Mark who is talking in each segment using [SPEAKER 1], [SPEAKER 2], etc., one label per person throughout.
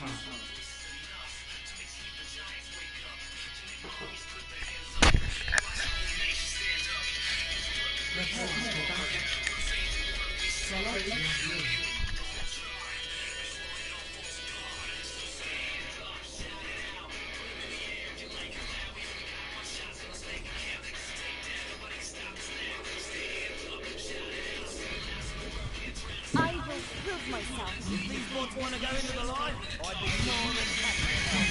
[SPEAKER 1] I will prove myself.
[SPEAKER 2] If these bots want to go into the line, I'd be more than happy to help.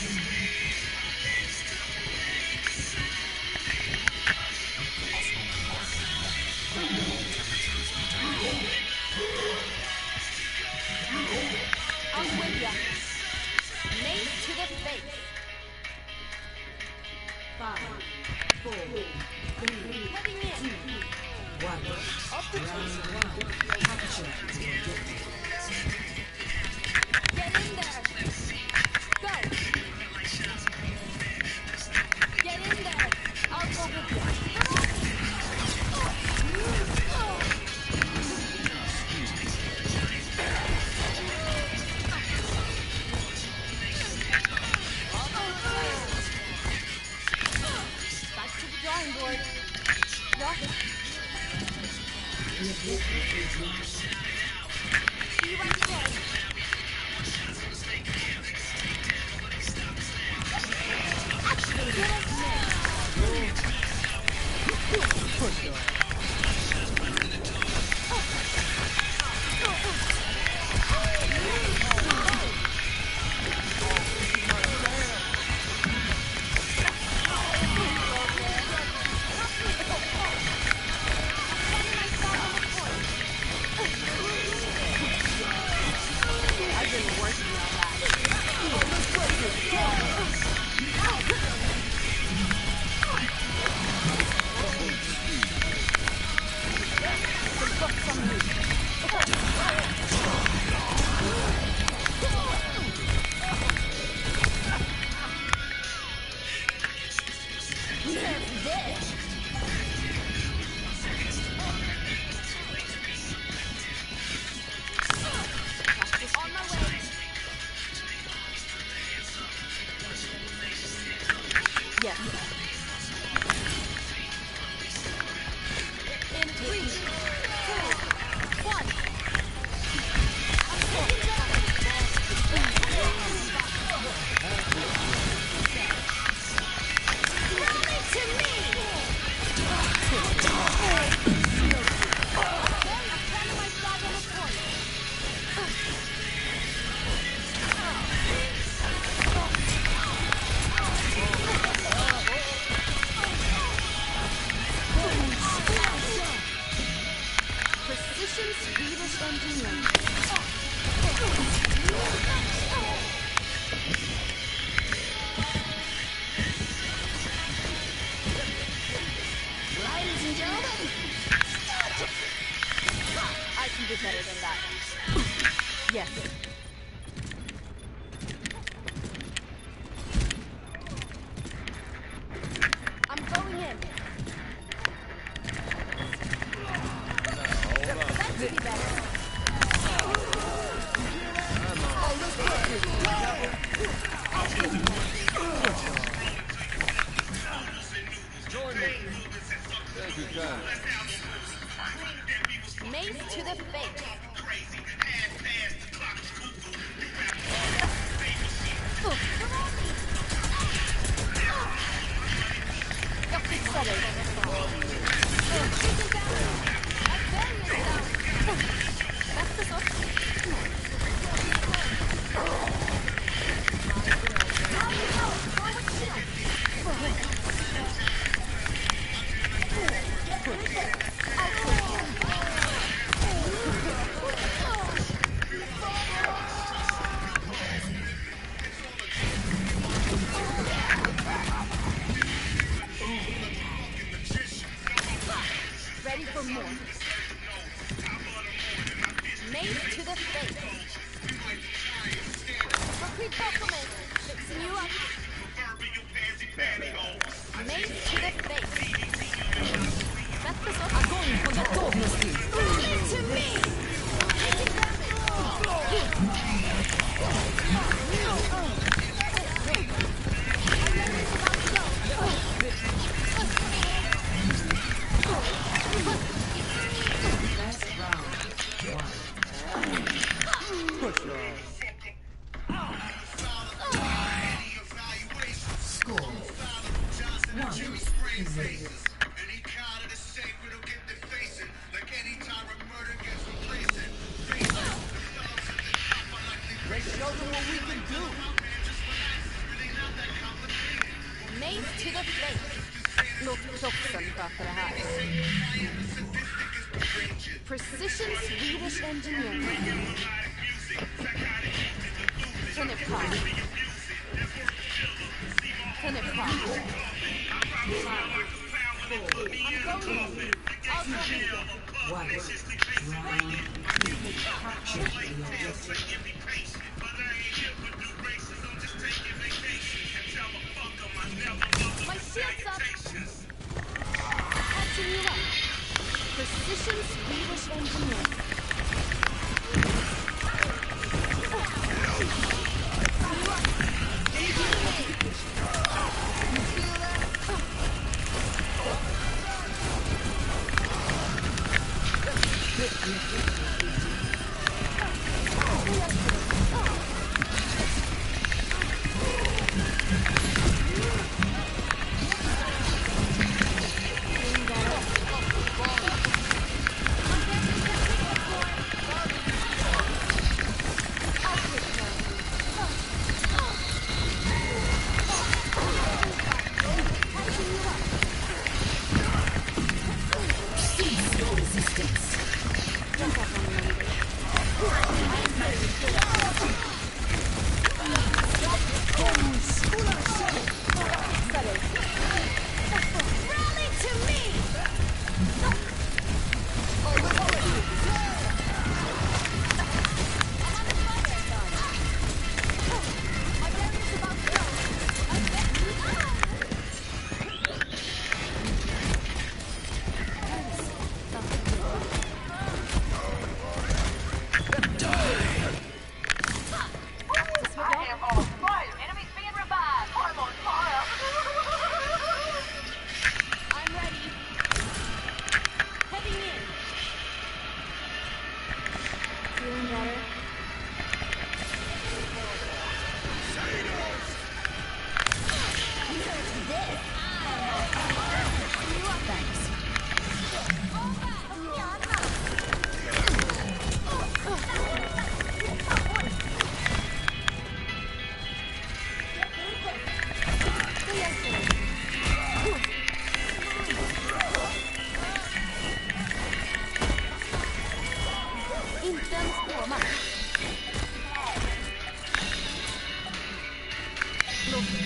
[SPEAKER 1] I'm with ya. Mace to the face.
[SPEAKER 3] 5, 4, 3,
[SPEAKER 1] Heading in.
[SPEAKER 3] 1.
[SPEAKER 1] Up the
[SPEAKER 3] Round
[SPEAKER 1] top.
[SPEAKER 3] 1. Capture the objective.
[SPEAKER 1] Get in there. Go. Get in there. I'll go with you. Back to the drawing board. Rock it. See you right there. I've been working on on my way. Yes. In 3, 2, 1. Rally to me! I'm planting my flag on the point. Precision Swedish engineering. Ladies and gentlemen, I can do better than that. Yes. I'm going in. That could be better. Mace to the face. Got this settled. That's the sort. Ready for more. Mace to the face. Repeat compliment. Fixing you up. Mace to the face. That's the sort.
[SPEAKER 3] Огонь по готовности!
[SPEAKER 1] Rally to me! Taking damage.
[SPEAKER 2] Let's show them what we can do.
[SPEAKER 1] Mace to the face. Låt proffsen sköta det här. Precision Swedish engineering. Turn it prime. Turn it prime. I'm going. I'll go with you.
[SPEAKER 3] One. Round. Capture the objective.
[SPEAKER 1] My shield's up. Catching you up. Precision Swedish engineering.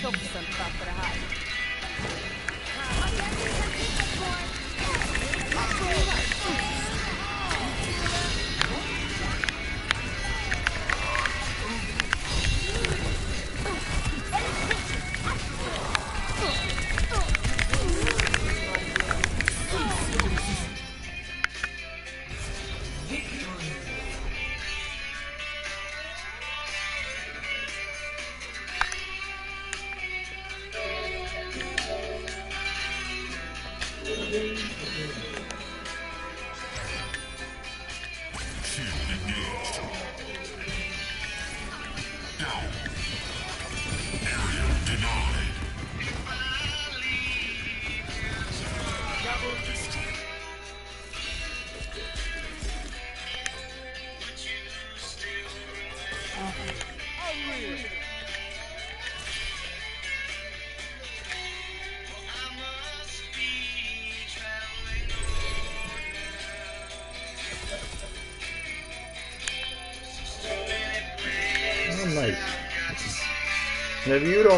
[SPEAKER 1] Proffsen sköter det här.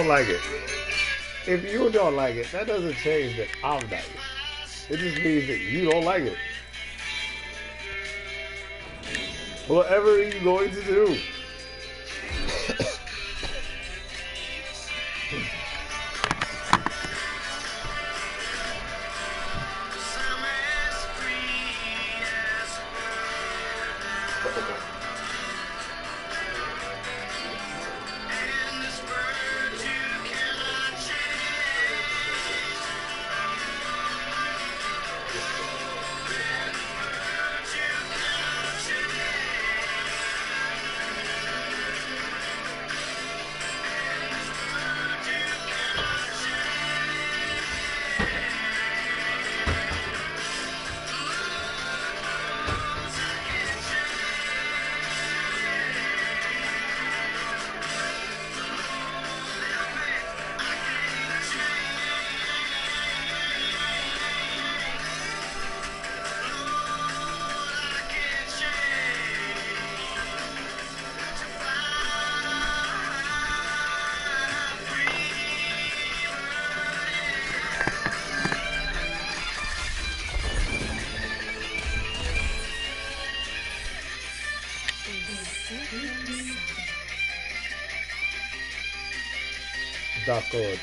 [SPEAKER 4] Like, if you don't like it, that doesn't change that I'm like it. It just means that you don't like it. Whatever are you going to do? Discord.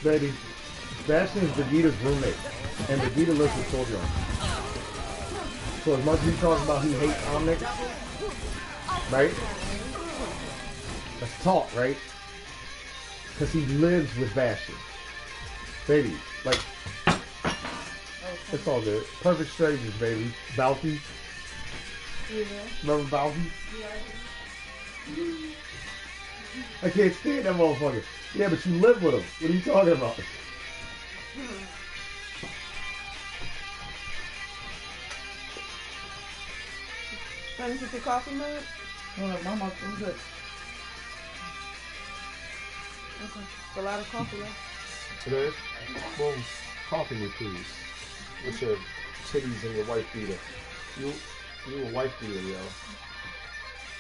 [SPEAKER 4] Baby, Bastion is Vegeta's roommate, and Vegeta lives with Soldier. So as much as he talks about he hates Omnic, right? That's talk, right? Because he lives with Bastion. Baby, like, it's all good. Perfect strangers, baby. Balky.
[SPEAKER 5] Yeah.
[SPEAKER 4] Remember Balky?
[SPEAKER 5] Yeah.
[SPEAKER 4] I can't stand that motherfucker. Yeah, but you live with him. What are you talking about?
[SPEAKER 5] Trying to get your coffee mug?
[SPEAKER 2] Mama, I'm good.
[SPEAKER 5] Okay. It's a lot of coffee left.
[SPEAKER 4] It is? Well, coffee me, please. With your titties and your wife beater. You a wife beater, yo.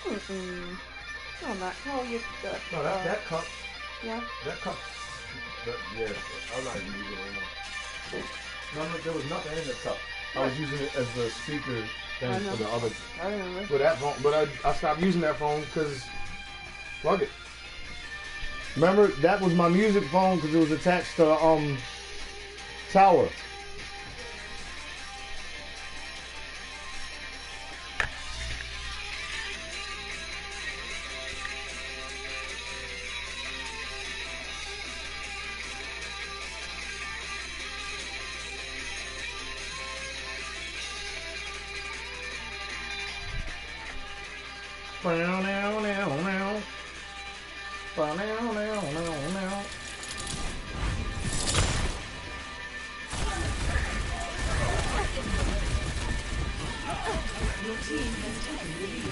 [SPEAKER 5] Mm-mm. No, not. How you stuff?
[SPEAKER 4] No, that cup.
[SPEAKER 5] Yeah.
[SPEAKER 4] That cup. Yeah, I'm not even using it anymore. No, there was nothing in the cup. I was using it as the speaker thing for the other.
[SPEAKER 5] I remember.
[SPEAKER 4] For that phone, but I stopped using that phone because fuck it. Remember, that was my music phone because it was attached to tower.
[SPEAKER 3] Your team has taken the lead.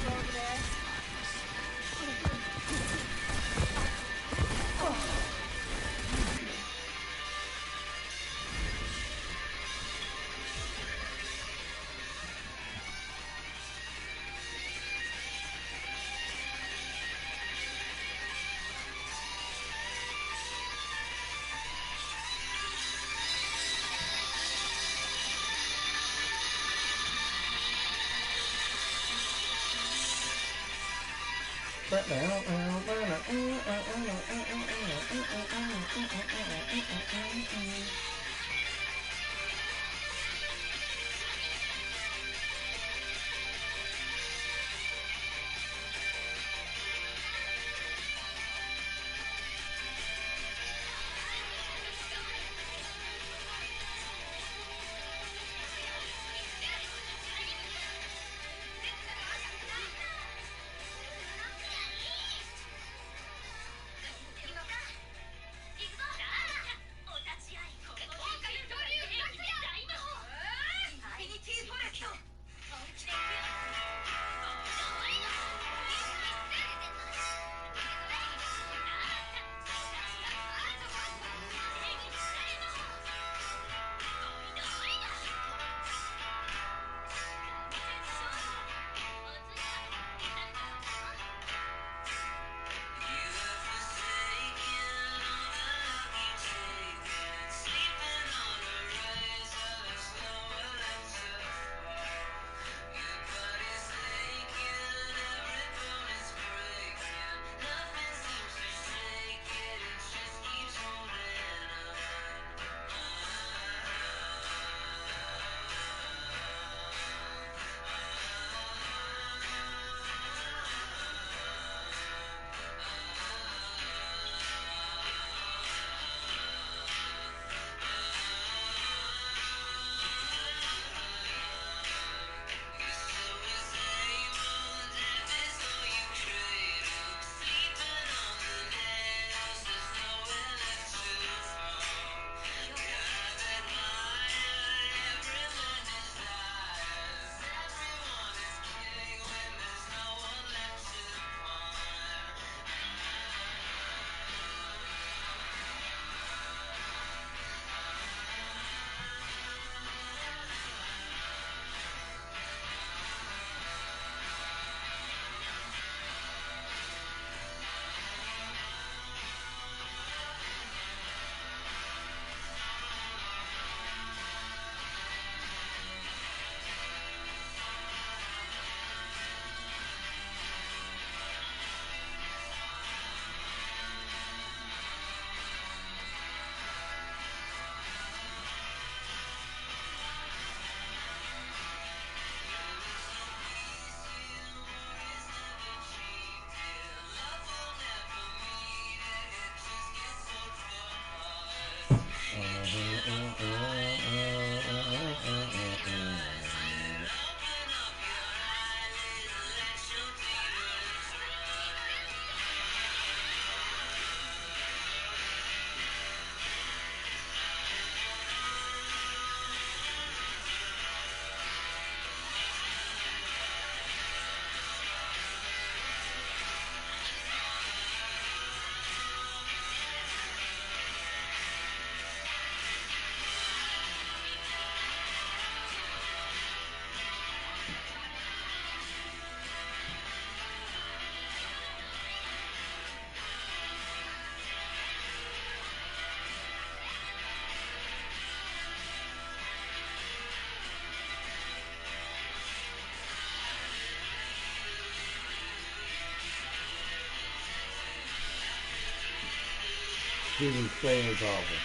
[SPEAKER 4] She's insanely powerful.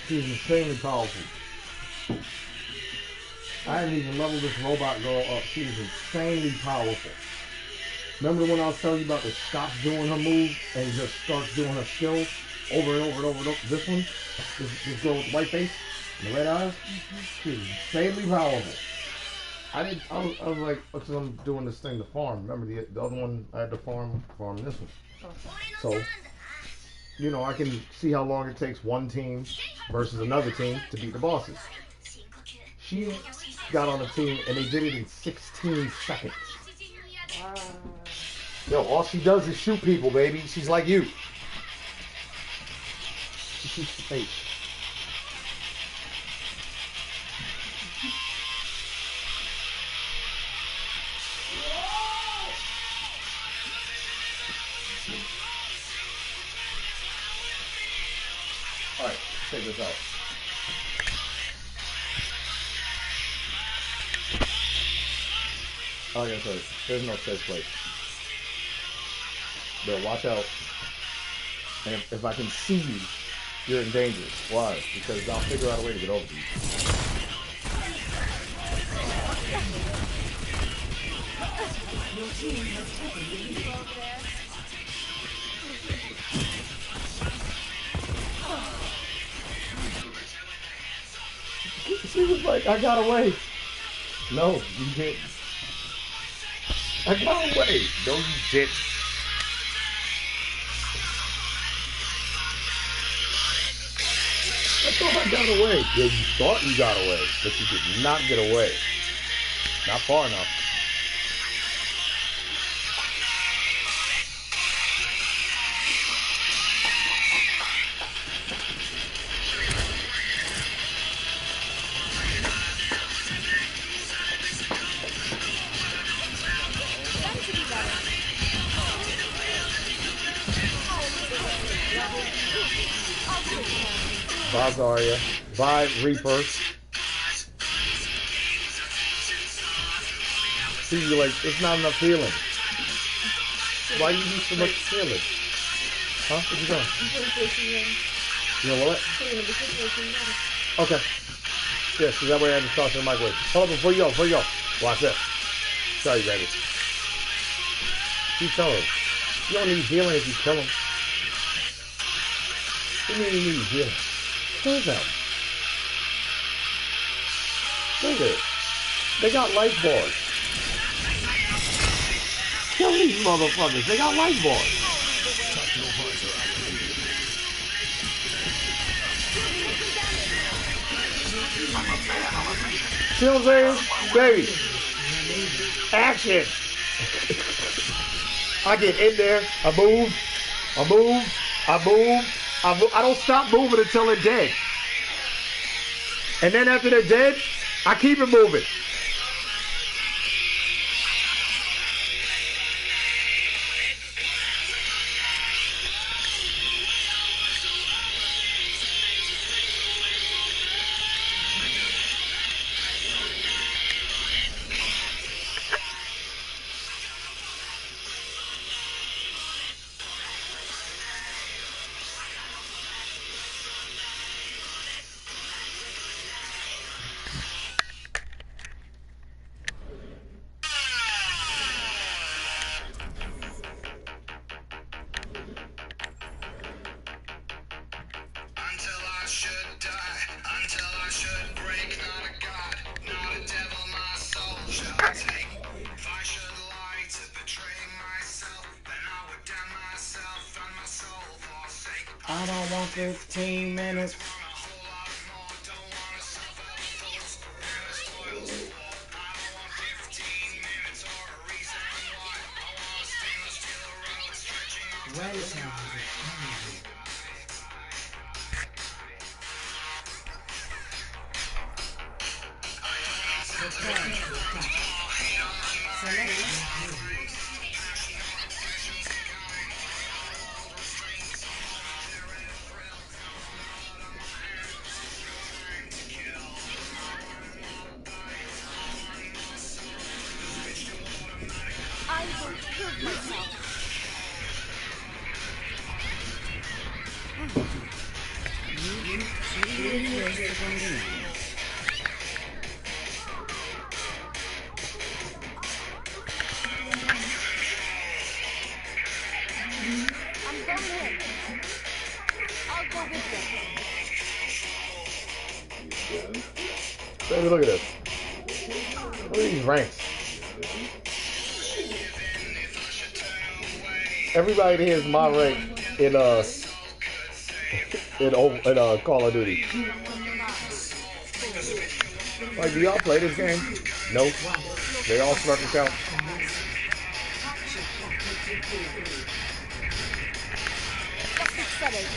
[SPEAKER 4] She's insanely powerful. I haven't even leveled this robot girl up. She is insanely powerful. Remember when I was telling you about the stop doing her move and just starts doing her skills over and over and over and over? This one, this girl with the white face and the red eyes, she's insanely powerful. I was like, because I'm doing this thing to farm. Remember the other one I had to farm this one. So, you know, I can see how long it takes one team versus another team to beat the bosses. She got on the team and they did it in 16 seconds.
[SPEAKER 5] Wow.
[SPEAKER 4] Yo, all she does is shoot people, baby. She's like you. She shoots the face. Alright, check this out. Oh, yeah, sorry. There's no safe place. But watch out. And if I can see you, you're in danger. Why? Because I'll figure out a way to get over to you.
[SPEAKER 3] Your team has taken the lead.
[SPEAKER 4] She was like, I got away. No, you didn't. I got away. No, you didn't. I thought I got away. Yeah, you thought you got away, but you did not get away. Not far enough. Bye, Zarya. Bye, Reaper. See, you're like, it's not enough healing. Why do you need so much healing? Huh? What you doing? You know what? Okay. Yeah, so that way I just toss it in the microwave. Hold on, before you go. Watch this. Sorry, baby. You tell her. You don't need healing if you kill him. You need healing. Kill them. Look at it. They got life bars. Kill these motherfuckers. They got life bars. See what I'm saying? Baby. Action. I get in there. I move. I don't stop moving until they're dead. And then after they're dead, I keep it moving. I don't want 15 minutes.
[SPEAKER 1] prove myself. I'm going in. I'll go with them.
[SPEAKER 4] Baby, look at this. Look at these ranks. Everybody here is my rank in Call of Duty. Like, do y'all play this game? No. They all start to count.
[SPEAKER 1] Just settled.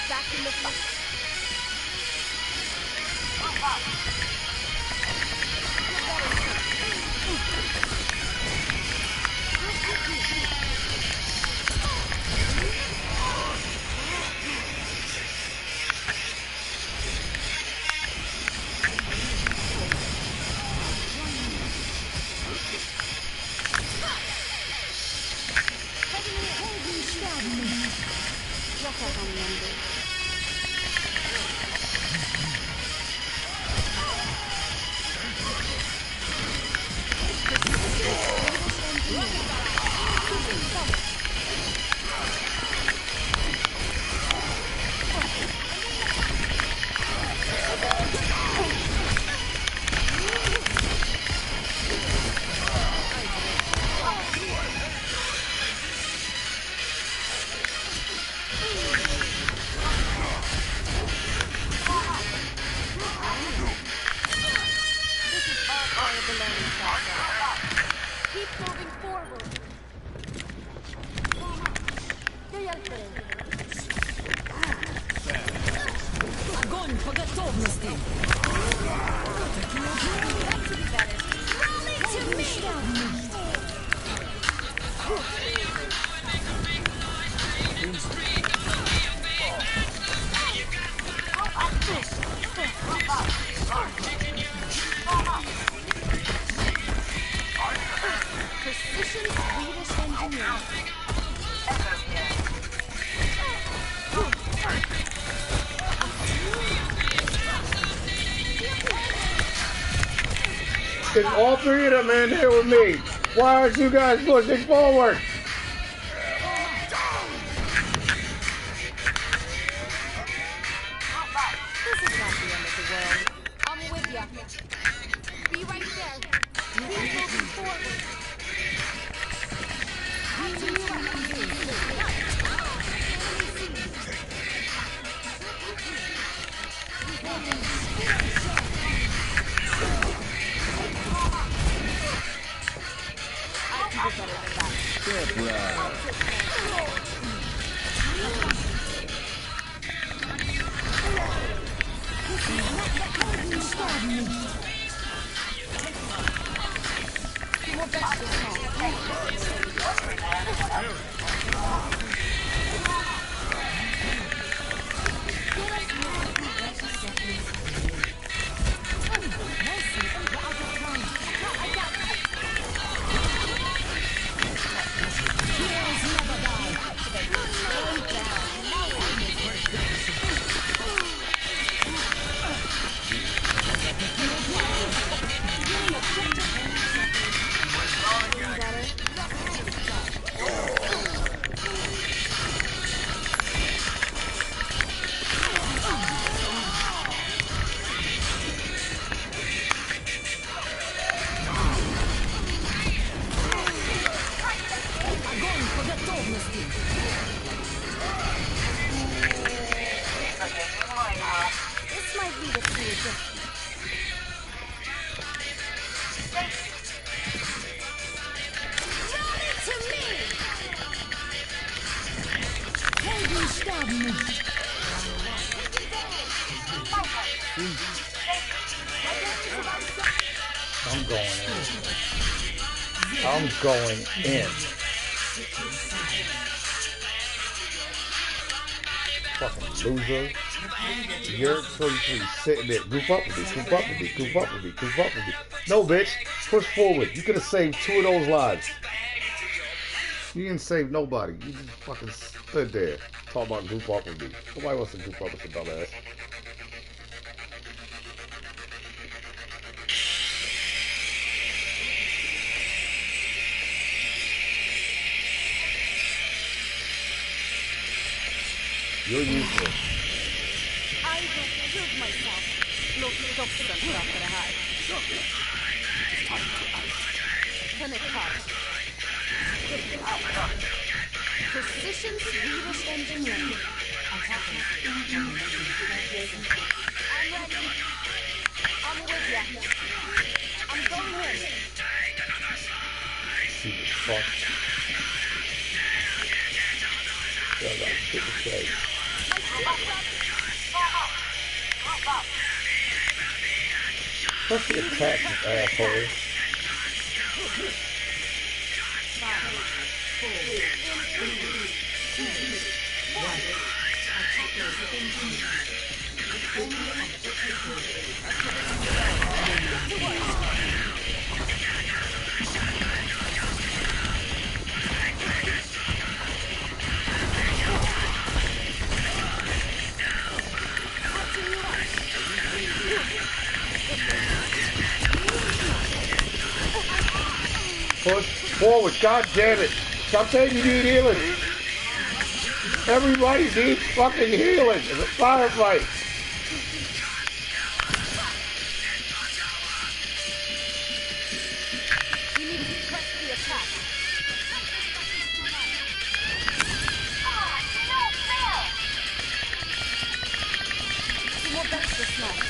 [SPEAKER 1] Back in the fight. Keep moving forward.
[SPEAKER 3] Огонь по готовности!
[SPEAKER 1] Precision Swedish engineering.
[SPEAKER 4] It's all three of them in here with me. Why aren't you guys pushing forward?
[SPEAKER 1] This is not the end of the world. I'm with ya. Be right there. Keep moving forward.
[SPEAKER 6] going in. I'm going in. Fucking loser. You're 23 sitting there. Group up with me, group up with me, group up with me, group up with me. No, bitch. Push forward. You could have saved 2 of those lives. You didn't save nobody. You just fucking stood there. Talk about group up with me. Nobody wants to group up with your dumbass. You're useless.
[SPEAKER 1] I will prove myself. Låt kroppen sköta det här. Connect. Precision Swedish engineering. I'm ready. I'm with ya. I'm going in.
[SPEAKER 6] See the fuck. Yeah, that's shit to say. Press the attack, you asshole. Push forward, god damn it. Stop saying you need healing. Everybody needs fucking healing. It's a firefight.
[SPEAKER 1] We need to press the attack. Two more bets this match.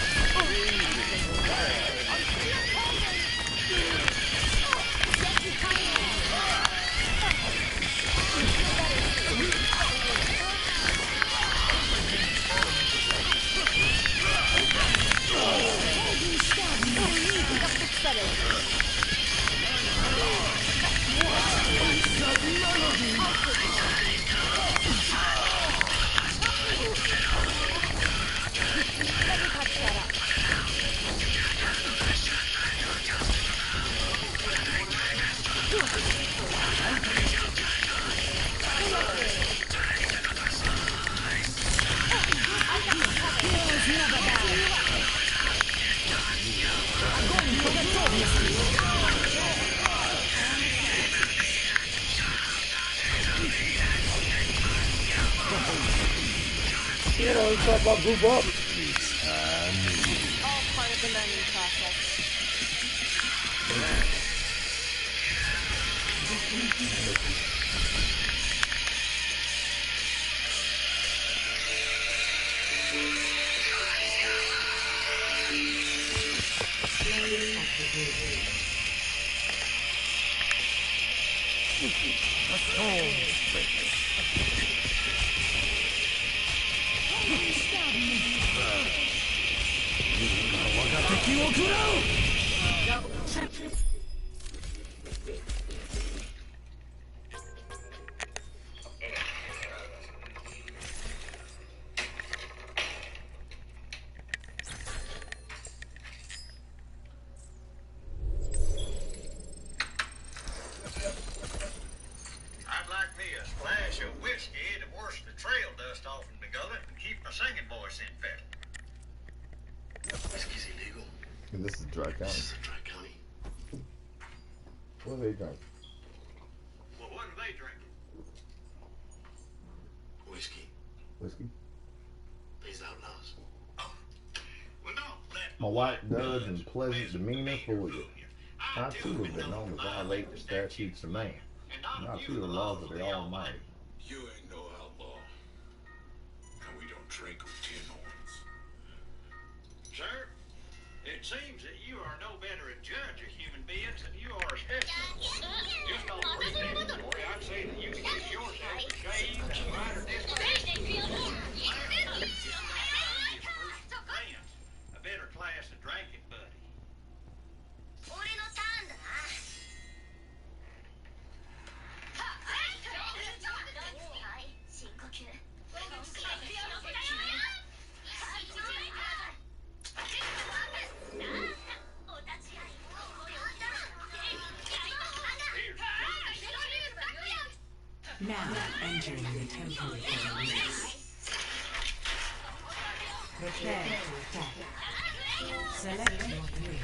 [SPEAKER 6] You know, it's talk about group up.
[SPEAKER 1] All part of the learning process.
[SPEAKER 2] I'd like me a splash of whiskey to wash the trail dust off in the gullet and keep my singing voice in fit.
[SPEAKER 7] Whiskey's illegal.
[SPEAKER 6] And this is Dry
[SPEAKER 7] This
[SPEAKER 6] County.
[SPEAKER 7] is a dry county.
[SPEAKER 6] What are they drinking?
[SPEAKER 2] Well, what are they drinking?
[SPEAKER 7] Whiskey.
[SPEAKER 6] Whiskey?
[SPEAKER 7] These outlaws.
[SPEAKER 2] Oh. Well, don't let
[SPEAKER 6] My white nudge and pleasant demeanor fool you. I too have been known to violate the statutes of man, not through the laws of the Almighty.
[SPEAKER 7] You ain't no outlaw. And we don't drink with tin horns.
[SPEAKER 2] Sir, it seems that you are no better a judge of human beings than you are a specimen. Just on pretense, boy, I'd say that you can get yourself a shave and a lighter disposition. A better class of drinking buddy.
[SPEAKER 3] Now entering the temple for release. Prepare to attack. Select your three.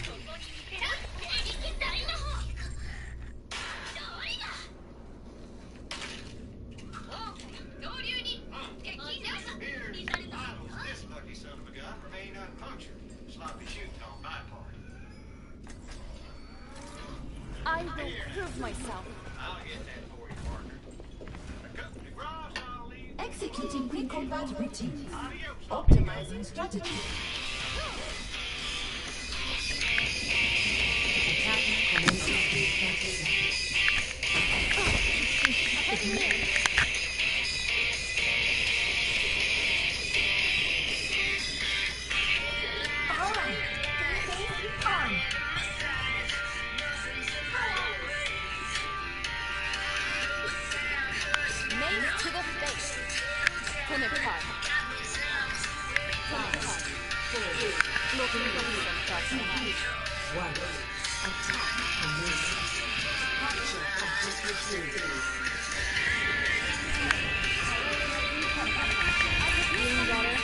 [SPEAKER 2] This lucky son of a gun remained unpunctured. Sloppy shooting on my part.
[SPEAKER 1] I will prove myself.
[SPEAKER 2] I'll get that for you, partner. The company Ross, I'll leave.
[SPEAKER 3] Executing quick combat routines.
[SPEAKER 2] Adios.
[SPEAKER 3] Optimizing strategy. Attacking commencing in 30 seconds.
[SPEAKER 1] Heading in.
[SPEAKER 3] Alright. On.
[SPEAKER 1] Mace to the face. Finish part. Looking for them starts to hide.
[SPEAKER 3] One. Attack commencing. Capture objective 3.
[SPEAKER 1] Feeling better?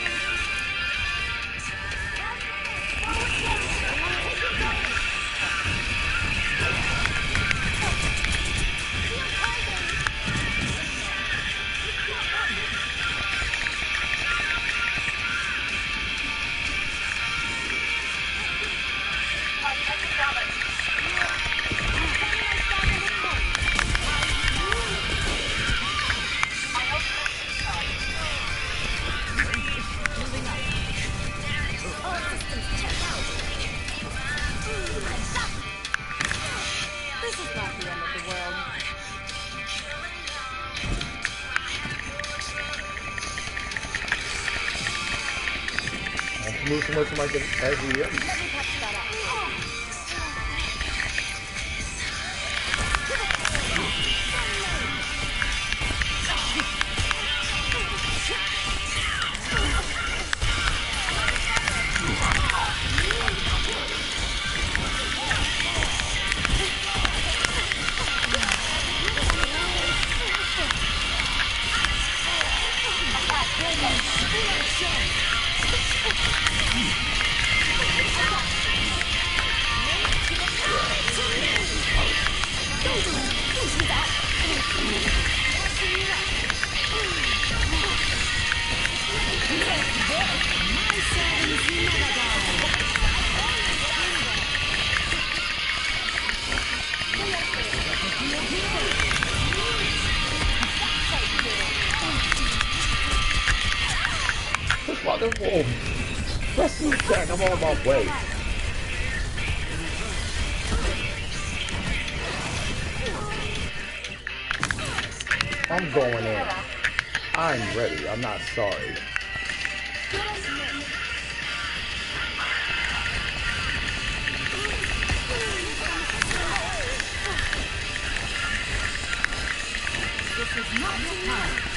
[SPEAKER 1] This is not the end of the world.
[SPEAKER 6] Don't move so much like an as we
[SPEAKER 1] Let me patch that up.
[SPEAKER 6] Whoa. Press me back, I'm on my way. I'm going in. I'm ready. I'm not sorry.
[SPEAKER 3] This is not your time.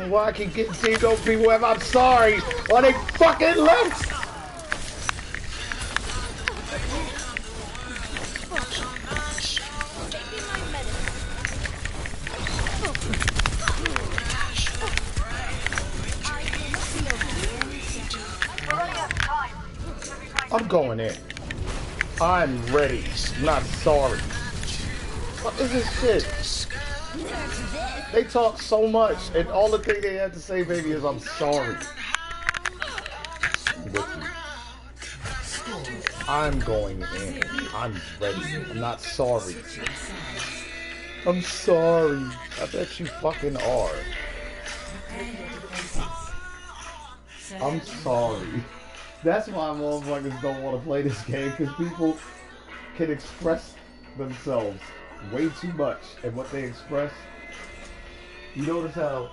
[SPEAKER 6] Why I can get see those people if I'm sorry or they fucking left. I'm ready. I'm not sorry. What is this shit? They talk so much, and all the thing they have to say, baby, is I'm sorry. I'm going in. I'm ready. I'm not sorry. I'm sorry. I bet you fucking are. I'm sorry. That's why motherfuckers don't want to play this game, because people can express themselves way too much, and what they express. You notice how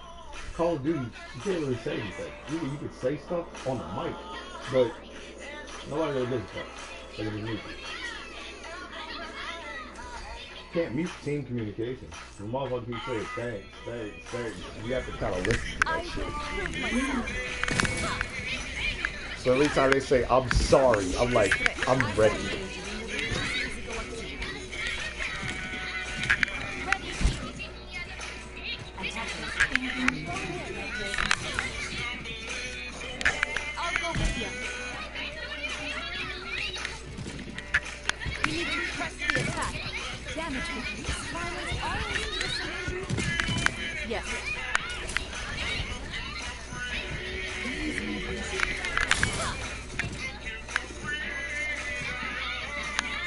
[SPEAKER 6] Call of Duty, you can't really say anything. You can say stuff on the mic, but nobody really gives a fuck. Like it is music. Can't mute team communication. The motherfuckers keep saying thanks. You have to kind of listen to that shit. So every time they say, I'm sorry, I'm like, I'm ready.
[SPEAKER 1] I'll go with you. You need to press the attack. Damage increase. Yes.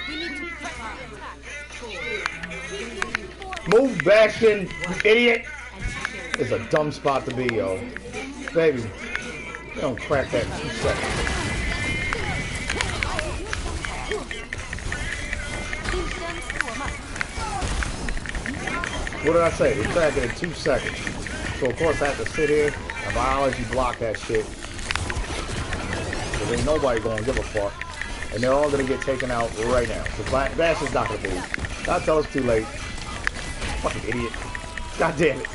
[SPEAKER 1] We need to press the attack.
[SPEAKER 6] Move back in, you idiot! It's a dumb spot to be, yo. Baby, you don't crack that in 2 seconds. What did I say? We crack it in 2 seconds. So of course I have to sit here and biology block that shit. Because ain't nobody gonna give a fuck. And they're all gonna get taken out right now. Because Bash is not gonna move. Not till it's too late. Fucking idiot. God damn it.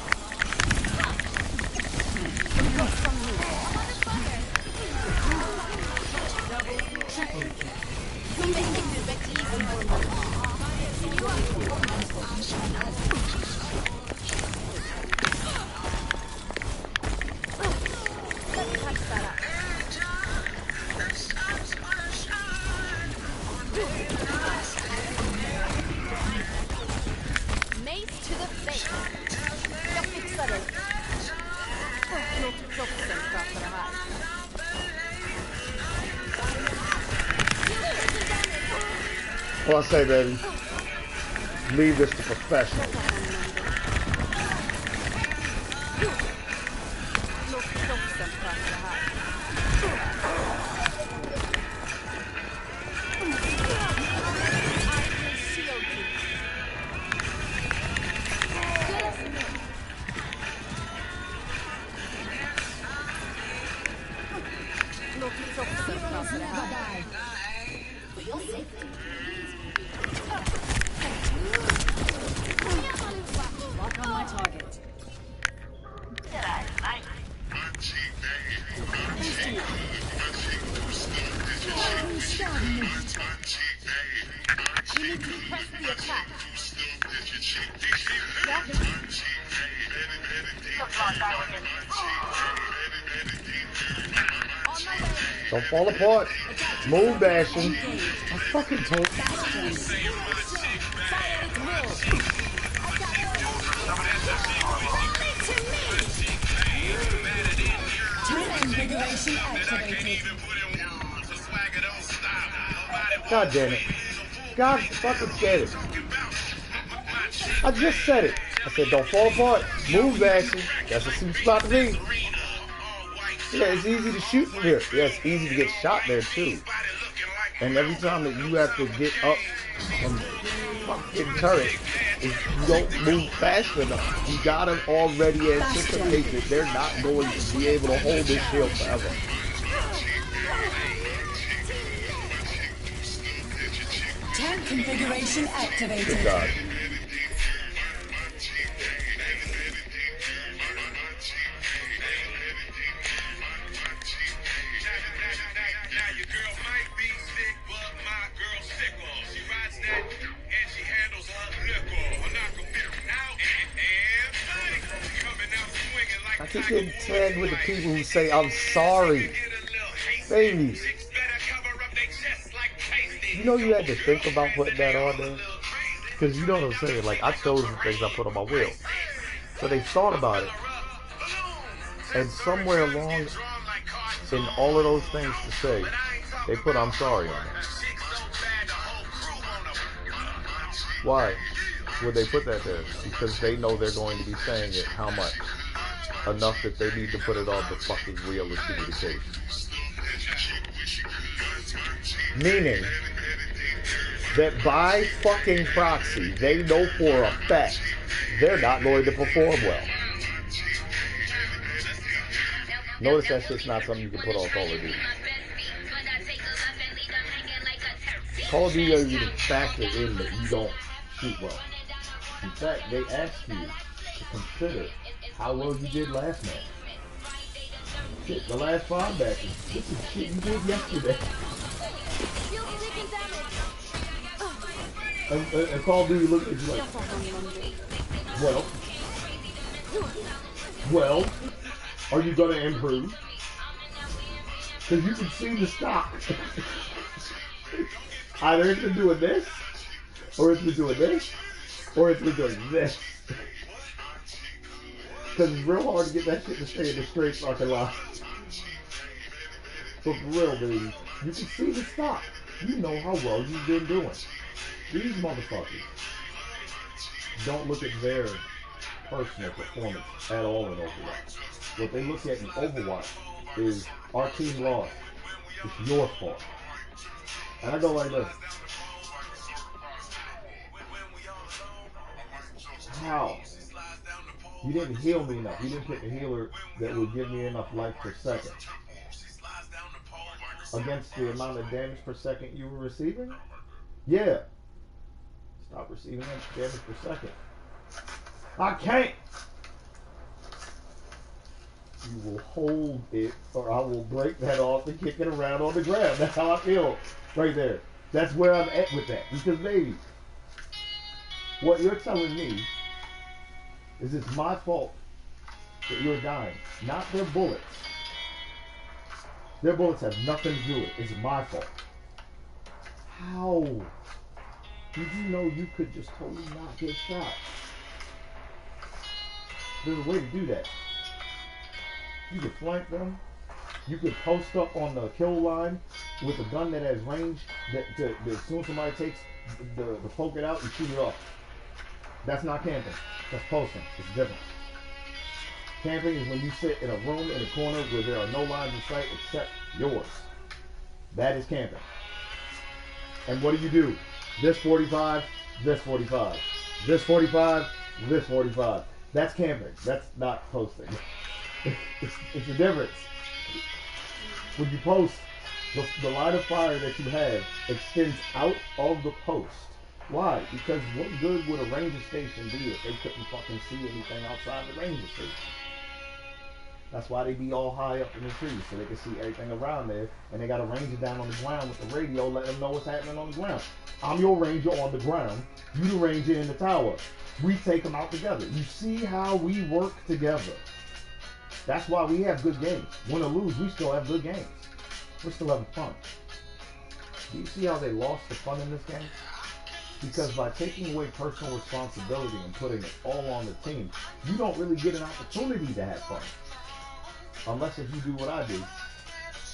[SPEAKER 6] What I say, baby? Leave this to professionals. Don't fall apart. Move, Bastion. I fucking told you. God damn it. God fucking said it. I just said it. I said don't fall apart. Move, Bastion. That's a super spot to be. Yeah, it's easy to shoot from here. Yeah, it's easy to get shot there too. And every time that you have to get up and fucking turret, if you don't move fast enough, you gotta already anticipate that they're not going to be able to hold this shield forever.
[SPEAKER 3] Tank configuration activated.
[SPEAKER 6] Good God. I keep getting tagged with the people who say I'm sorry. Babies. You know you had to think about putting that on there? Because you know what I'm saying? Like, I chose the things I put on my wheel. So they thought about it. And somewhere along in all of those things to say, they put I'm sorry on it. Why would they put that there? Because they know they're going to be saying it how much? Enough that they need to put it on the fucking wheel of communication. Meaning that by fucking proxy, they know for a fact they're not going to perform well. Notice that shit's not something you can put on Call of Duty. Call of Duty doesn't even factor in that you don't shoot well. In fact, they ask you to consider how well you did last match. Shit, the last 5 matches. This is shit you did yesterday. And Call of Duty looks at you like, well, are you gonna improve? Because you can see the stock. Either it's been doing this, or it's been doing this, or it's been doing this. Because it's real hard to get that shit to stay in the straight fucking line. But for real, baby, you can see the stock. You know how well you've been doing. These motherfuckers don't look at their personal performance at all in Overwatch. What they look at in Overwatch is our team lost. It's your fault. And I go like this. How? You didn't heal me enough. You didn't pick a healer that would give me enough life per second. Against the amount of damage per second you were receiving? Yeah. Stop receiving that damage per second. I can't. You will hold it, or I will break that off and kick it around on the ground. That's how I feel right there. That's where I'm at with that. Because, baby, what you're telling me is it's my fault that you're dying, not their bullets. Their bullets have nothing to do with it. It's my fault. How? Did you know you could just totally not get shot? There's a way to do that. You could flank them. You could post up on the kill line with a gun that has range that as soon as somebody takes the poke it out, you shoot it off. That's not camping. That's posting. It's different. Camping is when you sit in a room in a corner where there are no lines in sight except yours. That is camping. And what do? This 45, this 45. This 45, this 45. That's camping. That's not posting. It's a difference. When you post, the line of fire that you have extends out of the post. Why? Because what good would a ranger station be if they couldn't fucking see anything outside the ranger station? That's why they be all high up in the trees, so they can see everything around there, and they got a ranger down on the ground with the radio letting them know what's happening on the ground. I'm your ranger on the ground, you the ranger in the tower. We take them out together. You see how we work together. That's why we have good games. Win or lose, we still have good games. We're still having fun. Do you see how they lost the fun in this game? Because by taking away personal responsibility and putting it all on the team, you don't really get an opportunity to have fun. Unless if you do what I do.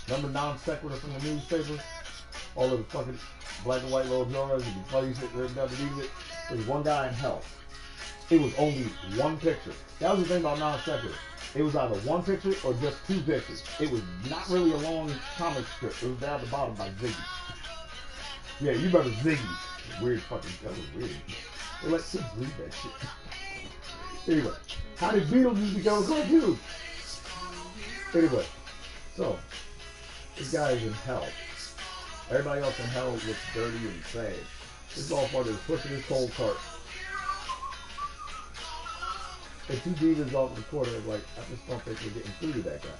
[SPEAKER 6] Remember non sequitur from the newspaper? All of the fucking black and white little drawers and the funny shit written underneath it. There was one guy in hell. It was only one picture. That was the thing about non sequitur. It was either one picture or just 2 pictures. It was not really a long comic strip. It was down the bottom by Ziggy. Yeah, you remember Ziggy. Weird fucking, that was weird. They let kids read that shit. Anyway, how did Beetlejuice become a cartoon? Anyway, so, this guy is in hell. Everybody else in hell looks dirty and sad. This motherfucker is pushing his cold cart. And 2 demons off in the corner are like, I just don't think we're getting through to that guy.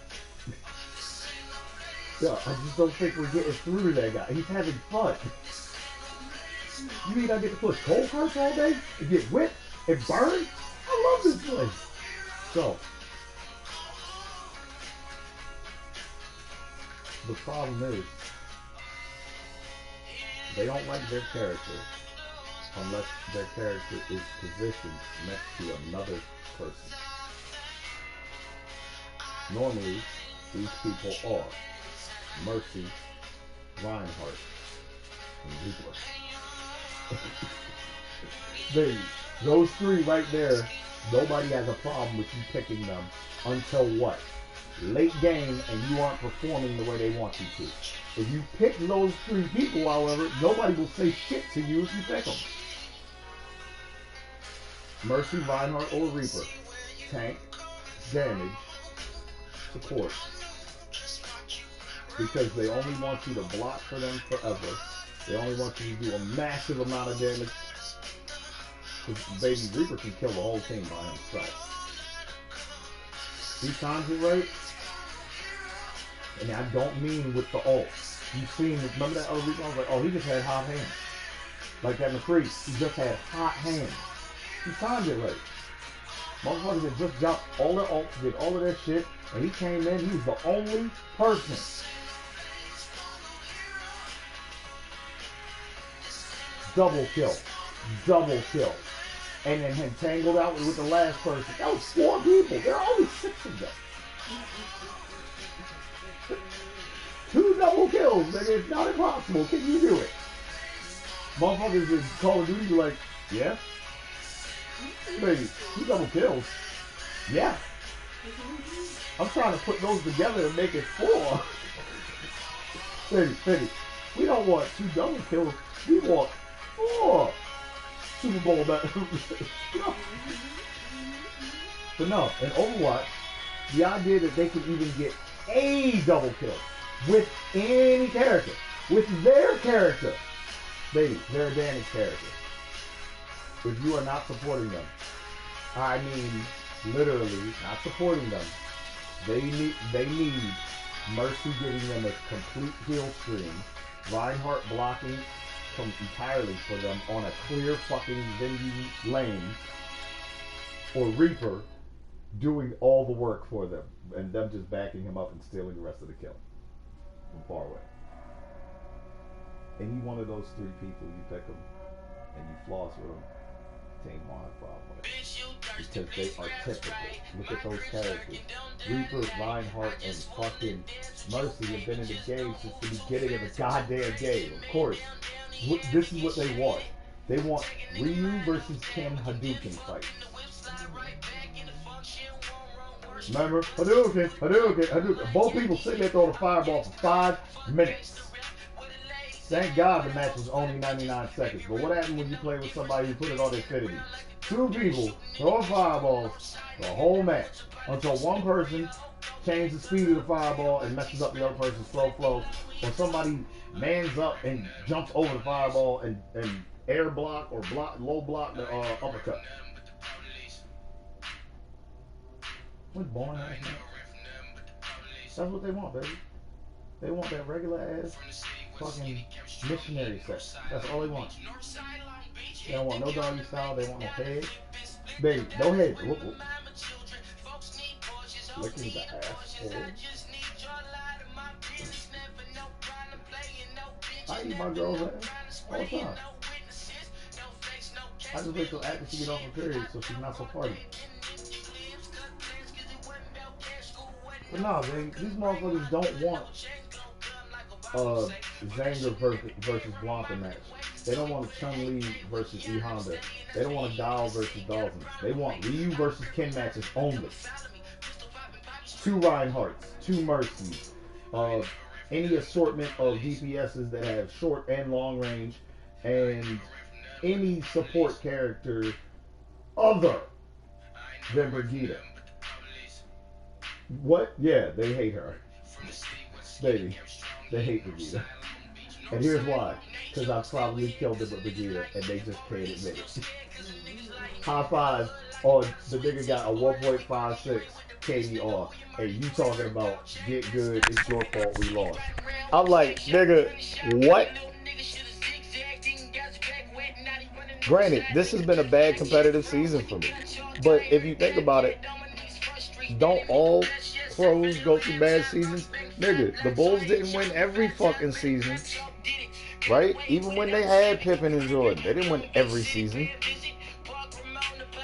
[SPEAKER 6] Yeah, I just don't think we're getting through to that guy. He's having fun. You mean I get to push cold carts all day? And get whipped and burned? I love this place. So, the problem is,
[SPEAKER 4] They don't like their character unless their character is positioned next to another person. Normally, these people are Mercy, Reinhardt, and Reaper. Baby, those three right there, nobody has a problem with you picking them until what? Late game and you aren't performing the way they want you to. If you pick those three people, however, nobody will say shit to you if you pick them. Mercy, Reinhardt, or Reaper. Tank, damage, support. Because they only want you to block for them forever. They only want you to do a massive amount of damage. Because baby Reaper can kill the whole team by himself. He times it right. And I don't mean with the ult. You've seen, remember that other Reaper? I was like, oh, he just had hot hands. Like that in the freeze. He just had hot hands. He timed it right. Motherfuckers had just dropped all their ults, did all of their shit, and he came in, he was the only person. Double kill. Double kill. And then had tangled out with the last person. That was 4 people. There are only 6 of them. 2 double kills, nigga. It's not impossible. Can you do it? Motherfuckers in Call of Duty be like, yeah? Baby, 2 double kills? Yeah. I'm trying to put those together and make it 4. Baby, we don't want 2 double kills. We want 4. Super Bowl back. No. But no, in Overwatch, the idea that they can even get a double kill with any character, with their character, baby, their advantage character. If you are not supporting them, I mean literally not supporting them, they need Mercy giving them a complete heal stream, Reinhardt blocking entirely for them on a clear fucking venue lane, or Reaper doing all the work for them and them just backing him up and stealing the rest of the kill from far away. Any one of those 3 people, you pick them and you floss with them, team won't have a problem with it. Because they are typical. Look at those characters. Reaper, Reinhardt, and fucking Mercy have been in the game since the beginning of the goddamn game. Of course. This is what they want. They want Ryu versus Ken Hadouken fight. Remember? Hadouken. Both people sitting there throwing a fireball for 5 minutes. Thank God the match was only 99 seconds. But what happened when you play with somebody who put it on Infinity? 2 people throwing fireballs the whole match until one person changes the speed of the fireball and messes up the other person's flow, or somebody mans up and jumps over the fireball and air block or low block the uppercut. What's boring ass man? That's what they want, baby. They want that regular ass fucking missionary sex. That's all they want. They don't want no doggy style. They want no head. Baby, no head. Whoop, whoop. Licking the asshole. I eat my girl's ass all the time. I just wait till after she get off her period so she's not so party. But no, these motherfuckers don't want Zanger versus Blanca match. They don't want a Chun-Li versus E Honda. They don't want a Gao versus Dalton. They want Ryu versus Ken matches only. 2 Reinhardts, 2 Mercies, any assortment of DPSs that have short and long range, and any support character other than Brigitte. What? Yeah, they hate her. Baby, they hate Brigitte. And here's why. Because I've probably killed them with Brigitte, and they just can't admit it. High five on the nigga got a 1.56 KDR, and you talking about get good, it's your fault we lost. I'm like, nigga, what? Granted, this has been a bad competitive season for me. But if you think about it, don't all pros go through bad seasons? Nigga, the Bulls didn't win every fucking season.
[SPEAKER 6] right? Even when they had Pippen and Jordan, they didn't win every season.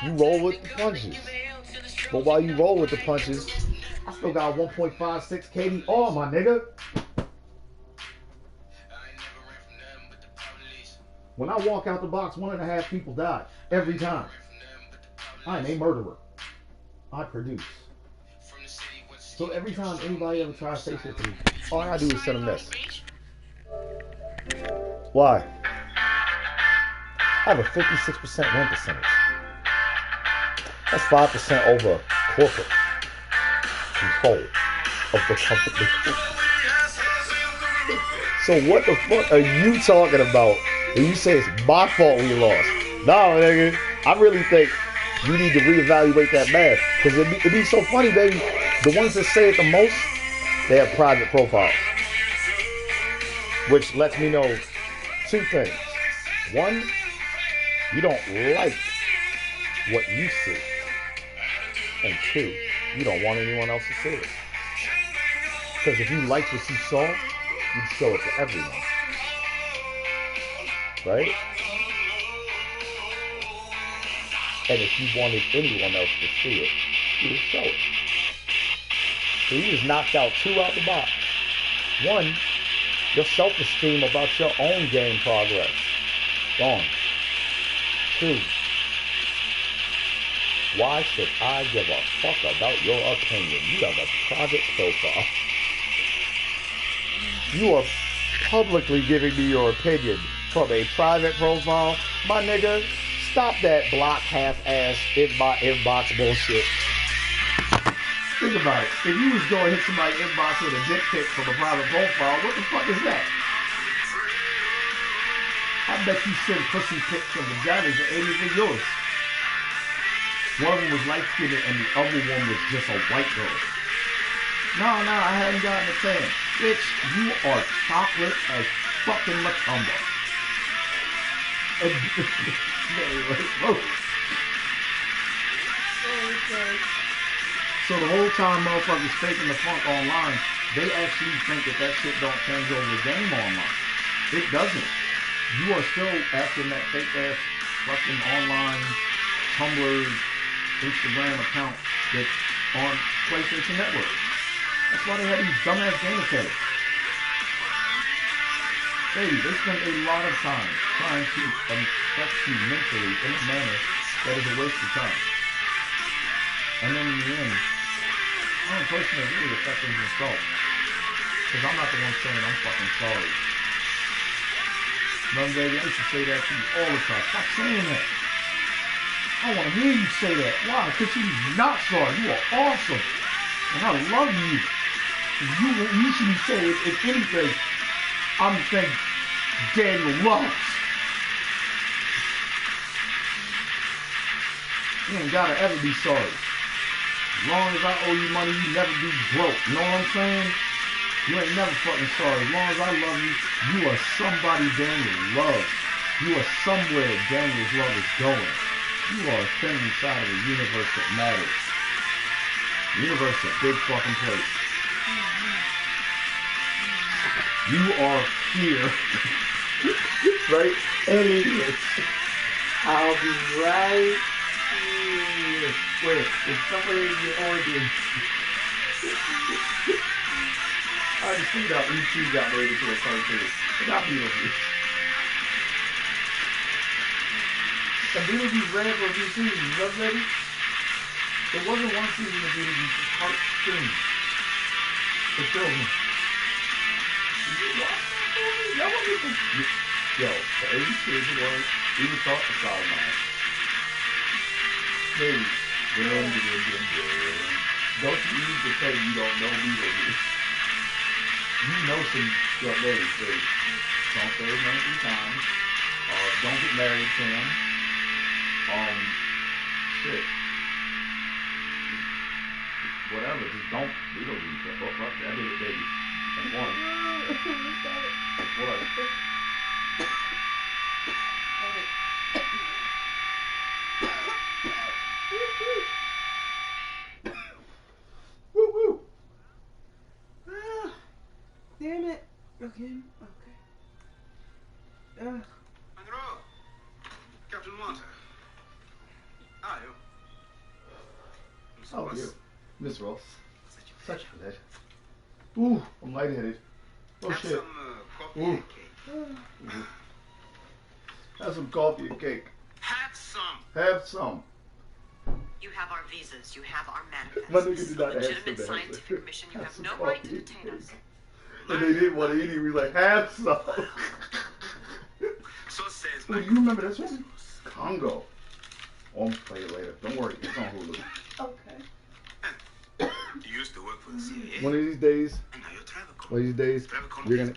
[SPEAKER 6] You roll with the punches. But while you roll with the punches, I still got 1.56 KD. Oh, my nigga. When I walk out the box, 1.5 people die every time. I am a murderer. I produce. So every time anybody ever tries to say shit to me, all I gotta do is send them this. Why? I have a 56% win percentage. That's 5% over corporate control of the company. So what the fuck are you talking about when you say it's my fault we lost? No, nigga. I really think you need to reevaluate that math. Because it'd be so funny, baby. The ones that say it the most, they have private profiles. Which lets me know two things. One, you don't like what you see. And two, you don't want anyone else to see it. Because if you liked what you saw, you'd show it to everyone. Right? And if you wanted anyone else to see it, you would show it. So you just knocked out two out the box. One, your self-esteem about your own game progress. Gone. Two, why should I give a fuck about your opinion? You have a private profile. You are publicly giving me your opinion from a private profile. My nigga, stop that block half-ass in my inbox bullshit. Think about it. If you was going to hit somebody's inbox with a dick pic from a private profile, what the fuck is that? I bet you send pussy pics from vaginas that ain't even yours. One of them was light-skinned and the other one was just a white girl. No, I hadn't gotten a tan. Bitch, you are chocolate as fucking Macumba. So the whole time motherfuckers faking the funk online, they actually think that shit don't change over the game online. It doesn't. You are still acting that fake ass fucking online Tumblr, Instagram account that's on PlayStation Network. That's why they have these dumbass game tags. Baby, they spend a lot of time trying to affect you mentally in a manner that is a waste of time. And then in the end, the only person that really affects them is yourself. Because I'm not the one saying I'm fucking sorry. Remember, baby, I used to say that to you all the time. Stop saying that. I want to hear you say that. Why? Because you're not sorry. You are awesome. And I love you. You should be saying, if anything, I'm saying Daniel loves. You ain't gotta ever be sorry. As long as I owe you money, you never be broke. You know what I'm saying? You ain't never fucking sorry. As long as I love you, you are somebody Daniel loves. You are somewhere Daniel's love is going. You are a thing inside of a universe that matters. The universe is a big fucking place. You are here. Right? Anyways,
[SPEAKER 4] I'll be right here. Wait, it's somewhere in your organs. I just see that YouTube got made into a cartoon. It got Beetlejuice. The Beetlejuice ran for a few seasons, right, baby? It wasn't one season of Beetlejuice, it's cartoon. For children. Yo, for 80 kids it was, we would talk to Solomon. Baby, don't you need to say you don't know Beetlejuice. You know some young ladies, baby. Don't say his name 3 times. Don't get married to him. Shit. Whatever, just don't Beetlejuice. Oh, fuck, I did it, baby. That's one. What? Woo woo.
[SPEAKER 5] Damn it. Okay.
[SPEAKER 2] water. Are you?
[SPEAKER 6] Oh, you. Miss Ross. Such a pleasure. Ooh, I'm lightheaded. Oh,
[SPEAKER 2] Have
[SPEAKER 6] shit.
[SPEAKER 2] some coffee
[SPEAKER 6] Ooh.
[SPEAKER 2] and cake.
[SPEAKER 6] Have some coffee and cake.
[SPEAKER 2] Have some.
[SPEAKER 6] Have some.
[SPEAKER 3] You have our visas. You have our
[SPEAKER 6] My nigga
[SPEAKER 3] manifests.
[SPEAKER 6] did not
[SPEAKER 3] Legitimate
[SPEAKER 6] answer that.
[SPEAKER 3] scientific mission. You
[SPEAKER 6] Have
[SPEAKER 3] have
[SPEAKER 6] some
[SPEAKER 3] no right to
[SPEAKER 6] coffee.
[SPEAKER 3] detain us.
[SPEAKER 6] And they didn't want to eat it. We was like, have some.
[SPEAKER 2] So says
[SPEAKER 6] Ooh,
[SPEAKER 2] my...
[SPEAKER 6] you remember this one? Congo. Oh, I'm play it later. Don't worry. It's on Hulu.
[SPEAKER 5] Okay.
[SPEAKER 2] You used to work for the CIA.
[SPEAKER 6] One of these days,
[SPEAKER 2] And now you're travel coach.
[SPEAKER 6] one of these days,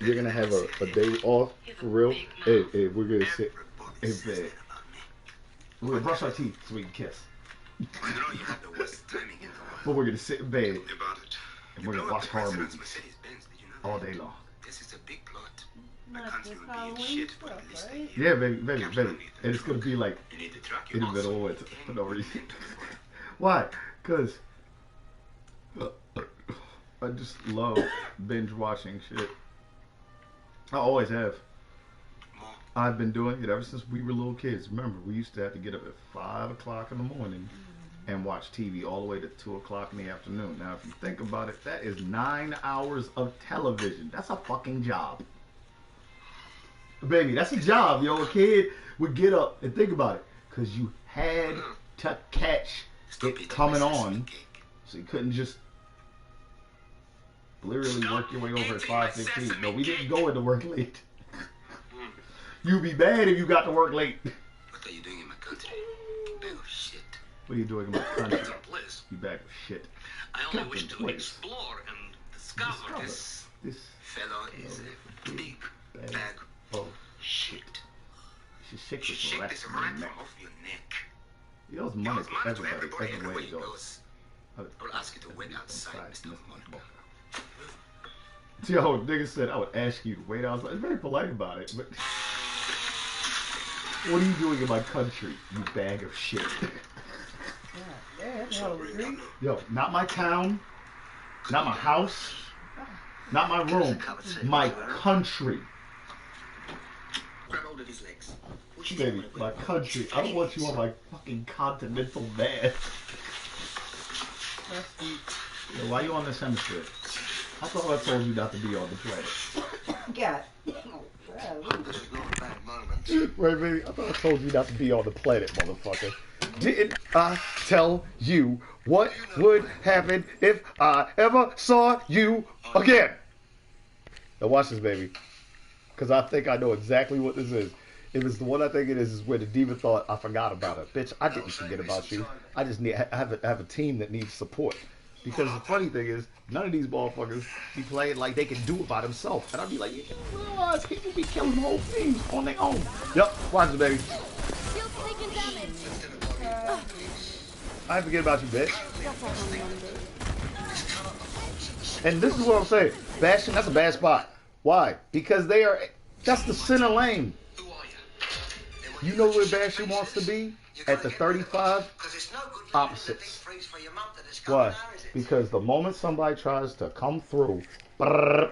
[SPEAKER 6] you're gonna have a day off for real. Hey, we're gonna sit in
[SPEAKER 2] Everybody says
[SPEAKER 6] bed.
[SPEAKER 2] that about me.
[SPEAKER 6] We're gonna brush our teeth so we can kiss.
[SPEAKER 2] You know you have the worst timing in the world.
[SPEAKER 6] But we're gonna sit in bed
[SPEAKER 2] Tell me about it.
[SPEAKER 6] and we're
[SPEAKER 2] You
[SPEAKER 6] gonna
[SPEAKER 2] blow up
[SPEAKER 6] watch
[SPEAKER 2] the
[SPEAKER 6] horror
[SPEAKER 2] president's
[SPEAKER 6] movies
[SPEAKER 2] Mercedes-Benz, did you know
[SPEAKER 6] all
[SPEAKER 2] that?
[SPEAKER 6] day long.
[SPEAKER 2] This is a big plot. My
[SPEAKER 5] Not
[SPEAKER 2] country
[SPEAKER 5] just
[SPEAKER 2] will be in
[SPEAKER 5] Halloween
[SPEAKER 2] shit for
[SPEAKER 5] stuff,
[SPEAKER 2] at least a
[SPEAKER 5] right?
[SPEAKER 2] year.
[SPEAKER 6] Yeah, baby. And it's gonna be like
[SPEAKER 2] You need the truck.
[SPEAKER 6] in the middle of winter for no reason. Why? Cause I just love binge watching shit. I always have. I've been doing it ever since we were little kids. Remember, we used to have to get up at 5 o'clock in the morning and watch TV all the way to 2 o'clock in the afternoon. Now, if you think about it, that is 9 hours of television. That's a fucking job. Baby, that's a job, yo. A kid would get up and think about it. Because you had to catch it coming on. So you couldn't just literally work your way over at 5:15. No, we didn't go into work late. You'd be bad if you got to work late.
[SPEAKER 2] What are you doing in my country? Bag of shit.
[SPEAKER 6] What are you doing in my country?
[SPEAKER 2] It's a place.
[SPEAKER 6] You bag of shit.
[SPEAKER 2] I only
[SPEAKER 6] Captain
[SPEAKER 2] wish to
[SPEAKER 6] Place.
[SPEAKER 2] explore and discover this
[SPEAKER 6] This
[SPEAKER 2] fellow is a big bag
[SPEAKER 6] oh
[SPEAKER 2] shit.
[SPEAKER 6] you should shake
[SPEAKER 2] You
[SPEAKER 6] this
[SPEAKER 2] shake
[SPEAKER 6] rap
[SPEAKER 2] this
[SPEAKER 6] from your
[SPEAKER 2] rap
[SPEAKER 6] neck.
[SPEAKER 2] off your neck.
[SPEAKER 6] He owes
[SPEAKER 2] He
[SPEAKER 6] money
[SPEAKER 2] owes
[SPEAKER 6] to
[SPEAKER 2] money to
[SPEAKER 6] everybody,
[SPEAKER 2] everybody
[SPEAKER 6] everywhere he
[SPEAKER 2] everywhere he
[SPEAKER 6] goes.
[SPEAKER 2] goes. I will ask you to wait outside, Mr. Motherfucker.
[SPEAKER 6] Yo, nigga said I would ask you to wait. I was like, very polite about it, but what are you doing in my country, you bag of shit?
[SPEAKER 5] Yeah, that's how we agree.
[SPEAKER 6] Yo, not my town, not my house, not my room, my country.
[SPEAKER 2] Grab hold of his legs.
[SPEAKER 6] Baby, my country. I don't want you on my fucking continental man.
[SPEAKER 5] That's deep.
[SPEAKER 6] Yo, why you on this hemisphere? I thought I told you not to be on the planet.
[SPEAKER 5] Got it. Oh,
[SPEAKER 2] This is not a bad moment.
[SPEAKER 6] Right, baby? I thought I told you not to be on the planet, motherfucker. Didn't I tell you what would happen if I ever saw you again? Now watch this, baby. Because I think I know exactly what this is. If it's the one I think it is where the demon thought I forgot about it. Bitch, I didn't forget about you. I just need I have a team that needs support. Because the funny thing is, none of these motherfuckers be playing like they can do it by themselves. And I'd be like, you can realize people be killing whole teams on their own. Yep, watch it, baby.
[SPEAKER 1] Still taking damage.
[SPEAKER 6] I ain't forget about you, bitch.
[SPEAKER 1] That's a Monday.
[SPEAKER 6] And this is what I'm saying. Bastion, that's a bad spot. Why? Because that's the center lane.
[SPEAKER 2] Who are you?
[SPEAKER 6] You know where Bastion wants to be? At the 35
[SPEAKER 2] Because it's no good
[SPEAKER 6] opposites.
[SPEAKER 2] freeze for your mum to discover
[SPEAKER 6] Why?
[SPEAKER 2] now, is it?
[SPEAKER 6] Because the moment somebody tries to come through, brrr,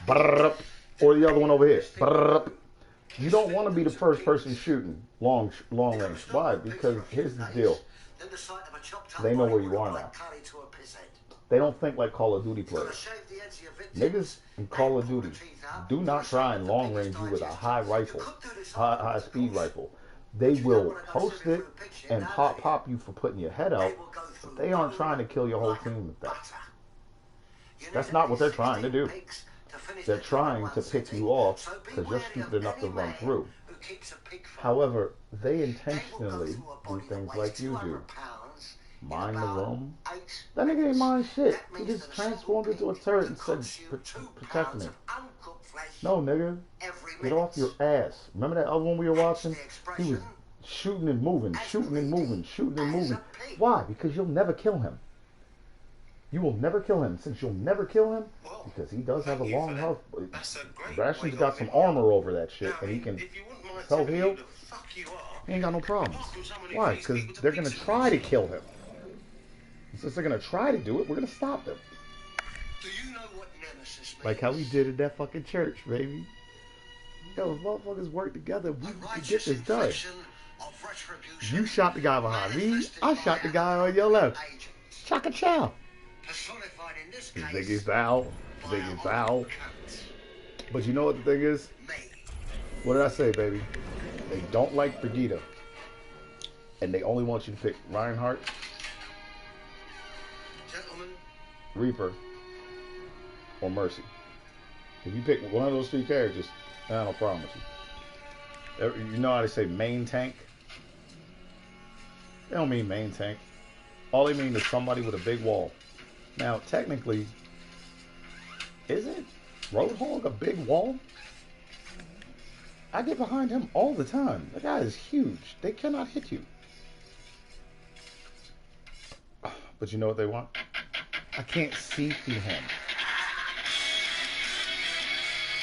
[SPEAKER 6] brrr, or the other one over here, brrr, you don't want to be the first person shooting long range. Why? Because here's the deal.
[SPEAKER 2] Then the sight of a chopped up
[SPEAKER 6] They know
[SPEAKER 2] body
[SPEAKER 6] where you
[SPEAKER 2] would
[SPEAKER 6] are
[SPEAKER 2] like
[SPEAKER 6] now.
[SPEAKER 2] curry to a piss head.
[SPEAKER 6] They don't think like Call of Duty
[SPEAKER 2] Gotta
[SPEAKER 6] players.
[SPEAKER 2] shave the ends of your
[SPEAKER 6] Niggas
[SPEAKER 2] victims.
[SPEAKER 6] in Call of Duty do not try and long range you with a high rifle, high speed rifle. They will post it and pop you for putting your head out, but they aren't trying to kill your whole team with that. That's not what they're trying to do. They're trying to pick you off because you're stupid enough to run through. However, they intentionally do things like you do. Mine the room. That nigga ain't mine shit. He just transformed into a turret and said, protect me. No, nigga. Get off your ass. Remember that other one we were watching? He was shooting and moving, shooting and moving, shooting and moving. Why? Because you'll never kill him. You will never kill him. Since you'll never kill him, because he does have a long health. Bastion's got some armor over that shit, and he can self-heal. He ain't got no problems. Why? Because they're going to try to kill him. Since they're going to try to do it, we're going to stop them.
[SPEAKER 2] Do you know what nemesis means?
[SPEAKER 6] Like how we did at that fucking church, baby. Yo, if motherfuckers work together, we can get this done. You shot the guy behind me. I shot the guy on your left. Chaka chow. Biggest foul. Biggest foul. But you know what the thing is? What did I say, baby? They don't like Brigitte. And they only want you to pick Reinhardt, Reaper, or Mercy. If you pick one of those three characters, I don't promise you. You know how they say main tank? They don't mean main tank. All they mean is somebody with a big wall. Now, technically, isn't Roadhog a big wall? I get behind him all the time. The guy is huge. They cannot hit you. But you know what they want? I can't see through him.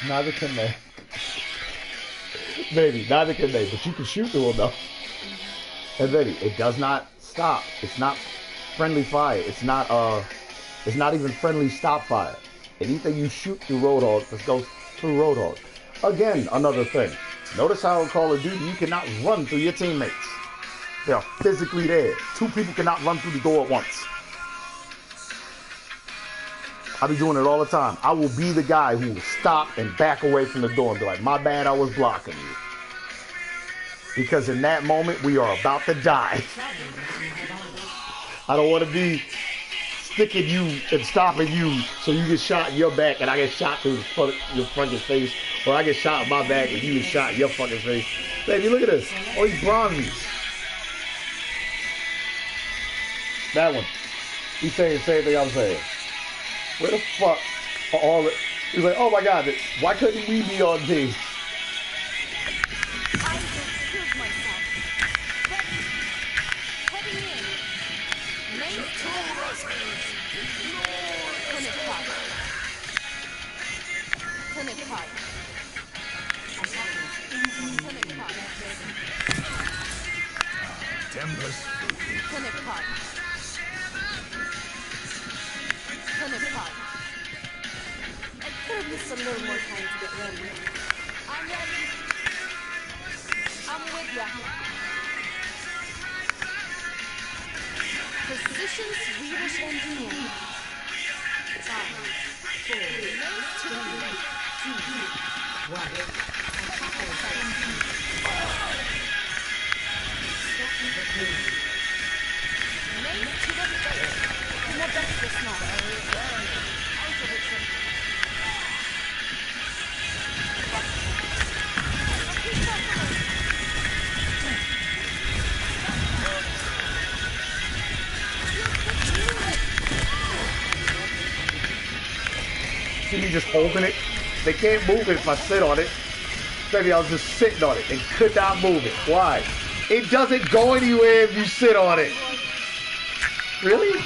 [SPEAKER 6] Neither can they. Maybe, neither can they. But you can shoot through him though. And baby, it does not stop. It's not friendly fire. It's not even friendly stop fire. Anything you shoot through Roadhog, this goes through Roadhog. Again, another thing. Notice how in Call of Duty you cannot run through your teammates. They are physically there. Two people cannot run through the door at once. I be doing it all the time. I will be the guy who will stop and back away from the door and be like, my bad, I was blocking you. Because in that moment, we are about to die. I don't want to be sticking you and stopping you so you get shot in your back and I get shot through your fucking face. Or I get shot in my back and you get shot in your fucking face. Baby, look at this. All these bronzies. That one. He's saying the same thing I'm saying. Where the fuck are all the... He's like, oh my god, why couldn't we be on team?
[SPEAKER 1] I will prove myself. Heading in. Main tool. Clinic pipe. Clinic pipe. Clinic pipe.
[SPEAKER 7] Tempest.
[SPEAKER 1] Clinic pipe. Clinic pipe.
[SPEAKER 5] I could have used a little more time to get ready.
[SPEAKER 1] I'm ready. I'm with ya. Precision Swedish engineering.
[SPEAKER 5] 5, 4,
[SPEAKER 1] 3, 2, 1. Main to the face. No justice now. Out of it.
[SPEAKER 6] See me just holding it? They can't move it if I sit on it. Baby, I was just sitting on it and could not move it. Why? It doesn't go anywhere if you sit on it. Really?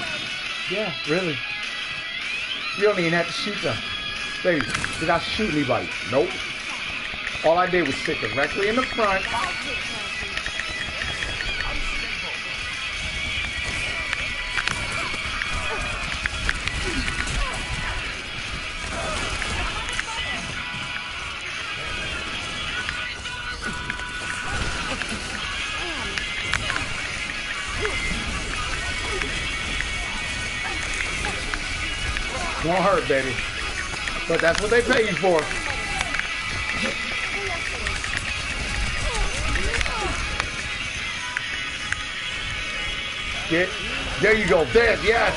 [SPEAKER 6] Yeah, really. You don't even have to shoot them. Baby, did I shoot anybody? Nope. All I did was sit directly in the front. Won't hurt, baby. But that's what they pay you for. Get, there you go. There, yes.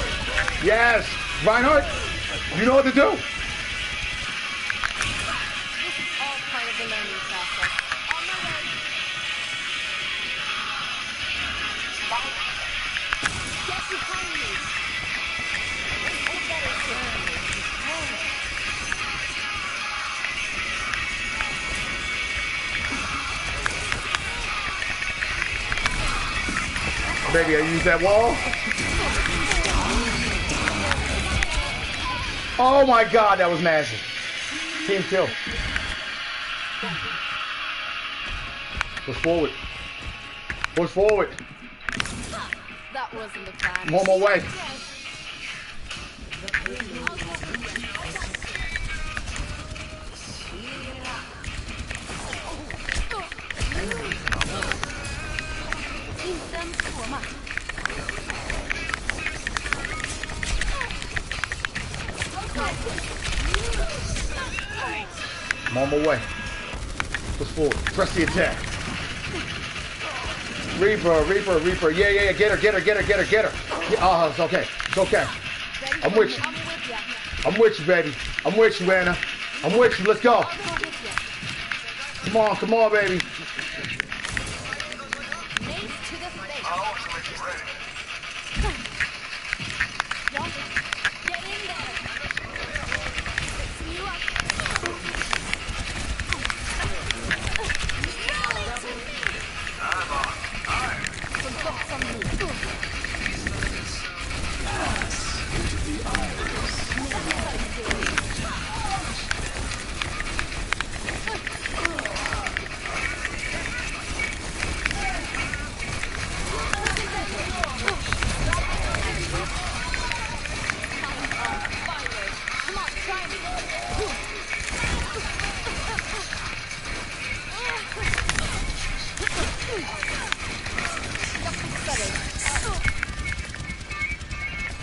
[SPEAKER 6] Yes. Reinhardt, you know what to do.
[SPEAKER 1] This is all part of the learning process. On my way. Get behind me. Or better,
[SPEAKER 6] Baby, I use that wall. Oh my god, that was massive. Team kill. Push forward. Push forward.
[SPEAKER 1] that wasn't the plan.
[SPEAKER 6] One more way. I'm on my way. Push forward. Press the attack. Reaper. Yeah. Get her. Yeah, it's okay. It's okay. I'm with you. I'm with you, baby. I'm with you, Anna. I'm with you. Let's go. Come on, baby.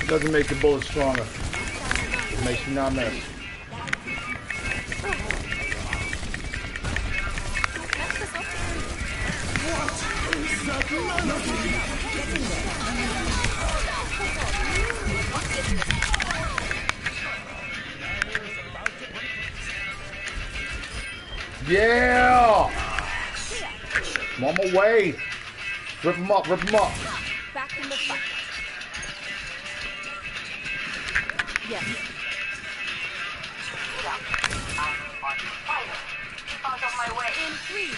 [SPEAKER 6] It doesn't make the bullet stronger. It makes you not miss. Yeah! I'm on my way. Rip him up.
[SPEAKER 5] Back in the fight. Yes.
[SPEAKER 1] Out of my way. In 3,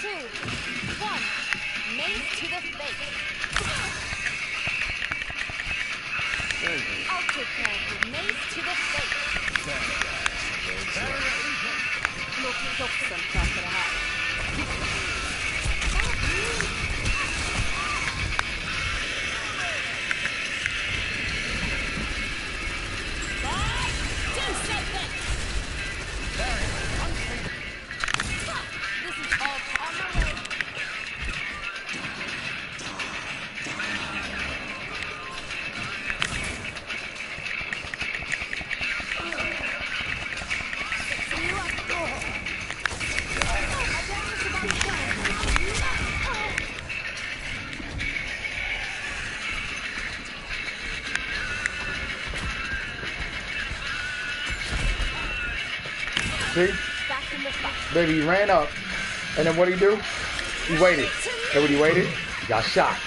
[SPEAKER 1] 2, 1. Mace to the face. I'll take care of you. Mace to the face. Look, some stuff that I have. This is all on my way.
[SPEAKER 6] See? Baby, he ran up. And then what did he do? He waited. And when he waited, he got shot.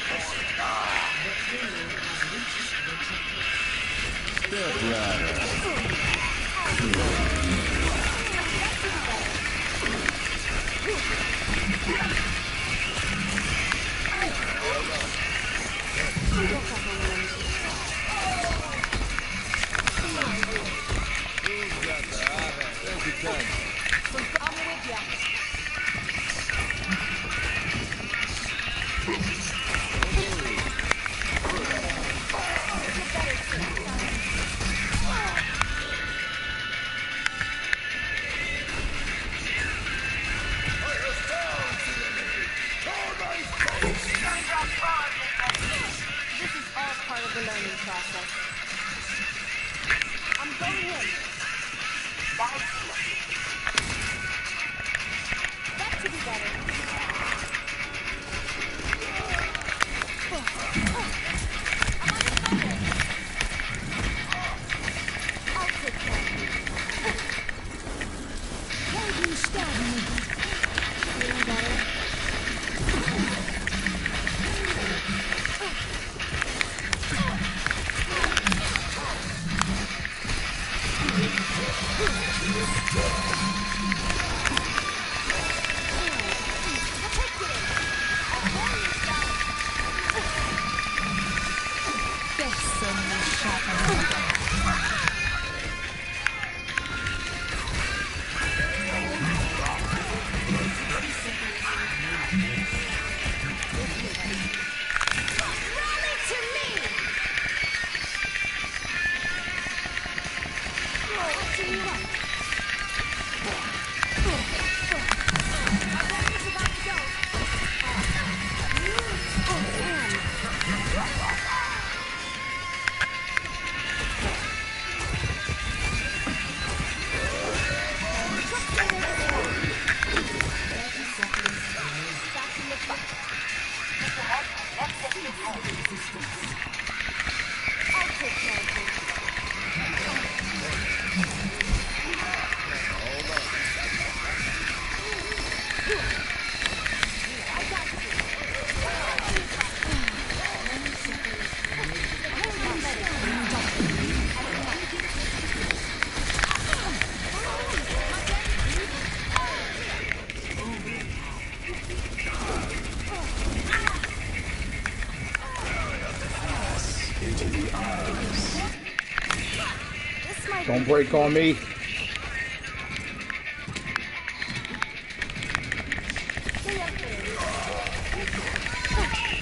[SPEAKER 5] This might
[SPEAKER 6] Don't break on me.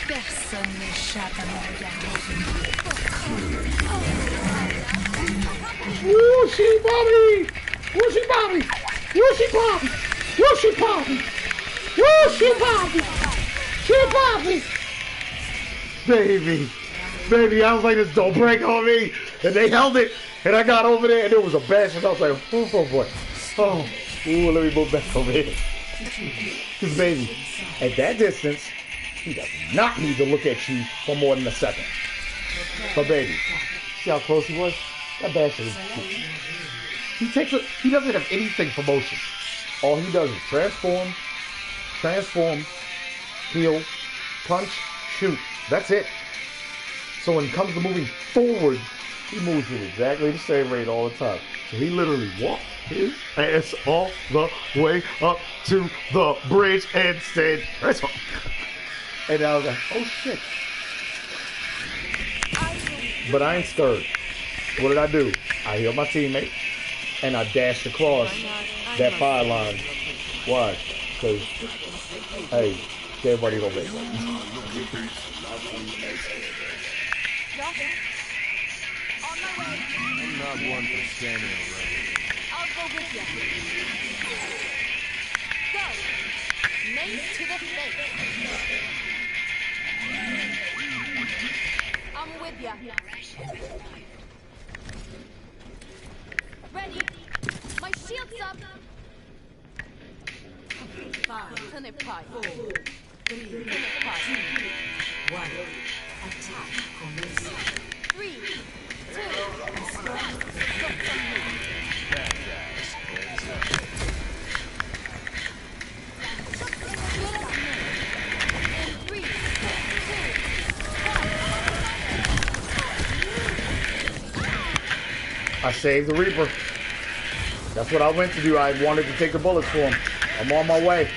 [SPEAKER 3] Personne n'échappe à mon regard.
[SPEAKER 6] Woo, she Bobby! Woo, she Bobby! Woo, she Bobby! Woo, she Bobby! Woo, she Bobby! She Bobby! Baby, baby, I was like, this don't break on me. And they held it, and I got over there, and it was a bash, and I was like, oh boy. Oh, ooh, let me move back over here. Because, baby, at that distance, he does not need to look at you for more than a second. But, baby, see how close he was? That bastard is. He doesn't have anything for motion. All he does is transform, heal, punch, shoot. That's it. So when it comes to moving forward, he moves at exactly the same rate all the time. So he literally walked his ass all the way up to the bridge and said, "That's all." And I was like, oh shit. But I ain't scared. What did I do? I healed my teammate and I dashed across that fire line. Why? Because, hey, everybody don't make it.
[SPEAKER 8] I'm not one for standing around.
[SPEAKER 1] I'll go with you. Go. Mace to the face. I'm with ya. Ready. My shield's up.
[SPEAKER 3] 5,
[SPEAKER 1] Turn it pie.
[SPEAKER 3] 4, 3, 2, 1. Attack commencing.
[SPEAKER 1] 3, 2,
[SPEAKER 6] I saved the Reaper. That's what I went to do. I wanted to take the bullets for him. I'm on my way.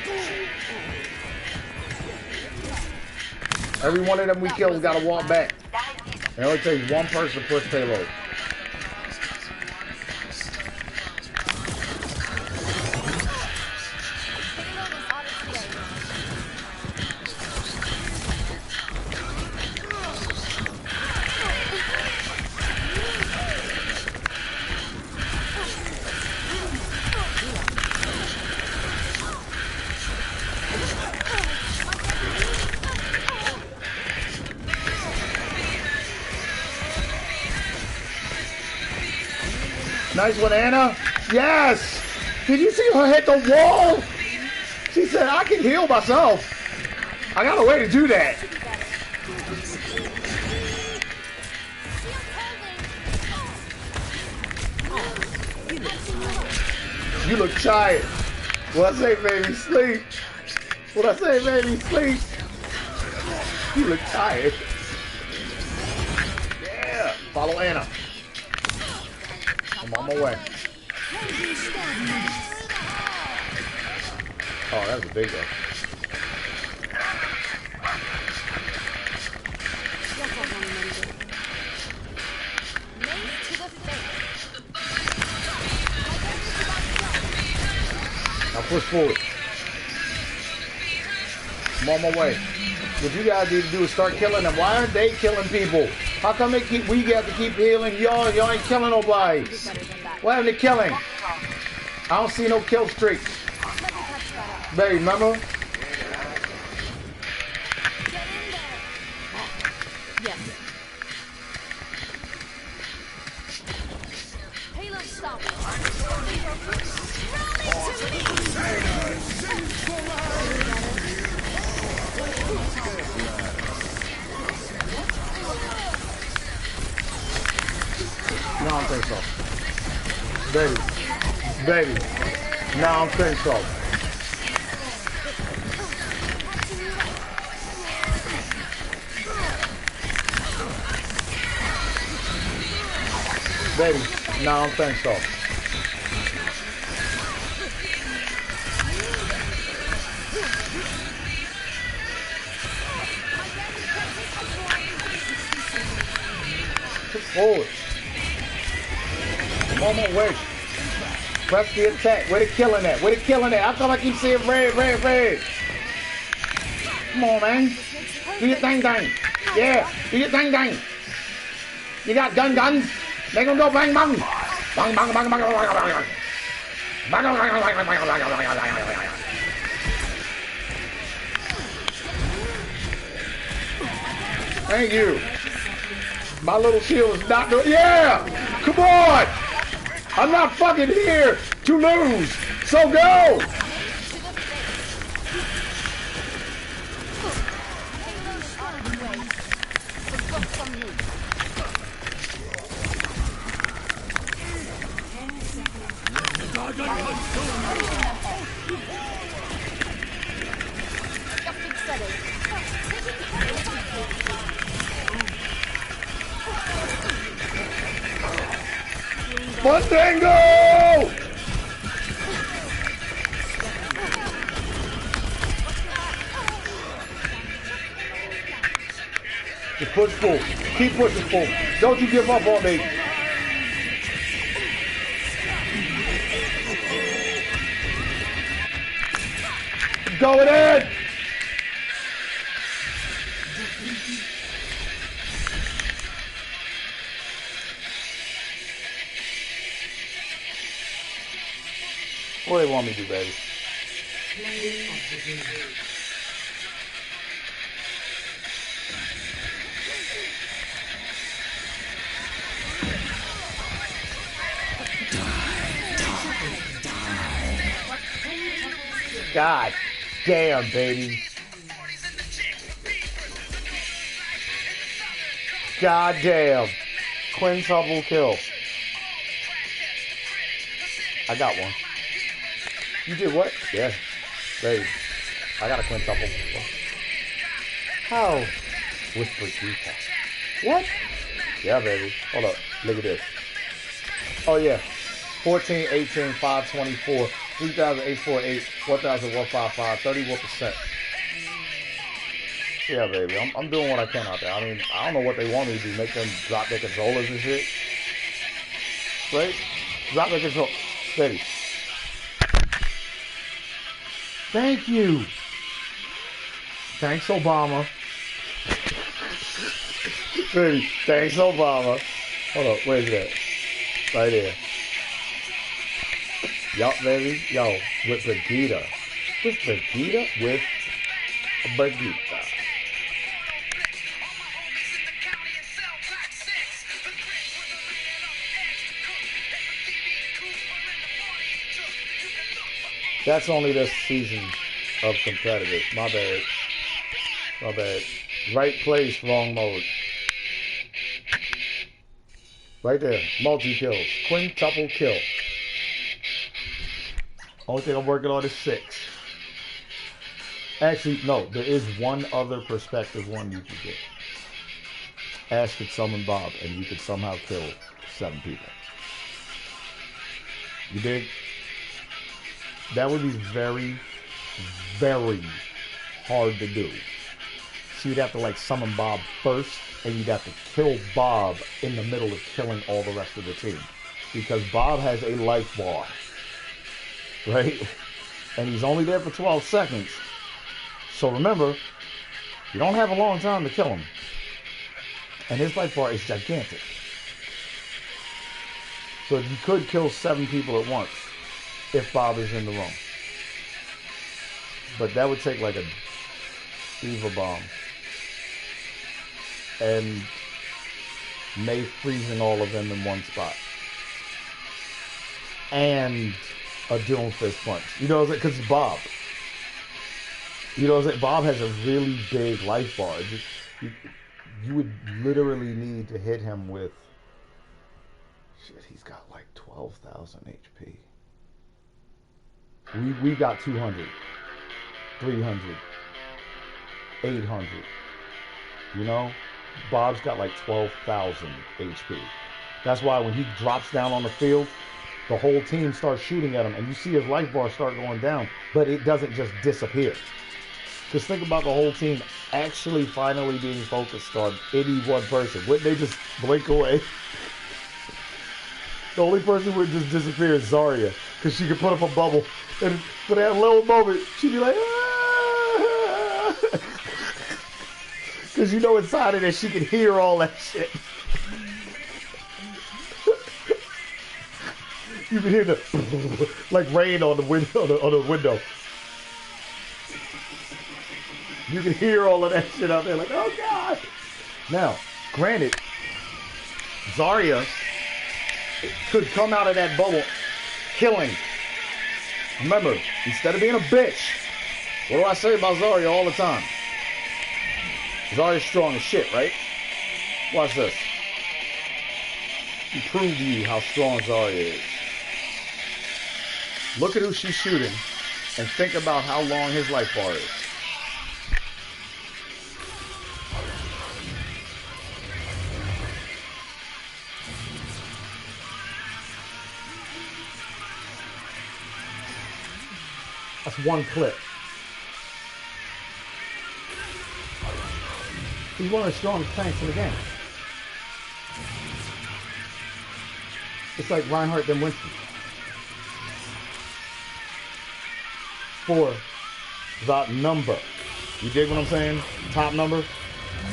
[SPEAKER 6] Every one of them we killed got to walk back. It only takes one person to push payload. Nice one, Anna. Yes! Did you see her hit the wall? She said, I can heal myself. I got a way to do that. You look tired. What I say, baby, sleep. What I say, baby, sleep. You look tired. Yeah. Follow Anna. I'm on my way. Oh, that was a big one. Now push forward. I'm on my way. What you guys need to do is start killing them. Why aren't they killing people? How come we got to keep healing y'all? Y'all ain't killing nobody. What happened to killing? I don't see no kill streaks. Baby, remember?
[SPEAKER 1] Yes. Payload stop.
[SPEAKER 6] No, I don't think so. Baby. Baby. No, I don't think so. Baby. No, I don't think so. Forward. I'm on my way. Press the attack. Where they killing at? Where they killing at? How come I keep seeing red, red, red? Come on, man. Do your thing, thing. Yeah, do your thing, thing. You got guns. They gonna go bang, bang. Bang, bang, bang, bang, bang, bang, bang, bang. Thank you. My little shield is not doing. Yeah! Come on! I'm not fucking here to lose. So go! Fandango! Just push full. Keep pushing full. Don't you give up on me. Going in! What do they want me to do, baby? God damn, baby. God damn. Quintuple kill. I got one. You did what? Yeah. Baby. I got a quintuple. How? Whisper Gita. What? Yeah, baby. Hold up. Look at this. Oh, yeah. 14, 18, 524, 3,848, 1,155, 31%. Yeah, baby. I'm doing what I can out there. I mean, I don't know what they want me to do. Make them drop their controllers and shit. Right? Drop their control. Steady. Thank you. Thanks, Obama. Baby, thanks, Obama. Hold up, where's that? Right there. Yup, baby. Yo, with Vegeta. With Vegeta? With Vegeta. That's only this season of competitive. My bad. My bad. Right place, wrong mode. Right there. Multi-kills. Quintuple kill. Only thing I'm working on is 6. Actually, no. There is one other perspective one you can get. Ash could summon Bob, and you could somehow kill 7 people. You dig? That would be very, very hard to do. So you'd have to like summon Bob first, and you'd have to kill Bob in the middle of killing all the rest of the team. Because Bob has a life bar. Right? And he's only there for 12 seconds. So remember, you don't have a long time to kill him. And his life bar is gigantic. So you could kill 7 people at once if Bob is in the room. But that would take like a Eva bomb. And May freezing all of them in one spot. And a Doom Fist punch. You know what I'm saying? Because it's Bob. You know what I'm saying? Bob has a really big life bar. You would literally need to hit him with... Shit, he's got like 12,000 HP. We got 200, 300, 800. You know? Bob's got like 12,000 HP. That's why when he drops down on the field, the whole team starts shooting at him, and you see his life bar start going down, but it doesn't just disappear. Just think about the whole team actually finally being focused on any one person. Wouldn't they just blink away? The only person who would just disappear is Zarya, because she could put up a bubble. And for that little moment, she'd be like, ah! Because you know inside of that she can hear all that shit. You can hear the like rain on the window. On the window. You can hear all of that shit out there, like, oh god. Now, granted, Zarya could come out of that bubble killing. Remember, instead of being a bitch, what do I say about Zarya all the time? Zarya's strong as shit, right? Watch this. He proved to you how strong Zarya is. Look at who she's shooting and think about how long his life bar is. That's one clip. He's one of the strongest tanks in the game. It's like Reinhardt then Winston. For that number. You dig what I'm saying? Top number.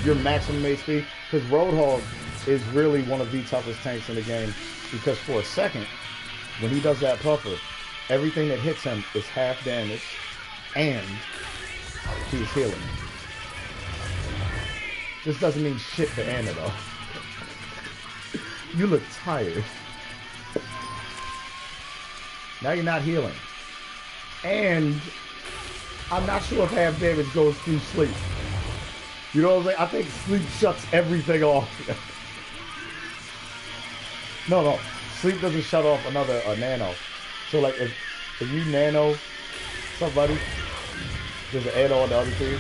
[SPEAKER 6] Your maximum HP. Because Roadhog is really one of the toughest tanks in the game. Because for a second, when he does that puffer, everything that hits him is half damage, and he's healing. This doesn't mean shit for Anna, though. You look tired. Now you're not healing. And I'm not sure if half damage goes through sleep. You know what I'm saying? I think sleep shuts everything off. No. Sleep doesn't shut off another nano. So like if you nano somebody, there's an Ana on the other team.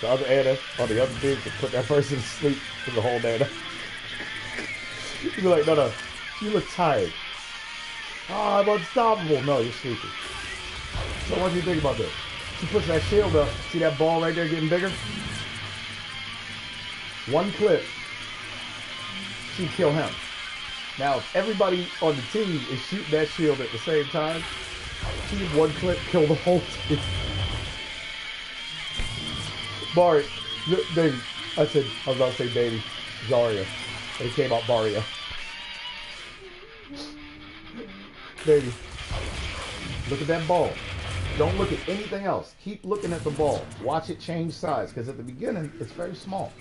[SPEAKER 6] The other Ana on the other team can put that person to sleep for the whole nano. You'd be like, no, you look tired. Oh, I'm unstoppable. No, you're sleeping. So what do you think about this? She puts that shield up. See that ball right there getting bigger? One clip, she'd kill him. Now, if everybody on the team is shooting that shield at the same time, she just one clip kill the whole team. Barry, baby. I was about to say baby. Zarya. But it came out Barya. Baby. Look at that ball. Don't look at anything else. Keep looking at the ball. Watch it change size, because at the beginning, it's very small.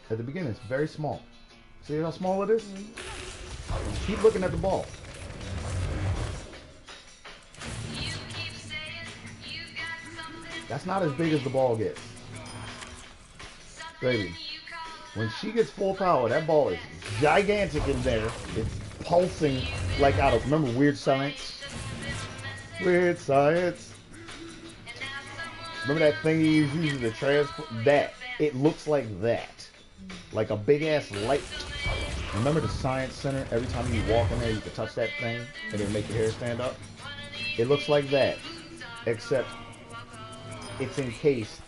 [SPEAKER 6] At the beginning, it's very small. See how small it is? Keep looking at the ball. That's not as big as the ball gets. Baby, when she gets full power, that ball is gigantic in there. It's pulsing like out of, remember Weird Science? Weird Science. Remember that thing he uses to transport? That. It looks like that. Like a big ass light. Remember the Science Center? Every time you walk in there, you can touch that thing and it'll make your hair stand up. It looks like that, except it's encased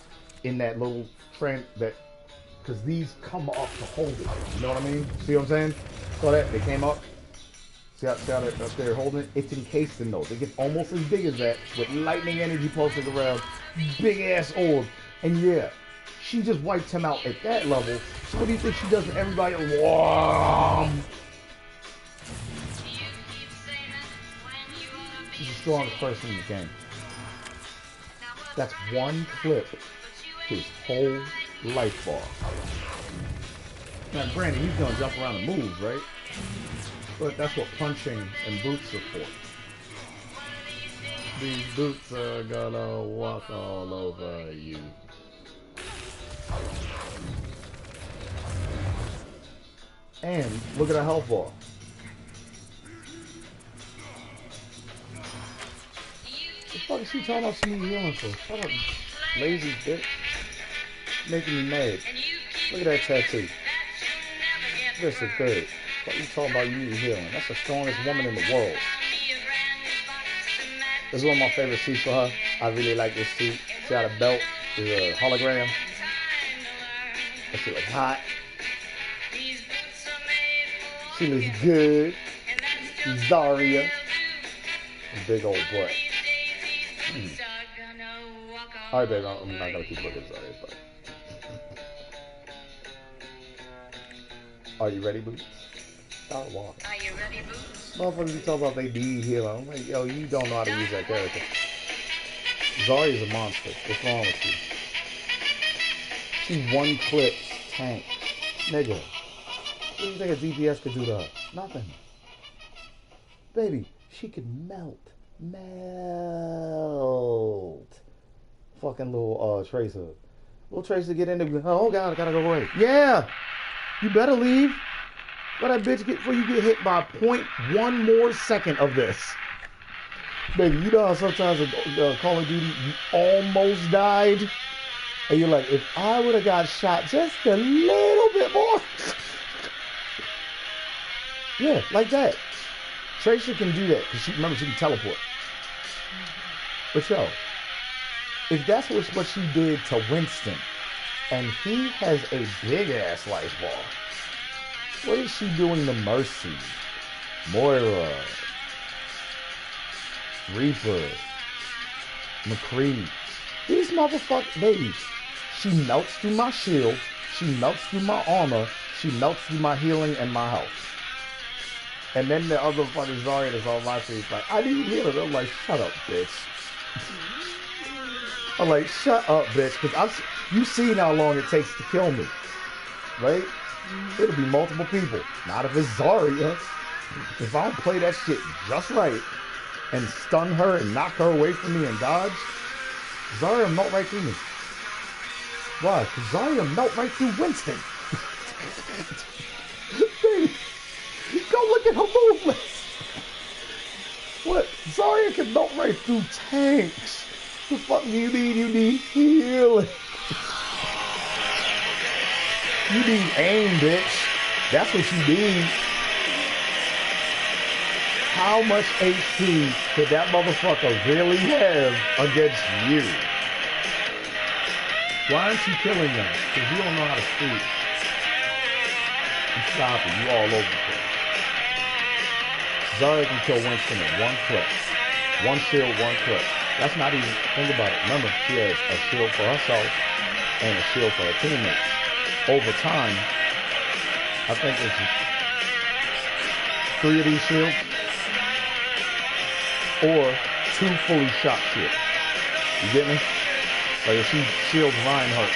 [SPEAKER 6] in that little frame that, because these come up to hold it. You know what I mean? See what I'm saying? Saw that? They came up. See how they're up there holding it? It's encased in those. It gets almost as big as that with lightning energy pulsing around. Big ass orb. And yeah, she just wiped him out at that level. So what do you think she does to everybody? Whoa! She's the strongest person in the game. That's one clip. His whole life bar. Now, granted, he's gonna jump around and move, right? But that's what punching and boots are for. These boots are gonna walk all over you. And look at her health bar. What the fuck is she talking about she needs healing for? Shut up, lazy bitch. Making me mad. Look at that tattoo. This is good. What are you talking about? You need healing. That's the strongest woman in the world. This is one of my favorite scenes for her. I really like this suit. She got a belt. It's a hologram. That shit looks hot. She looks good. Zarya. A big old butt. Alright, baby, I'm not gonna keep looking at Zarya's butt. Are you ready, Boots? Start walking.
[SPEAKER 9] Are you ready, Boots?
[SPEAKER 6] Motherfuckers be talking about they need healing. I'm like, yo, you don't know how to use that character. Zarya's a monster. What's wrong with you? She one clips tank. Nigga. What do you think a DPS could do to her? Nothing. Baby, she could melt. Melt. Fucking little Tracer. Little Tracer get in there. Oh god, I gotta go away. Yeah! You better leave. What that bitch get before you get hit by 0.1 more second of this. Baby, you know how sometimes in Call of Duty you almost died? And you're like, if I would have got shot just a little bit more. Yeah, like that. Tracer can do that because remember she can teleport. But yo, if that's what she did to Winston, and he has a big ass life bar, what is she doing to Mercy, Moira, Reaper, McCree? These motherfuckers, baby. She melts through my shield. She melts through my armor. She melts through my healing and my health. And then the other fucking Zarya that's on my face like, I need healing. I'm like, shut up, bitch. I'm like, shut up, bitch. Because you've seen how long it takes to kill me. Right? It'll be multiple people. Not if it's Zarya. If I don't play that shit just right and stun her and knock her away from me and dodge, Zarya melt right through me. Why? Because Zarya melt right through Winston. Baby, go look at her movement. What? Zarya can melt right through tanks. The fuck do you need? You need healing. You need aim, bitch. That's what you need. How much HP could that motherfucker really have against you? Why aren't you killing them? Because you don't know how to shoot. I'm stopping. You all over the place. Zarya can kill Winston in one clip. One shield, one clip. That's not even, think about it. Remember, she has a shield for herself and a shield for her teammates. Over time, I think it's 3 of these shields or 2 fully shot shields. You get me? Like if she shields Reinhardt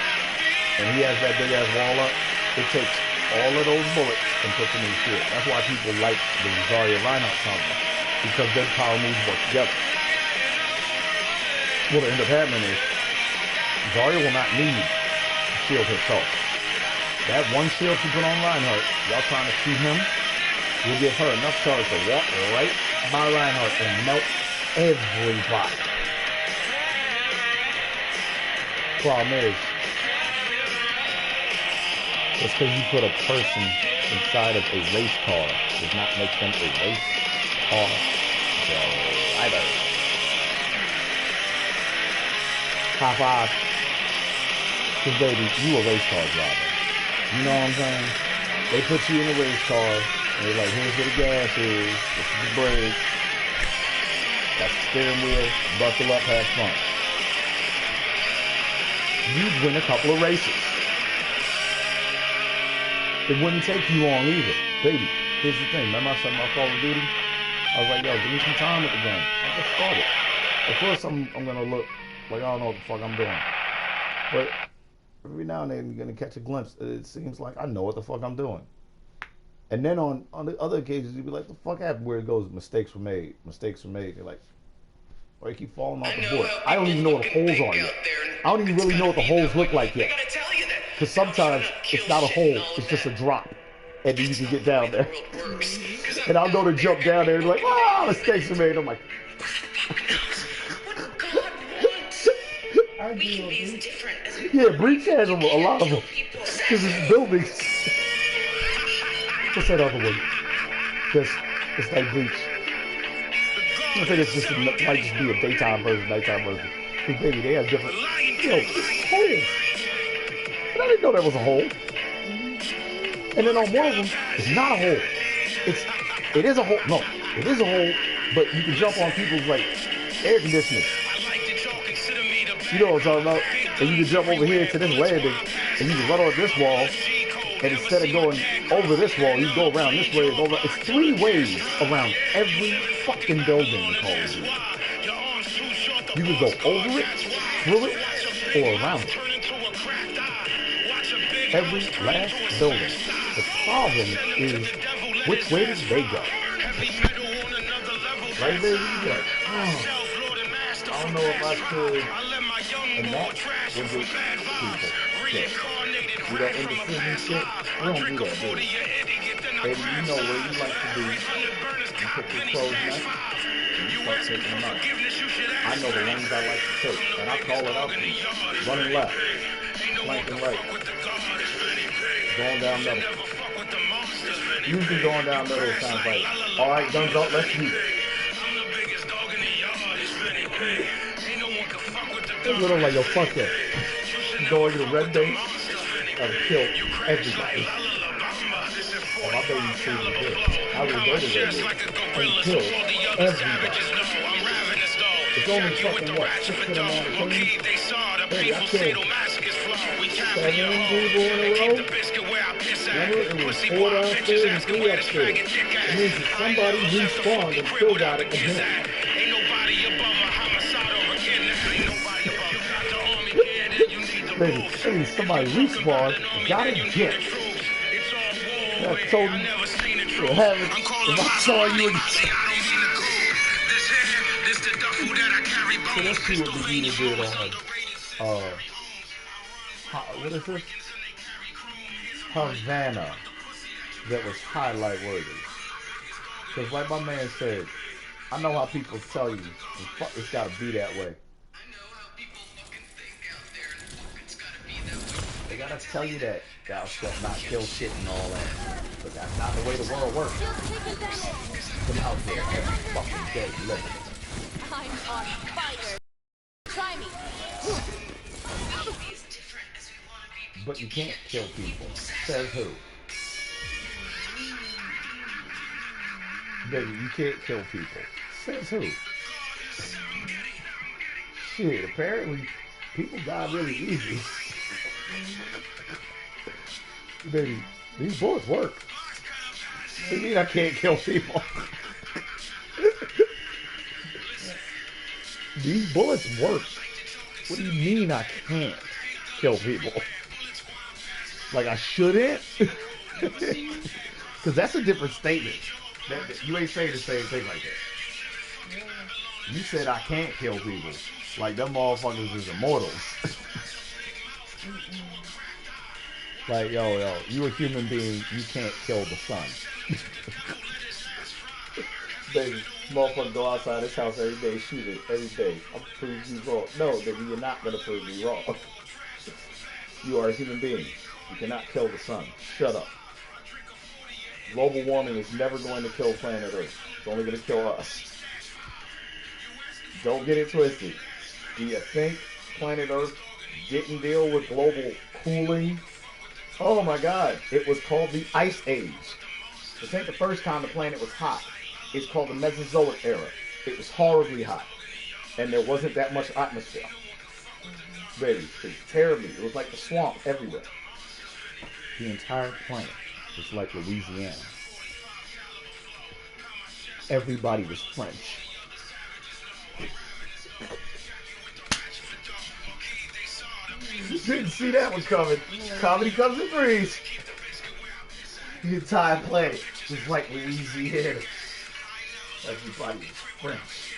[SPEAKER 6] and he has that big ass wall up, it takes all of those bullets and puts them in the shield. That's why people like the Zarya Reinhardt combo, because their power moves work together. What'll end up happening is Zarya will not need to shield herself. That one shield she put on Reinhardt, y'all trying to shoot him, will give her enough charge to walk right by Reinhardt and melt everybody. Problem is, it's because you put a person inside of a race car does not make them a race car driver. High five. Because baby, you a race car driver. You know what I'm saying? They put you in a race car, and they're like, here's where the gas is, this is the brake, that's the steering wheel, buckle up, have fun. You'd win a couple of races. It wouldn't take you long either. Baby, here's the thing. Remember I said about Call of Duty? I was like, yo, give me some time with the game. I just started. Of course I'm going to look like I don't know what the fuck I'm doing. But every now and then you're going to catch a glimpse. It seems like I know what the fuck I'm doing. And then on the other occasions, you'd be like, the fuck happened? Where it goes, mistakes were made. Mistakes were made. You're like, why you keep falling off the board? I don't even know what the holes are yet. I don't even really know what the holes look like yet. Because sometimes it's not a hole, it's just a drop. And then you can get down there. And I'll go to jump down there and be like, ah, mistakes were made. I'm like, yeah, Breach has them, a lot of them. Because it's buildings. What's that other one? Just, it's like Breach. I think it's just, it might just be a daytime version, nighttime version. Baby, they have different, holes. And I didn't know that was a hole. And then on one of them, it's not a hole. It is a hole. No, it is a hole, but you can jump on people's like air conditioners. You know what I'm talking about? And you can jump over here to this landing, and you can run on this wall. And instead of going over this wall, you go around this way. It's 3 ways around every fucking building in Call of Duty. You can go over it, through it, or around it. Every last building. The problem is, which way did they go? Right there, you go. I don't know if I could. And that was it, people. Yeah. Do that indecision shit? We don't do that, do we? Baby, you know where you like to be. You pick your clothes next, and you start taking them out. I know the lanes I like to take, and I call it out to you. Running left, flanking right, going down middle. Usually going down middle sounds like, all right, guns up, let's shoot. It's a little like, yo, fuck that. You go into the red base, I'll kill everybody. And my baby's feeling good. I will go to red base and kill everybody. It's only fucking what, 6 of them on the team? Baby, I killed 7 people in a row. Remember, it was 4 downstairs and 3 upstairs. It means that somebody respawned and still got it again. Baby, that means somebody respawned, got it again. I told you, you'll have it if I saw you again. So let's see what the Vita did on, what is this? Havana, that was highlight worthy. Because like my man said, I know how people tell you, it's gotta be that way. They gotta tell you that thou shalt not kill shit and all that. But that's not the way the world works. Come out there every fucking day living.
[SPEAKER 1] I'm on fire. Try me.
[SPEAKER 6] But you can't kill people. Says who? Baby, you can't kill people. Says who? Shit, apparently people die really easy. Baby, these bullets work. What do you mean I can't kill people? These bullets work. What do you mean I can't kill people? Like I shouldn't? Because that's a different statement. You ain't saying the same thing like that. You said I can't kill people. Like them motherfuckers is immortals. Like, yo, you a human being, you can't kill the sun. Baby, motherfucker go outside this house every day, shoot it every day. I'm gonna prove you wrong. No, baby, you're not gonna prove me wrong. You are a human being. You cannot kill the sun. Shut up. Global warming is never going to kill planet Earth. It's only going to kill us. Don't get it twisted. Do you think planet Earth didn't deal with global cooling? Oh my God. It was called the Ice Age. This ain't the first time the planet was hot. It's called the Mesozoic era. It was horribly hot. And there wasn't that much atmosphere. Baby, it was terribly. It was like the swamp everywhere. The entire planet was like Louisiana. Everybody was French. Didn't see that one coming. Comedy comes in threes. The entire planet was like Louisiana. Everybody was French.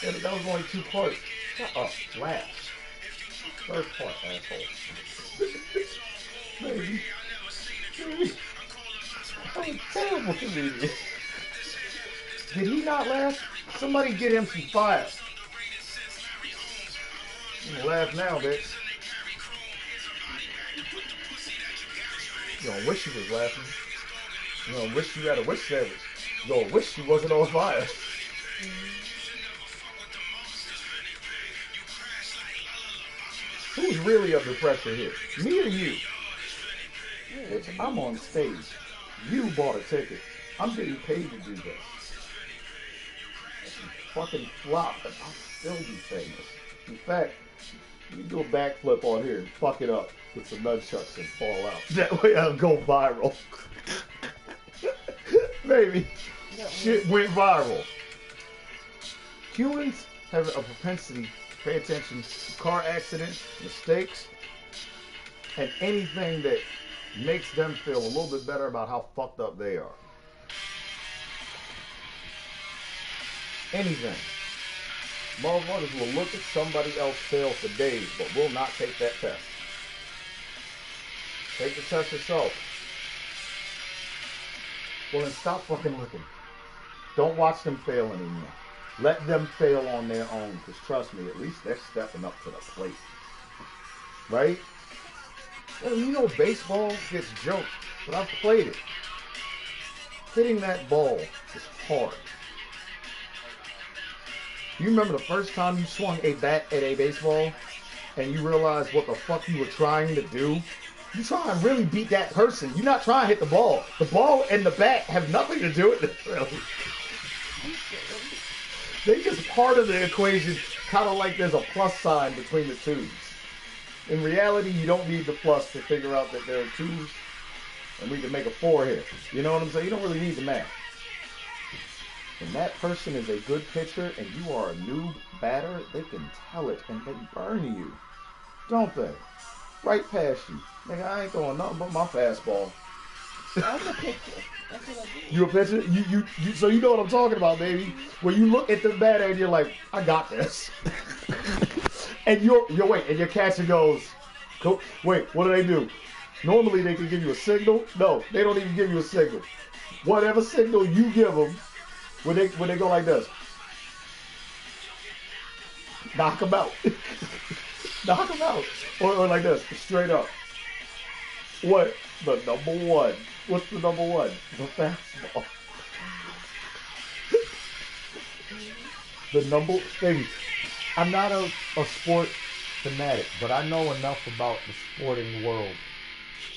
[SPEAKER 6] And that was only 2 parts. Shut up, laugh. 3rd part, asshole. Baby. I'm a terrible comedian. Did he not laugh? Somebody get him some fire. I'm gonna laugh now, bitch. You gonna wish you was laughing. You gonna wish you had a wish sandwich. You gonna wish you wasn't on fire. who's really under pressure here? Me or you? Bitch, I'm on stage. You bought a ticket. I'm getting paid to do this. If you fucking flop, and I'll still be famous. In fact, you do a backflip on here and fuck it up with some nunchucks and fall out. That way I'll go viral. Baby, shit went viral. Humans have a propensity to pay attention to car accidents, mistakes, and anything that makes them feel a little bit better about how fucked up they are. Anything. Motherfuckers will look at somebody else fail for days, but will not take that test. Take the test yourself. Well, then stop fucking looking. Don't watch them fail anymore. Let them fail on their own, because trust me, at least they're stepping up to the plate. Right? Well, you know baseball gets joked, but I've played it. Hitting that ball is hard. You remember the first time you swung a bat at a baseball and you realized what the fuck you were trying to do? You try and really beat that person. You're not trying to hit the ball. The ball and the bat have nothing to do with it, really. They're just part of the equation, kind of like there's a plus sign between the twos. In reality, you don't need the plus to figure out that there are twos and we can make a 4 here. You know what I'm saying? You don't really need the math. When that person is a good pitcher and you are a noob batter, they can tell it and they burn you. Don't they? Right past you. Nigga, I ain't throwing nothing but my fastball.
[SPEAKER 5] That's a pitcher. That's what I do.
[SPEAKER 6] You a pitcher? You so you know what I'm talking about, baby. When you look at the batter and you're like, I got this. And you're wait, and your catcher goes, wait, what do? Normally they can give you a signal. No, they don't even give you a signal. Whatever signal you give them, when they go like this, knock them out. Knock them out. Or like this, straight up. What? The number one. What's the number one? The fastball. The number, baby. I'm not a sport fanatic, but I know enough about the sporting world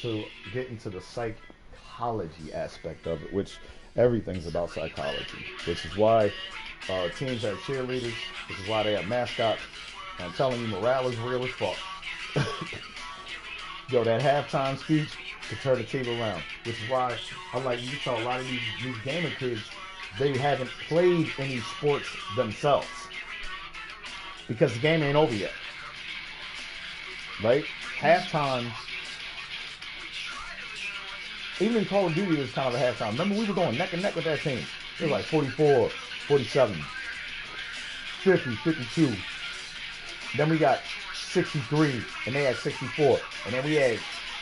[SPEAKER 6] to get into the psychology aspect of it, which everything's about psychology, which is why teams have cheerleaders, which is why they have mascots. And I'm telling you, morale is real as fuck. Yo, that halftime speech could turn the table around, which is why I'm like, you tell a lot of these gamer kids, they haven't played any sports themselves. Because the game ain't over yet. Right? Halftime, even in Call of Duty, it was kind of a halftime. Remember, we were going neck and neck with that team. It was like 44, 47, 50, 52. Then we got 63, and they had 64. And then we had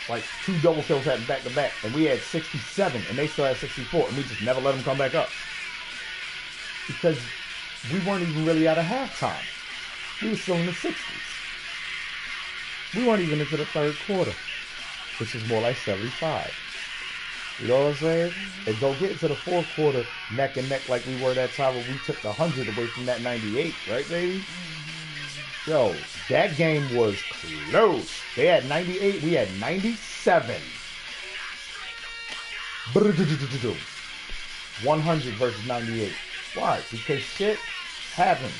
[SPEAKER 6] like 2 double kills happening back to back. And we had 67, and they still had 64. And we just never let them come back up. Because we weren't even really out of halftime. We were still in the 60s. We weren't even into the third quarter, which is more like 75. You know what I'm saying? And go get into the fourth quarter neck and neck like we were that time when we took the 100 away from that 98, right, baby? Yo, that game was close. They had 98, we had 97. 100 versus 98. Why? Because shit happens.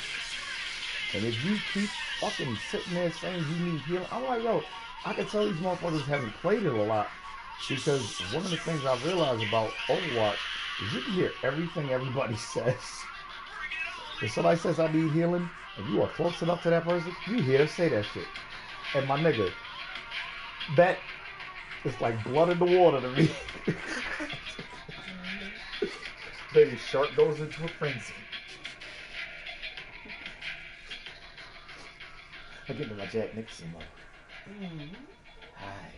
[SPEAKER 6] And if you keep fucking sitting there saying you need healing, I'm like, yo, I can tell these motherfuckers haven't played it a lot, because one of the things I realized about Overwatch is you can hear everything everybody says. If somebody says I need healing, and you are close enough to that person, you hear them say that shit. And my nigga, that is like blood in the water to me. Baby shark goes into a frenzy. I get into my Jack Nicholson mode. Hi.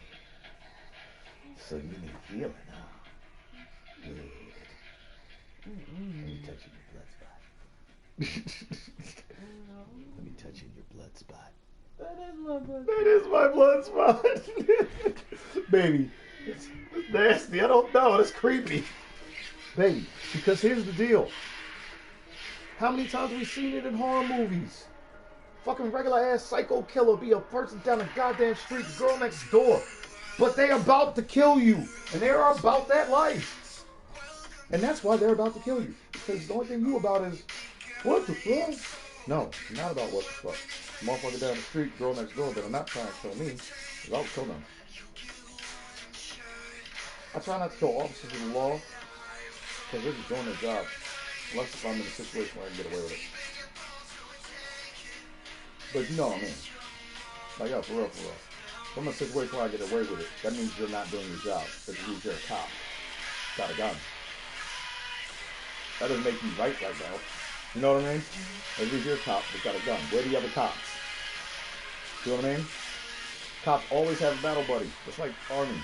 [SPEAKER 6] So you need healing, huh? Good. Let me touch in your blood spot. Let me touch in your blood spot.
[SPEAKER 5] That is my blood.
[SPEAKER 6] That is my blood spot. Baby, it's nasty. I don't know. That's creepy. Baby, because here's the deal. How many times have we seen it in horror movies? fucking regular ass psycho killer be a person down the goddamn street, the girl next door. But they're about to kill you. And they're about that life. And that's why they're about to kill you. Because the only thing you about is, what the fuck? No, not about what the fuck. Motherfucker down the street, girl next door, but I'm not trying to kill me. Because I'll kill them. I try not to kill officers of the law. Because they're just doing their job. Unless if I'm in a situation where I can get away with it. But you know what I mean. Like, yo, for real, for real. If I'm in a situation where I get away with it, that means you're not doing your job. That means you're a cop. Got a gun. That doesn't make you right now. You know what I mean? That means you're a cop that got a gun. Where are the other cops? You know what I mean? Cops always have a battle buddy. It's like Army.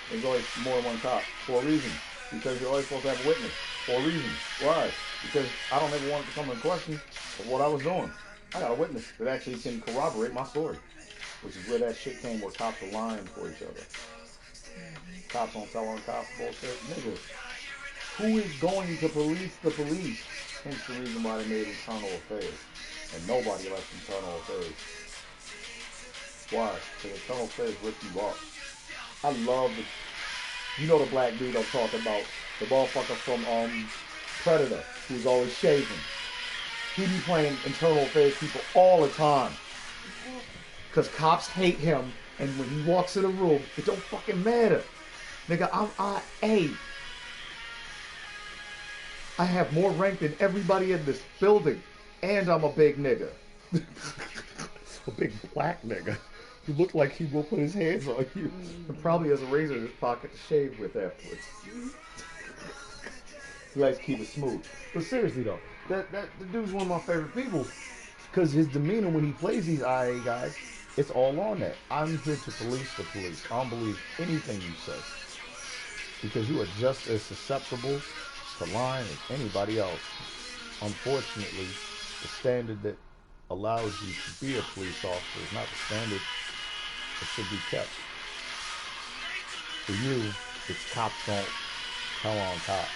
[SPEAKER 6] There's always more than one cop. For a reason. Because you're always supposed to have a witness. For a reason. Why? Because I don't ever want it to come in question of what I was doing. I got a witness that actually can corroborate my story. Which is where that shit came, where cops are lying for each other. Cops don't tell on cops bullshit. Nigga, who is going to police the police? Hence the reason why they made internal affairs. And nobody likes internal affairs. Why? Because internal affairs rip you up. I love the, you know the black dude I'm talking about. The motherfucker from Predator, who's always shaving. He be playing internal affairs people all the time. Because cops hate him, and when he walks in a room, it don't fucking matter. Nigga, I'm IA. I have more rank than everybody in this building, and I'm a big nigga. A big black nigga. You look like he will put his hands on you, and probably has a razor in his pocket to shave with afterwards. He likes to keep it smooth. But seriously though, the dude's one of my favorite people, because his demeanor when he plays these IA guys, it's all on that. I'm here to police the police. I don't believe anything you say. Because you are just as susceptible to lying as anybody else. Unfortunately, the standard that allows you to be a police officer is not the standard that should be kept. For you, it's cops don't tell on cops.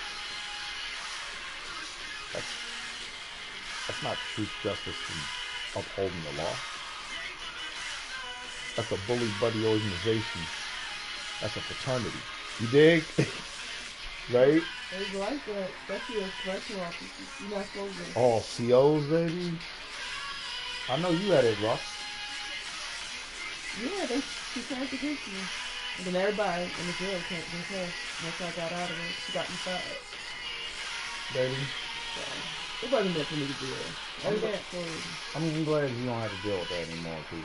[SPEAKER 6] That's not truth, justice, and upholding the law. That's a bully buddy organization. That's a fraternity. You dig? Right?
[SPEAKER 9] It's like that. That's your correctional officer. You're not supposed to.
[SPEAKER 6] Oh, COs, baby. I know you had it, Russ.
[SPEAKER 9] Yeah, she turned against me. And then everybody in the jail can't against her. Once I got out of it, she got me fired.
[SPEAKER 6] Baby.
[SPEAKER 9] So, it wasn't meant for me to deal.
[SPEAKER 6] I'm glad you don't have to deal with that anymore, too.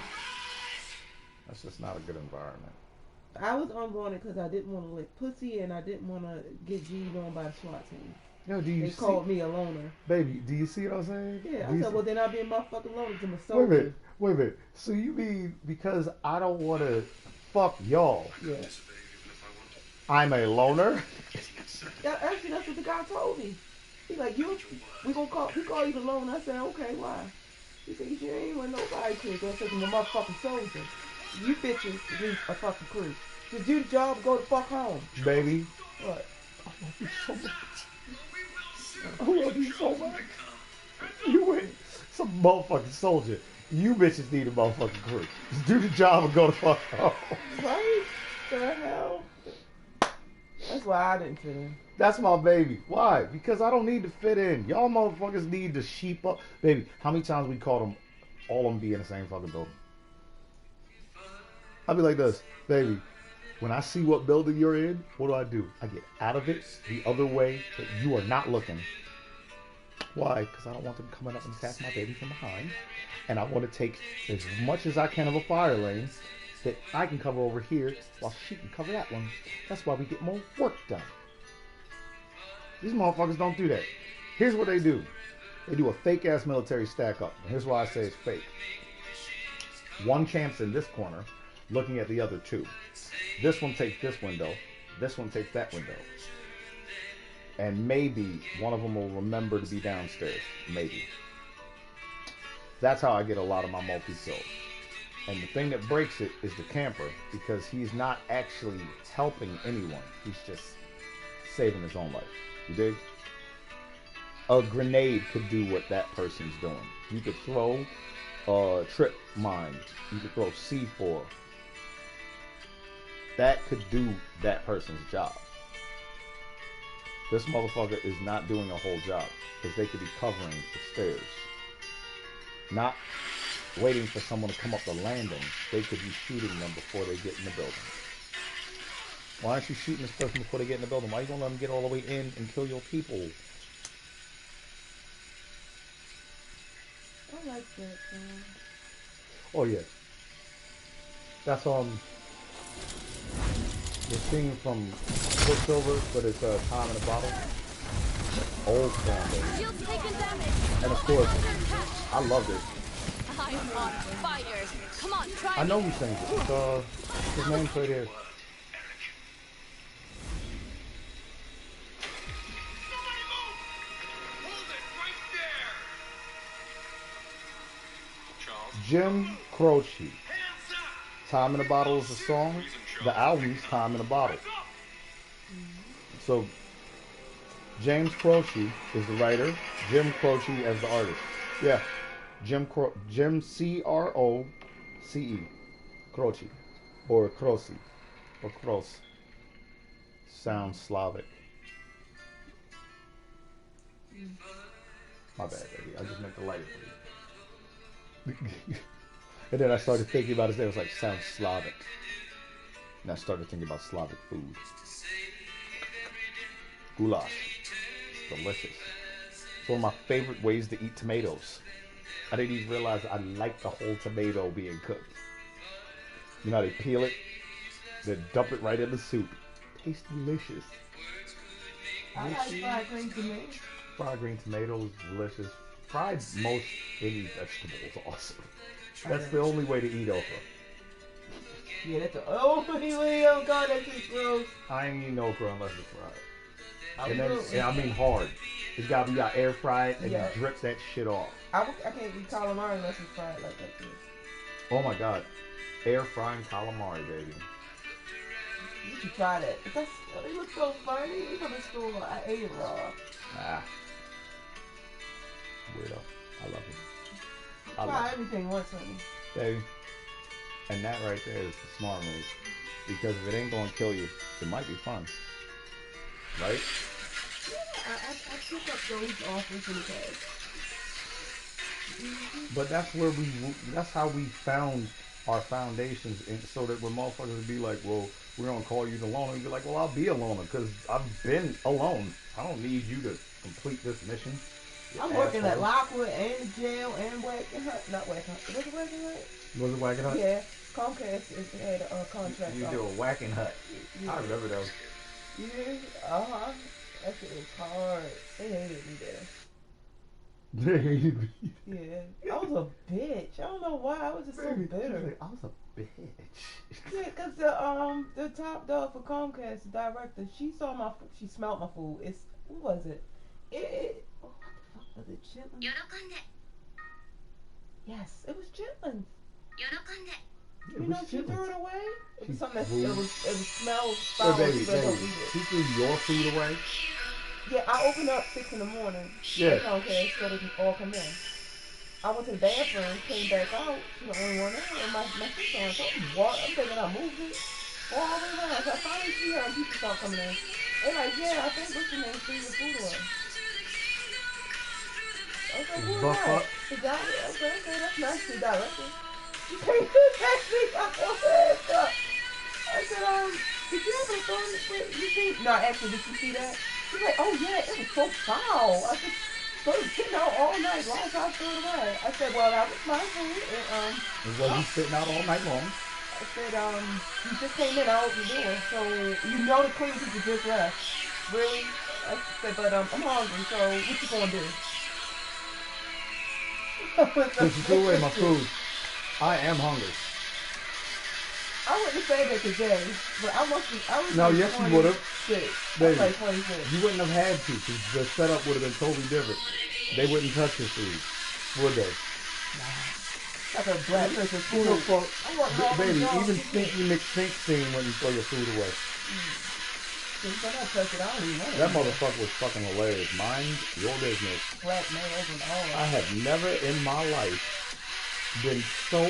[SPEAKER 6] That's just not a good environment.
[SPEAKER 9] I was unwanted because I didn't want to lick pussy and I didn't want to get G'd on by the SWAT team.
[SPEAKER 6] Yo,
[SPEAKER 9] they called me a loner.
[SPEAKER 6] Baby, do you see what I'm saying?
[SPEAKER 9] Yeah, I said, well, then I'll be a motherfucking loner to my soldier.
[SPEAKER 6] Wait a minute. So you mean because I don't want to fuck y'all?
[SPEAKER 9] Yeah.
[SPEAKER 6] I'm a loner?
[SPEAKER 9] Actually, that's what the guy told me. He's like, we call you the loner. I said, okay, why? He said, you ain't want nobody to go take my motherfucking soldier. You bitches need a fucking crew. Just do the job, go the fuck home.
[SPEAKER 6] Baby.
[SPEAKER 9] What?
[SPEAKER 6] I love you so much. I love you so much. You ain't some motherfucking soldier. You bitches need a motherfucking crew. Just do the job and go the fuck home.
[SPEAKER 9] Right? The hell? That's why I didn't fit in.
[SPEAKER 6] That's my baby. Why? Because I don't need to fit in. Y'all motherfuckers need to sheep up. Baby, how many times we called them, all of them be in the same fucking building? I'll be like this, baby, when I see what building you're in, what do? I get out of it the other way that you are not looking. Why? Because I don't want them coming up and attack my baby from behind. And I want to take as much as I can of a fire lane that I can cover over here while she can cover that one. That's why we get more work done. These motherfuckers don't do that. Here's what they do. They do a fake-ass military stack-up. And here's why I say it's fake. One camp's in this corner, looking at the other two. This one takes this window. This one takes that window. And maybe one of them will remember to be downstairs. Maybe. That's how I get a lot of my multi-kills. And the thing that breaks it is the camper, because he's not actually helping anyone. He's just saving his own life. You dig? A grenade could do what that person's doing. You could throw trip mine. You could throw C4. That could do that person's job. This motherfucker is not doing a whole job because they could be covering the stairs. Not waiting for someone to come up the landing. They could be shooting them before they get in the building. Why aren't you shooting this person before they get in the building? Why are you gonna let them get all the way in and kill your people?
[SPEAKER 9] I like that.
[SPEAKER 6] Oh yeah. That's the scene from Quicksilver, but it's Time in a Bottle. Old song, baby.
[SPEAKER 1] Shield's taking damage.
[SPEAKER 6] And of course, I loved it.
[SPEAKER 1] I'm on fire. Come on, try.
[SPEAKER 6] I know who sings it. It's, his name's right here. Jim Croce. Time in a Bottle is the song. The album's Time in a Bottle. So James Croce is the writer. Jim Croce as the artist. Yeah. Jim C-R-O-C-E. Croce. Or Croce. Or Croce. Sounds Slavic. My bad, baby. I just meant to light it for you. And then I started thinking about it. It was like, sounds Slavic. And I started thinking about Slavic food. Goulash. Delicious. It's one of my favorite ways to eat tomatoes. I didn't even realize I like the whole tomato being cooked. You know how they peel it, then dump it right in the soup. Tastes delicious.
[SPEAKER 9] I like fried green tomatoes.
[SPEAKER 6] Fried green tomatoes, delicious. Fried most any vegetable is awesome. That's the only way to eat okra.
[SPEAKER 9] Yeah, that's the only way. Oh god, that tastes gross.
[SPEAKER 6] I ain't eating okra unless it's fried.
[SPEAKER 9] I
[SPEAKER 6] I mean hard. It's gotta be air fried and you drip that shit off.
[SPEAKER 9] I can't eat calamari unless it's fried like that too.
[SPEAKER 6] Oh my god. Air frying calamari, baby.
[SPEAKER 9] You should try that. It looks so funny. It's from the store. I ate it raw.
[SPEAKER 6] Ah. Weirdo. I love it.
[SPEAKER 9] Try everything once, honey.
[SPEAKER 6] Baby. And that right there is the smart move. Because if it ain't gonna kill you, it might be fun. Right?
[SPEAKER 9] Yeah, I took up those offers in the past.
[SPEAKER 6] But that's how we found our foundations, and so that when motherfuckers would be like, well, we're gonna call you the loner, you'd be like, well, I'll be a loner because I've been alone. I don't need you to complete this mission.
[SPEAKER 9] I'm working at Lockwood and the jail and Wagon Hut. Not Wagon Hut. Was it Wagon Hut?
[SPEAKER 6] Was it Wagon Hut?
[SPEAKER 9] Yeah. Comcast had a contract.
[SPEAKER 6] You do a Wagon Hut. Yeah. I remember those.
[SPEAKER 9] Yeah. That shit was hard. They hated me there. Yeah, I was a bitch. I don't know why. I was just so bitter.
[SPEAKER 6] I was a bitch.
[SPEAKER 9] Yeah, cause the top dog for Comcast, the director, she saw my food. She smelled my food. What was it? What the fuck was it? Chitlins? Yes, it was chitlins. You know, she threw it away. It was something that it was smelled foul.
[SPEAKER 6] Baby, she threw your food away.
[SPEAKER 9] Yeah, I opened up 6 in the morning.
[SPEAKER 6] Yeah.
[SPEAKER 9] Okay, so they can all come in. I went to the bathroom, came back out. She the only one there, and my sister on. So I'm thinking I moved it all the way around. So I finally see her, and people start coming in. They're like, yeah, I think what's your name threw your food away. I was like, who is that? The guy. Okay, that's nice. The director. She came to text me. I said, did you ever throw it? You see? No, actually, did you see that? She's like, oh yeah, it was so foul. I said, so it was sitting out all night long, so I threw it away. I said, well, that was my food.
[SPEAKER 6] It wasn't sitting out all night long.
[SPEAKER 9] I said, you just came in, I opened the door, so you know the clean people just left. Really? I said, but I'm hungry, so what you gonna do?
[SPEAKER 6] Since you threw away my food, I am hungry.
[SPEAKER 9] I wouldn't say that today, but I was
[SPEAKER 6] no, yes you would have. Baby,
[SPEAKER 9] like 26.
[SPEAKER 6] You wouldn't have had to, because the setup would have been totally different. They wouldn't touch your food, would they?
[SPEAKER 9] Nah. Like a black person food.
[SPEAKER 6] Baby, even Stinky McStinky wouldn't throw your food away. That motherfucker was fucking hilarious. Mind your business.
[SPEAKER 9] Black males and all.
[SPEAKER 6] I have never in my life been so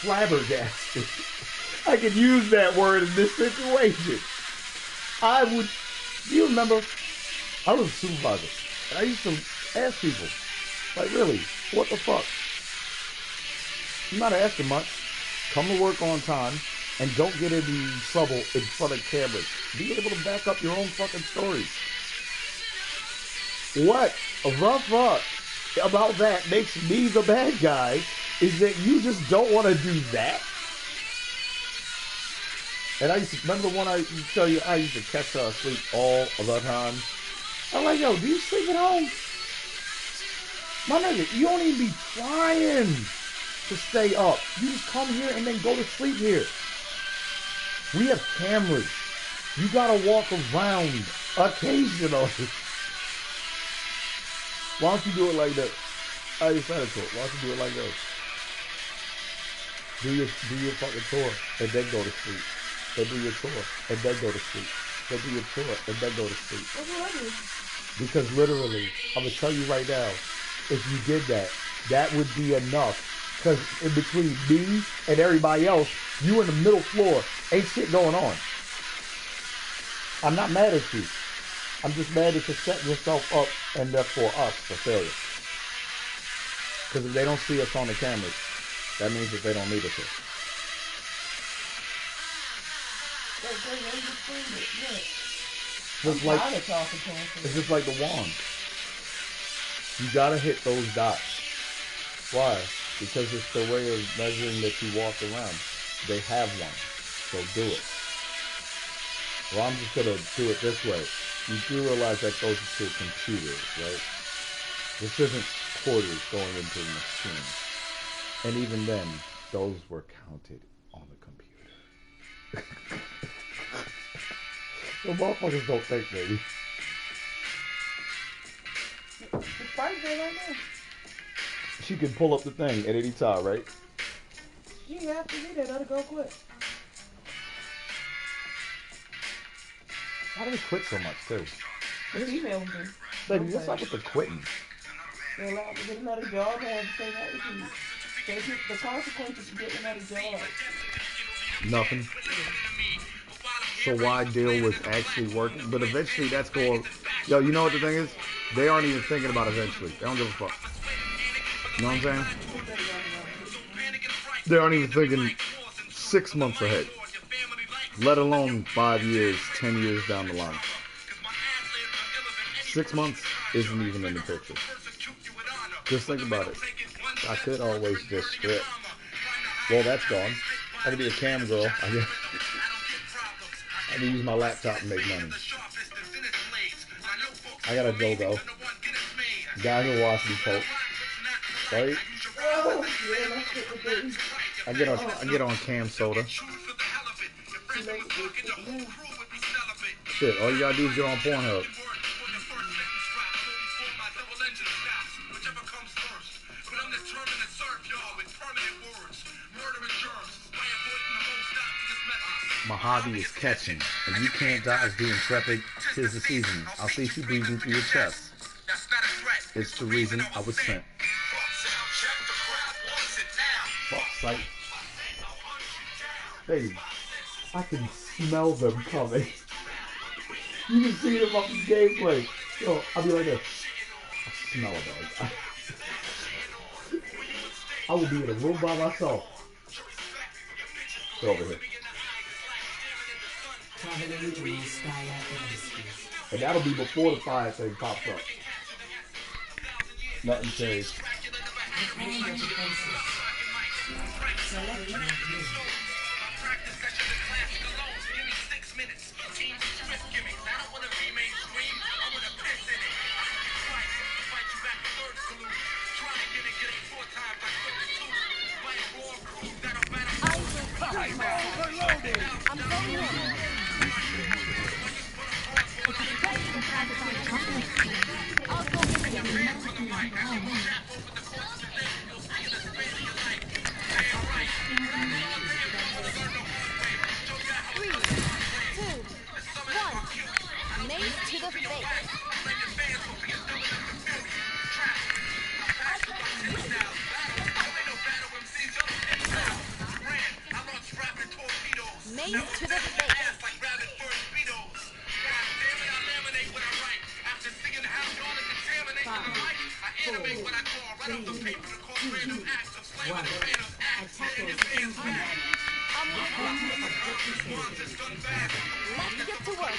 [SPEAKER 6] flabbergasted. I could use that word in this situation. I would, you remember, I was a supervisor, and I used to ask people, like, really, what the fuck? You're not asking much. Come to work on time, and don't get into trouble in front of cameras. Be able to back up your own fucking stories. What the fuck about that makes me the bad guy is that you just don't want to do that? And I used to, remember the one I used to tell you, I used to catch her asleep all the time. I'm like, yo, do you sleep at home? My nigga, you don't even be trying to stay up. You just come here and then go to sleep here. We have cameras. You gotta walk around occasionally. Why don't you do it like this? I decided to. Why don't you do it like this? Do your fucking tour and then go to sleep. Then do your tour and then go to sleep. Then do your tour and then go to sleep.
[SPEAKER 9] That's what I do.
[SPEAKER 6] Because literally, I'm gonna tell you right now, if you did that, that would be enough. Because in between me and everybody else, you in the middle floor, ain't shit going on. I'm not mad at you. I'm just mad that you're setting yourself up and therefore us for failure. Because if they don't see us on the cameras, that means that they don't need us here. Just like, it's just like the wand. You gotta hit those dots. Why? Because it's the way of measuring that you walk around. They have one, so do it. Well, I'm just gonna do it this way. You do realize that goes into computers, right? This isn't quarters going into a machine. And even then, those were counted on the computer. The motherfuckers don't think, baby.
[SPEAKER 9] The spider's there right now.
[SPEAKER 6] She can pull up the thing at any time, right?
[SPEAKER 9] She ain't have to do that. Let her go quick.
[SPEAKER 6] Why do they quit so much, too?
[SPEAKER 9] The females do.
[SPEAKER 6] Baby, what's up with the quitting?
[SPEAKER 9] They're allowed to get another job and have the same attitude. They get the consequences of getting another job.
[SPEAKER 6] Nothing. So why deal with actually working? But eventually that's going... Yo, you know what the thing is? They aren't even thinking about eventually. They don't give a fuck. You know what I'm saying? They aren't even thinking 6 months ahead. Let alone 5 years, 10 years down the line. 6 months isn't even in the picture. Just think about it. I could always just script. Well, that's gone. I could be a cam girl. I can use my laptop and make money. I got a dildo. Guy who washes me coat. Right? I get on cam soda. Shit, all you gotta do is get on Pornhub. My hobby is catching, and you can't dodge the intrepid. 'Tis the season. I'll see you breathing through your chest. It's the reason I was sent. Fuck sight. Baby, I can smell them coming. You can see them off the gameplay. Yo, I'll be like this. I smell it, dog. I will be in a room by myself. Get over here. And that'll be before the fire thing pops up. Nothing changed.
[SPEAKER 1] I'm going in. I'll go with you. 3, 2, 1. Mace to the face. Knees to the face. Let's get to work.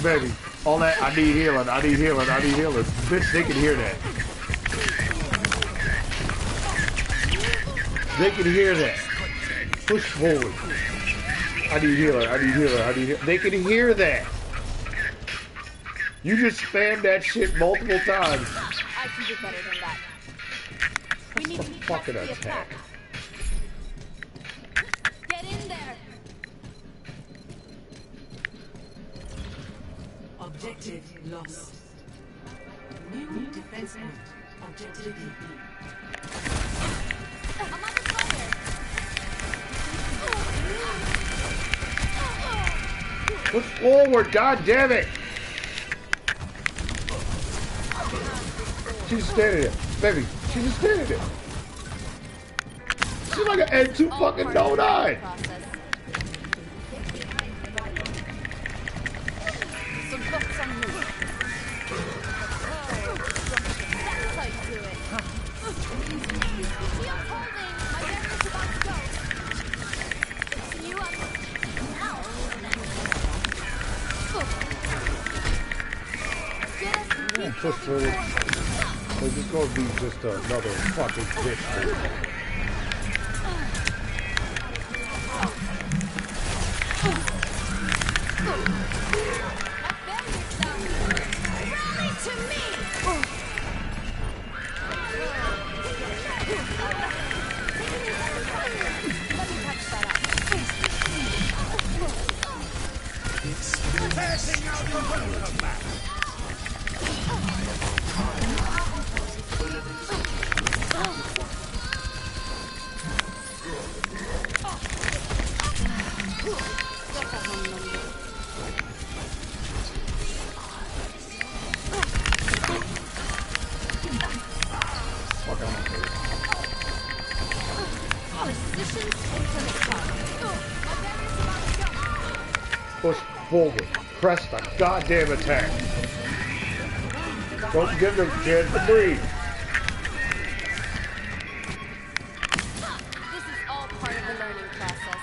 [SPEAKER 6] Baby, all that, I need healing, I need healing, I need healing. Bitch, they can hear that. They can hear that. Push forward. I need healer, I need healer, I need healer. They can hear that. You just spam that shit multiple times.
[SPEAKER 1] I can do better than that. We need to
[SPEAKER 6] Fucking
[SPEAKER 1] the
[SPEAKER 6] attack.
[SPEAKER 1] Get in there.
[SPEAKER 3] Objective lost. New defense point. Objective B.
[SPEAKER 1] I'm on the fire.
[SPEAKER 6] Push forward, god damn it! She's standing there. Baby, she's just standing there. She's like an N2 fucking donut.
[SPEAKER 1] Some books on me. That's how you do it. See, I'm holding. My barrier's about to go. Fixing you up. Get us.
[SPEAKER 6] Push forward. This is gonna be just another fucking bitch. Push forward. Press the goddamn attack. Don't give them a chance to breathe.
[SPEAKER 1] This is all part of the learning process.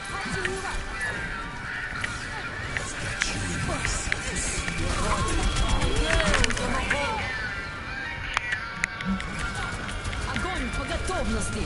[SPEAKER 1] Catching you up.
[SPEAKER 3] Огонь по готовности.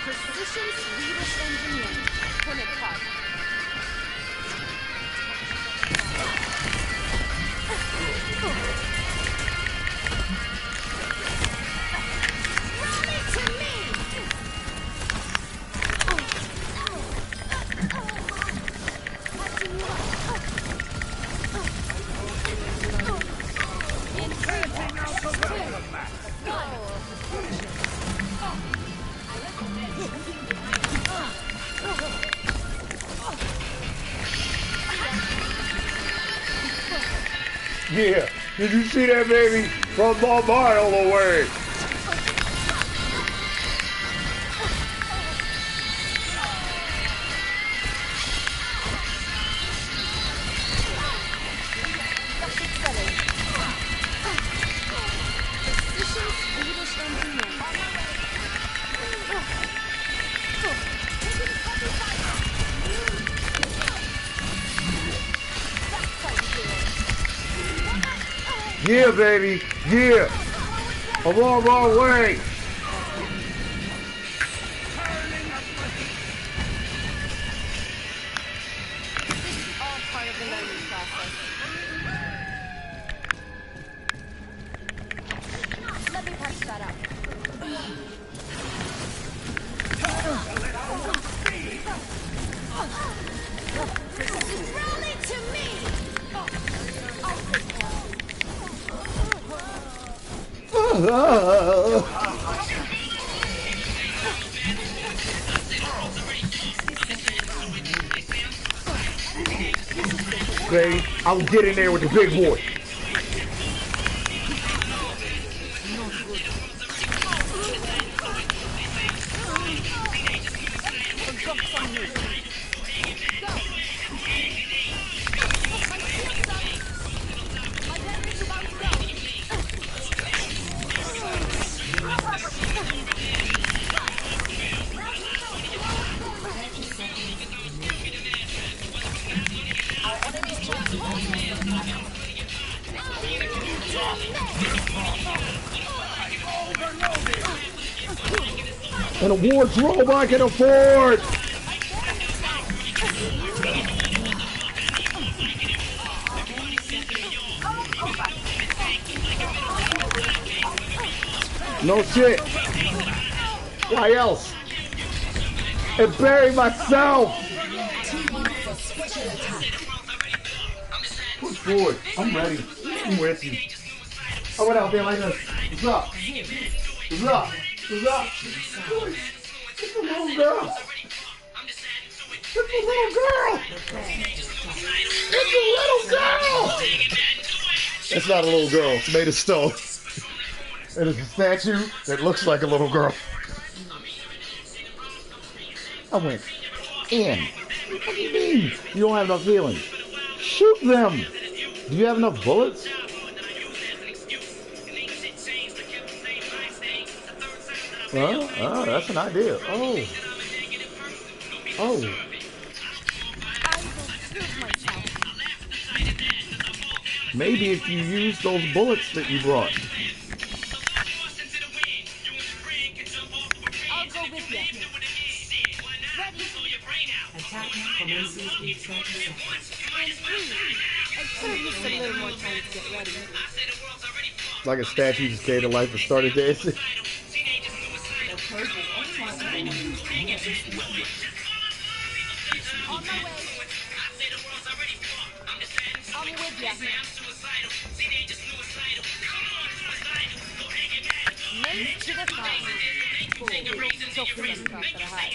[SPEAKER 1] Precision Swedish engineering. Permit card. Rally to me! Catching you up. Inverting out the welcome mat.
[SPEAKER 6] Yeah. Did you see that, baby? From a mile away. Yeah, baby. Yeah. A long, long way.
[SPEAKER 5] All part of the learning process. Let me patch that up. Rally to me! I'll take
[SPEAKER 6] Baby, I'll get in there with the big boy. An awards robe I can afford. No shit. Why else? And bury myself. Push forward. I'm ready. I'm with you. I went out there like this. What's up? What's up? What's up? It's a little girl. It's a little girl. It's a little girl. It's not a little girl. It's made of stone. It is a statue that looks like a little girl. I went in. What do you mean? You don't have enough feeling. Shoot them. Do you have enough bullets? Oh, that's an idea. Oh. Oh. Maybe if you use those bullets that you brought.
[SPEAKER 5] I'll go with you. Ready?
[SPEAKER 3] Attack commences in 30 seconds.
[SPEAKER 5] I could have used a little more time to get ready.
[SPEAKER 6] Like a statue just came to life and started dancing.
[SPEAKER 5] On my way. I'm with ya. Name to the front. So free from the high.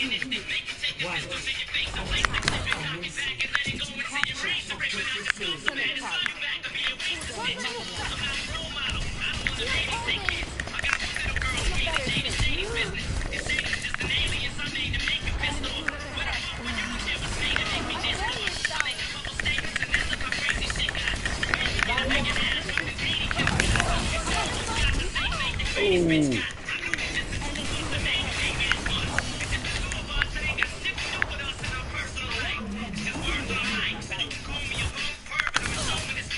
[SPEAKER 6] Ooh.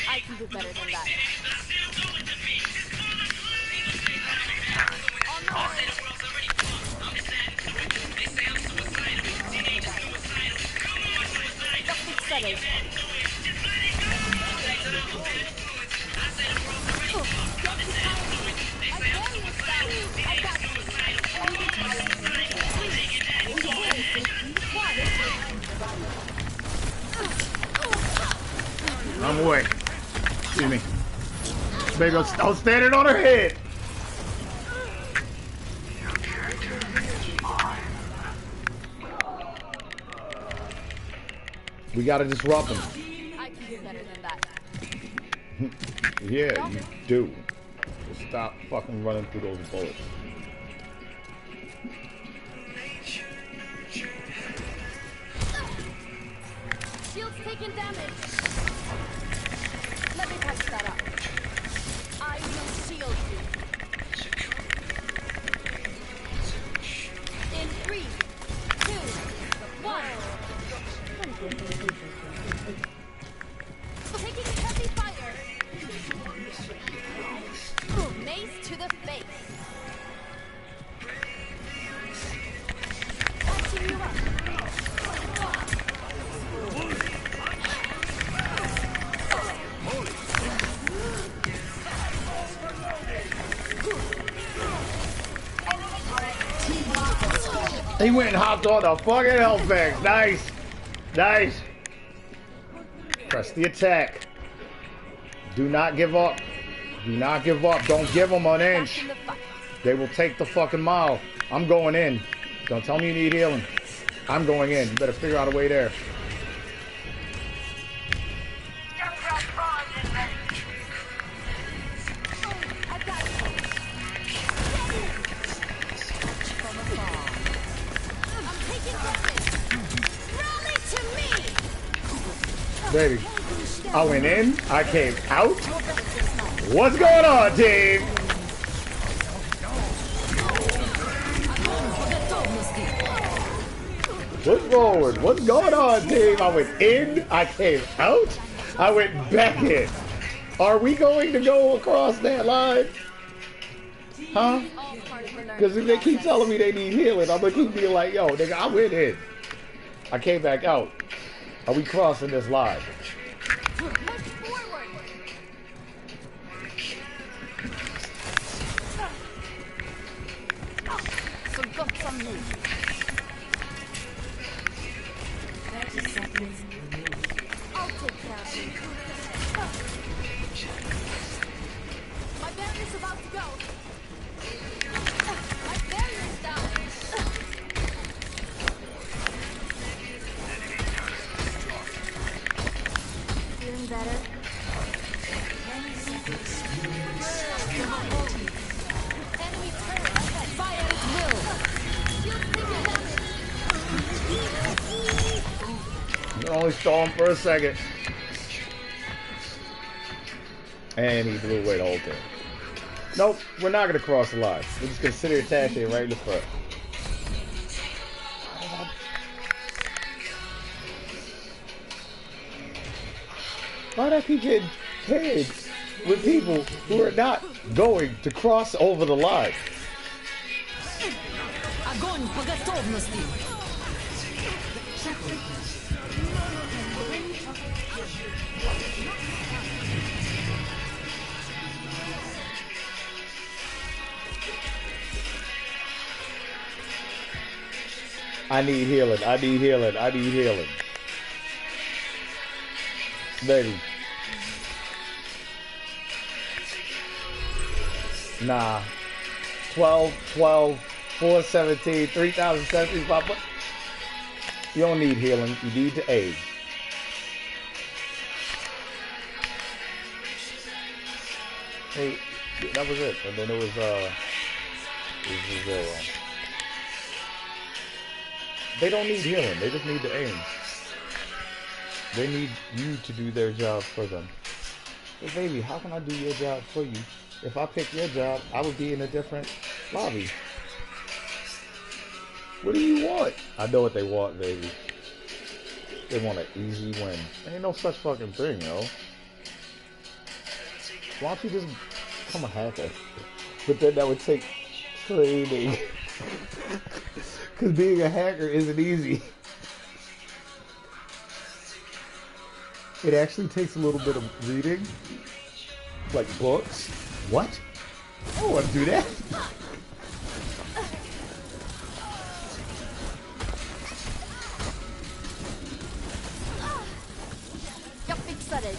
[SPEAKER 5] I can do better than that. On my way. Nothing settled.
[SPEAKER 6] I'm away. Excuse me. Baby, I was standing on her head. We gotta disrupt them.
[SPEAKER 5] I can do better than that.
[SPEAKER 6] Yeah, you do. Just stop fucking running through those bullets.
[SPEAKER 1] Shield's taking damage. Let me patch that up. I will shield you. In 3, 2, 1. Taking heavy fire. Mace to the face. Patching you up.
[SPEAKER 6] He went and hopped on the fucking health bags. Nice. Nice. Press the attack. Do not give up. Do not give up. Don't give them an inch. They will take the fucking mile. I'm going in. Don't tell me you need healing. I'm going in. You better figure out a way there. Baby, I went in, I came out. What's going on, team? What's forward? What's going on, team? I went in, I came out, I went back in. Are we going to go across that line? Huh? Because if they keep telling me they need healing, I'm going to keep being like, yo, nigga, I went in. I came back out. Are we crossing this line?
[SPEAKER 1] Push forward. So got some move.
[SPEAKER 3] 30 seconds remaining.
[SPEAKER 1] I'll take care of you. My barrier's about to go. My barrier's down. Feeling better?
[SPEAKER 3] 10 seconds.
[SPEAKER 1] Enemy turret. Fire at will. Shield taking damage.
[SPEAKER 6] You only stall him for a second. And he blew away the whole thing. Nope, we're not going to cross the line. We're just going to sit here attaching right in the front. Why do I keep getting paired with people who are not going to cross over the line?
[SPEAKER 3] Огонь по готовности.
[SPEAKER 6] I need healing. I need healing. I need healing. Baby. Nah. 12, 417, 3,075. You don't need healing. You need to aid. Hey, that was it. And then it was 0. They don't need healing. They just need to aim. They need you to do their job for them. But baby, how can I do your job for you? If I pick your job, I would be in a different lobby. What do you want? I know what they want, baby. They want an easy win. There ain't no such fucking thing, yo. Why don't you just become a hacker? But then that would take training. Because being a hacker isn't easy. It actually takes a little bit of reading. Like books. What? I don't want to do that.
[SPEAKER 1] Jag fixar dig.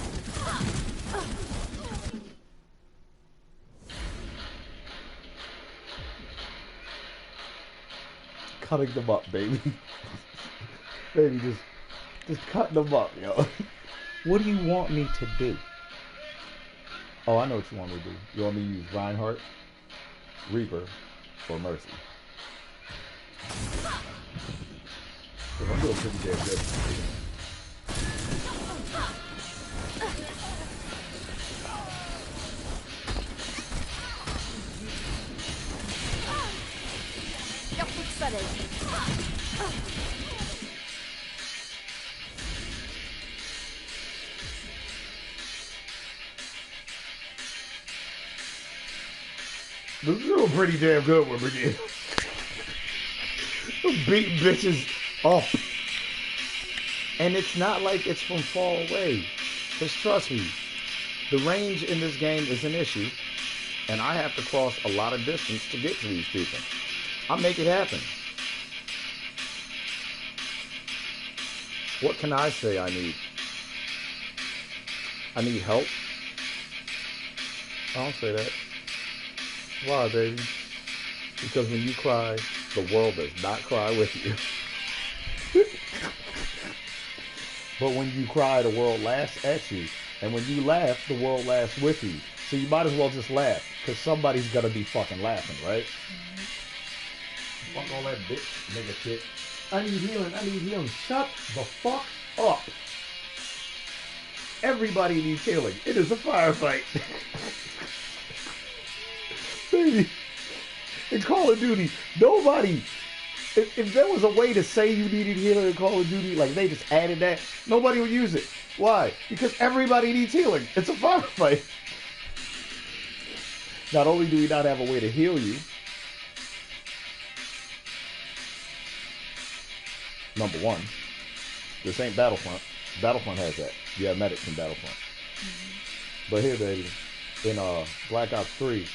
[SPEAKER 6] Cutting them up, baby. Baby, just cut them up, yo. What do you want me to do? Oh, I know what you want me to do. You want me to use Reinhardt, Reaper, or Mercy? Because I'm doing pretty damn good.
[SPEAKER 1] Jag fixar dig.
[SPEAKER 6] This is doing pretty damn good with Brigade. Beating bitches up. And it's not like it's from far away. Just trust me. The range in this game is an issue. And I have to cross a lot of distance to get to these people. I make it happen. What can I say I need? I need help? I don't say that. Why, baby? Because when you cry, the world does not cry with you. But when you cry, the world laughs at you. And when you laugh, the world laughs with you. So you might as well just laugh. Because somebody's going to be fucking laughing, right?
[SPEAKER 4] Fuck all that bitch nigga shit. I need healing. I need healing. Shut the fuck up.
[SPEAKER 6] Everybody needs healing. It is a firefight. Baby, in Call of Duty, nobody, if there was a way to say you needed healing in Call of Duty, like they just added that, nobody would use it. Why? Because everybody needs healing. It's a firefight. Not only do we not have a way to heal you, number one, this ain't Battlefront. Battlefront has that. You have medics in Battlefront. But here, baby, in Black Ops 3,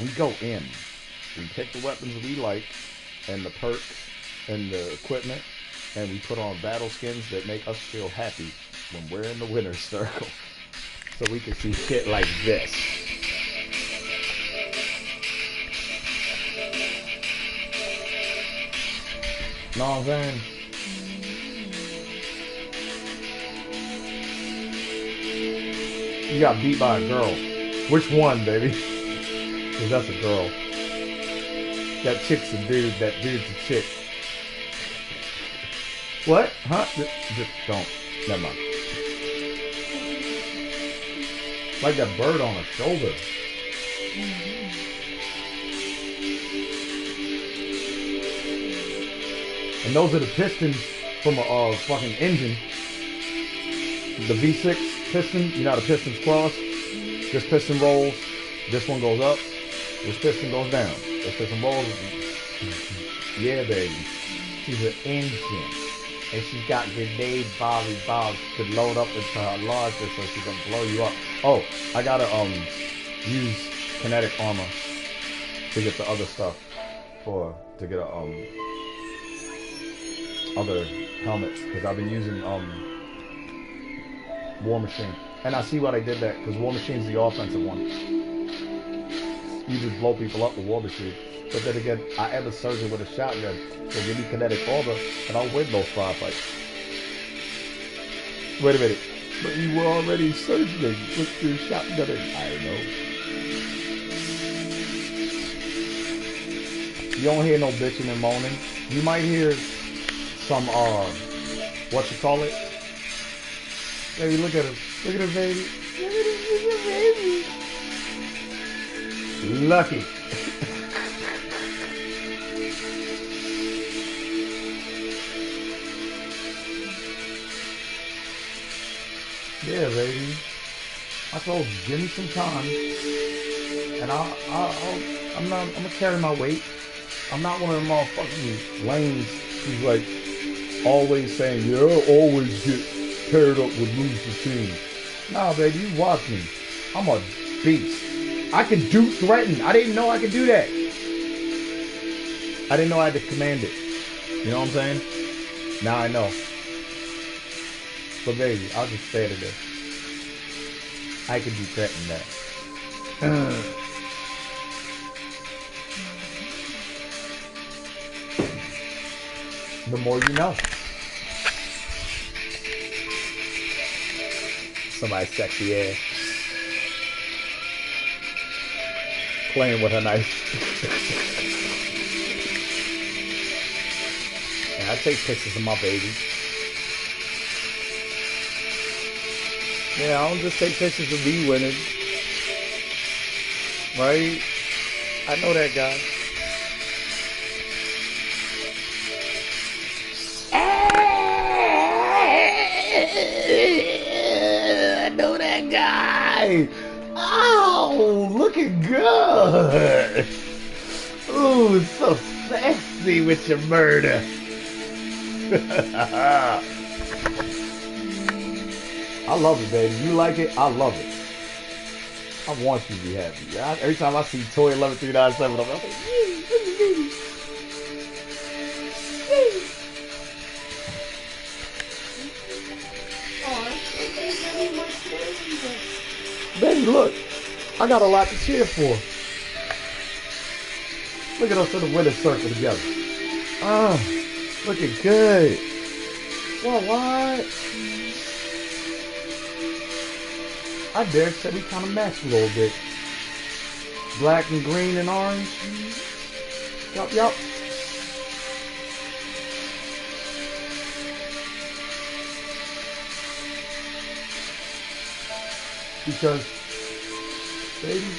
[SPEAKER 6] we go in. We pick the weapons we like, and the perks, and the equipment, and we put on battle skins that make us feel happy when we're in the winner's circle. So we can see shit like this. Know what I'm saying? You got beat by a girl. Which one, baby? Because that's a girl. That chick's a dude. That dude's a chick. What? Huh? Just don't. Never mind. Like that bird on her shoulder. And those are the pistons from a fucking engine. The V6 piston. You know how the pistons cross? This piston rolls. This one goes up. This piston goes down. This piston rolls. Yeah, baby. She's an engine. And she's got grenade Bobby Bobs to load up into her launcher so she can blow you up. Oh, I gotta use kinetic armor to get the other stuff to get a other helmets, because I've been using War Machine. And I see why they did that, because War Machine's the offensive one. You just blow people up with War Machine. But then again, I am a surgeon with a shotgun, so give me kinetic armor, and I'll win those firefights. Wait a minute. But you were already surgeoning with your shotgun. I know. You don't hear no bitching and moaning. You might hear some, what you call it? Baby, look at her. Look at her, baby. Look at her baby. Lucky. Yeah, baby. I told you, give me some time, and I'm gonna carry my weight. I'm not one of them motherfucking lanes who's like always saying, yeah, I always get paired up with loser teams. Nah, baby, you watch me. I'm a beast. I can do threaten. I didn't know I could do that. I didn't know I had to command it. You know what I'm saying? Now I know. But baby, I'll just stay to this. I can do threaten that. The more you know. Somebody sexy ass. playing with her knife. Yeah, I take pictures of my baby. Yeah, I don't just take pictures of me winning. Right? I know that guy. I know that guy. Oh, looking good. Ooh, so sexy with your murder. I love it, baby. You like it? I love it. I want you to be happy. Every time I see Toy 11397, I'm like, baby, look. I got a lot to cheer for. Look at us in the winner's circle together. Oh, looking good. What? I dare say we kind of match a little bit. Black and green and orange. Yup. Because, baby,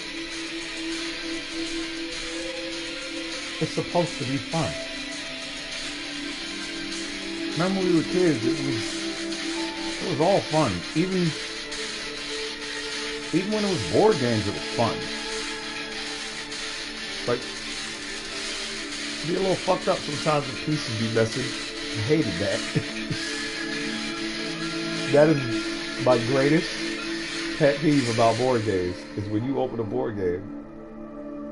[SPEAKER 6] it's supposed to be fun. Remember when we were kids, it was all fun. Even when it was board games, it was fun. Like, be a little fucked up sometimes the pieces be messy. I hated that. That is my greatest pet peeve about board games, is when you open a board game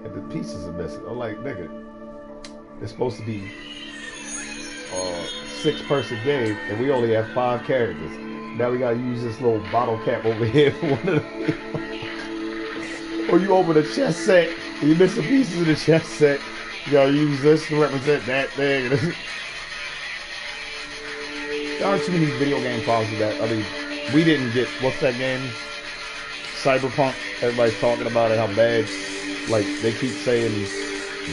[SPEAKER 6] and the pieces are missing. I'm like, nigga, it's supposed to be a 6-person game and we only have 5 characters. Now we gotta use this little bottle cap over here for one of them. Or you open a chess set and you miss the pieces of the chess set. You gotta use this to represent that thing. There aren't too many video game problems with that. I mean, we didn't get, what's that game? Cyberpunk. Everybody's talking about it, how bad. Like, they keep saying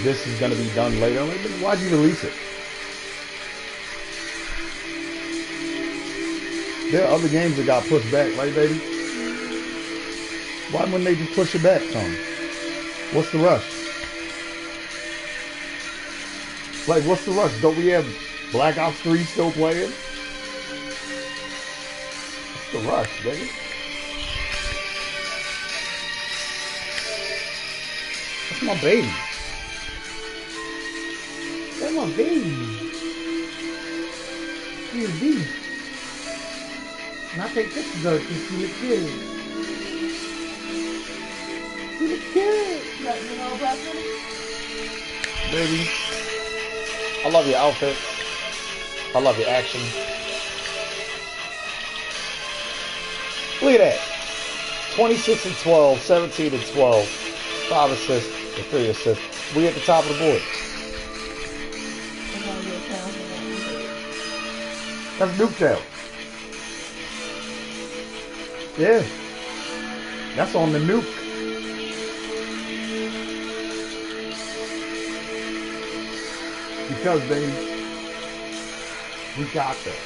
[SPEAKER 6] this is gonna be done later. I'm like, why'd you release it? There are other games that got pushed back, right, baby? Why wouldn't they just push it back, Tom? What's the rush? Like, what's the rush? Don't we have Black Ops 3 still playing? What's the rush, baby? That's my baby. That's my baby. She's a beast. And I take pictures of her because she looks good. She looks good. Baby, I love your outfit. I love your action. Look at that. 26 and 12, 17 and 12, 5 assists and 3 assists. We at the top of the board. That's Nuketown. Yeah. That's on the nuke. Because, baby, we got this.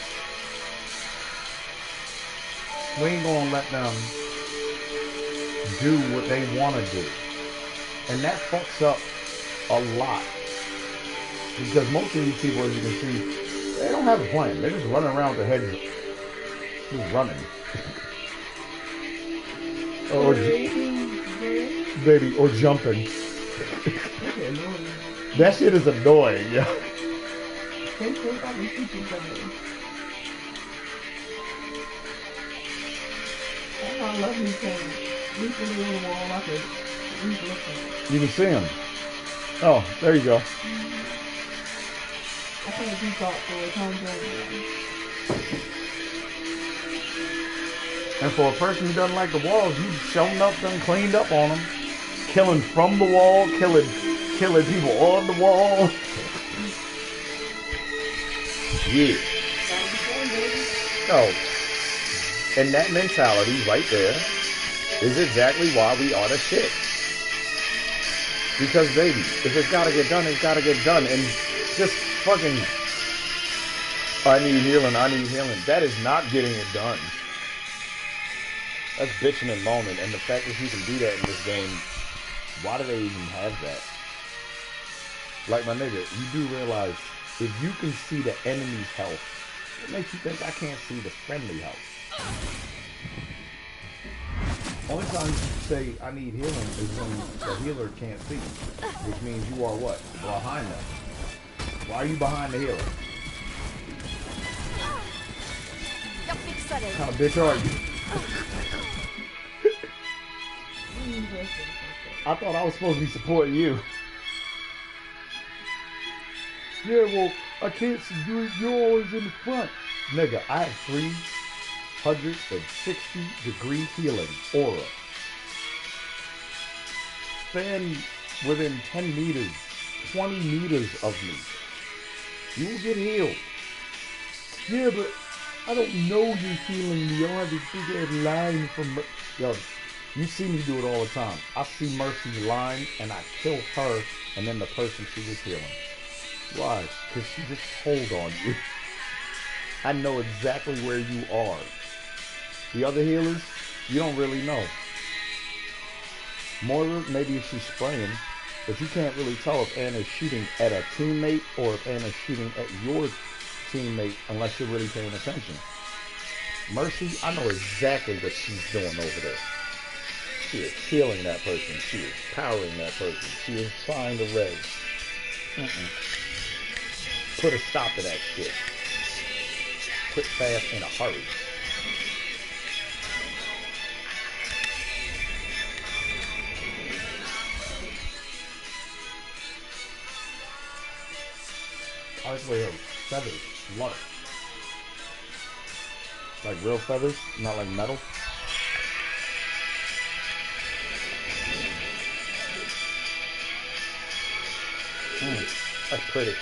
[SPEAKER 6] We ain't gonna let them do what they want to do. And that fucks up a lot. Because most of these people, as you can see, they don't have a plan. They're just running around with their heads just running. Or baby, or jumping. That shit is annoying, yo. You can see him. Oh, there you go. And for a person who doesn't like the walls, you've shown up, done cleaned up on them. Killing from the wall, killing people on the wall. Yeah. No. And that mentality right there is exactly why we are the shit. Because, baby, if it's gotta get done, it's gotta get done. And just fucking, I need healing, I need healing. That is not getting it done. That's bitching and moaning. And the fact that you can do that in this game, why do they even have that? Like, my nigga, you do realize, if you can see the enemy's health, what makes you think I can't see the friendly health? Only time you say I need healing is when the healer can't see, which means you are what? Behind them. Why are you behind the healer? What kind of bitch are you? I thought I was supposed to be supporting you. Yeah, well, I can't see you. You're always in the front. Nigga, I have 360-degree healing aura. Stand within 10 meters, 20 meters of me. You will get healed. Yeah, but I don't know you're healing me. I don't have this big ass line from... Yo, you see me do it all the time. I see Mercy's line, and I kill her, and then the person she was healing. Why? Because she just told on you. I know exactly where you are. The other healers, you don't really know. Moira, maybe if she's spraying, but you can't really tell if Anna's shooting at a teammate or if Anna's shooting at your teammate unless you're really paying attention. Mercy, I know exactly what she's doing over there. She is healing that person. She is powering that person. She is trying to res. Put a stop to that shit. Quick, fast, in a hurry. I like the way her feathers flutter. Like real feathers, not like metal. That's pretty.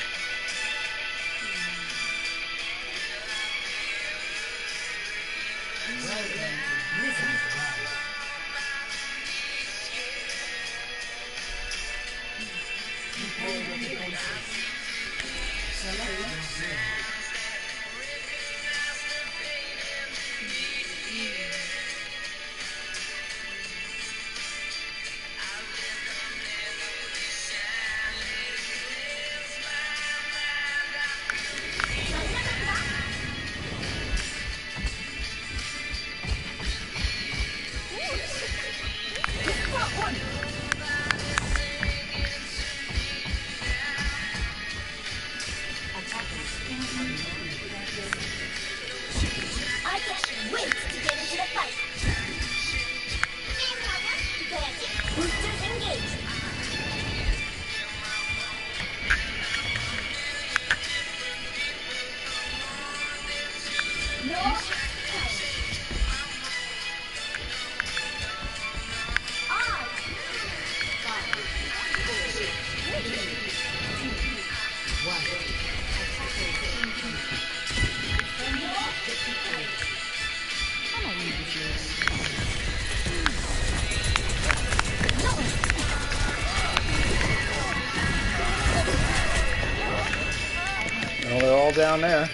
[SPEAKER 6] Well, they're all down there.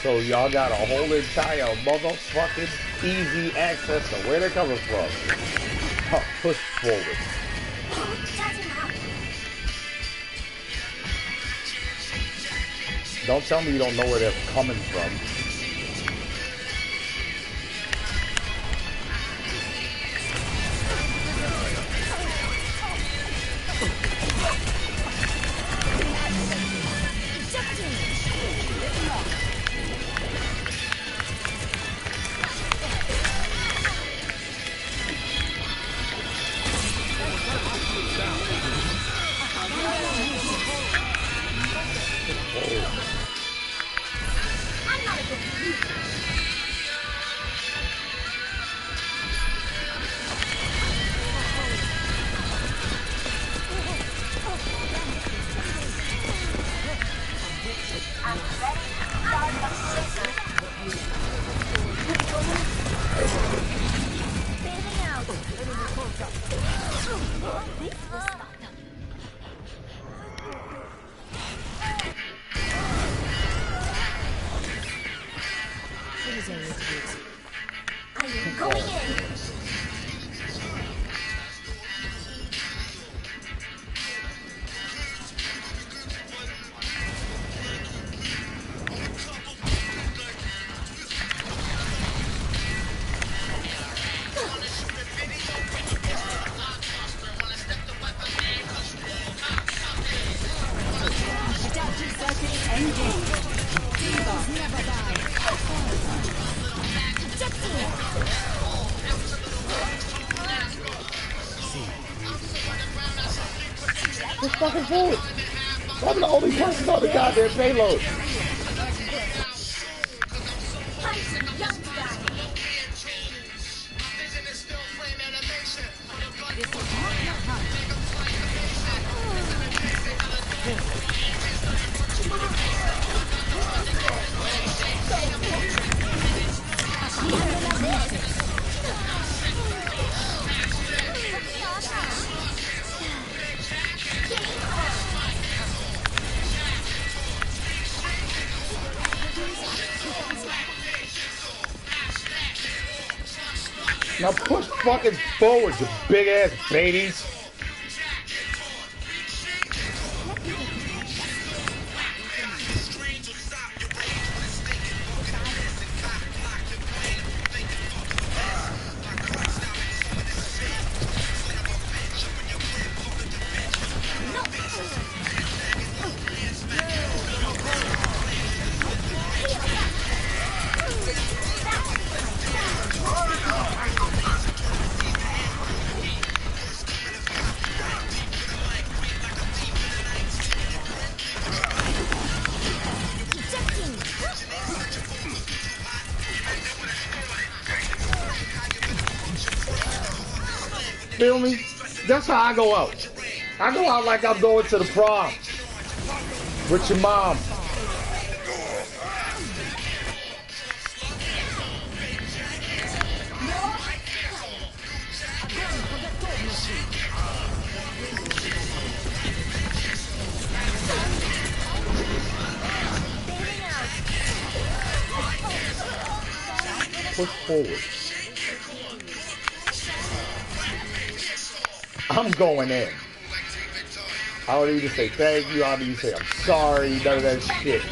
[SPEAKER 6] So y'all got a whole entire motherfucking easy access to where they're coming from. Push forward. Don't tell me you don't know where they're coming from.
[SPEAKER 3] say it is.
[SPEAKER 1] I am going in.
[SPEAKER 3] Adaptive circuits engaged. Divas never die.
[SPEAKER 6] Just fucking forward. I'm the only person on the goddamn payload. Now push fucking forward, you big ass babies. Feel me? That's how I go out. I go out like I'm going to the prom with your mom. Push forward. I'm going in. I don't need to say thank you. I don't need to say I'm sorry. None of that shit.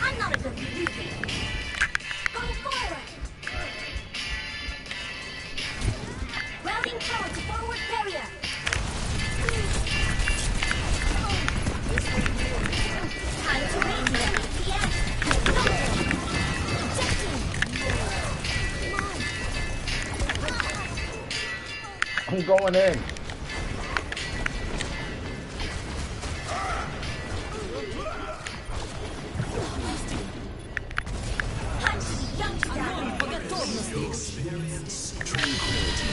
[SPEAKER 1] I'm not a good leader. Go forward. Routing power to forward barrier. Time to raise the DPS.
[SPEAKER 6] I'm going in.
[SPEAKER 3] Experience tranquility.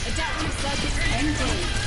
[SPEAKER 3] Adaptive circuits engaged.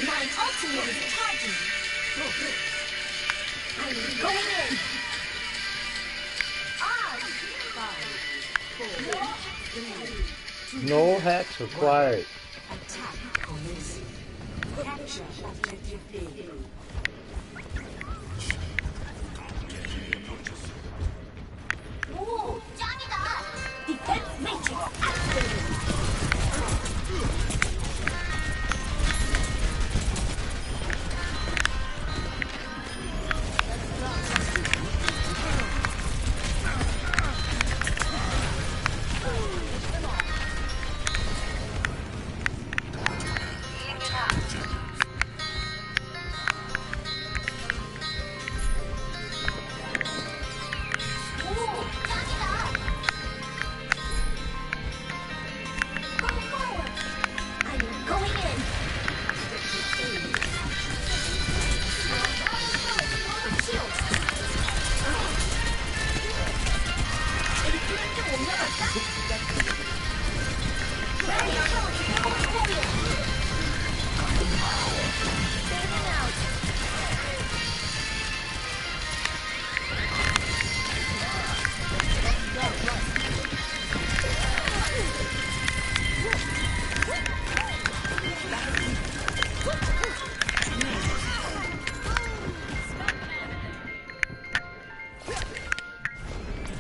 [SPEAKER 10] My ultimate is charging. I'm going in. 5, 4, 3, 2.
[SPEAKER 6] No hacks required.
[SPEAKER 3] Attack commencing. Capture objective A.
[SPEAKER 10] 오, 짱이다. Defense matrix activated.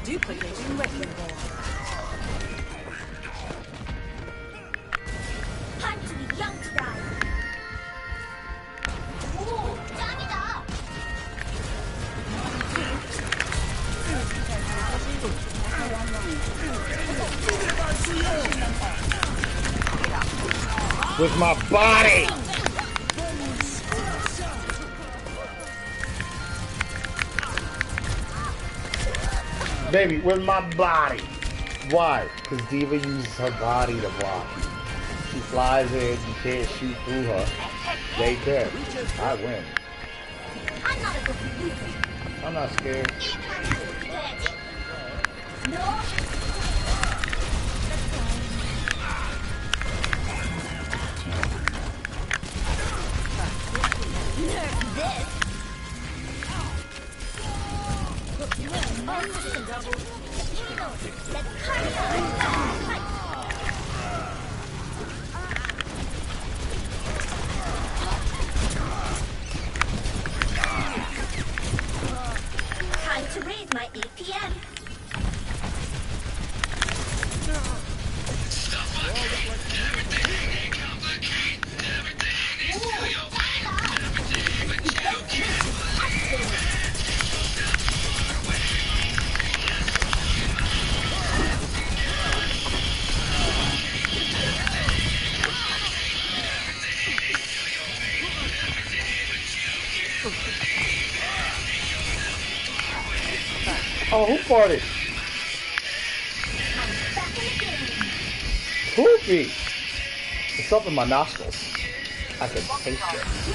[SPEAKER 3] Duplicating wrecking ball.
[SPEAKER 10] Time to be young to die. 오, 짱이다.
[SPEAKER 6] With my body! Baby, with my body. Why? Because Diva uses her body to block. She flies in, you can't shoot through her. They care. I win.
[SPEAKER 10] I'm not a good loser.
[SPEAKER 6] I'm not scared.
[SPEAKER 10] No. Time to raise my
[SPEAKER 6] Oh, who farted? Poopy. It's up in my nostrils. I can taste it.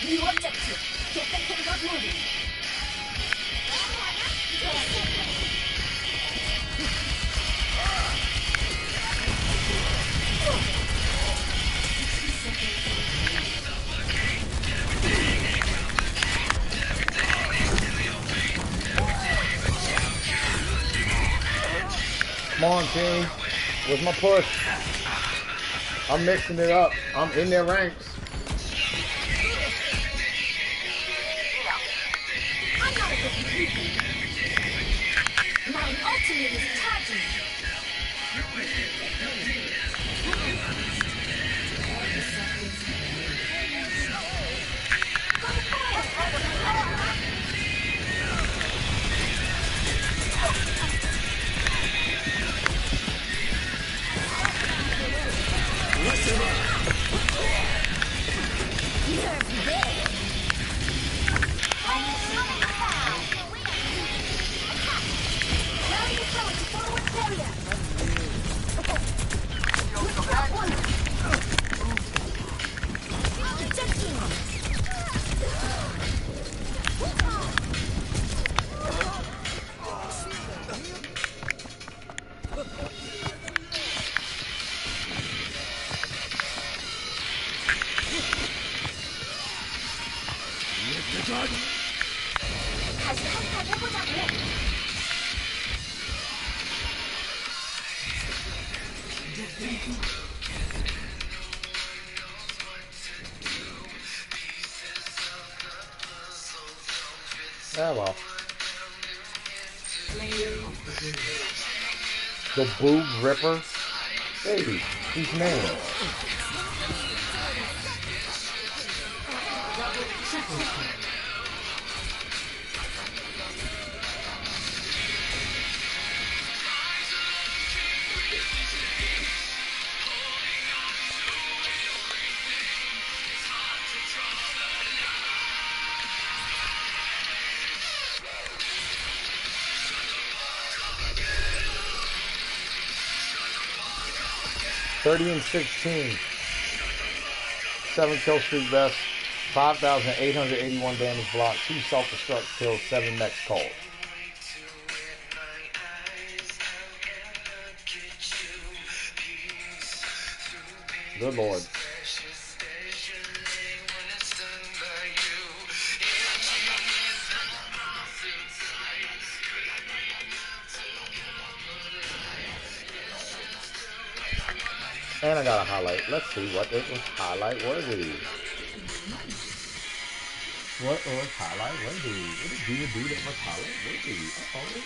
[SPEAKER 10] New objective. Get the payload moving.
[SPEAKER 6] Come on, team. Where's my push? I'm mixing it up. I'm in their ranks.
[SPEAKER 10] My ultimate is charging.
[SPEAKER 6] Ah, well. The Boob Ripper? Baby, he's named. and 16. 7 kill streak vest. 5,881 damage block. 2 self-destruct kills. 7 mechs cold. Good lord. And I got a highlight. Let's see what it was highlight worthy. What was highlight worthy? What did you do that was highlight worthy? Uh-oh.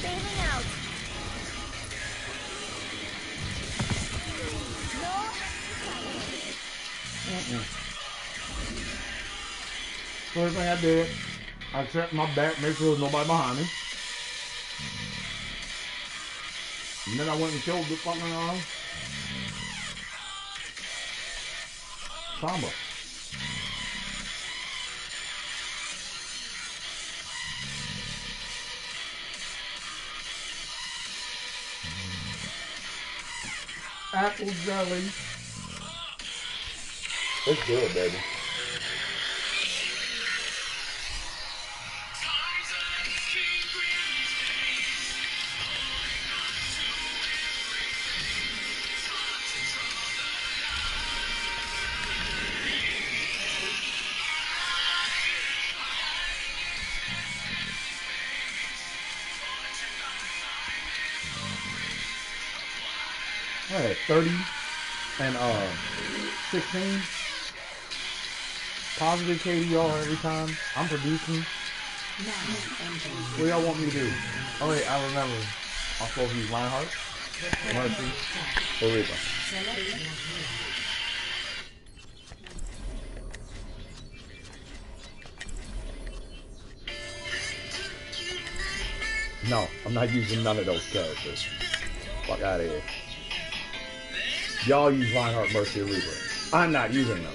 [SPEAKER 1] Bailing out.
[SPEAKER 4] First thing I did, I checked my back, make sure there's nobody behind me. And then I went and killed the fucking Samba. Apple jelly.
[SPEAKER 6] It's good, baby.
[SPEAKER 4] I had 30 and 16 positive KDR every time. I'm producing. What y'all want me to do? Oh wait, I remember. I'm supposed to use Lionheart, Mercy, or Reaper.
[SPEAKER 6] No, I'm not using none of those characters. Fuck out of here. Y'all use Lionheart, Mercy, or Reaper. I'm not using them.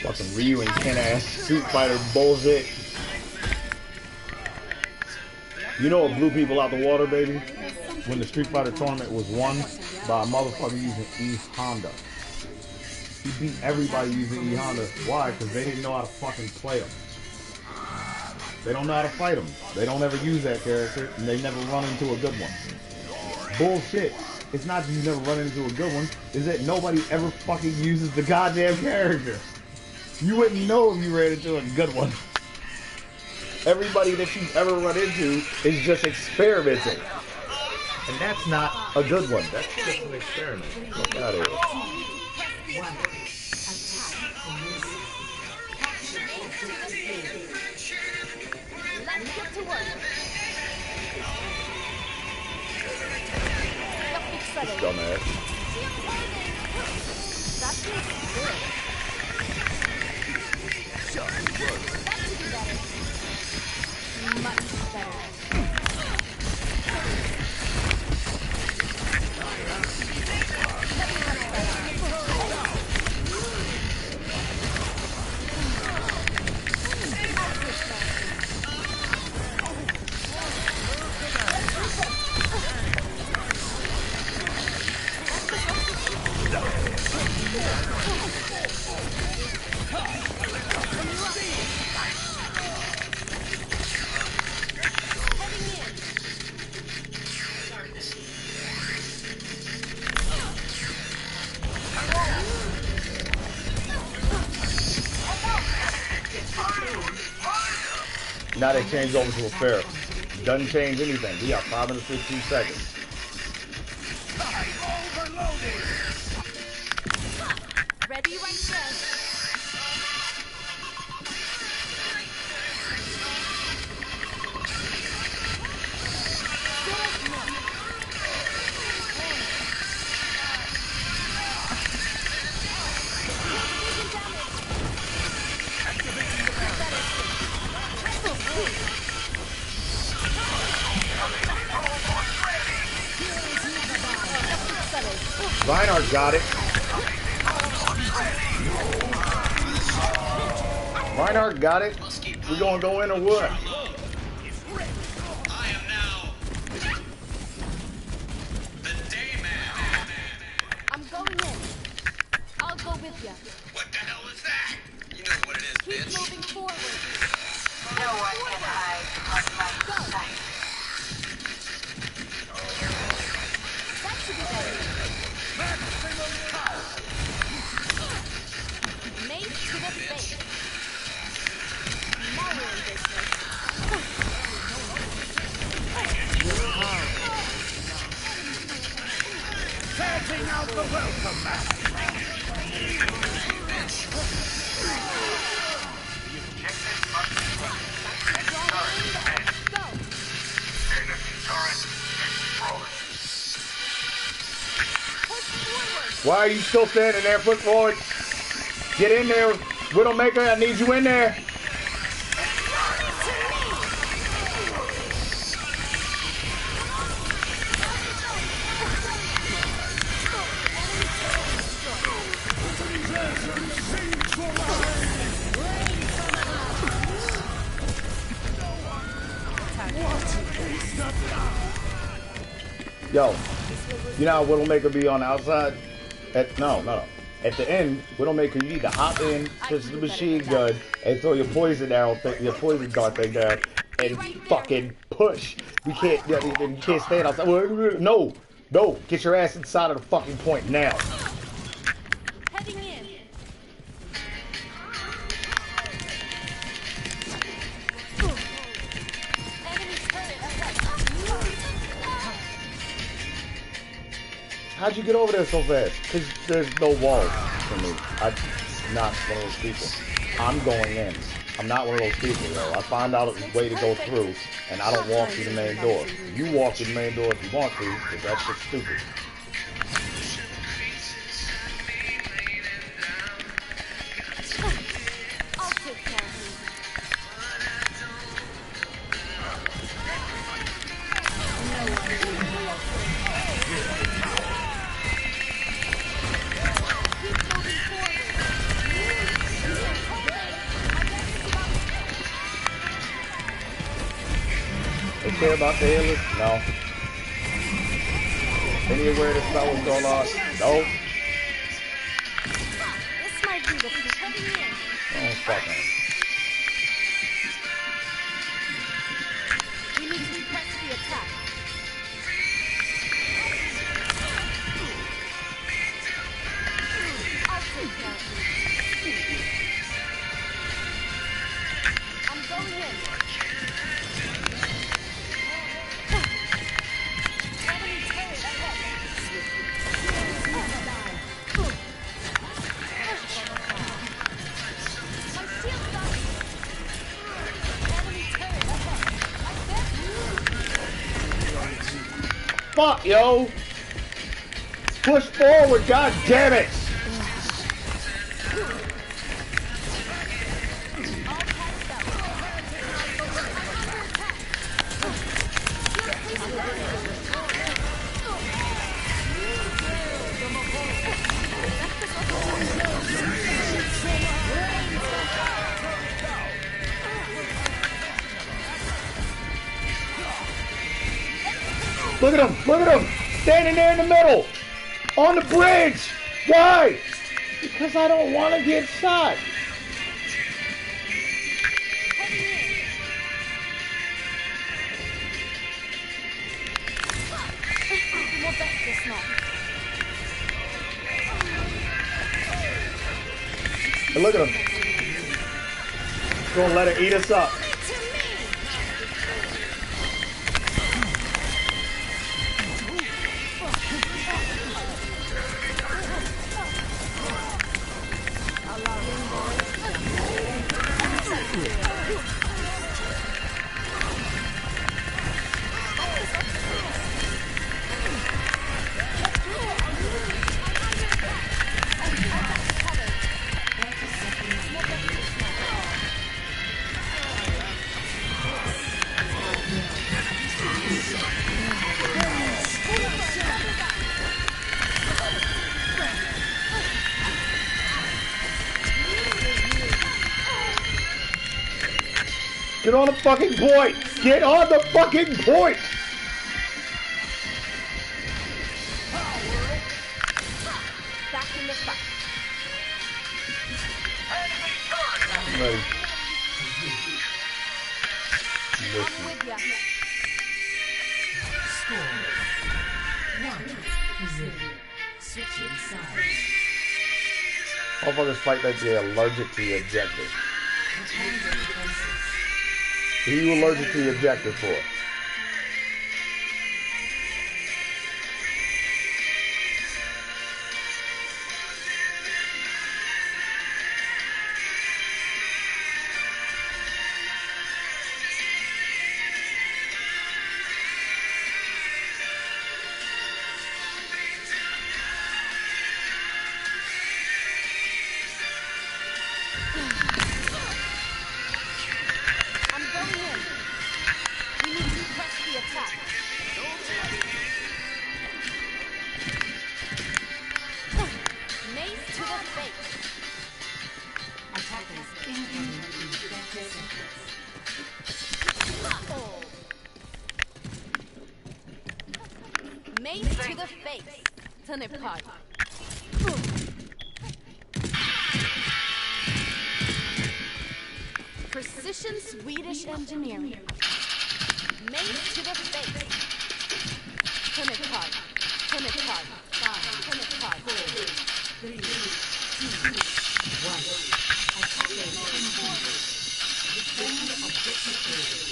[SPEAKER 6] Fucking Ryu and Ken ass Street Fighter bullshit. You know what blew people out the water, baby? When the Street Fighter tournament was won by a motherfucker using E Honda. He beat everybody using E Honda. Why? Because they didn't know how to fucking play him. They don't know how to fight him. They don't ever use that character, and they never run into a good one. Bullshit. It's not that you never run into a good one, is that nobody ever fucking uses the goddamn character. You wouldn't know if you ran into a good one. Everybody that you've ever run into is just experimenting. And that's not a good one. That's just an experiment. Fuck out of here.
[SPEAKER 1] Let's get to work.
[SPEAKER 6] Dumbass.
[SPEAKER 1] That feels good. Much better.
[SPEAKER 6] Now they changed over to a fair. Doesn't change anything. We got 5 minutes 15 seconds.
[SPEAKER 1] Ready right there.
[SPEAKER 6] Reinhardt got it. Reinhardt got it. We gonna go in or what?
[SPEAKER 5] I am now the Dayman.
[SPEAKER 1] I'm going in. I'll go with you.
[SPEAKER 5] What the hell is that? You know what it is,
[SPEAKER 1] Keep
[SPEAKER 5] bitch.
[SPEAKER 1] moving forward.
[SPEAKER 10] No one can hide.
[SPEAKER 6] Why are you still standing there? Foot forward. Get in there. Widowmaker, I need you in there. Yo, you know how Widowmaker be on the outside? No. At the end, Widowmaker, you need to hop in, push the machine gun, and throw your poison arrow, your poison dart thing down, and fucking push. We can't, you can't stand outside. No, get your ass inside of the fucking point now.
[SPEAKER 1] Heading in.
[SPEAKER 6] How'd you get over there so fast? Because there's no walls for me. I'm not one of those people. I'm going in. I'm not one of those people, though. I find out a way to go through, and I don't walk through the main door. You walk through the main door if you want to, because that shit's stupid.
[SPEAKER 1] I'll take care of you.
[SPEAKER 6] They care about the healers? No. Any awareness about what's going on? No.
[SPEAKER 1] This might be the heading in.
[SPEAKER 6] Oh, fucking.
[SPEAKER 1] We need to press the attack. I'll take care of you. I'm going in. Enemy turret ahead. My shield's up. Enemy turret ahead.
[SPEAKER 6] Fuck, yo! Push forward, god damn it! Look at him, standing there in the middle, on the bridge. Why? Because I don't want to get shot. And look at him. Gonna let it eat us up. Get on the fucking point! Get on the fucking point!
[SPEAKER 1] Back in the fight.
[SPEAKER 6] I'm ready.
[SPEAKER 1] I'm with ya.
[SPEAKER 3] Score 1-0. Switching sides.
[SPEAKER 6] Motherfuckers fight like they're allergic to the objective. Who are you allergic to the objective for?
[SPEAKER 1] Mace to the face. Turnip card. Precision Swedish engineering. Mace to the face. Turnip card. Turnip card. Turnip card.
[SPEAKER 3] 4, 3, 2, 1. Attackers forward. Defend objective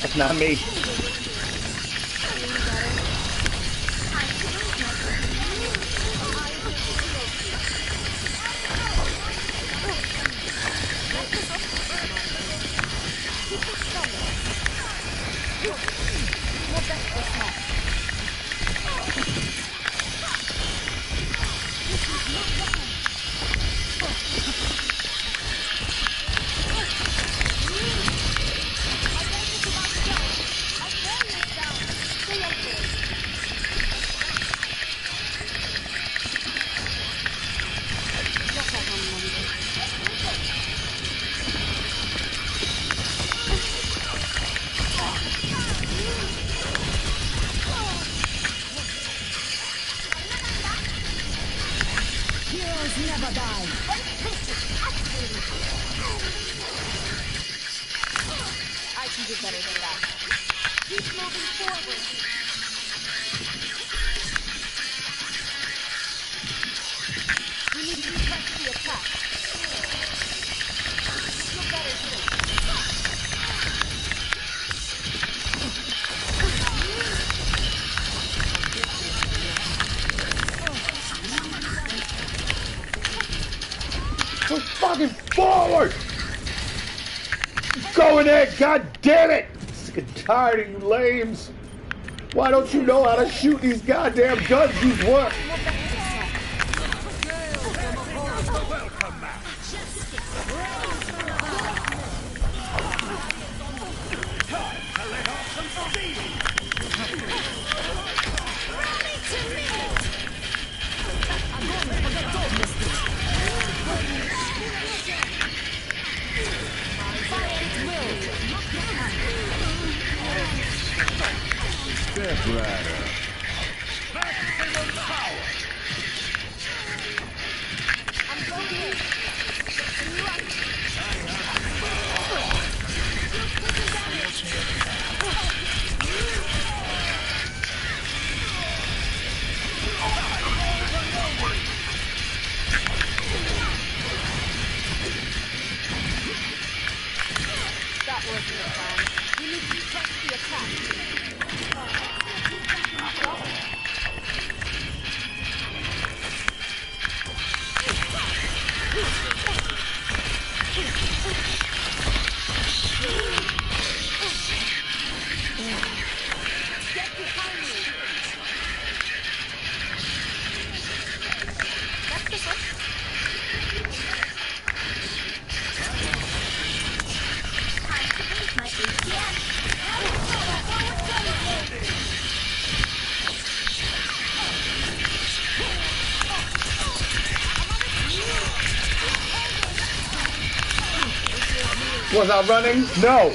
[SPEAKER 6] That's not me.
[SPEAKER 1] I can do better than that. Keep moving forward. We need to press the attack. You're better than
[SPEAKER 6] Push fucking forward! Go in there, god damn it! Sick and tired of you lames. Why don't you know how to shoot these goddamn guns you work?
[SPEAKER 8] Step right up.
[SPEAKER 1] that wasn't the plan. We need to press the attack. Get behind me. That's the first.
[SPEAKER 6] Was I running? No.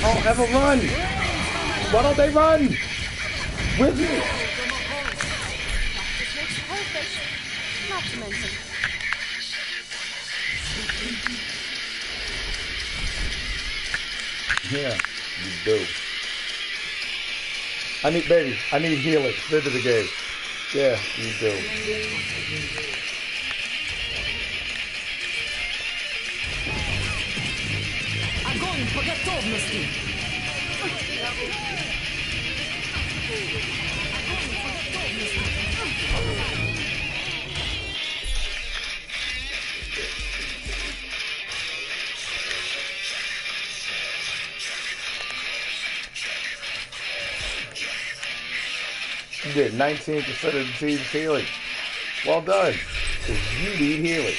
[SPEAKER 6] Don't ever run. Why don't they run? With me.
[SPEAKER 1] This looks perfect. Not to mention.
[SPEAKER 6] Yeah, you do. I need healing. Into the game. Yeah, you do.
[SPEAKER 3] Огонь по готовности!
[SPEAKER 6] You did 19% of the team's healing. Well done. Because you need healing.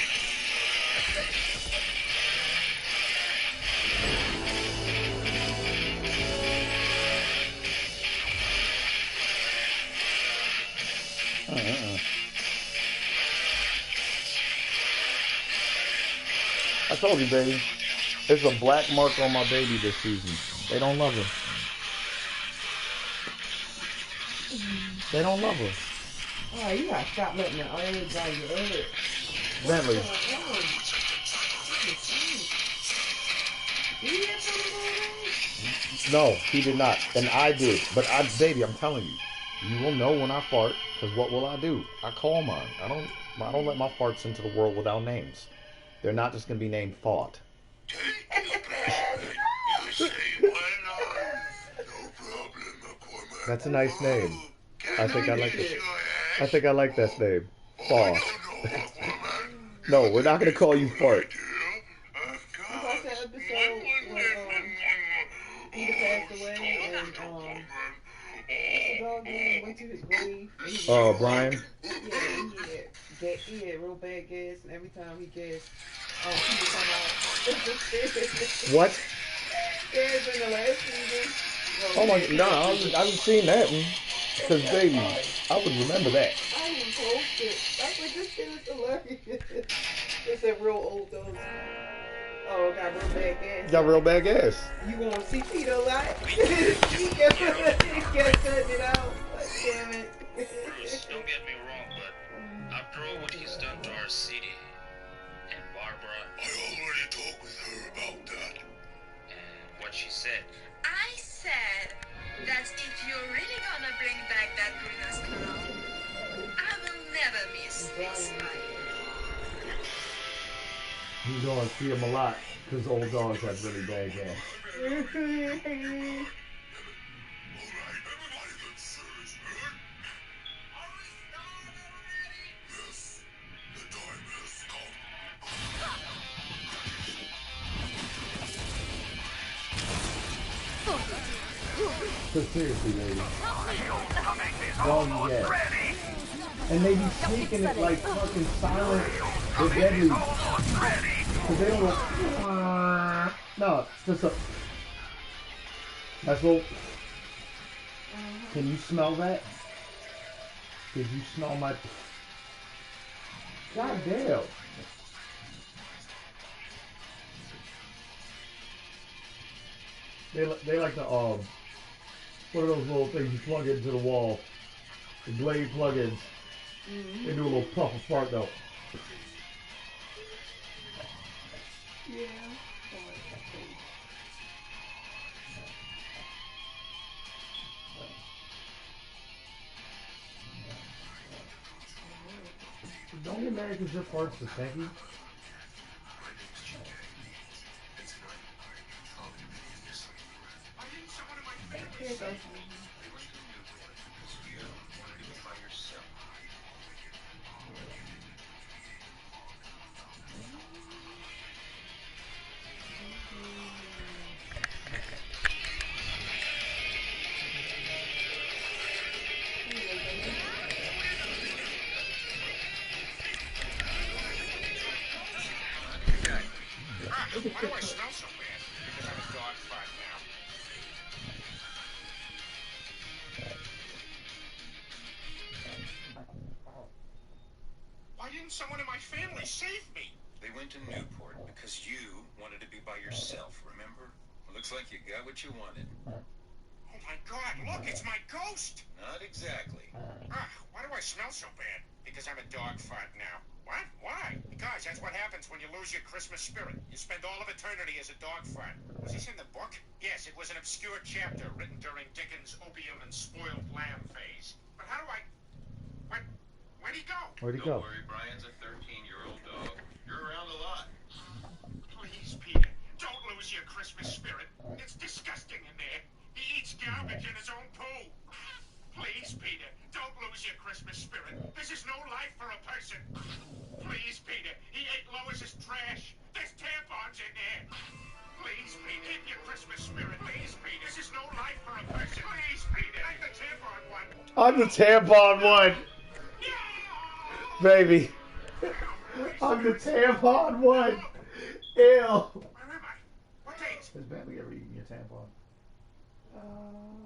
[SPEAKER 6] I told you, baby. It's a black mark on my baby this season. They don't love her. They don't love her.
[SPEAKER 9] Oh, you gotta stop letting the old guy get hurt.
[SPEAKER 6] Bentley. No, he did not. And I did. But baby, I'm telling you. You will know when I fart, because what will I do? I call mine. I don't let my farts into the world without names. They're not just gonna be named fart. That's a nice name. I think I like it. I think I like that name. Fart. No, we're not gonna call you fart.
[SPEAKER 9] That episode when Peter passed away and the dog went to his grave.
[SPEAKER 6] Oh, Brian.
[SPEAKER 9] Yeah, he had real bad gas, and every time he gassed, Peter come out.
[SPEAKER 6] What?
[SPEAKER 9] Gas in the last season.
[SPEAKER 6] Oh my, no, I haven't seen that one. Because, baby, I would remember that.
[SPEAKER 9] I even posted it. I was like, this shit is hilarious. It's a real old dog. Oh, got real bad gas.
[SPEAKER 6] Got real bad gas.
[SPEAKER 9] You gonna see Peter a lot? He kept cutting it out. Like, damn it.
[SPEAKER 11] Bruce, don't get me wrong, but after all what he's done to our city, and Barbara...
[SPEAKER 7] I already talked with her about that.
[SPEAKER 11] And what she said.
[SPEAKER 12] I said that if you're really gonna bring back that Greenhouse clown, I will never miss this fight.
[SPEAKER 4] You're going to see him a lot because old dogs have really bad gas. But seriously, baby. Doggy gas. And they be sneaking it like fucking silent but deadly. Cause they don't go, no, just a, that's what, can you smell that? Did you smell my, god damn. They like the, what are those little things you plug into the wall? The Glade plugins. They do a little puff of fart though.
[SPEAKER 9] Yeah.
[SPEAKER 4] Don't get mad because your farts are stanky.
[SPEAKER 2] Why do I smell so bad? Because I'm a dog fart now. Why didn't someone in my family save me?
[SPEAKER 13] They went to Newport because you wanted to be by yourself, remember? It looks like you got what you wanted.
[SPEAKER 2] Oh my god, look, it's my ghost!
[SPEAKER 13] Not exactly.
[SPEAKER 2] Why do I smell so bad? Because I'm a dog fart now. What? Why? Because that's what happens when you lose your Christmas spirit. You spend all of eternity as a dog fart. Was this in the book? Yes, it was an obscure chapter written during Dickens' opium and spoiled lamb phase. But how do I... Where'd he go?
[SPEAKER 6] Where'd he go?
[SPEAKER 13] Don't worry, Brian's a 13-year-old dog. You're around a lot.
[SPEAKER 2] Please, Peter, don't lose your Christmas spirit. It's disgusting in there. He eats garbage in his own poo. Please, Peter, don't lose your Christmas spirit. This is no life for a person. Please, Peter, he ate Lois's trash. There's tampons in there. Please, Peter, keep your Christmas spirit. Please, Peter, this is no life for a person. Please, Peter, like the tampon one.
[SPEAKER 6] I'm the tampon one. Baby. I'm the tampon one. Ew.
[SPEAKER 2] Where am I? What date?
[SPEAKER 6] Has Bailey ever eaten your tampon?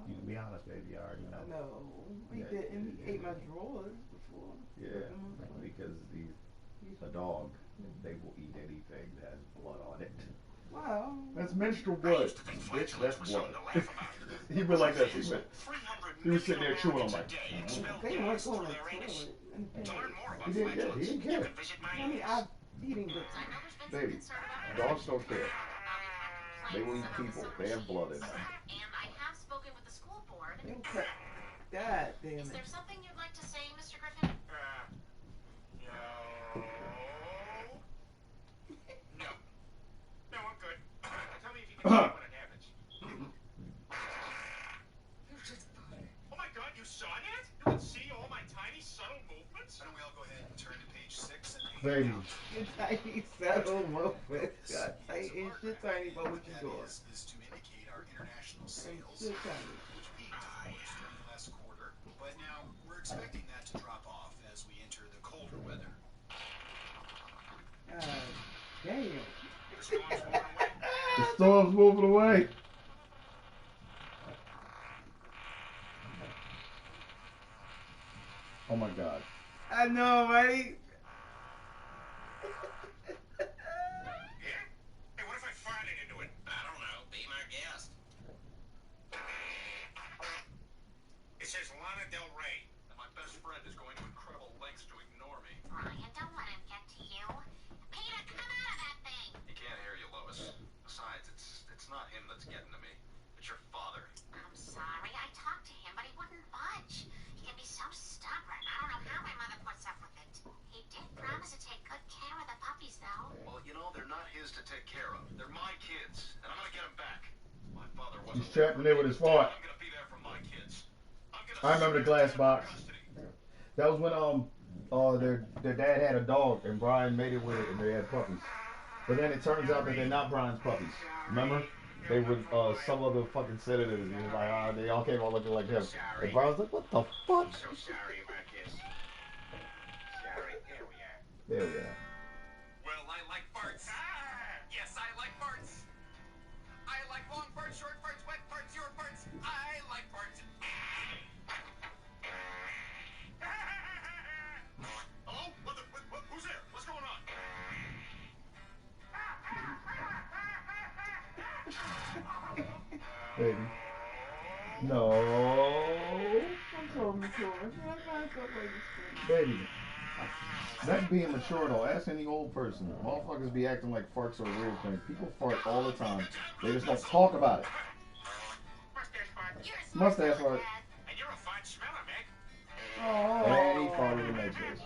[SPEAKER 6] You can be honest, baby. I already know.
[SPEAKER 9] No, he didn't. He ate my drawers before.
[SPEAKER 6] Yeah, because he's a dog. They will eat anything that has blood on it.
[SPEAKER 9] Wow.
[SPEAKER 6] That's menstrual blood. Bitch, that's blood. He went like that. He was sitting there chewing on my.
[SPEAKER 9] They weren't going to toilet.
[SPEAKER 6] He didn't care.
[SPEAKER 9] I mean, I'm eating good.
[SPEAKER 6] Baby, dogs don't care. They will eat people. They have blood in them.
[SPEAKER 14] And I have spoken with the school board.
[SPEAKER 9] God damn it.
[SPEAKER 14] Is there something you'd like to say, Mr. Griffin?
[SPEAKER 2] No, I'm good. Tell me if you can tell when it happens. Oh my God, you saw that? You can see all my tiny, subtle movements?
[SPEAKER 13] Why don't we all go ahead and turn to page 6 and 8?
[SPEAKER 6] Baby.
[SPEAKER 9] Your tiny, subtle movements. God, tiny, it's just tiny, but what you doing?
[SPEAKER 13] Is to indicate our international sales,
[SPEAKER 9] It's just tiny.
[SPEAKER 13] which peaked during the last quarter, but now we're expecting that to drop off as we enter the colder weather.
[SPEAKER 9] Damn.
[SPEAKER 6] The storm's moving away. Oh my God.
[SPEAKER 9] I know, right?
[SPEAKER 2] Hey, what if I farted into it?
[SPEAKER 11] I don't know. Be my guest.
[SPEAKER 2] It says Lana Del Rey.
[SPEAKER 13] And my best friend is going to incredible lengths to ignore me.
[SPEAKER 14] Brian, don't let him get to you. Peter, come out of that thing.
[SPEAKER 13] He can't hear you, Lois. Besides, it's not him that's getting to me. It's your father.
[SPEAKER 14] I'm sorry. I talked to him, but he wouldn't budge. He can be so stubborn. I don't know how my mother puts up with it. He did promise to take good care of the puppies, though.
[SPEAKER 13] Well, you know, they're not his to take care of. They're my kids, and I'm gonna get them back. My father wasn't.
[SPEAKER 6] He's trapped in there with his fart.
[SPEAKER 13] I'm gonna be there for my kids.
[SPEAKER 6] I remember the glass box. That was when their dad had a dog and Brian made it with it and they had puppies. But then it turns out that they're not Brian's puppies. Remember? They were some other fucking sedatives. He was like, they all came out looking like him. And Brian was like, what the fuck?
[SPEAKER 2] I'm so sorry about this. Sorry.
[SPEAKER 6] There we are.
[SPEAKER 13] Well, I like farts. Yes, I like farts. I like long farts, short farts, wet farts, your farts. I like farts.
[SPEAKER 2] Hello? Who's there? What's going on?
[SPEAKER 6] Baby. No.
[SPEAKER 9] I'm so mature.
[SPEAKER 6] Baby. That's being mature though. Ask any old person. Motherfuckers be acting like farts are a weird thing. People fart all the time. They just don't talk about it. Mustache fart.
[SPEAKER 2] And you're a fine smeller, Meg.
[SPEAKER 9] Oh.
[SPEAKER 6] And he farted in that bitch.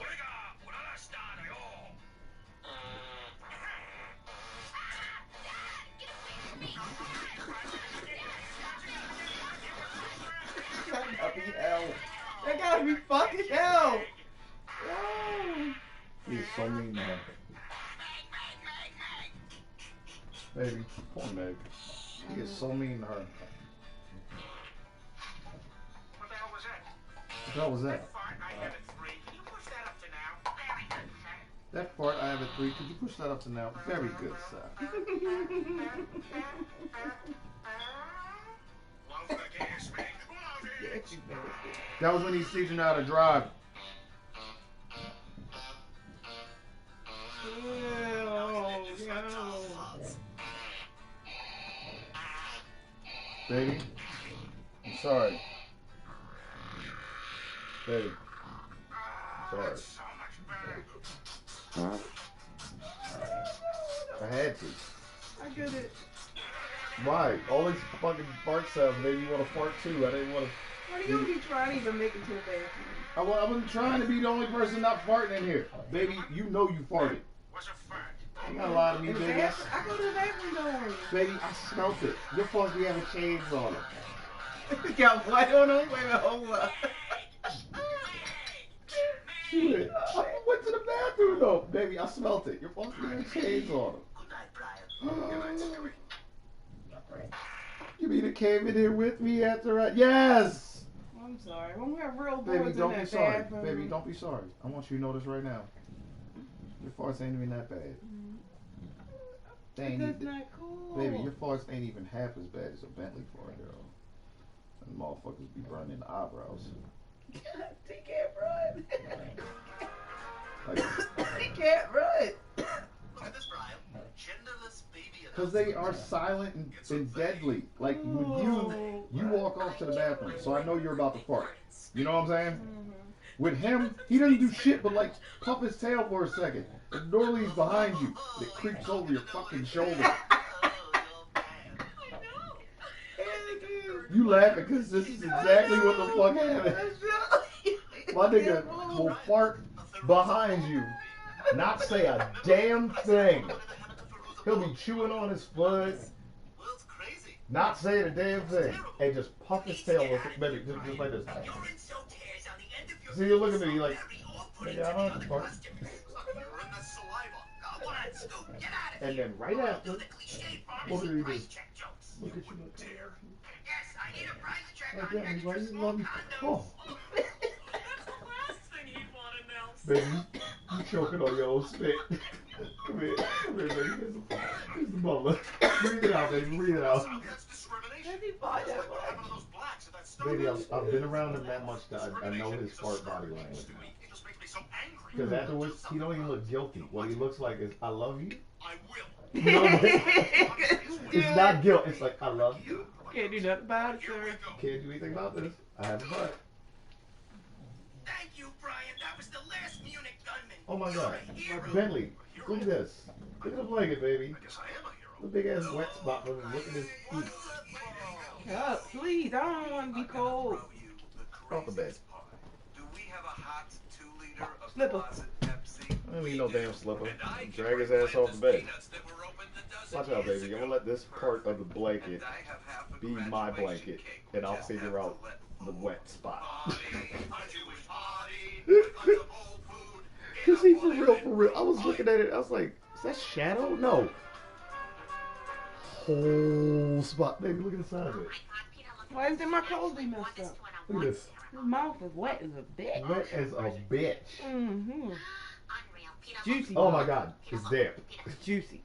[SPEAKER 9] That gotta be hell. That gotta be fucking hell. Oh.
[SPEAKER 6] He is so mean to her. Baby, poor Meg. He is so mean to her.
[SPEAKER 2] What the hell was that?
[SPEAKER 6] What the hell was that?
[SPEAKER 2] Fart, I have it 3. Can you push that up to now? Very good, sir.
[SPEAKER 6] That fart, I have it 3. Could you push that up to now? Very good, sir.
[SPEAKER 2] Love the gas, Meg.
[SPEAKER 9] Yes, you better.
[SPEAKER 6] That was when he's teaching her how to drive. Baby, I'm sorry. Baby, sorry.
[SPEAKER 2] So much better.
[SPEAKER 6] I had to.
[SPEAKER 9] I get it.
[SPEAKER 6] Why? All these fucking fart sounds made me want to fart too. I didn't want to.
[SPEAKER 9] Why do you be trying to even make it to the bathroom?
[SPEAKER 6] I wasn't trying to be the only person not farting in here. Baby, you know you farted.
[SPEAKER 2] What's a fart?
[SPEAKER 6] You gotta lie to me,
[SPEAKER 9] In the
[SPEAKER 6] baby.
[SPEAKER 9] bathroom? I go to the bathroom door.
[SPEAKER 6] Baby, I smelt it. Your fault you having chains on it.
[SPEAKER 9] Got what on them? Wait a minute, hold up.
[SPEAKER 6] Shit. I went to the bathroom though. Baby, I smelt it. Your fault you having chains on them.
[SPEAKER 2] Good night, Brian. Good night, Stewie.
[SPEAKER 6] You mean to came in here with me after I... Yes!
[SPEAKER 9] Oh, I'm sorry. When we have real boys
[SPEAKER 6] Baby,
[SPEAKER 9] in
[SPEAKER 6] don't be
[SPEAKER 9] that
[SPEAKER 6] sorry.
[SPEAKER 9] bathroom.
[SPEAKER 6] Baby, don't be sorry. I want you to know this right now. Your farts ain't even that bad. They ain't
[SPEAKER 9] That's
[SPEAKER 6] even,
[SPEAKER 9] not cool.
[SPEAKER 6] baby, your farts ain't even half as bad as a Bentley fart, girl. And motherfuckers be burning the eyebrows.
[SPEAKER 9] He can't run.
[SPEAKER 6] Like,
[SPEAKER 9] He can't run.
[SPEAKER 13] Look at this, Brian. Genderless baby.
[SPEAKER 6] because they are silent and deadly. Like when you walk off to the bathroom, so I know you're about to fart. You know what I'm saying? With him, he doesn't do shit but like puff his tail for a second. The door leaves behind you. It creeps over your fucking shoulder. You laughing because this is exactly what the fuck happened. My nigga will fart behind you, not say a damn thing. He'll be chewing on his foot, not saying a damn thing, and just puff his tail with it, baby, just like this. See, you look at me, you're like, nigga, I don't have to fart. And then right after, what did he do? Look at you, look. Like that, he's like, you love me. Oh. Baby, you choking on your own spit. Come here, baby. Here's the bubble. Breathe it out, baby. Breathe it out. Baby, I've been around him that much that I know his fart body language. Because afterwards, he don't even look guilty. What he looks like is, I love you. You know what I mean? It's not guilt. It's like, I love you.
[SPEAKER 9] Can't do nothing about it, sir.
[SPEAKER 6] Can't do anything about this. I have a butt.
[SPEAKER 13] Thank you, Brian. That was the last Munich gunman.
[SPEAKER 6] Oh my God. Bentley, look at this. Look at the blanket, baby. The big ass wet spot. Look at his feet.
[SPEAKER 9] Oh, please. I don't want to be cold.
[SPEAKER 6] Off the bed.
[SPEAKER 13] Do we have a hot 2-liter of
[SPEAKER 9] Slipper.
[SPEAKER 13] closet Pepsi?
[SPEAKER 6] I don't need no damn slipper. Drag his ass off the bed. Watch out, baby. I'm gonna let this part of the blanket be my blanket, and I'll figure out the wet spot. Cause he for real. I was looking at it. I was like, is that shadow? No. Whole spot, baby. Look at the side of it.
[SPEAKER 9] Why is my clothes be messed up?
[SPEAKER 6] Look at this.
[SPEAKER 9] His mouth is wet as a bitch.
[SPEAKER 6] Wet as a bitch.
[SPEAKER 9] Mm-hmm. Juicy.
[SPEAKER 6] Oh my God, it's damp.
[SPEAKER 9] It's juicy.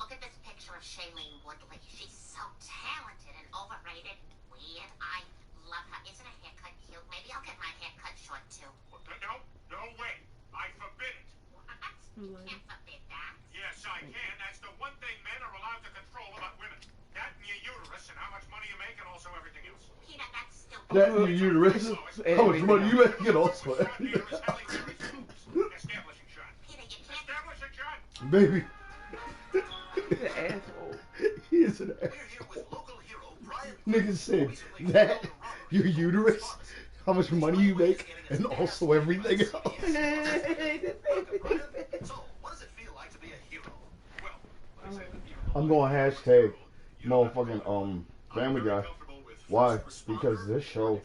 [SPEAKER 14] Look at this picture of Shailene Woodley. She's so talented and overrated. Weird. I love her. Isn't her haircut cute? Maybe I'll get my haircut short too.
[SPEAKER 2] No way. I forbid it.
[SPEAKER 14] You can't forbid that.
[SPEAKER 2] Yes, I can. That's the one thing men are allowed to control about women. That and your uterus and how much money you make and also everything else.
[SPEAKER 14] Peanut, that's stupid.
[SPEAKER 6] That in your uterus? How much money you make? Get also.
[SPEAKER 2] Establishing shot. Establishing shot.
[SPEAKER 6] Baby.
[SPEAKER 9] He's an asshole.
[SPEAKER 6] He is an asshole. Niggas said that, your uterus, how much money you make, and also everything else.
[SPEAKER 13] So, what does it feel like to be a hero?
[SPEAKER 6] I'm going hashtag motherfucking Family Guy. Why? Because this show,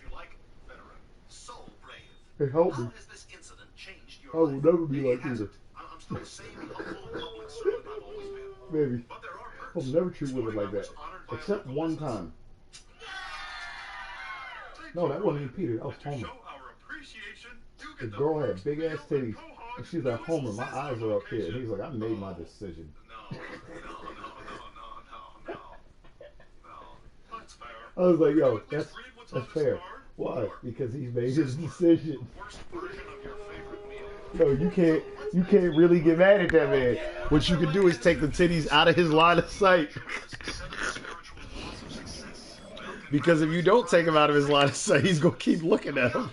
[SPEAKER 6] it helped me. I will never be like either. Baby, I'll never treat women like that. Except one time. No, that wasn't even Peter. That was Homer. The girl had big ass titties. And she's like, Homer, my eyes are up here. And he's like, I made my decision. I was like, yo, that's fair. Why? Because he's made his decision. Yo, you can't really get mad at that man. What you can do is take the titties out of his line of sight. Because if you don't take him out of his line of sight, he's gonna keep looking at him.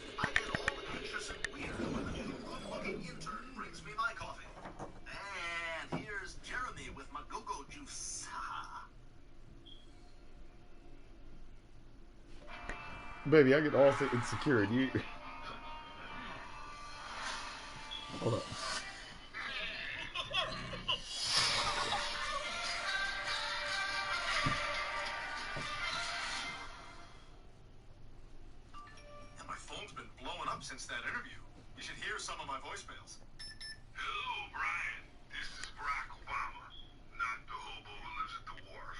[SPEAKER 6] Baby, I get all insecure and you. Hold up.
[SPEAKER 13] My phone's been blowing up since that interview. You should hear some of my voicemails.
[SPEAKER 7] Hello, Brian. This is Barack Obama, not the hobo who lives at the wharf.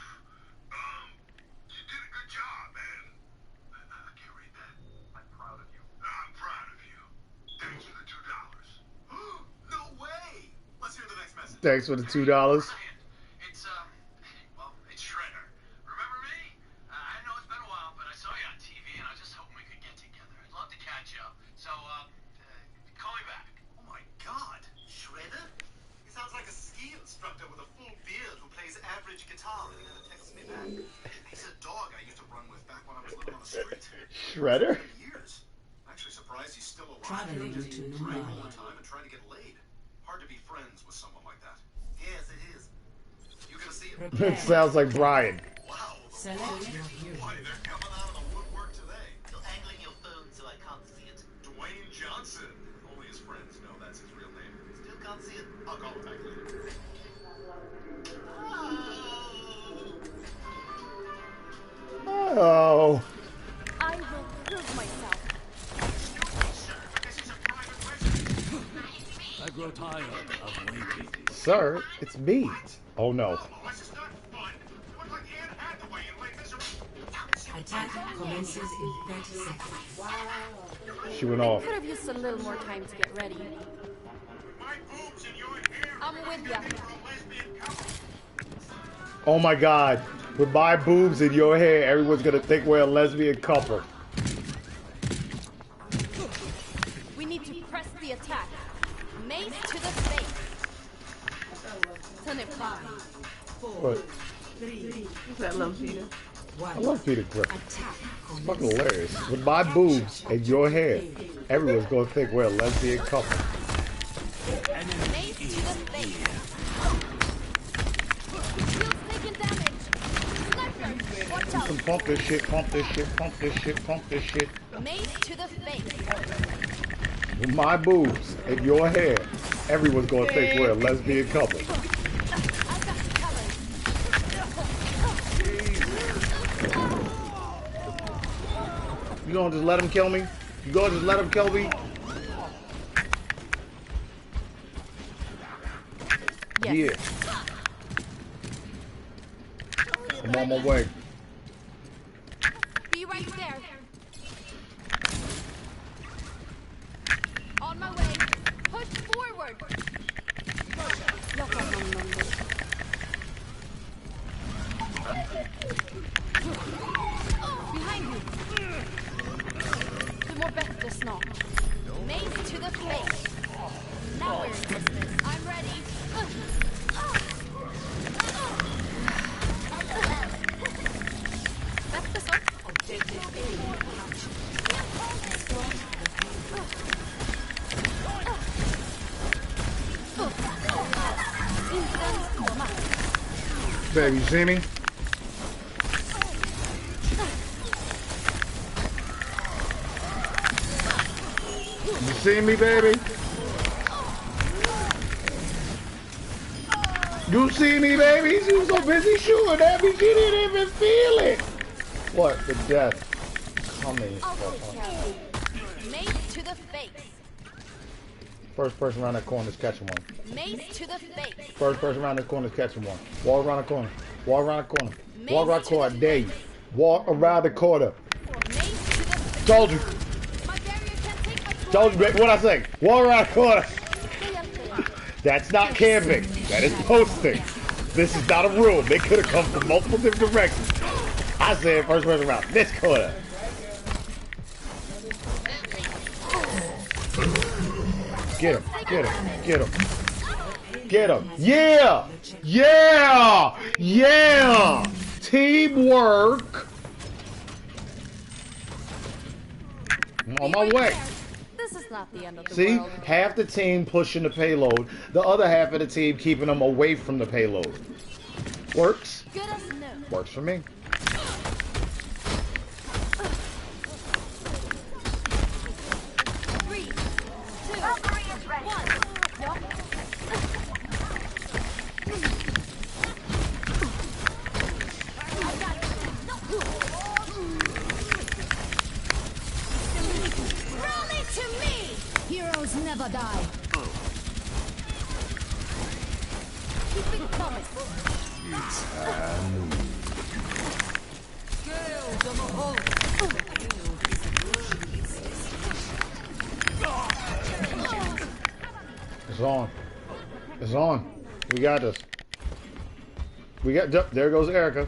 [SPEAKER 6] thanks for the $2.
[SPEAKER 13] Well, it's Shredder. Remember me? I know it's been a while, but I saw you on TV, and I was just hoping we could get together. I'd love to catch up. So, call me back. Oh my God, Shredder? He sounds like a ski instructor with a full beard who plays average guitar and he never texts me back. He's a dog I used to run with back when I was living on the street.
[SPEAKER 6] Shredder?
[SPEAKER 13] Years. I'm actually surprised he's still alive.
[SPEAKER 3] Traveling to
[SPEAKER 13] Drinking all
[SPEAKER 3] Mumbai.
[SPEAKER 13] the time and trying to get laid. Hard to be friends with someone like that. Yes, it is. You gonna see him?
[SPEAKER 6] It sounds like Brian.
[SPEAKER 13] Wow.
[SPEAKER 3] Select your hero.
[SPEAKER 13] Why, they're coming out of the woodwork today. You're angling your phone so I can't see it. Dwayne Johnson. Only his friends know that's his real name. Still can't see it. I'll call him back later.
[SPEAKER 6] Oh.
[SPEAKER 1] I will prove myself.
[SPEAKER 8] I grow tired of waiting.
[SPEAKER 6] Sir, it's me. Oh no.
[SPEAKER 3] Attack commences in 30 seconds.
[SPEAKER 6] She went off.
[SPEAKER 1] Could have used a little more time to get ready. I'm with ya.
[SPEAKER 6] Oh my God. With my boobs in your hair, everyone's gonna think we're a lesbian couple.
[SPEAKER 1] We need to press the attack. Mace to the face. Turn it 5, 4,
[SPEAKER 6] What?
[SPEAKER 1] 3.
[SPEAKER 9] I love Peter.
[SPEAKER 6] I love Peter Griffin. It's fucking hilarious. With my boobs and your hair, everyone's gonna think we're a lesbian couple.
[SPEAKER 1] Mace to the face. Shields taking damage. Sniper, watch out.
[SPEAKER 6] Pump this shit, pump this shit, pump this shit, pump this shit.
[SPEAKER 1] Mace to the face.
[SPEAKER 6] With my boobs and your hair, everyone's gonna think we're a lesbian couple. You gonna just let him kill me? You gonna just let him kill me?
[SPEAKER 1] Yes.
[SPEAKER 6] Yeah. I'm on my way.
[SPEAKER 1] Be right there. On my way. Push forward. Behind you. Du mår bättre snart. Mace to the face. Now we're in business. I'm ready. That's this one.
[SPEAKER 6] Baby, you see me? You see me, baby? You see me, baby? She was so busy shooting at me, she didn't even feel it. What? The death coming.
[SPEAKER 1] Mace to the face.
[SPEAKER 6] First person around that corner is catching one.
[SPEAKER 1] Mace to the face.
[SPEAKER 6] First person around the corner is catching one. Walk around the corner. Walk around the corner. Walk around the corner. I dare you. Walk around the corner. Told you. Told you, what I say? Walk around the corner. That's not camping. That is posting. This is not a room. They could have come from multiple different directions. I said first person around this corner. Get him. Get him. Get him. Get him. Yeah. Yeah. Yeah. Teamwork. I'm on my way.
[SPEAKER 1] This is not the end of the
[SPEAKER 6] See,
[SPEAKER 1] world.
[SPEAKER 6] half the team pushing the payload, the other half of the team keeping them away from the payload. Works.
[SPEAKER 1] Good as new.
[SPEAKER 6] Works for me.
[SPEAKER 1] Three, two, one. Rally to me! Heroes never die. Keep it coming.
[SPEAKER 6] It's a move. It's on. It's on. We got this. We got. There goes Erica.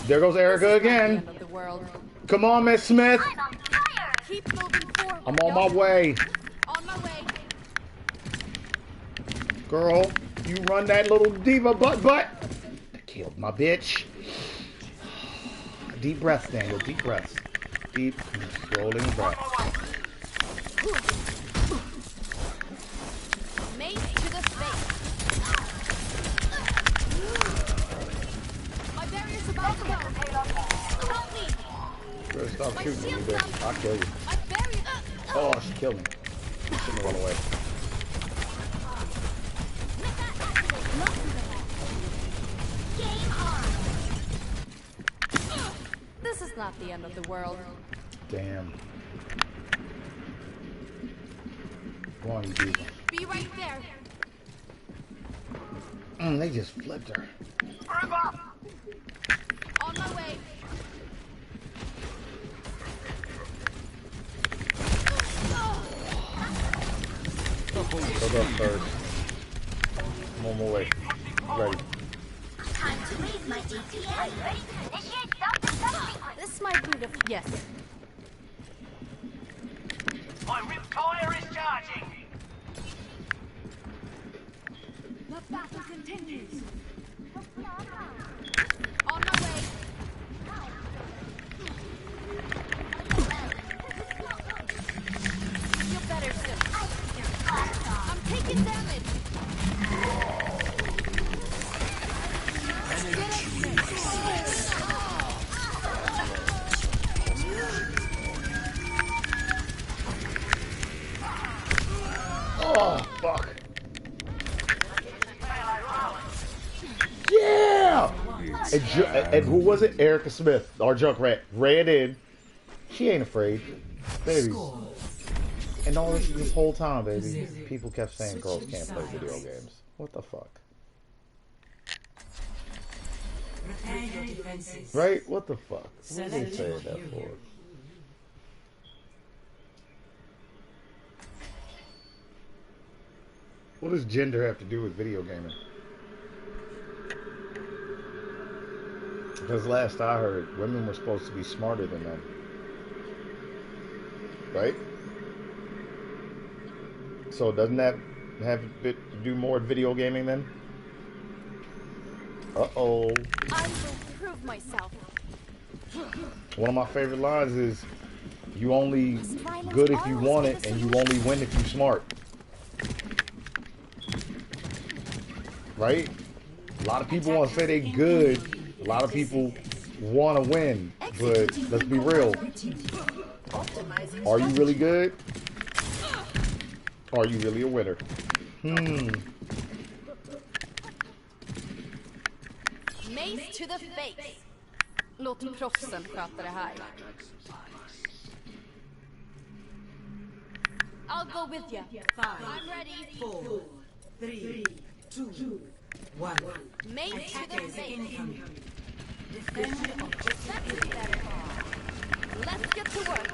[SPEAKER 6] There goes Erica again. Come on, Miss Smith.
[SPEAKER 1] Keep moving forward.
[SPEAKER 6] I'm on my way.
[SPEAKER 1] On my way.
[SPEAKER 6] Girl, you run that little diva butt. Killed my bitch. Deep breaths, Daniel. Deep breaths. Deep, rolling breath.
[SPEAKER 1] Mace to the face. My barrier's about to go. Help me.
[SPEAKER 6] Better stop shooting me, bitch. I'll kill you. Oh, she killed me. Shouldn't run away.
[SPEAKER 1] This is not the end of the world.
[SPEAKER 6] Damn. Go on, you diva.
[SPEAKER 1] Be right there.
[SPEAKER 6] They just flipped her.
[SPEAKER 1] On my way.
[SPEAKER 6] Go first. I'm on my way. Ready.
[SPEAKER 10] Time to raise my DPS. Ready to initiate self-destruct sequence.
[SPEAKER 1] This might be the... Yes.
[SPEAKER 13] My riptire is charging.
[SPEAKER 1] The battle continues. On my way. Feel better soon. I'm taking damage.
[SPEAKER 6] Oh, fuck. Yeah! And who was it? Erica Smith, our Junkrat, ran in. She ain't afraid. Baby. And all this whole time, baby, people kept saying girls can't play video games. What the fuck? Right? What the fuck? What are they saying that for? What does gender have to do with video gaming? Because last I heard, women were supposed to be smarter than men. Right? So doesn't that have a bit to do more with video gaming then? Uh-oh.
[SPEAKER 1] I will prove myself.
[SPEAKER 6] One of my favorite lines is, you only good if you want it, and you only win if you smart. Right? A lot of people want to say they good. A lot of people want to win. But let's be real. Are you really good? Are you really a winner?
[SPEAKER 1] Mace to the face. Låt proffsen sköta det här. I'll go with you. I'm ready.
[SPEAKER 3] 4, 3, 2, 1.
[SPEAKER 1] Mace to the face.
[SPEAKER 3] Defend objective.
[SPEAKER 1] That's better. Let's get to work.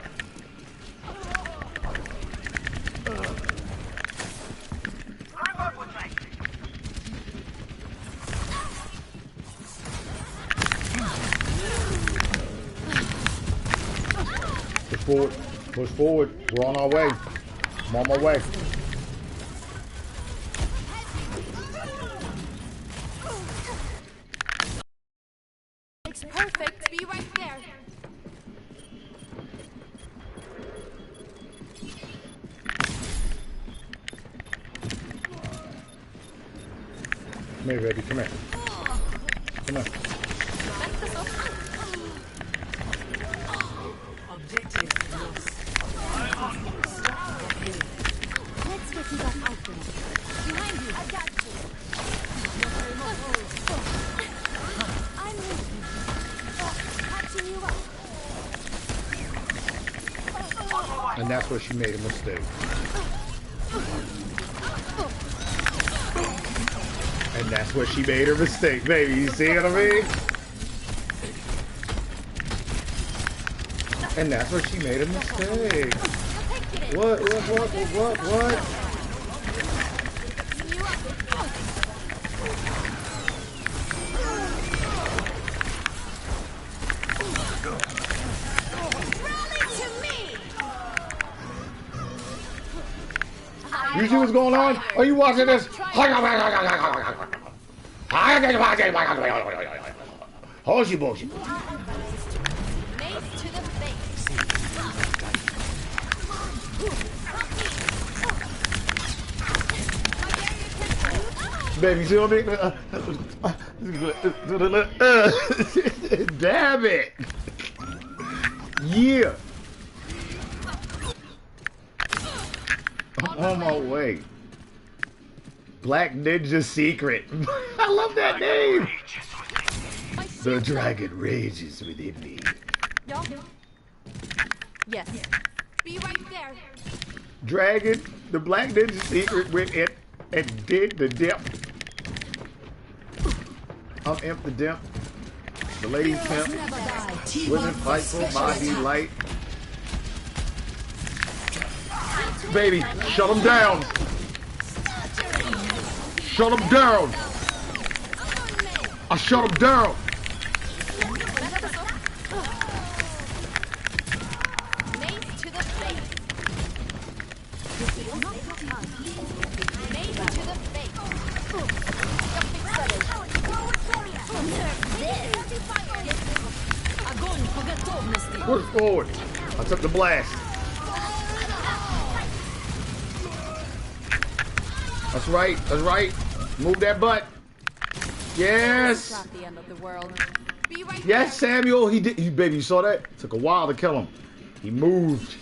[SPEAKER 6] Push forward. Push forward. We're on our way. I'm on my way.
[SPEAKER 1] It's perfect. Be right there.
[SPEAKER 6] Come here, baby. Come here. Come here.
[SPEAKER 3] Objective lost.
[SPEAKER 1] Let's get you back out there. Behind you. I got you. I'm with you. Catching you up.
[SPEAKER 6] And that's where she made a mistake. And that's where she made her mistake, baby. You see what I mean? And that's where she made a mistake. What? You see what's going on? Are you watching this? Horsey bullshit. Baby, see what I mean? Damn it! Yeah! I'm on my way. Black Ninja Secret. I love that name! The dragon rages within me.
[SPEAKER 1] Yes. Be right there.
[SPEAKER 6] Dragon, the Black Ninja Secret went in and did the dip. I'm Imp the Dimp. The ladies pimp. Women fight for my delight. Baby, shut them down. Shut them down. I shut them down. Push forward. I took the blast. That's right. That's right. Move that butt. Yes.
[SPEAKER 1] Not the end of the world. Be right
[SPEAKER 6] Yes, Samuel. He did. Baby, you saw that? Took a while to kill him. He moved.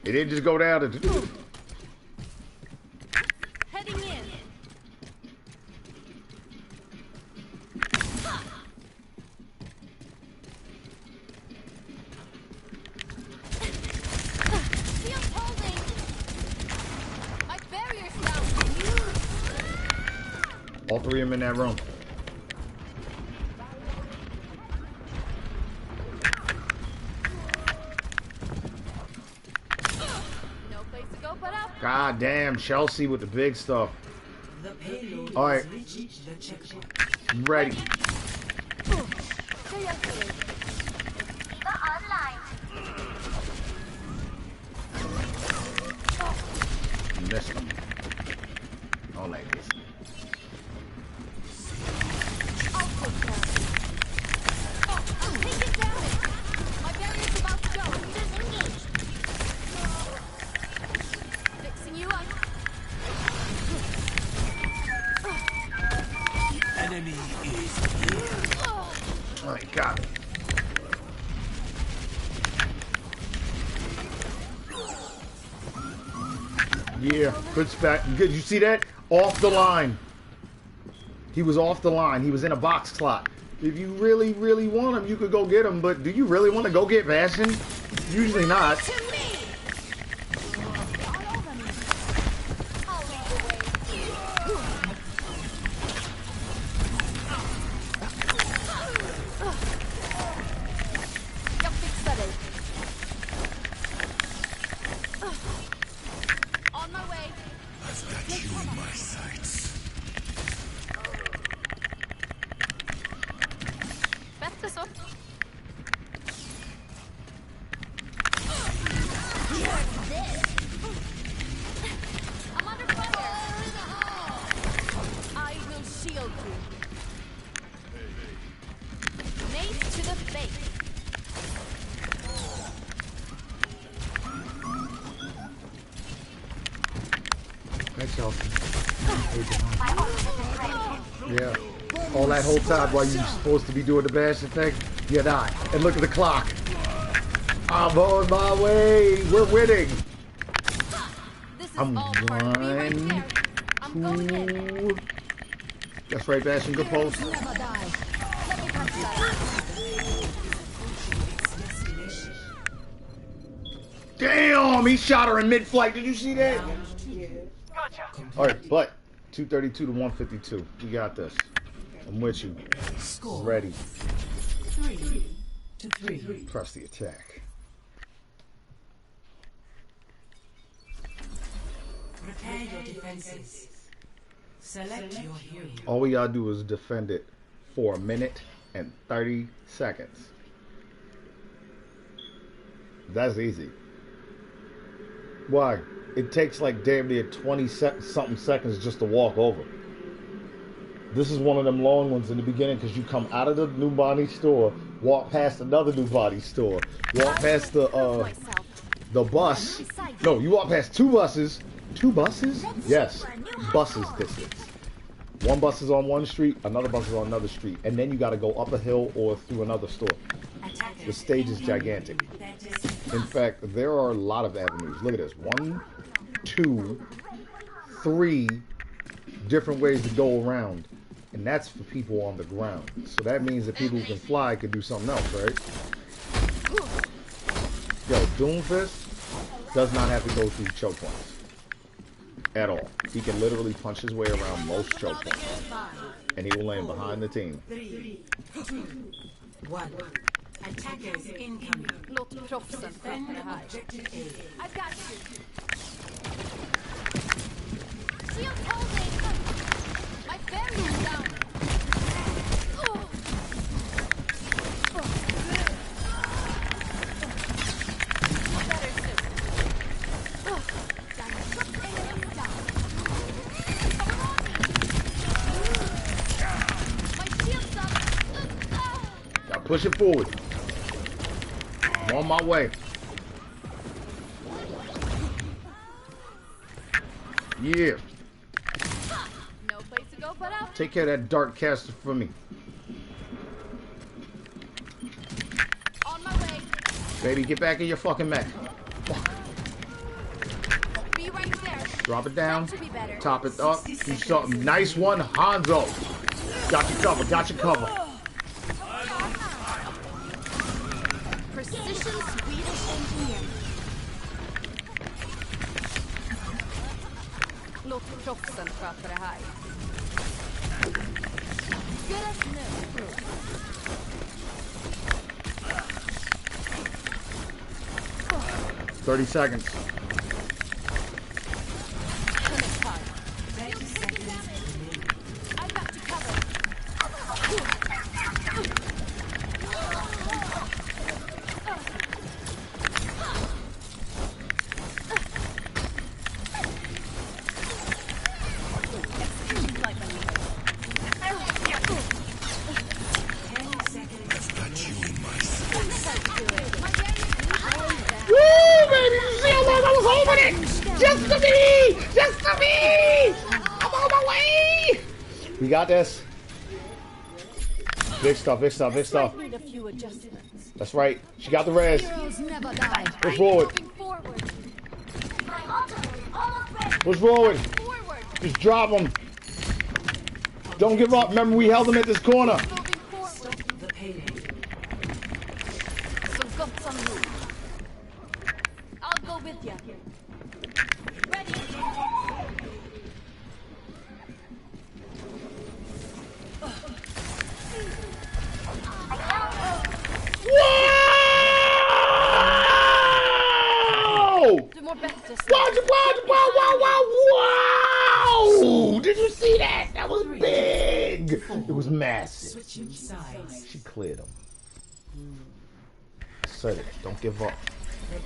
[SPEAKER 6] It didn't just go down to.
[SPEAKER 1] Heading in.
[SPEAKER 6] All three of them in that room.
[SPEAKER 1] No place to go but up.
[SPEAKER 6] God damn, Chelsea with the big stuff. All right. I'm ready. Missed him. Oh, like this.
[SPEAKER 3] Enemy is here.
[SPEAKER 6] Oh, he got it. Yeah, good spec. Good. You see that? Off the line. He was off the line. He was in a box slot. If you really, really want him, you could go get him. But do you really want to go get Bastion? Usually not. Yeah. All that whole time while you're supposed to be doing the Bastion thing, you're not. And look at the clock. I'm on my way. We're winning. I'm 1, 2. That's right, Bastion. Good post. Damn, he shot her in mid-flight. Did you see that? All right, but 232 to 152. We got this. I'm with you. Ready. 3-3. Press the attack.
[SPEAKER 3] Prepare your defenses. Select your hero.
[SPEAKER 6] All we gotta do is defend it for 1 minute and 30 seconds. That's easy. Why? It takes like damn near 20-something seconds just to walk over. This is one of them long ones in the beginning because you come out of the new body store, walk past another new body store, walk past the bus. No, you walk past 2 buses. 2 buses? Yes. Buses distance. 1 bus is on one street, another bus is on another street, and then you got to go up a hill or through another store. The stage is gigantic. In fact, there are a lot of avenues. Look at this. 1, 2, 3 different ways to go around. And that's for people on the ground. So that means that people who can fly could do something else, right? Yo, Doomfist does not have to go through choke points. At all. He can literally punch his way around most choke points. And he will land behind the team.
[SPEAKER 3] 3, 2, 1. Attackers incoming.
[SPEAKER 1] Låt proffsen sköta det här. I've got you. Shield holding. My barrier's down. Better soon. My shield's up.
[SPEAKER 6] Gotta push it forward. I'm on my way. Yeah.
[SPEAKER 1] No place to go but up.
[SPEAKER 6] Take care of that dark caster for me.
[SPEAKER 1] On my way.
[SPEAKER 6] Baby, get back in your fucking mech.
[SPEAKER 1] Be right there.
[SPEAKER 6] Drop it down.
[SPEAKER 1] That should be better.
[SPEAKER 6] Top it up. Do something. Nice one, Hanzo. Got your cover. Got your cover.
[SPEAKER 1] Precision Swedish engineering. Låt proffsen sköta det här. Good as new.
[SPEAKER 6] 30 seconds.
[SPEAKER 1] I've got you covered.
[SPEAKER 6] 'em! Just for me! Just for me! I'm on my way! We got this. Big stuff, big stuff, big stuff.
[SPEAKER 1] Need a few adjustments.
[SPEAKER 6] That's right. She got the res.
[SPEAKER 1] Heroes never die.
[SPEAKER 6] Push forward. Push forward. Just drop them. Don't give up. Remember, we held them at this corner.
[SPEAKER 3] Stop the payload.
[SPEAKER 1] So got some move. I'll go with you. Ready?
[SPEAKER 6] Whoa!
[SPEAKER 1] Do more best.
[SPEAKER 6] Wow! Did you see that? That was big. It was massive.
[SPEAKER 3] Switching sides.
[SPEAKER 6] She cleared them. Said it. Don't give up.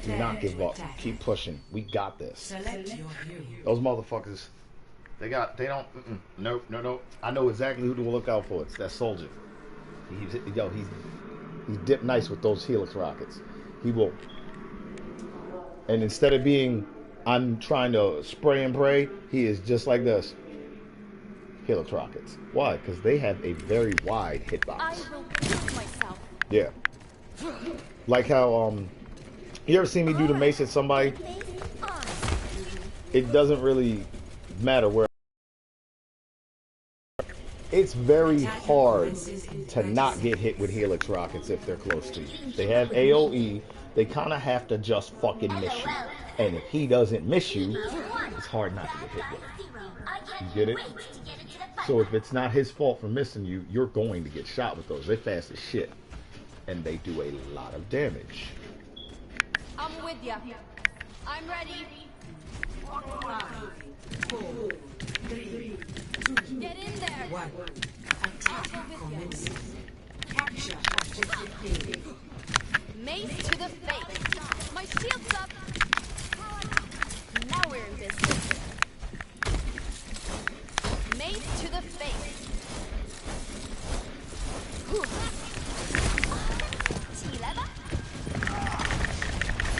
[SPEAKER 6] Do not give up. Keep pushing. We got this.
[SPEAKER 3] Select your hero.
[SPEAKER 6] Those motherfuckers. They don't. Nope. I know exactly who to look out for. It's that soldier. He's dipped nice with those helix rockets. He will. And instead of being, I'm trying to spray and pray, he is just like this. Helix rockets. Why? Because they have a very wide hitbox.
[SPEAKER 1] I will kill myself.
[SPEAKER 6] Yeah. Like how, you ever seen me do the mace at somebody? It doesn't really matter where. It's very hard to not get hit with helix rockets if they're close to you. They have AoE. They kind of have to just fucking miss you. And if he doesn't miss you, it's hard not to get hit with him. You get it? So if it's not his fault for missing you, you're going to get shot with those. They're fast as shit. And they do a lot of damage.
[SPEAKER 1] I'm with you. I'm ready.
[SPEAKER 3] 5, 4, 3, 2,
[SPEAKER 1] Mace to the face. My shield's up. Now we're in business. Mace to the face. T-lever.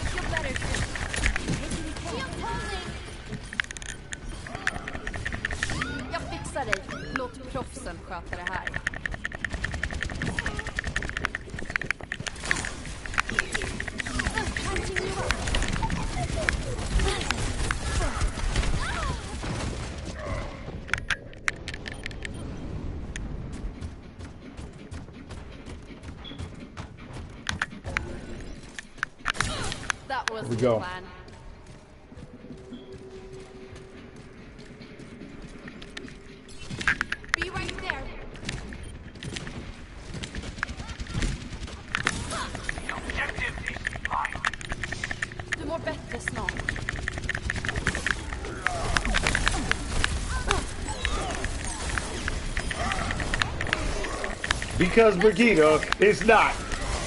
[SPEAKER 1] Feel better soon. Shield holding. Jag fixar dig. Låt proffsen sköta det här. That was the plan. Be right there. Du mår bättre snart.
[SPEAKER 6] Because Brigitte is not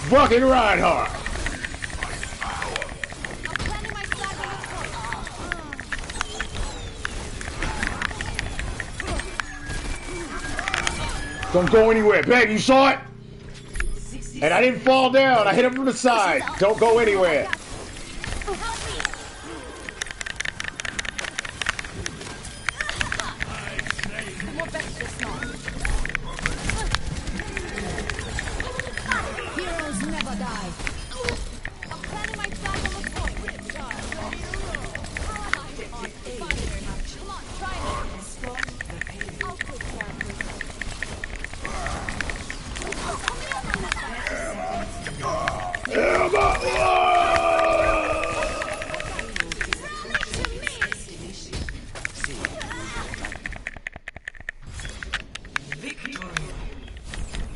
[SPEAKER 6] fucking Reinhardt. Don't go anywhere. Babe, you saw it? And I didn't fall down. I hit him from the side. Don't go anywhere.
[SPEAKER 3] Heroes never die.
[SPEAKER 1] I'm planning my side on the point. Come on, try me. I'll take care of this.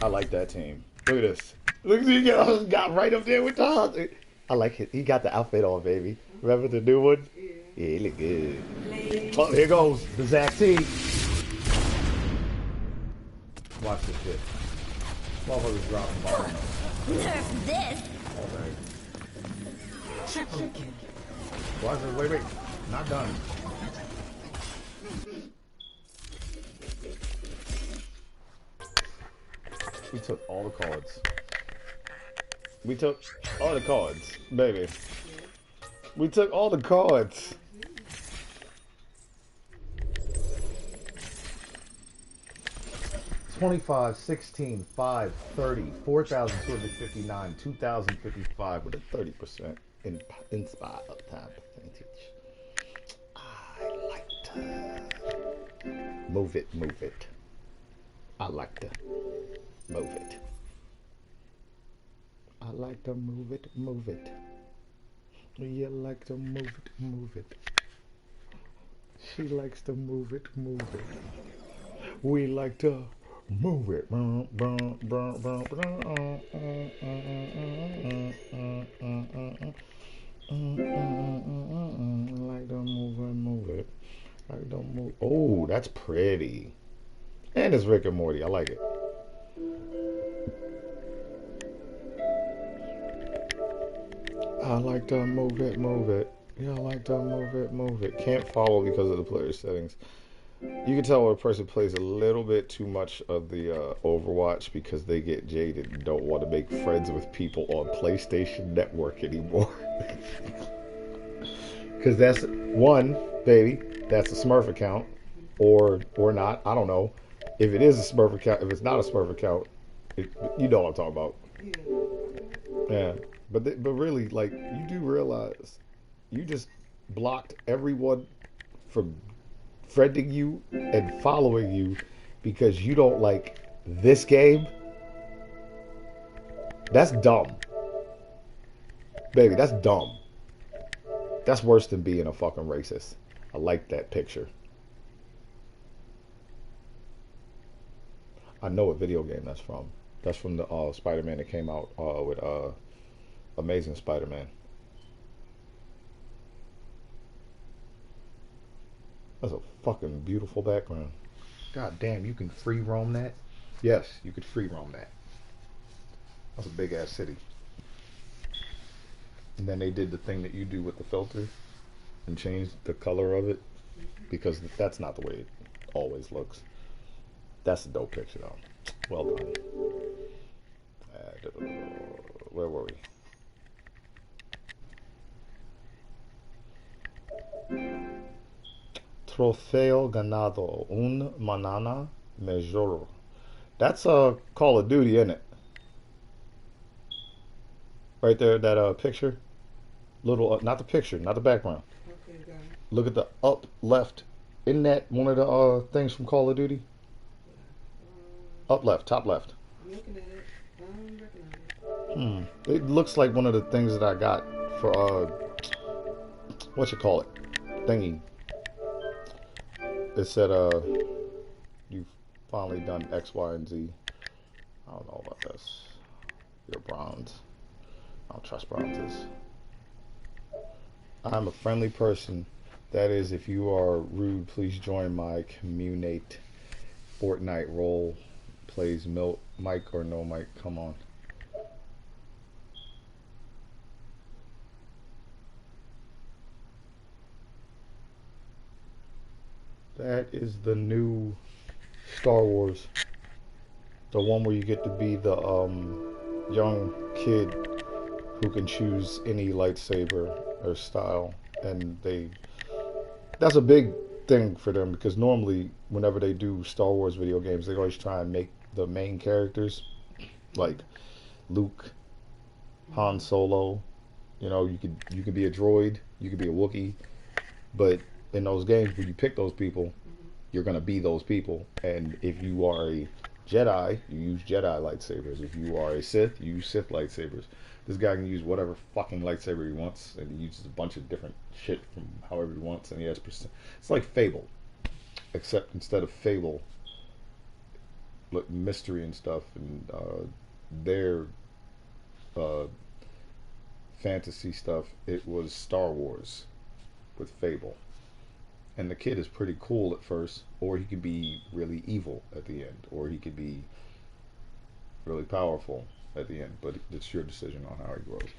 [SPEAKER 6] I like that team. Look at this. Look at he got right up there with the husband. I like it. He got the outfit on, baby. Remember the new one? Yeah, he look good. Oh, here goes the Zach T. Watch this shit. Motherfuckers dropping bombs.
[SPEAKER 3] Nerf this.
[SPEAKER 6] Alright.
[SPEAKER 3] Triple kill.
[SPEAKER 6] Watch this. Wait. Not done. We took all the cards. We took all the cards, baby. We took all the cards. $25, $16, $5, $30, $4,259, $2,055 with a 30% inspire uptime percentage. I like to move it. I like to move it. I like to move it. You like to move it. She likes to move it. We like to move it. Like to move it. I don't move. Oh, that's pretty. And it's Rick and Morty. I like it. I like to move it. Yeah, I like to move it. Can't follow because of the player settings. You can tell when a person plays a little bit too much of the Overwatch because they get jaded and don't want to make friends with people on PlayStation Network anymore. Because that's one, baby, that's a Smurf account. Or not, I don't know. If it is a Smurf account, if it's not a Smurf account, you know what I'm talking about. Yeah. But really, like, you do realize you just blocked everyone from friending you and following you because you don't like this game? That's dumb. Baby, that's dumb. That's worse than being a fucking racist. I like that picture. I know what video game that's from. That's from the Spider-Man that came out with Amazing Spider-Man. That's a fucking beautiful background. God damn, you can free roam that? Yes, you could free roam that. That's a big ass city. And then they did the thing that you do with the filter and changed the color of it because that's not the way it always looks. That's a dope picture though. Well done. Where were we? Trofeo ganado, un manana mejor. That's a Call of Duty, isn't it? Right there, that picture. Little, not the picture, not the background.
[SPEAKER 9] Okay, got it.
[SPEAKER 6] Look at the up left. Isn't that one of the things from Call of Duty? Up left, top left.
[SPEAKER 9] I'm looking at it. I don't recognize it.
[SPEAKER 6] It looks like one of the things that I got for what you call it? Thingy. It said you've finally done X, Y, and Z. I don't know about this. You're bronze. I don't trust bronzes. I'm a friendly person. That is, if you are rude, please join my communate Fortnite role. Plays Mike or no Mike. Come on. That is the new Star Wars. The one where you get to be the young kid who can choose any lightsaber or style, and that's a big thing for them because normally whenever they do Star Wars video games, they always try and make the main characters like Luke, Han Solo. You know, you could be a droid, you could be a Wookiee, but in those games when you pick those people, you're gonna be those people. And if you are a Jedi, you use Jedi lightsabers. If you are a Sith, you use Sith lightsabers. This guy can use whatever fucking lightsaber he wants, and he uses a bunch of different shit from however he wants, and he has it's like Fable, except instead of Fable, like mystery and stuff, and their fantasy stuff, it was Star Wars with Fable. And the kid is pretty cool at first, or he could be really evil at the end, or he could be really powerful at the end, but it's your decision on how he grows.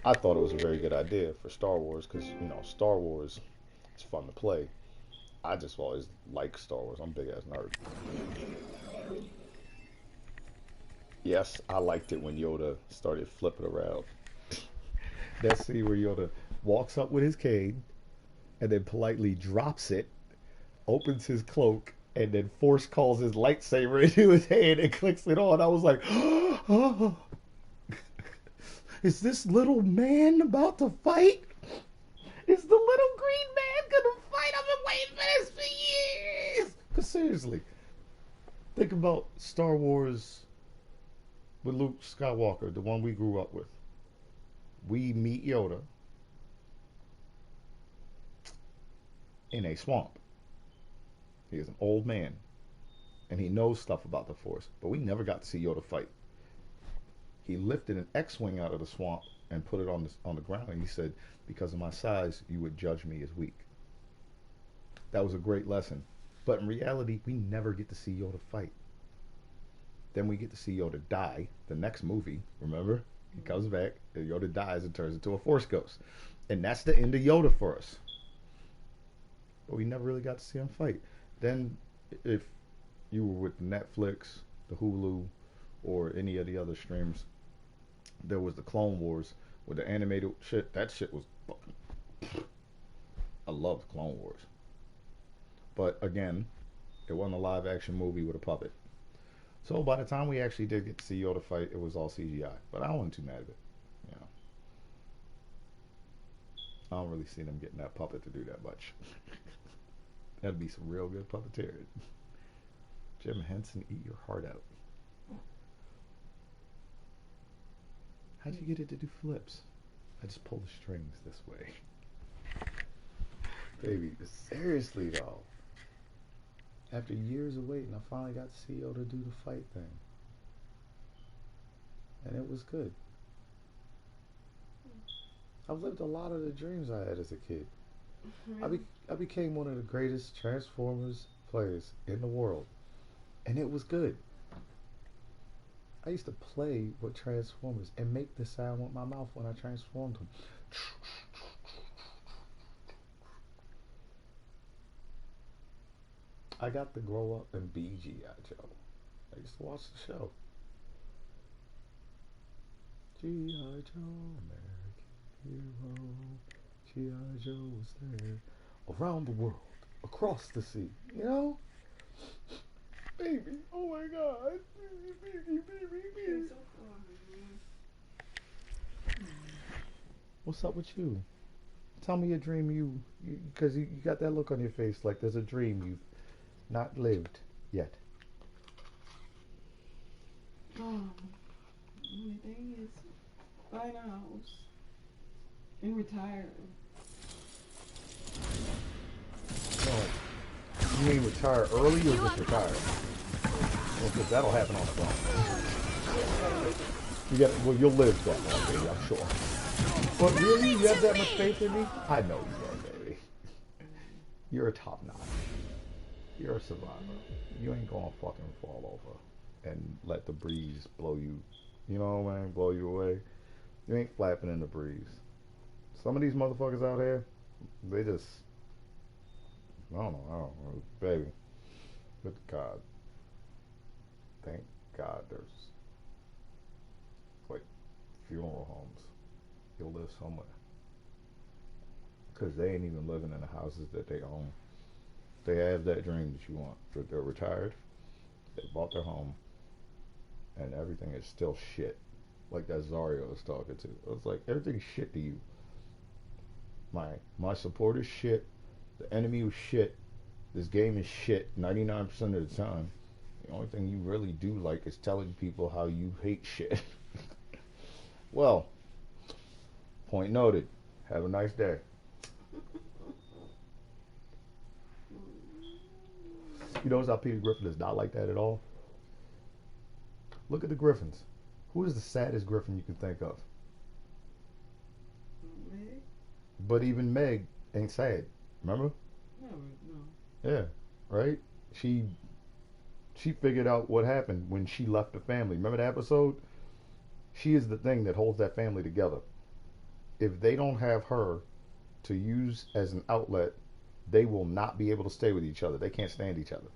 [SPEAKER 6] I thought it was a very good idea for Star Wars because, you know, Star Wars, it's fun to play. I just always liked Star Wars. I'm a big ass nerd. Yes, I liked it when Yoda started flipping around. That scene where Yoda walks up with his cane and then politely drops it, opens his cloak, and then force calls his lightsaber into his hand and clicks it on. I was like, oh, is this little man about to fight? Is the little green man gonna fight? I've been waiting for this for years. Because seriously, think about Star Wars with Luke Skywalker, the one we grew up with. We meet Yoda in a swamp. He is an old man, and he knows stuff about the Force, but we never got to see Yoda fight. He lifted an X-wing out of the swamp and put it on the ground, and he said, because of my size, you would judge me as weak. That was a great lesson. But in reality, we never get to see Yoda fight. Then we get to see Yoda die. The next movie, remember? He comes back, and Yoda dies and turns into a Force ghost. And that's the end of Yoda for us. But we never really got to see him fight. Then, if you were with Netflix, the Hulu, or any of the other streams, there was the Clone Wars with the animated shit. That shit was fucking... I loved Clone Wars. But again, it wasn't a live action movie with a puppet. So by the time we actually did get to see Yoda fight, it was all CGI. But I wasn't too mad at it. You know, I don't really see them getting that puppet to do that much. That'd be some real good puppeteering. Jim Henson, eat your heart out. How'd you get it to do flips? I just pull the strings this way. Baby, seriously though. After years of waiting, I finally got to see Yoda do the fight thing. And it was good. I've lived a lot of the dreams I had as a kid. Really? I became one of the greatest Transformers players in the world. And it was good. I used to play with Transformers and make the sound with my mouth when I transformed them. I got to grow up and be G.I. Joe. I used to watch the show. G.I. Joe, American hero. G.I. Joe was there. Around the world. Across the sea. You know? Baby. Oh my God. Baby. What's up with you? Tell me a dream because you got that look on your face like there's a dream you've not lived yet.
[SPEAKER 9] The only thing is buying a house and retiring.
[SPEAKER 6] No, you mean retire early or just retire? Well, because that'll happen on the phone. Well, you'll live that long, baby, I'm sure. But really, you have that much faith in me? I know you are, baby. You're a top notch. You're a survivor. You ain't gonna fucking fall over and let the breeze blow you, you know what I mean, blow you away. You ain't flapping in the breeze. Some of these motherfuckers out here, they just, I don't know, baby. Good God. Thank God there's, like, funeral homes. You'll live somewhere. Because they ain't even living in the houses that they own. They have that dream that you want. They're retired. They bought their home. And everything is still shit. Like that Zario was talking to. It's like, everything's shit to you. My support is shit. The enemy was shit. This game is shit 99% of the time. The only thing you really do like is telling people how you hate shit. Well, point noted. Have a nice day. You notice how Peter Griffin is not like that at all? Look at the Griffins. Who is the saddest Griffin you can think of?
[SPEAKER 9] Meg?
[SPEAKER 6] But even Meg ain't sad. Remember?
[SPEAKER 9] No.
[SPEAKER 6] Yeah, right? She figured out what happened when she left the family. Remember the episode? She is the thing that holds that family together. If they don't have her to use as an outlet, they will not be able to stay with each other. They can't stand each other.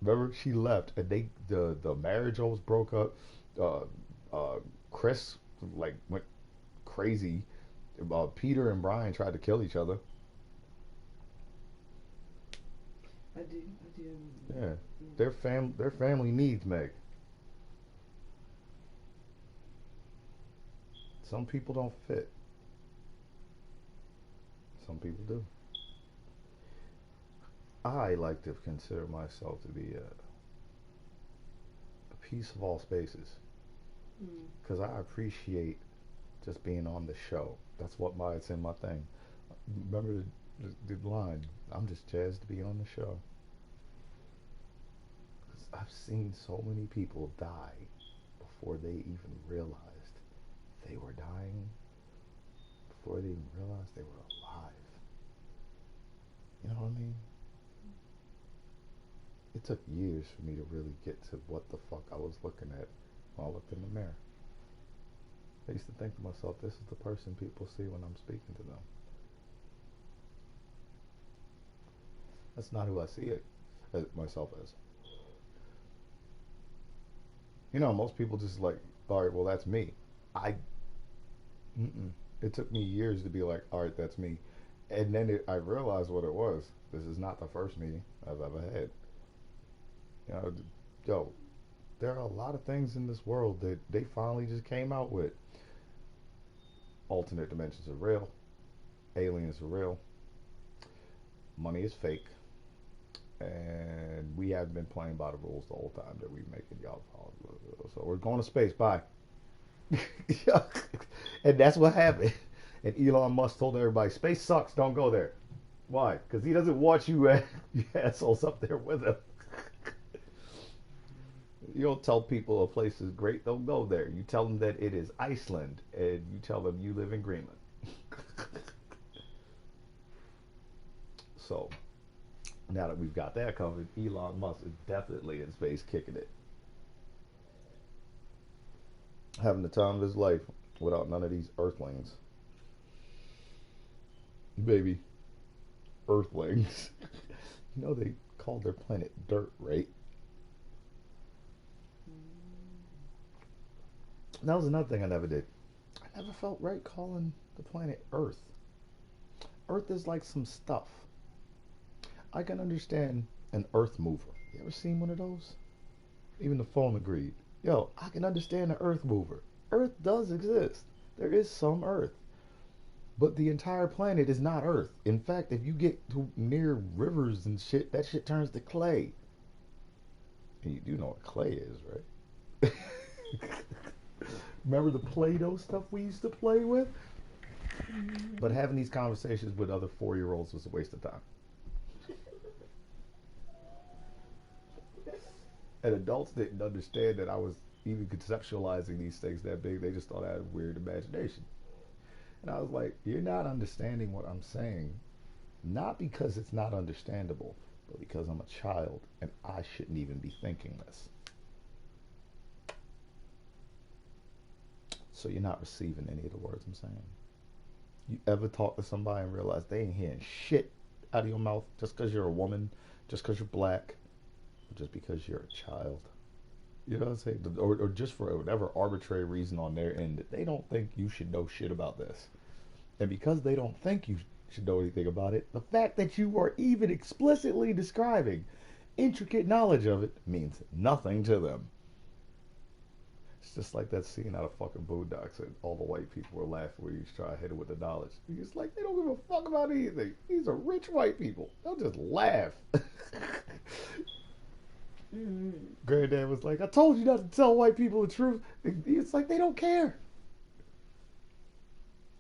[SPEAKER 6] Remember, she left, and the marriage almost broke up. Chris went crazy. Peter and Brian tried to kill each other.
[SPEAKER 9] I did.
[SPEAKER 6] Yeah, their family needs Meg. Some people don't fit. Some people do. I like to consider myself to be a piece of all spaces. Because I appreciate just being on the show. That's what it's in my thing. Remember the line, I'm just jazzed to be on the show. Because I've seen so many people die before they even realized they were dying, before they even realized they were alive. You know what I mean? It took years for me to really get to what the fuck I was looking at when I looked in the mirror. I used to think to myself, this is the person people see when I'm speaking to them. That's not who I see myself as. You know, most people just like, all right, well, that's me. It took me years to be like, all right, that's me. And then I realized what it was. This is not the first meeting I've ever had. You know, yo, there are a lot of things in this world that they finally just came out with. Alternate dimensions are real. Aliens are real. Money is fake. And we have been playing by the rules the whole time that we're making y'all follow. So we're going to space. Bye. And that's what happened. And Elon Musk told everybody, space sucks, don't go there. Why? Because he doesn't want you assholes up there with him. You don't tell people a place is great, don't go there. You tell them that it is Iceland, and you tell them you live in Greenland. So, now that we've got that covered, Elon Musk is definitely in space kicking it. having the time of his life without none of these earthlings. Baby, earthlings. You know they called their planet dirt, right? That was another thing I never did. I never felt right calling the planet Earth. Earth is like some stuff. I can understand an earth mover. You ever seen one of those? Even the phone agreed. Yo, I can understand an earth mover. Earth does exist. There is some Earth. But the entire planet is not Earth. In fact, if you get to near rivers and shit, that shit turns to clay. And you do know what clay is, right? Remember the Play-Doh stuff we used to play with? But having these conversations with other 4-year-olds was a waste of time. And adults didn't understand that I was even conceptualizing these things that big. They just thought I had a weird imagination. And I was like, you're not understanding what I'm saying. Not because it's not understandable, but because I'm a child and I shouldn't even be thinking this. So you're not receiving any of the words I'm saying. You ever talk to somebody and realize they ain't hearing shit out of your mouth just because you're a woman, just because you're black, or just because you're a child? You know what I'm saying? Or just for whatever arbitrary reason on their end, that they don't think you should know shit about this. And because they don't think you should know anything about it, the fact that you are even explicitly describing intricate knowledge of it means nothing to them. It's just like that scene out of fucking Boondocks and all the white people were laughing when you try to hit it with the knowledge. It's like they don't give a fuck about anything. These are rich white people. They'll just laugh. Granddad was like, I told you not to tell white people the truth. It's like they don't care.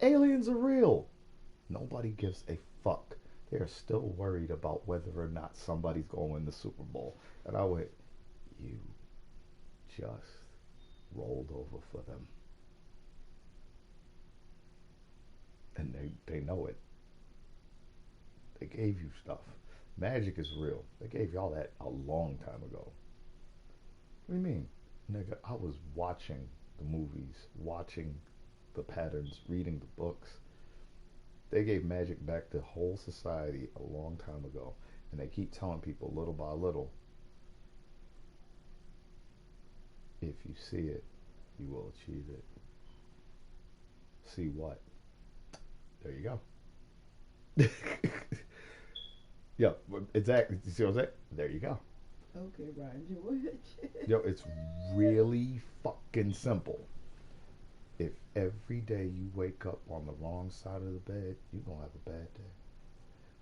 [SPEAKER 6] Aliens are real. Nobody gives a fuck. They are still worried about whether or not somebody's going to win the Super Bowl. And I went, you just rolled over for them. And they know it. They gave you stuff. Magic is real. They gave y'all that a long time ago. What do you mean? Nigga, I was watching the movies, watching the patterns, reading the books. They gave magic back to whole society a long time ago. And they keep telling people little by little, if you see it, you will achieve it. See what? There you go. Yeah, exactly. You see what I'm saying? There you go.
[SPEAKER 9] Okay, Ryan George.
[SPEAKER 6] Yo, it's really fucking simple. If every day you wake up on the wrong side of the bed, you're going to have a bad day.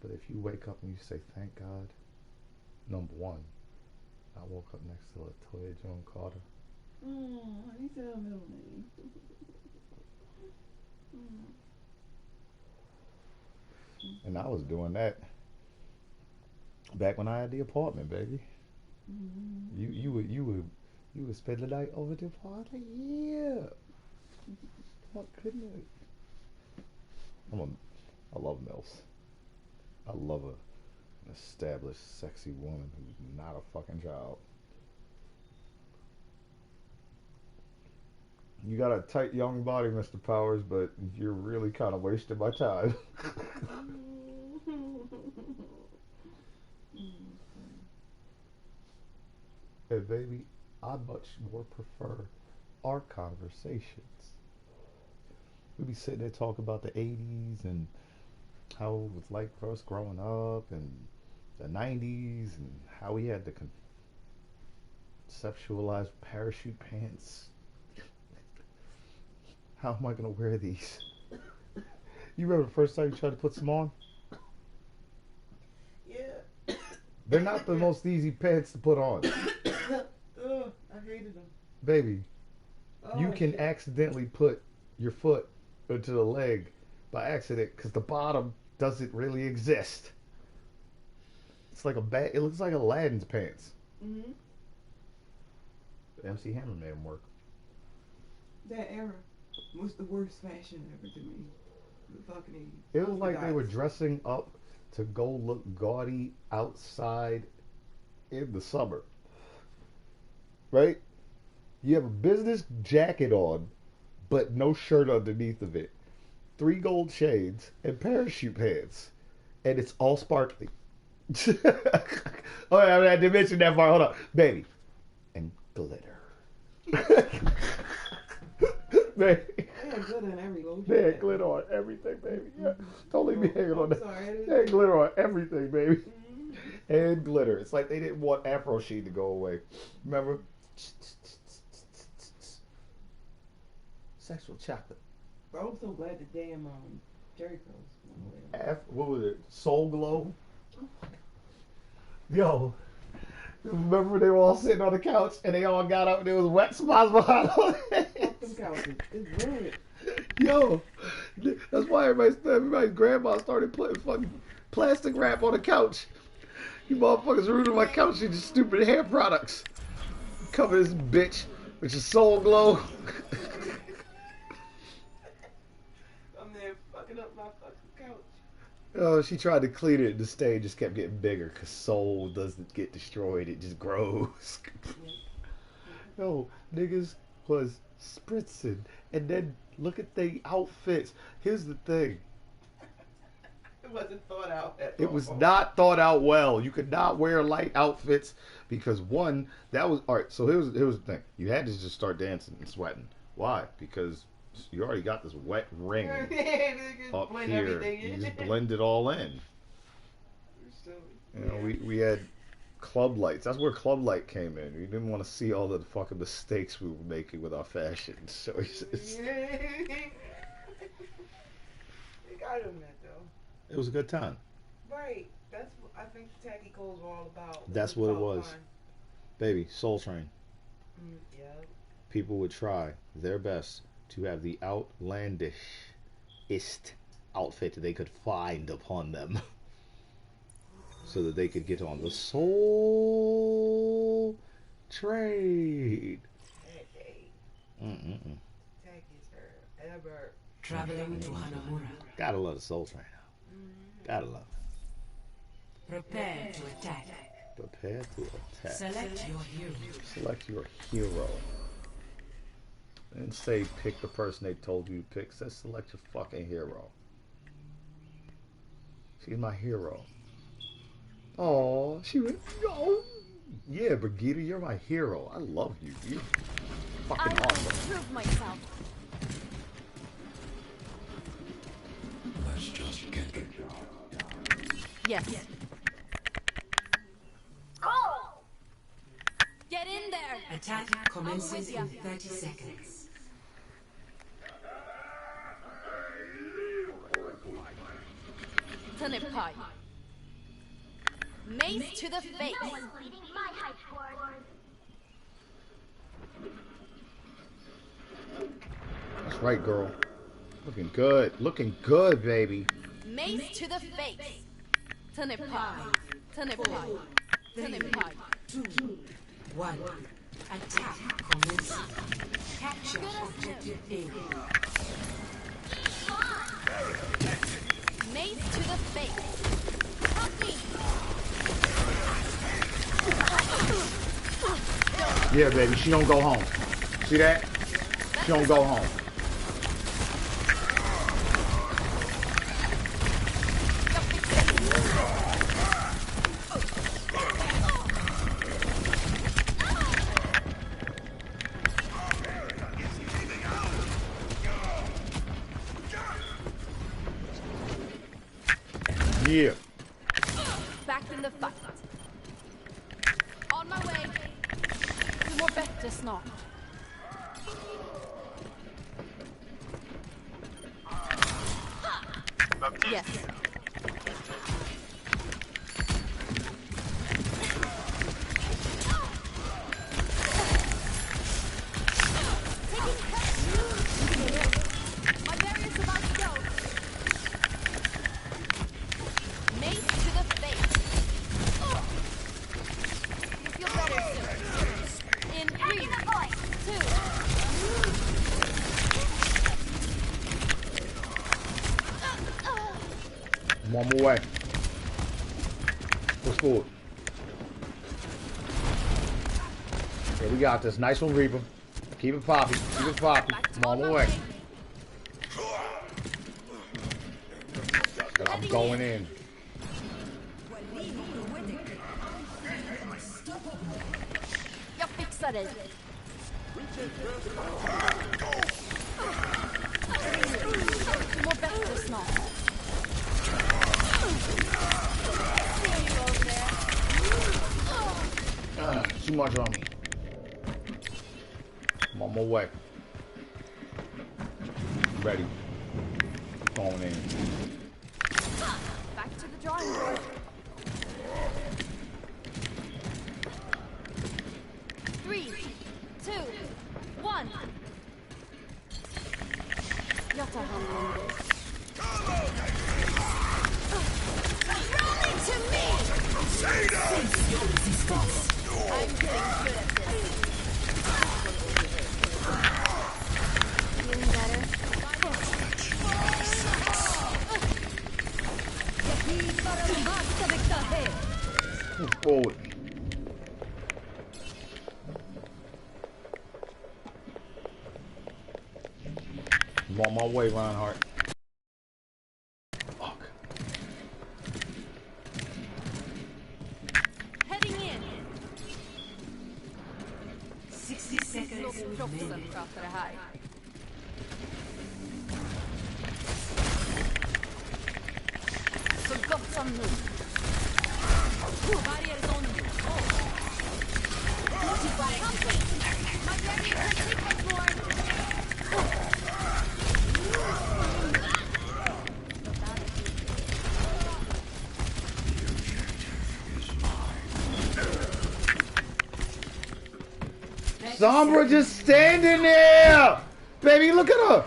[SPEAKER 6] But if you wake up and you say, thank God, number one, I woke up next to Latoya Joan Carter.
[SPEAKER 9] Oh, he said her middle name.
[SPEAKER 6] And I was doing that back when I had the apartment, baby. You would spend the night over at the apartment? Yeah. What couldn't it? I love MILFs. I love an established, sexy woman who's not a fucking child. You got a tight young body, Mr. Powers, but you're really kind of wasting my time. And baby, I much more prefer our conversations. We be sitting there talking about the 80s and how it was like for us growing up, and the 90s, and how we had to conceptualize parachute pants. How am I going to wear these? You remember the first time you tried to put some on?
[SPEAKER 9] Yeah.
[SPEAKER 6] They're not the most easy pants to put on.
[SPEAKER 9] Ugh, I hated them.
[SPEAKER 6] Baby,
[SPEAKER 9] Oh,
[SPEAKER 6] you can
[SPEAKER 9] shit.
[SPEAKER 6] accidentally put your foot into the leg by accident because the bottom doesn't really exist. It's like it looks like Aladdin's pants.
[SPEAKER 9] Mm-hmm.
[SPEAKER 6] MC Hammer made them work.
[SPEAKER 9] That era was the worst fashion ever to me. The fucking 80s.
[SPEAKER 6] It was like they were dressing up to go look gaudy outside in the summer. Right? You have a business jacket on, but no shirt underneath of it. 3 gold chains and parachute pants. And it's all sparkly. Oh, I didn't mention that part. Hold on. Baby. And glitter. Baby.
[SPEAKER 9] They had glitter in every lotion.
[SPEAKER 6] They had glitter on everything, baby. Yeah. Don't leave me hanging on that. They had glitter on everything, baby. And glitter. It's like they didn't want Afro Sheen to go away. Remember? Sexual chocolate.
[SPEAKER 9] Bro, I'm so glad the damn Jerry curls.
[SPEAKER 6] What was it? Soul Glow? Yo. Remember they were all sitting on the couch and they all got up and there was wet spots behind them.
[SPEAKER 9] Fuck them couches. It's red.
[SPEAKER 6] Yo. That's why everybody's grandma started putting fucking plastic wrap on the couch. You motherfuckers ruining my couch with your stupid hair products. Cover this bitch with your Soul Glow.
[SPEAKER 9] I'm there fucking up my fucking couch.
[SPEAKER 6] Oh, she tried to clean it and the stain just kept getting bigger because soul doesn't get destroyed, it just grows. Yo, niggas was spritzing. And then look at the outfits. Here's the thing.
[SPEAKER 9] It wasn't thought out at all.
[SPEAKER 6] It was not thought out well. You could not wear light outfits because one, that was alright. So here's the thing. You had to just start dancing and sweating. Why? Because you already got this wet ring up here. You just blend it all in. You know, we had club lights. That's where club light came in. We didn't want to see all the fucking mistakes we were making with our fashion. So it's
[SPEAKER 9] They got him that though.
[SPEAKER 6] it was a good time.
[SPEAKER 9] Right. That's what I think the tacky clothes were all about.
[SPEAKER 6] That's what it was.
[SPEAKER 9] Fun.
[SPEAKER 6] Baby, Soul Train.
[SPEAKER 9] Yeah.
[SPEAKER 6] People would try their best to have the outlandishest outfit they could find upon them so that they could get on the Soul Train.
[SPEAKER 9] Tackiest ever.
[SPEAKER 3] Traveling to Hanamura.
[SPEAKER 6] Gotta love the Soul Train. Gotta love it.
[SPEAKER 3] Prepare to attack.
[SPEAKER 6] Prepare to attack.
[SPEAKER 3] Select your hero.
[SPEAKER 6] Select your hero. And say pick the person they told you to pick. Says select your fucking hero. She's my hero. Oh, she went. Oh, yeah, Brigitte, you're my hero. I love you. You're fucking awesome.
[SPEAKER 1] Prove myself.
[SPEAKER 7] Let's just get the job done.
[SPEAKER 1] Yes. Get in there.
[SPEAKER 3] Attack commences in 30 seconds.
[SPEAKER 1] Turnip pie. Mace to the face.
[SPEAKER 10] No one's beating my height board.
[SPEAKER 6] That's right, girl. Looking good. Looking good, baby.
[SPEAKER 1] Mace to the face. Turnip pie. Turnip pie. Turnip pie.
[SPEAKER 3] 2, 1. Attack commences. Capture objective A.
[SPEAKER 1] Mace to the face. Help me.
[SPEAKER 6] Yeah, baby. She don't go home. See that? She don't go home. Yeah.
[SPEAKER 1] Back in the fight. On my way. Du mår bättre snart. Yes. My barrier's about to go. Mace to the face. You feel better soon. In 3, 2.
[SPEAKER 6] I'm on my way. What's forward? Yeah, we got this. Nice one, Reaper. Keep it poppy. Keep it poppy. I'm on my way. And I'm going in.
[SPEAKER 1] Jag fixar dig. Du mår bättre snart.
[SPEAKER 6] Too much on me. I'm on my way. Ready. Going in.
[SPEAKER 1] Back to the drawing board. Three, two, one. Jag tar hand om dig. Run into me! Sense your resistance. I'm getting good at this. Feeling better?
[SPEAKER 6] Move forward. I'm on my way, Lionheart. Fuck.
[SPEAKER 1] Heading in.
[SPEAKER 3] 60 seconds remaining.
[SPEAKER 1] Pratar det här. Så gott som nu. Barrier is on you. My barrier can take much more.
[SPEAKER 6] Sombra just standing there! Baby, look at her!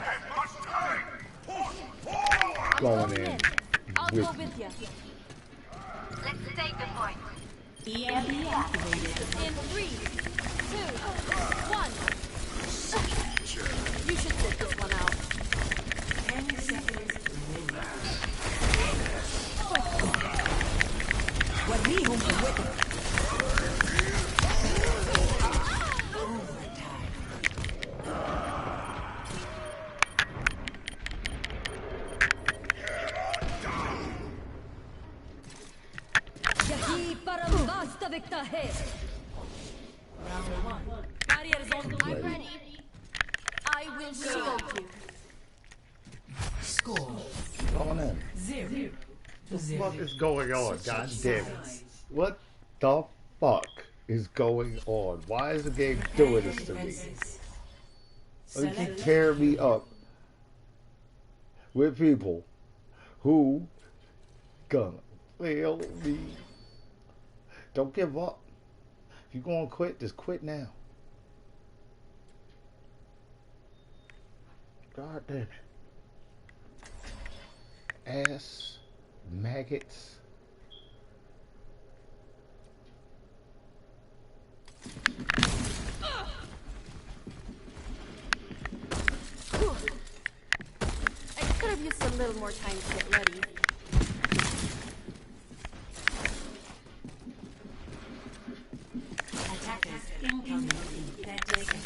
[SPEAKER 6] Going in.
[SPEAKER 1] I'll go with you.
[SPEAKER 10] Let's take the point.
[SPEAKER 3] EMP activated.
[SPEAKER 1] In 3, 2, 1. You should sit this one out.
[SPEAKER 3] 10 seconds remaining. وريهم قوتك.
[SPEAKER 1] I'm ready. I will shield you.
[SPEAKER 3] Score.
[SPEAKER 6] Going in.
[SPEAKER 3] 0-0.
[SPEAKER 6] What is going on? God damn it. What the fuck is going on? Why is the game doing this to me? They keep tearing me up with people who gonna fail me. Don't give up. If you're gonna quit, just quit now. God damn it. Ass maggots.
[SPEAKER 1] I could have used a little more time to get ready.
[SPEAKER 3] Attackers incoming in 30 seconds.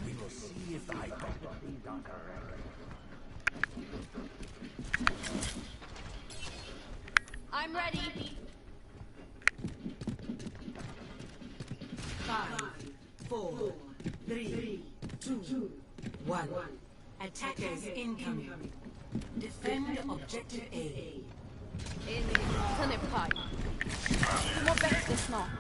[SPEAKER 8] We will see if the hypothesis done correctly.
[SPEAKER 1] I'm ready.
[SPEAKER 3] 5, 4, 3, 2, 1. Attackers incoming. Defend objective A.
[SPEAKER 1] Sen är paj. Du mår bättre snart.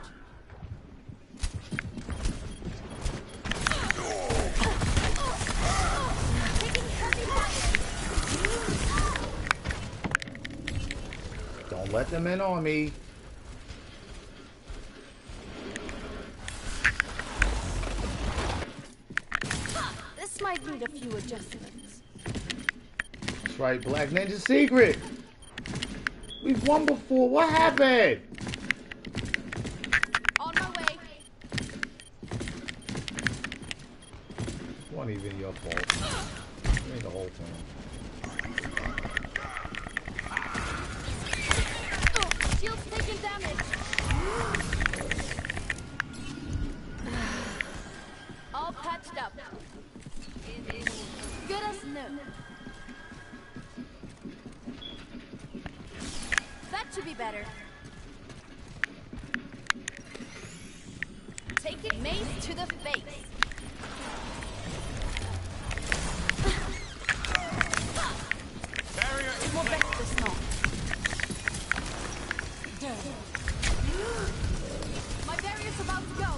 [SPEAKER 6] Don't let them in on me.
[SPEAKER 1] This might need a few adjustments.
[SPEAKER 6] That's right, Black Ninja Secret. We've won before. What happened?
[SPEAKER 1] On my way.
[SPEAKER 6] It wasn't even your fault. It ain't the whole time.
[SPEAKER 1] shield's taking damage. All patched up. Good as new. That should be better. Take it, mace to the face.
[SPEAKER 8] Barrier
[SPEAKER 1] More back to the snow. My barrier's about to go.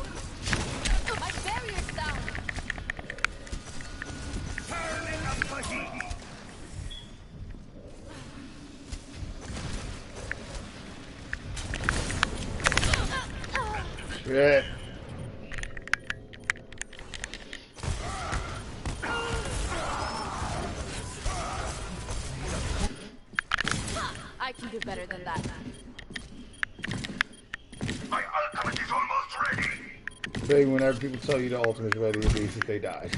[SPEAKER 1] My barrier's down.
[SPEAKER 8] turn in the pussy.
[SPEAKER 6] Shit.
[SPEAKER 1] I can do better than that.
[SPEAKER 7] My ultimate is almost ready.
[SPEAKER 6] Baby, whenever people tell you the ultimate's ready, it means that they die.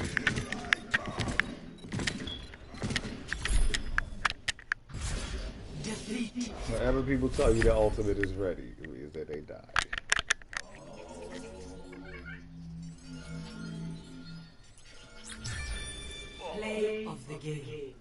[SPEAKER 3] Defeat.
[SPEAKER 6] Whenever people tell you the ultimate is ready, it means that they die.
[SPEAKER 3] Play of the game.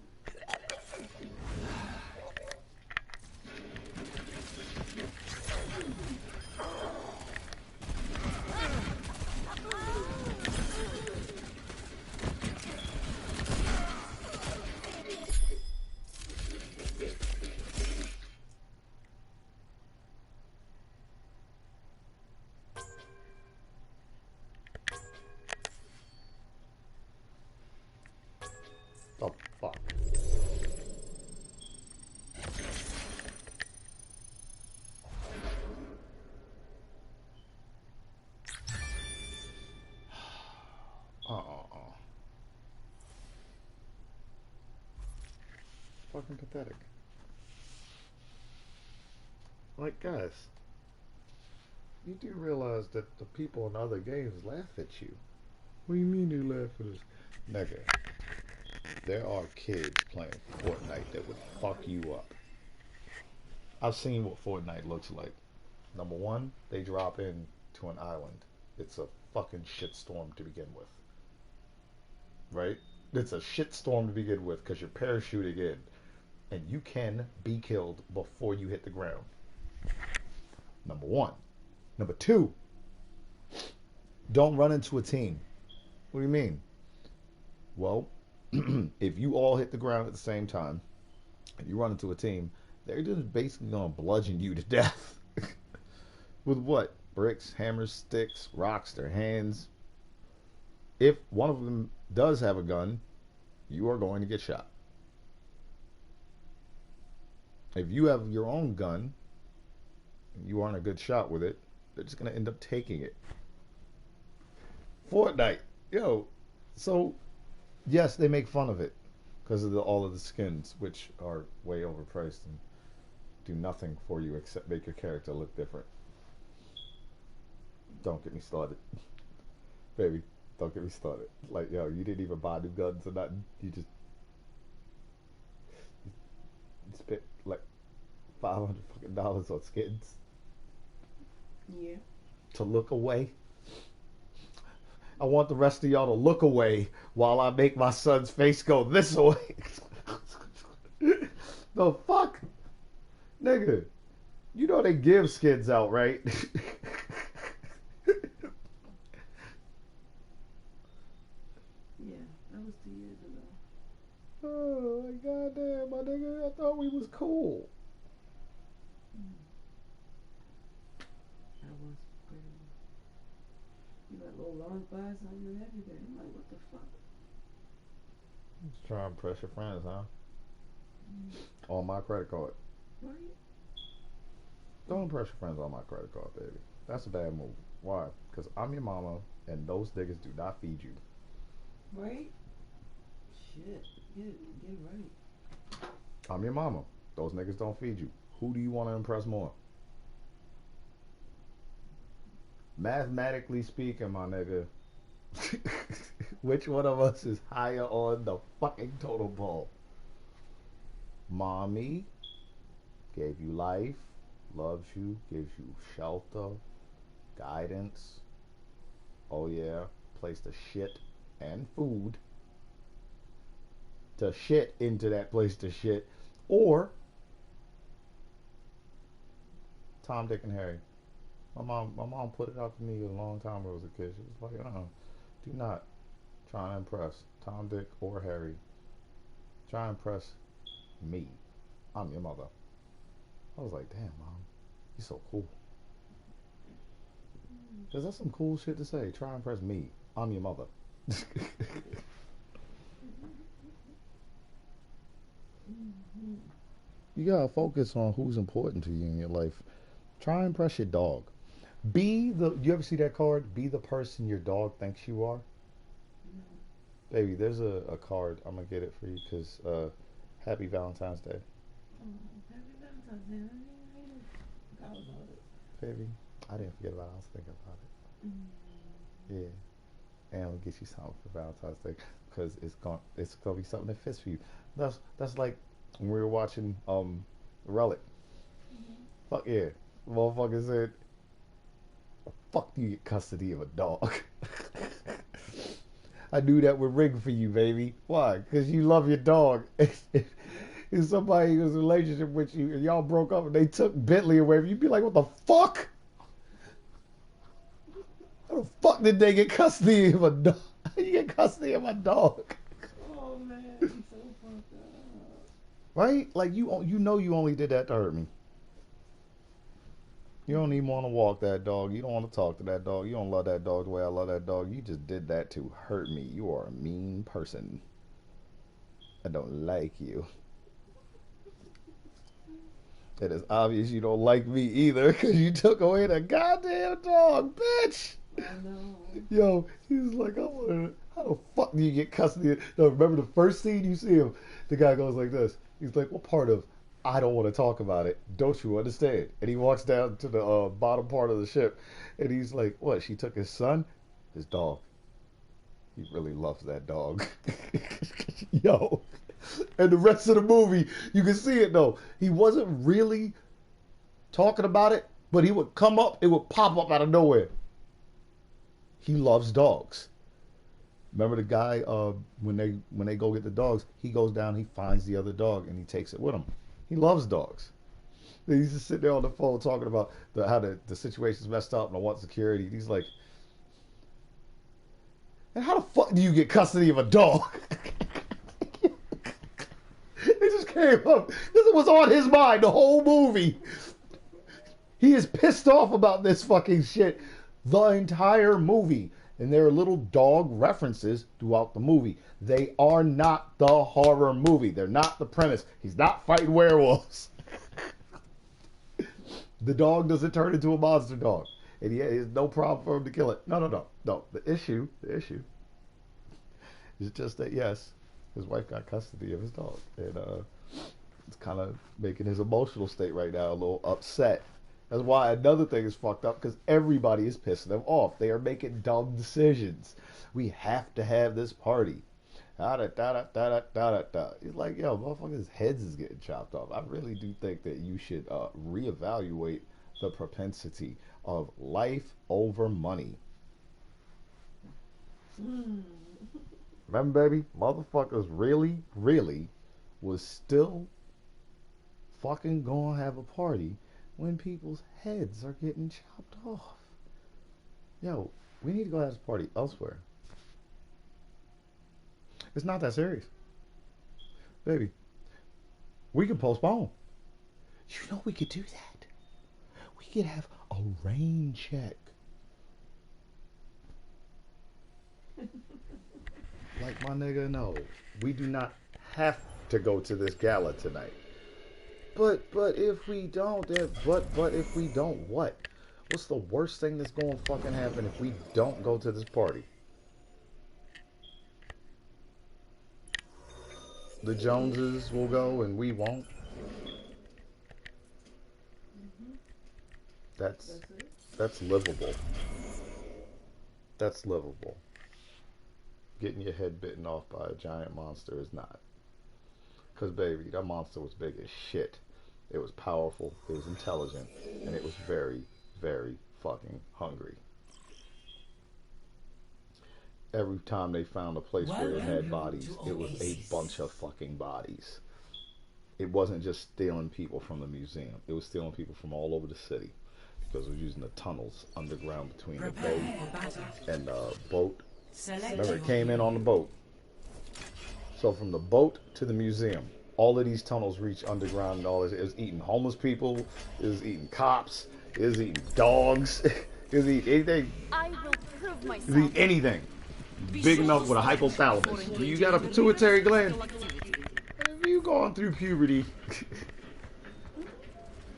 [SPEAKER 6] Oh, fuck. Fucking pathetic. Like, guys, you do realize that the people in other games laugh at you. What do you mean they laugh at us? Nigga, there are kids playing Fortnite that would fuck you up. I've seen what Fortnite looks like. Number one, they drop in to an island. It's a fucking shitstorm to begin with. Right? It's a shitstorm to begin with because you're parachuting in and you can be killed before you hit the ground. Number one. Number two, don't run into a team. What do you mean? Well, if you all hit the ground at the same time and you run into a team, they're just basically going to bludgeon you to death. With what? Bricks, hammers, sticks, rocks, their hands. If one of them does have a gun, you are going to get shot. If you have your own gun and you aren't a good shot with it, they're just going to end up taking it. Fortnite. Yo, so yes, they make fun of it because of all of the skins, which are way overpriced and do nothing for you except make your character look different. Don't get me started. Baby, don't get me started. Like, yo, you didn't even buy new guns or nothing. You spent like $500 fucking dollars on skins.
[SPEAKER 9] Yeah.
[SPEAKER 6] To look away. I want the rest of y'all to look away while I make my son's face go this way. The fuck? Nigga, you know they give skins out, right?
[SPEAKER 9] Yeah, that was 2 years ago.
[SPEAKER 6] Oh my goddamn, my nigga, I thought we was cool.
[SPEAKER 9] That was crazy. You got little lunch buy something and everything. I'm like, what the fuck?
[SPEAKER 6] Just try and impress your friends, huh? On my credit card.
[SPEAKER 9] Right?
[SPEAKER 6] Don't impress your friends on my credit card, baby. That's a bad move. Why? Because I'm your mama, and those niggas do not feed you.
[SPEAKER 9] Right? Shit. Get right.
[SPEAKER 6] I'm your mama. Those niggas don't feed you. Who do you want to impress more? Mathematically speaking, my nigga, which one of us is higher on the fucking totem pole? Mommy gave you life, loves you, gives you shelter, guidance. Oh yeah, place to shit and food. To shit into that place to shit. Or Tom, Dick, and Harry. My mom put it out to me a long time ago as a kid. She was like, do not try and impress Tom, Dick, or Harry. Try and impress me. I'm your mother. I was like, damn, Mom, you're so cool. Cause that's some cool shit to say. Try and impress me. I'm your mother. You gotta focus on who's important to you in your life. Try and impress your dog. You ever see that card? Be the person your dog thinks you are. Baby, there's a card. I'm gonna get it for you because happy Valentine's Day.
[SPEAKER 9] Happy Valentine's Day. I forgot about it.
[SPEAKER 6] Baby, I didn't forget about it. I was thinking about it. Yeah. And I'm gonna get you something for Valentine's Day because it's gonna be something that fits for you. That's like when we were watching Relic. Fuck yeah. The motherfucker said, fuck you get custody of a dog. I knew that would ring for you, baby. Why? Because you love your dog. If somebody was in a relationship with you and y'all broke up and they took Bentley away from you, you'd be like, what the fuck? How the fuck did they get custody of a dog? How you get custody of my dog?
[SPEAKER 9] Oh man, he's so fucked up.
[SPEAKER 6] Right? Like you know you only did that to hurt me. You don't even want to walk that dog. You don't want to talk to that dog. You don't love that dog the way I love that dog. You just did that to hurt me. You are a mean person. I don't like you. It is obvious you don't like me either because you took away the goddamn dog, bitch.
[SPEAKER 9] I know.
[SPEAKER 6] Yo, he was like, how the fuck do you get custody? No, remember the first scene you see him? The guy goes like this. He's like, what part of I don't want to talk about it? Don't you understand? And he walks down to the bottom part of the ship, and he's like, what? She took his son, his dog. He really loves that dog. Yo. And the rest of the movie, you can see it though. He wasn't really talking about it, but he would come up, it would pop up out of nowhere. He loves dogs. Remember the guy when they go get the dogs, he goes down, he finds the other dog, and he takes it with him. He loves dogs. He's just sitting there on the phone talking about how the situation's messed up and I want security. He's like, and how the fuck do you get custody of a dog? It just came up. This was on his mind the whole movie. He is pissed off about this fucking shit the entire movie. And there are little dog references throughout the movie. They are not the horror movie. They're not the premise. He's not fighting werewolves. The dog doesn't turn into a monster dog. And there's no problem for him to kill it. No. The issue is just that, yes, his wife got custody of his dog. And it's kind of making his emotional state right now a little upset. That's why another thing is fucked up, because everybody is pissing them off. They are making dumb decisions. We have to have this party. It's like, yo, motherfuckers' heads is getting chopped off. I really do think that you should reevaluate the propensity of life over money. Remember, baby, motherfuckers really was still fucking gonna have a party when people's heads are getting chopped off. Yo, we need to go have this party elsewhere. It's not that serious. Baby, we can postpone. You know we could do that. We could have a rain check. Like my nigga, no. We do not have to go to this gala tonight. But if we don't, but if we don't, what? What's the worst thing that's going to fucking happen if we don't go to this party? The Joneses will go and we won't. That's livable. That's livable. Getting your head bitten off by a giant monster is not. Because, baby, that monster was big as shit. It was powerful, it was intelligent, and it was very, very fucking hungry. Every time they found a place where it had bodies, it was a bunch of fucking bodies. It wasn't just stealing people from the museum. It was stealing people from all over the city because it was using the tunnels underground between the bay and the boat. Remember, it came in on the boat. So from the boat to the museum, all of these tunnels reach underground and all this. It was eating homeless people. It was eating cops. It was eating dogs. It was eating anything.
[SPEAKER 1] I will prove myself.
[SPEAKER 6] It was eating anything big enough with a hypothalamus. You got a pituitary gland. Have you gone through puberty?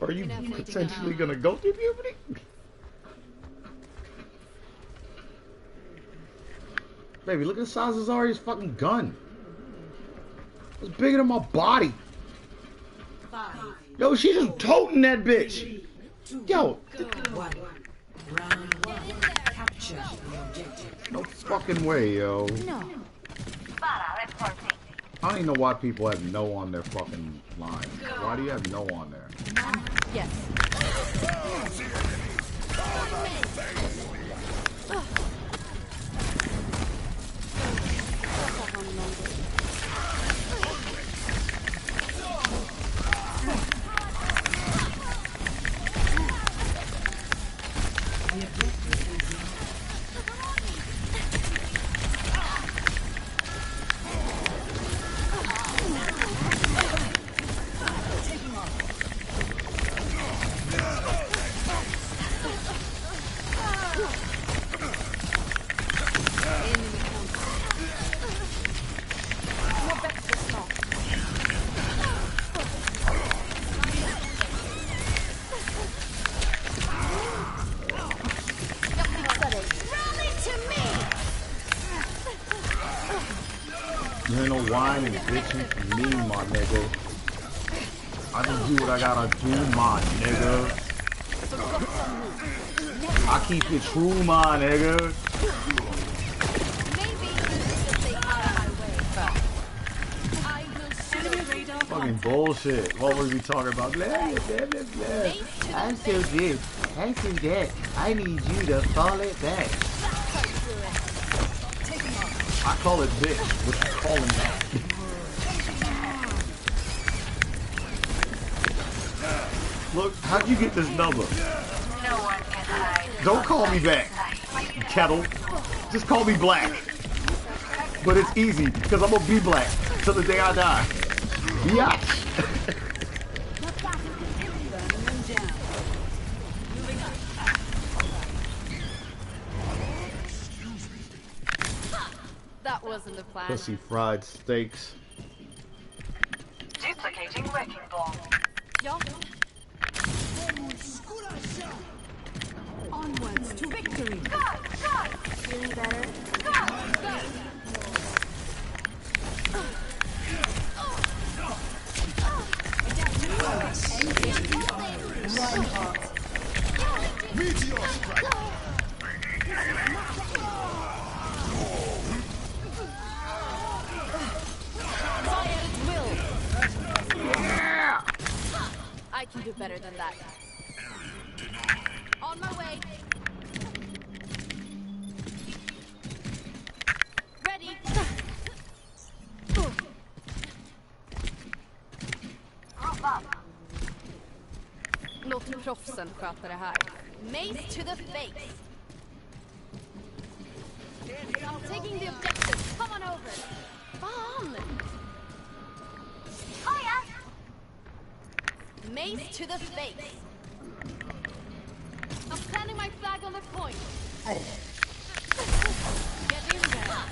[SPEAKER 6] Are you potentially gonna go through puberty? Baby, look at the size of Zarya's fucking gun. It's bigger than my body. Yo, she's just toting that bitch. Yo. No fucking way, yo.
[SPEAKER 1] No.
[SPEAKER 6] I don't even know why people have no on their fucking line. Why do you have no on there?
[SPEAKER 1] Yes.
[SPEAKER 6] You ain't no whine and bitching for me, my nigga. I just do what I gotta do, my nigga. I keep it true, my nigga. Fucking bullshit. What were we talking about? Blah, blah, blah, blah. I'm so good. I'm so good. I need you to fall it back. I call it bitch. What you calling that? Look, how'd you get this number?
[SPEAKER 14] No one can hide.
[SPEAKER 6] Don't call me back, Kettle. Just call me Black. But it's easy, because I'm gonna be black till the day I die. Biatch.
[SPEAKER 1] That wasn't the plan.
[SPEAKER 6] Pussy fried steaks.
[SPEAKER 14] Duplicating wrecking ball.
[SPEAKER 1] Yo.
[SPEAKER 3] Onwards to victory.
[SPEAKER 1] Feeling better?
[SPEAKER 7] Meteor strike.
[SPEAKER 1] I can do better than that. On my way. Ready. Låt proffsen sköta det här. Mace to the face. I'm taking the objective. Come on over. Bomb.
[SPEAKER 14] Oh yeah.
[SPEAKER 1] Mace to the face. I'm planting my flag on the point. Get in there.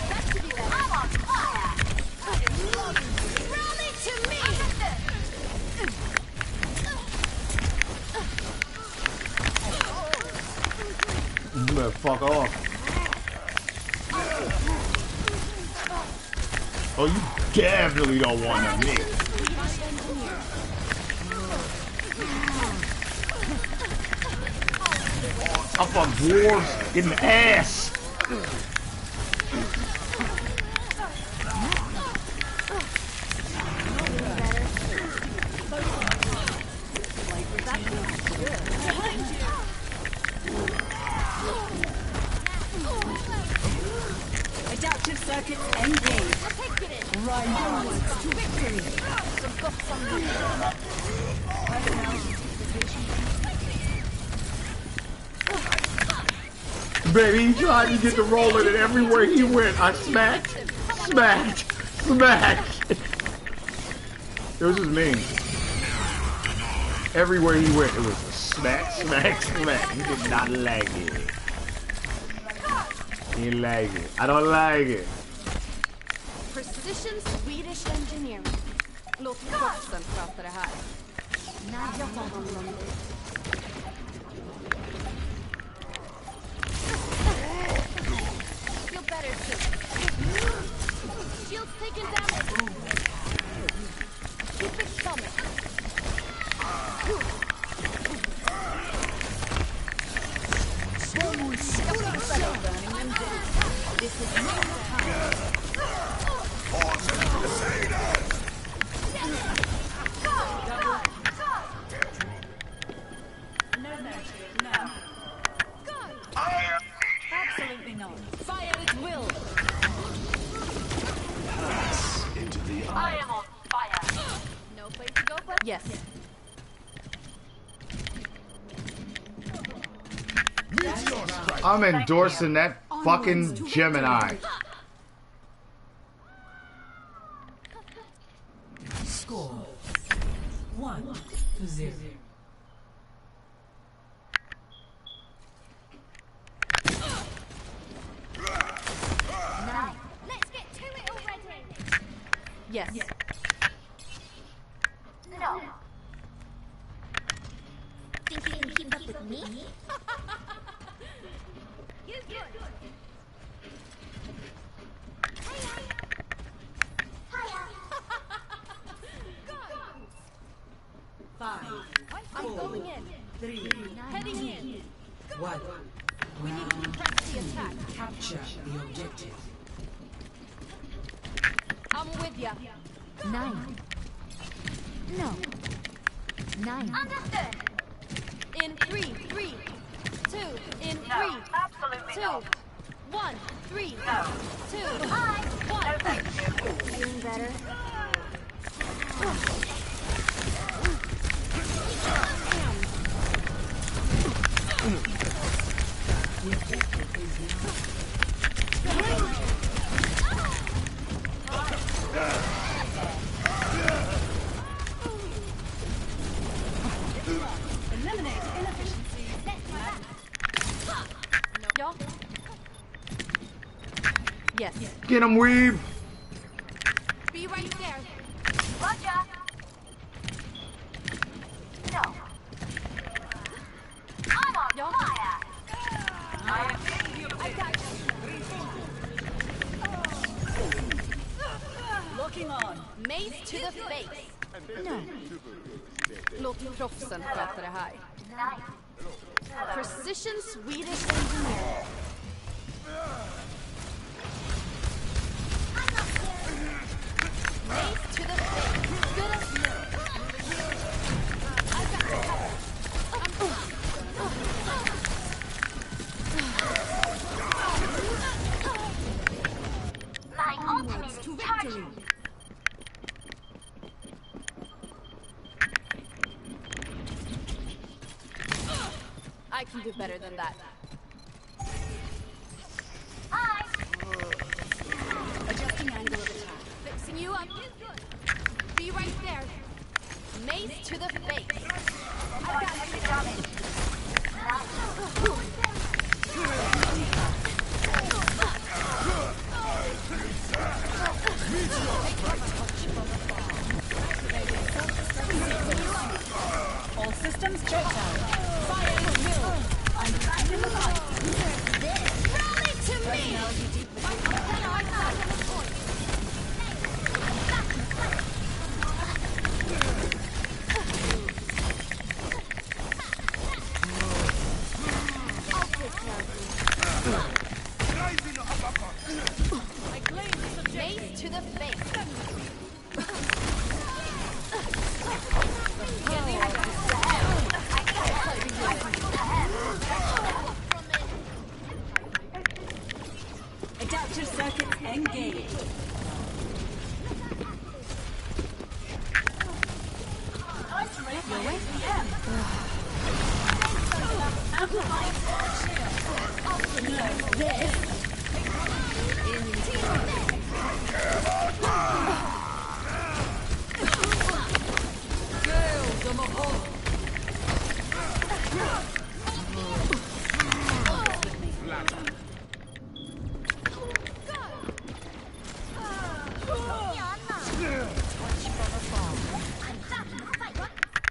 [SPEAKER 1] That should be better.
[SPEAKER 14] I'm on fire.
[SPEAKER 1] Rally to me.
[SPEAKER 6] You better fuck off. Oh, you definitely don't want to mix. I fuck dwarves in the ass.
[SPEAKER 3] Circuits engaged. Ride onwards to victory.
[SPEAKER 6] Baby, he tried to get the rolling, and everywhere he went, I smacked. It was just me. Everywhere he went, it was a smack. He did not like it. He didn't like it. I don't like it.
[SPEAKER 1] Precision Swedish engineering. Låt proffsen prata det här. Nej, jag tar hand om det. Feel better soon. Shield's taking damage. Keep it coming. This is no time.
[SPEAKER 3] Absolutely not. Fire at will.
[SPEAKER 7] Pass into the
[SPEAKER 10] I am on fire.
[SPEAKER 1] No place to go but yes.
[SPEAKER 6] I'm endorsing that fucking Gemini.
[SPEAKER 3] Score 1-0.
[SPEAKER 1] Let's get to it already. Yes.
[SPEAKER 10] No. Think you can keep up with me?
[SPEAKER 1] You good. I'm going in.
[SPEAKER 3] 3,
[SPEAKER 1] Heading in.
[SPEAKER 3] 1.
[SPEAKER 1] We need to press the attack.
[SPEAKER 3] Capture the objective.
[SPEAKER 1] I'm with ya.
[SPEAKER 15] 9. No. 9.
[SPEAKER 10] Understood.
[SPEAKER 1] In 3, 3, 2. In 3,
[SPEAKER 10] Absolutely
[SPEAKER 1] 2,
[SPEAKER 10] not.
[SPEAKER 1] 1, 3, 2,
[SPEAKER 10] Hi.
[SPEAKER 1] 1.
[SPEAKER 10] No, thank you.
[SPEAKER 15] Feeling better?
[SPEAKER 3] Eliminate inefficiencies.
[SPEAKER 1] Y'all? Yes.
[SPEAKER 6] Get him, Weeb.
[SPEAKER 1] Be right there.
[SPEAKER 10] Roger. No. I'm on
[SPEAKER 1] Y'all?
[SPEAKER 10] fire. I got you.
[SPEAKER 3] Locking on.
[SPEAKER 1] Mace to the face.
[SPEAKER 15] No.
[SPEAKER 1] Låt proffsen sköta det här. Precision Swedish engineering. Mace to the face. Good as new. I've got
[SPEAKER 10] My ultimate is
[SPEAKER 3] To
[SPEAKER 10] charged.
[SPEAKER 3] victory.
[SPEAKER 1] I can do better than that.
[SPEAKER 10] Hi.
[SPEAKER 3] Adjusting angle of attack.
[SPEAKER 1] Fixing you up. Be right there. Mace to the face.
[SPEAKER 10] I've got you covered.
[SPEAKER 3] All systems checked out. Fire at will. I'm back in the fight.
[SPEAKER 1] Rally to me! Mace to the face.
[SPEAKER 3] Adapt to Sensor circuits engaged.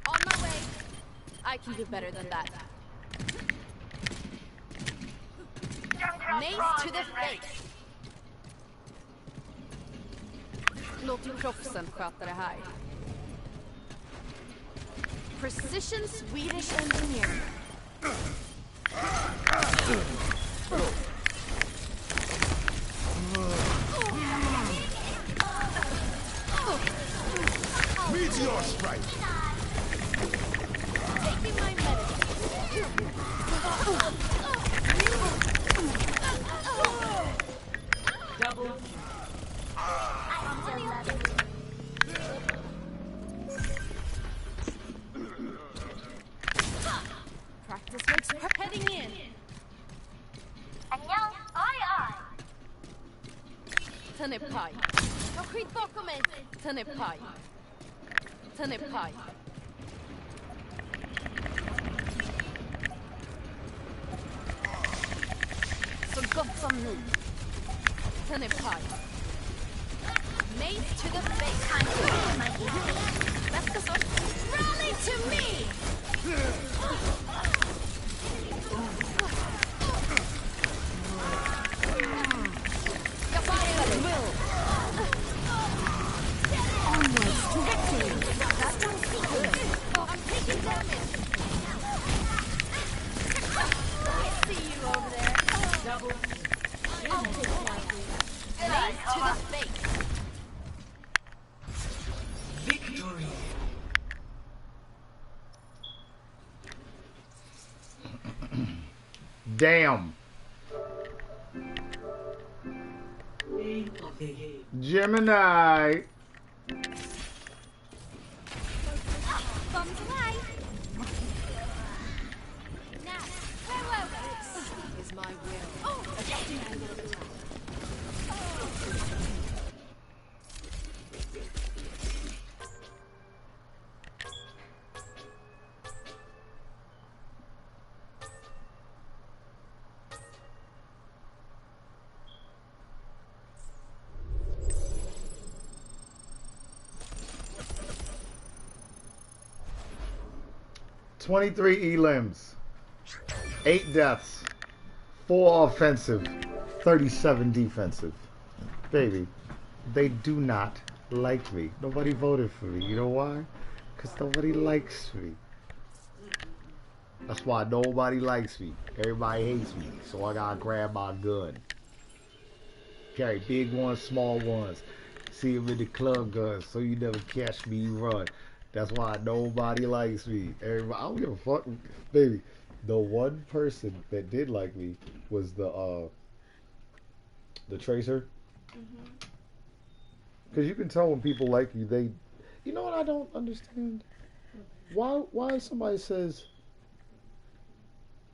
[SPEAKER 1] On my way. I can do better than that. Mace to the face. Låt ju proffsen sköta det här. Precision Swedish engineering.
[SPEAKER 8] Meteor strike.
[SPEAKER 1] Taking my medicine.
[SPEAKER 3] Double.
[SPEAKER 1] Practice makes heading in.
[SPEAKER 10] 안녕, 어이.
[SPEAKER 1] Ta ner paj. Ta skit bakom mig. Ta ner paj. Ta ner paj. Så gott som ny. Ta ner paj. Mace to the face. Bästa sort. Rally to me! Jag bara will.
[SPEAKER 15] Onwards to victory.
[SPEAKER 1] I'm taking damage. I see you over there.
[SPEAKER 3] Double.
[SPEAKER 1] Mace to the face.
[SPEAKER 3] Victory.
[SPEAKER 6] Damn. Gemini.
[SPEAKER 1] Thumbs away. Now, farewell. This is my will. Adjusting angle of attack.
[SPEAKER 6] $23 elims, 8 deaths, 4 offensive, 37 defensive. Baby, they do not like me. Nobody voted for me. You know why? Because nobody likes me. That's why nobody likes me. Everybody hates me. So I gotta grab my gun. Carry big ones, small ones. See them in the club guns, so you never catch me run. That's why nobody likes me. Everybody, I don't give a fuck, baby. The one person that did like me was the Tracer. Because you can tell when people like you, they, you know what I don't understand? Why somebody says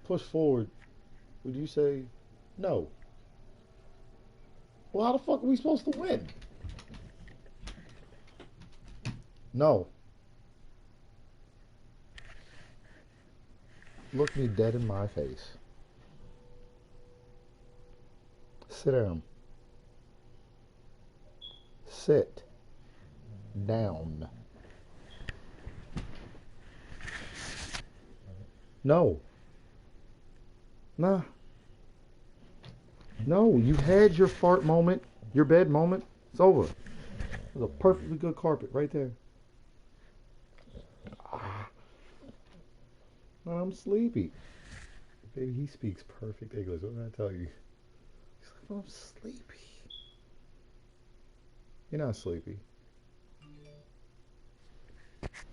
[SPEAKER 6] push forward, would you say no? Well, how the fuck are we supposed to win? No. Look me dead in my face. Sit down. Sit down. No. Nah. No, you had your fart moment, your bed moment. It's over. There's a perfectly good carpet right there. I'm sleepy. Baby, he speaks perfect English. What did I tell you? He's like, well, I'm sleepy. You're not sleepy.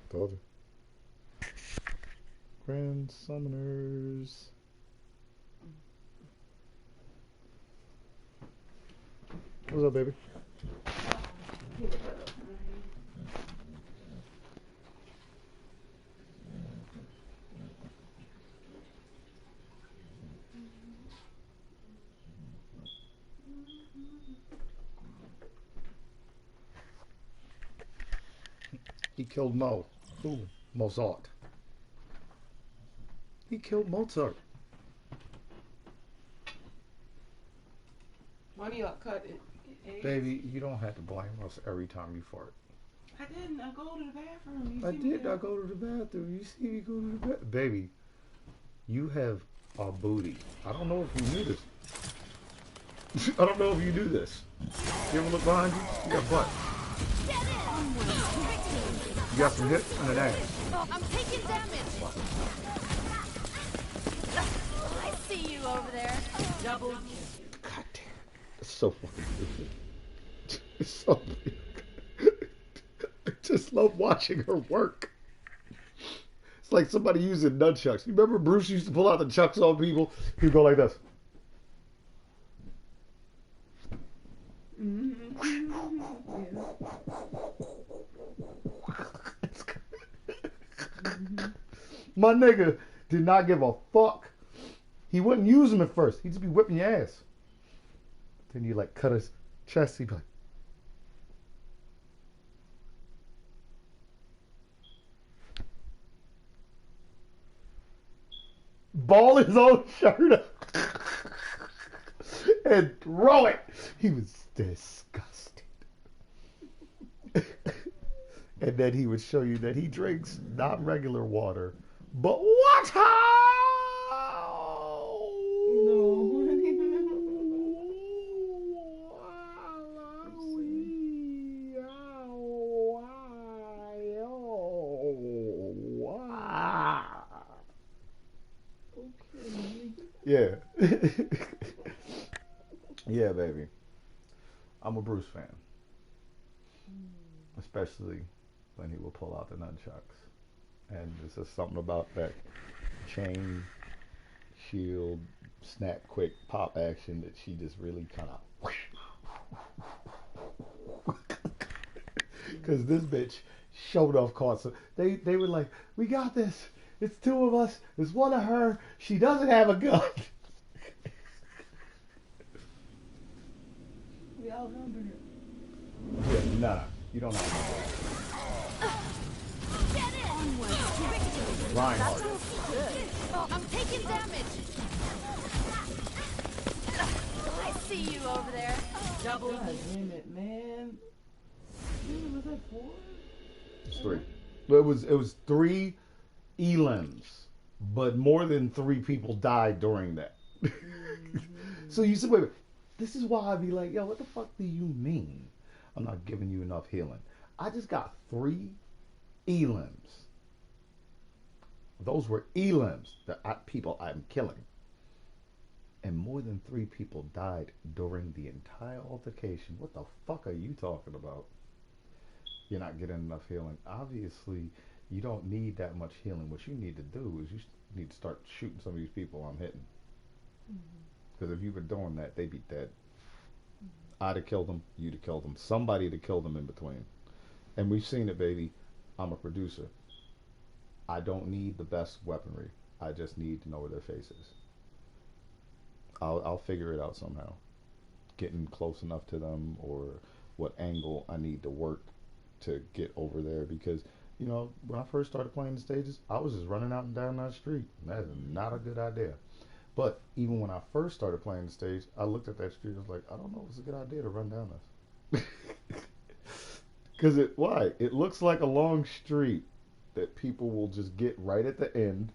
[SPEAKER 6] Told you. Grand Summoners. What's up, baby? He killed Mo. Who? Mozart. He killed Mozart.
[SPEAKER 9] Why do y'all cut it?
[SPEAKER 6] Baby, you don't have to blame us every time you fart.
[SPEAKER 9] I didn't. I go to the bathroom. You
[SPEAKER 6] I
[SPEAKER 9] see me
[SPEAKER 6] did.
[SPEAKER 9] there?
[SPEAKER 6] I go to the bathroom. You see me go to the bathroom. Baby, you have a booty. I don't know if you knew this. I don't know if you do this. You ever look behind you? You got butt. You got some hips and an ass.
[SPEAKER 1] Oh, I'm taking damage. I see you over there.
[SPEAKER 9] Double.
[SPEAKER 6] God damn. It's so fucking good. It's so I just love watching her work. It's like somebody using nunchucks. You remember Bruce used to pull out the chucks on people? He'd go like this. My nigga did not give a fuck. He wouldn't use them at first. He'd just be whipping your ass. Then you like cut his chest. He'd be like, ball his own shirt up and throw it. He was disgusted. And then he would show you that he drinks not regular water, but water. Yeah. Yeah, baby. I'm a Bruce fan. Especially when he will pull out the nunchucks. And there's just something about that chain, shield, snap, quick, pop action that she just really kind of... Because this bitch showed off cards. So they were like, we got this. It's two of us. There's one of her. She doesn't have a gun.
[SPEAKER 9] We outnumber her.
[SPEAKER 6] Yeah, nah, you don't have
[SPEAKER 1] Get it!
[SPEAKER 6] Reinhardt.
[SPEAKER 1] That sounds good. Oh, I'm taking damage. I see you over there.
[SPEAKER 9] Double. God damn it, man. Was that 4?
[SPEAKER 6] It's 3. It was 3 elims, but more than 3 people died during that. So you said, wait, this is why I'd be like, yo, what the fuck do you mean I'm not giving you enough healing? I just got 3 elims. Those were elims that people I'm killing. And more than 3 people died during the entire altercation. What the fuck are you talking about? You're not getting enough healing. Obviously, you don't need that much healing. What you need to do is you need to start shooting some of these people I'm hitting. Because if you were doing that, they'd be dead. I'd have killed them. You'd have killed them. Somebody to kill them in between. And we've seen it, baby. I'm a producer. I don't need the best weaponry. I just need to know where their face is. I'll figure it out somehow. Getting close enough to them, or what angle I need to work to get over there. Because, you know, when I first started playing the stages, I was just running out and down that street. That is not a good idea. But even when I first started playing the stage, I looked at that street and was like, I don't know if it's a good idea to run down this. Because why? It looks like a long street that people will just get right at the end,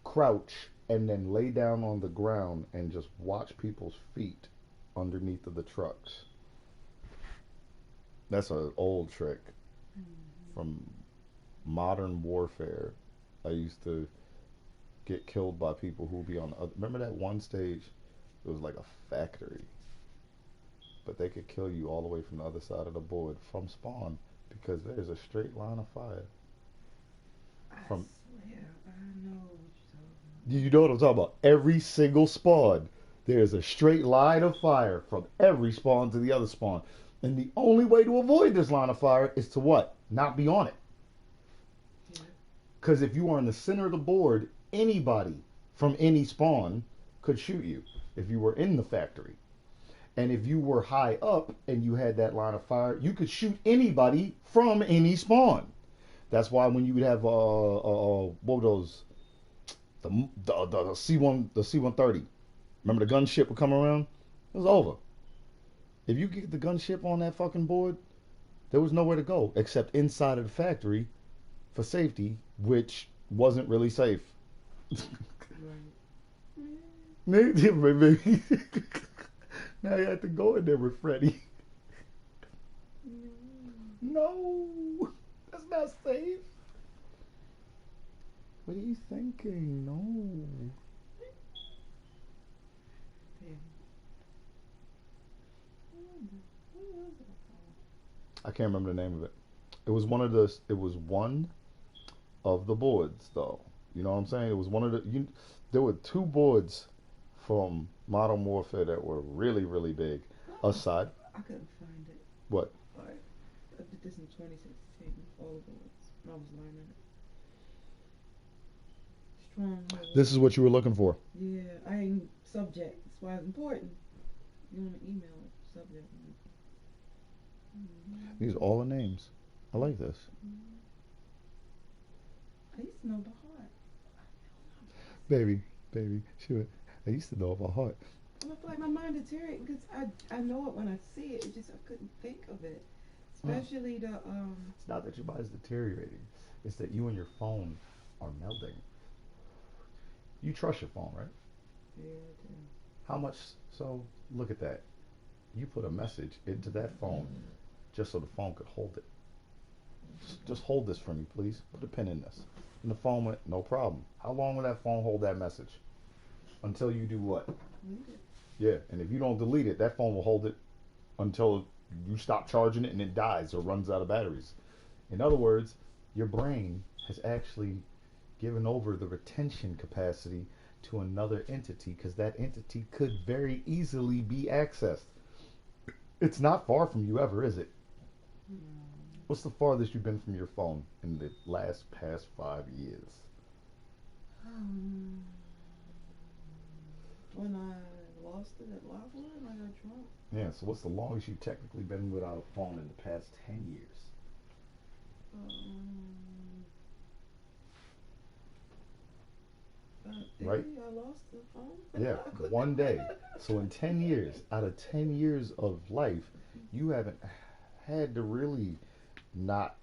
[SPEAKER 6] crouch, and then lay down on the ground and just watch people's feet underneath of the trucks. That's an old trick from Modern Warfare. I used to get killed by people who would be on the other. Remember that one stage? It was like a factory. But they could kill you all the way from the other side of the board from spawn because there's a straight line of fire. From
[SPEAKER 9] I swear, I know what you're talking about.
[SPEAKER 6] you know what I'm talking about. Every single spawn, There's a straight line of fire from every spawn to the other spawn. And the only way to avoid this line of fire is to what? Not be on it. Because if you are in the center of the board, anybody from any spawn could shoot you if you were in the factory. And if you were high up and you had that line of fire, you could shoot anybody from any spawn. That's why when you would have what were those? The C-130. Remember the gunship would come around? It was over. If you get the gunship on that fucking board, there was nowhere to go except inside of the factory for safety, which wasn't really safe. Maybe. Now you have to go in there with Freddy. No, that's not safe. What are you thinking? No. I can't remember the name of it. It was one of the boards, though. You know what I'm saying? It was one of the. There were two boards from Modern Warfare that were really, really big. Aside.
[SPEAKER 9] I couldn't find it.
[SPEAKER 6] What?
[SPEAKER 9] I did this in 2016. All the boards. I was learning it. Stronghold.
[SPEAKER 6] This is what you were looking for.
[SPEAKER 9] Yeah, I ain't subject. That's why it's important. You want to email subject.
[SPEAKER 6] These are all the names. I like this.
[SPEAKER 9] I used to know by heart.
[SPEAKER 6] Baby, sure. I used to know by heart.
[SPEAKER 9] I feel like my mind deteriorated because I know it when I see it. It's just I couldn't think of it. Especially the
[SPEAKER 6] It's not that your body's deteriorating. It's that you and your phone are melding. You trust your phone, right?
[SPEAKER 9] Yeah, I do.
[SPEAKER 6] How much? So look at that. You put a message into that phone just so the phone could hold it. Just hold this for me, please. Put a pin in this. And the phone went, no problem. How long will that phone hold that message? Until you do what? Yeah, and if you don't delete it, that phone will hold it until you stop charging it and it dies or runs out of batteries. In other words, your brain has actually given over the retention capacity to another entity because that entity could very easily be accessed. It's not far from you ever, is it? What's the farthest you've been from your phone in the past 5 years?
[SPEAKER 9] When I lost it at Lockwood, I got drunk.
[SPEAKER 6] Yeah, so what's the longest you've technically been without a phone in the past 10 years? Right?
[SPEAKER 9] I lost the phone.
[SPEAKER 6] Yeah, 1 day. So in 10 years, out of 10 years of life, you haven't had to really not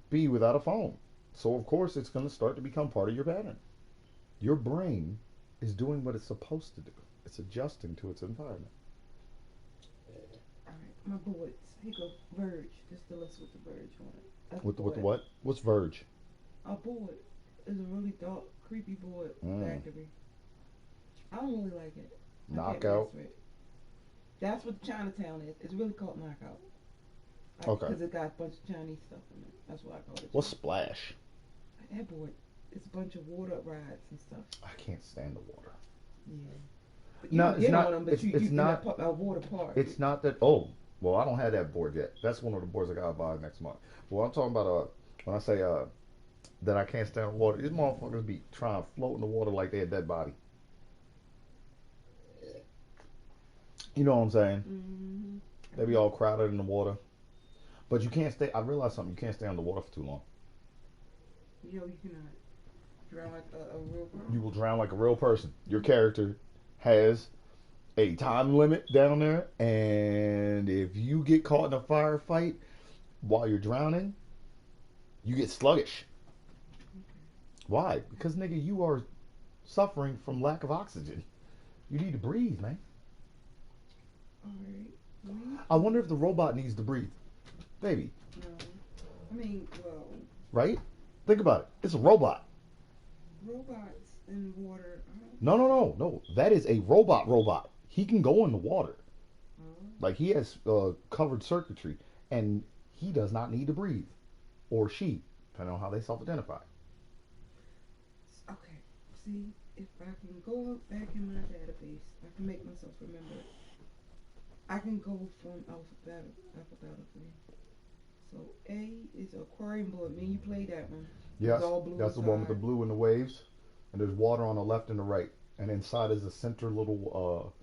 [SPEAKER 6] be without a phone. So of course it's going to start to become part of your pattern. Your brain is doing what it's supposed to do. It's adjusting to its environment.
[SPEAKER 9] Alright, my boards. Here go Verge. Just the list with the Verge on it. That's
[SPEAKER 6] With
[SPEAKER 9] board.
[SPEAKER 6] the what? What's Verge?
[SPEAKER 9] A board is a really dark, creepy board factory. I don't really like it.
[SPEAKER 6] Knockout.
[SPEAKER 9] That's what Chinatown is. It's really called Knockout.
[SPEAKER 6] Okay.
[SPEAKER 9] Because it got a bunch of Chinese stuff in it. That's why I call it.
[SPEAKER 6] What's Splash?
[SPEAKER 9] That board. It's a bunch of water rides and stuff.
[SPEAKER 6] I can't stand the water.
[SPEAKER 9] Yeah.
[SPEAKER 6] No, it's not. It's not
[SPEAKER 9] a water park.
[SPEAKER 6] It's not that. Oh, well, I don't have that board yet. That's one of the boards I gotta buy next month. Well, I'm talking about when I say that I can't stand water, these motherfuckers be trying to float in the water like they're a dead body. You know what I'm saying?
[SPEAKER 9] Mm-hmm.
[SPEAKER 6] They be all crowded in the water. But you can't stay. I realized something. You can't stay underwater for too long.
[SPEAKER 9] Yo, you cannot drown like a real person.
[SPEAKER 6] You will drown like a real person. Your character has a time limit down there, and if you get caught in a firefight while you're drowning, you get sluggish. Why? Because nigga, you are suffering from lack of oxygen. You need to breathe, man.
[SPEAKER 9] Alright.
[SPEAKER 6] I wonder if the robot needs to breathe. Baby.
[SPEAKER 9] No. I mean, well.
[SPEAKER 6] Right? Think about it. It's a robot.
[SPEAKER 9] Robots in water.
[SPEAKER 6] No. That is a robot. He can go in the water. Like, he has covered circuitry, and he does not need to breathe. Or she, depending on how they self-identify.
[SPEAKER 9] Okay. See, if I can go back in my database, I can make myself remember it. I can go from alphabetically. So A is aquarium board. Me and you play that one.
[SPEAKER 6] Yes,
[SPEAKER 9] It's all blue
[SPEAKER 6] that's the one with the
[SPEAKER 9] inside.
[SPEAKER 6] blue and the waves, and there's water on the left and the right, and inside is the center little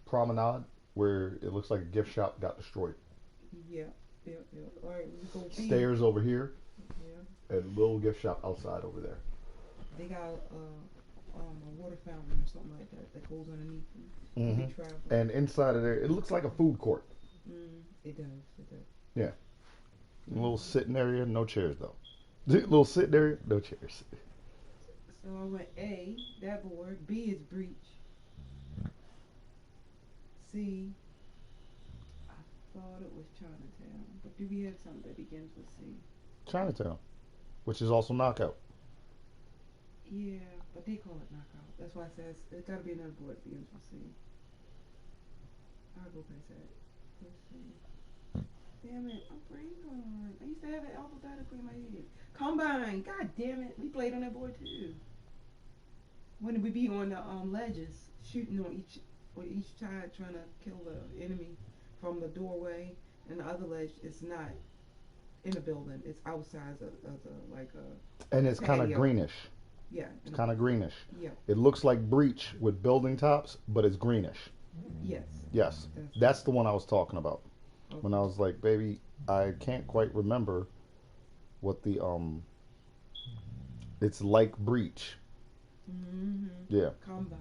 [SPEAKER 6] promenade where it looks like a gift shop got destroyed.
[SPEAKER 9] Yeah. All right, we go B.
[SPEAKER 6] Stairs over here,
[SPEAKER 9] Yeah.
[SPEAKER 6] and a little gift shop outside over there.
[SPEAKER 9] They got a water fountain or something like that that goes underneath them. They travel.
[SPEAKER 6] And inside of there, it looks like a food court.
[SPEAKER 9] It does.
[SPEAKER 6] Yeah. A little sitting area, no chairs though. Little sitting area, no chairs.
[SPEAKER 9] So I went A, that board. B is breach. C, I thought it was Chinatown, but do we have something that begins with C?
[SPEAKER 6] Chinatown, which is also knockout.
[SPEAKER 9] Yeah, but they call it knockout. That's why I said it's got to be another board that begins with C. I'll go past that. Let's see. Damn it, I'm brain gone. I used to have it alphabetically in my head. Combine, god damn it. We played on that board too. When we be on the ledges, shooting on each side, trying to kill the enemy from the doorway, and the other ledge is not in the building. It's outside of a
[SPEAKER 6] And it's kind of greenish.
[SPEAKER 9] Yeah.
[SPEAKER 6] It's kind of greenish.
[SPEAKER 9] Yeah.
[SPEAKER 6] It looks like breach with building tops, but it's greenish.
[SPEAKER 9] Yes.
[SPEAKER 6] Yes. That's the one I was talking about. Okay. When I was like, baby, I can't quite remember what the it's like breach. Yeah.
[SPEAKER 9] Combine.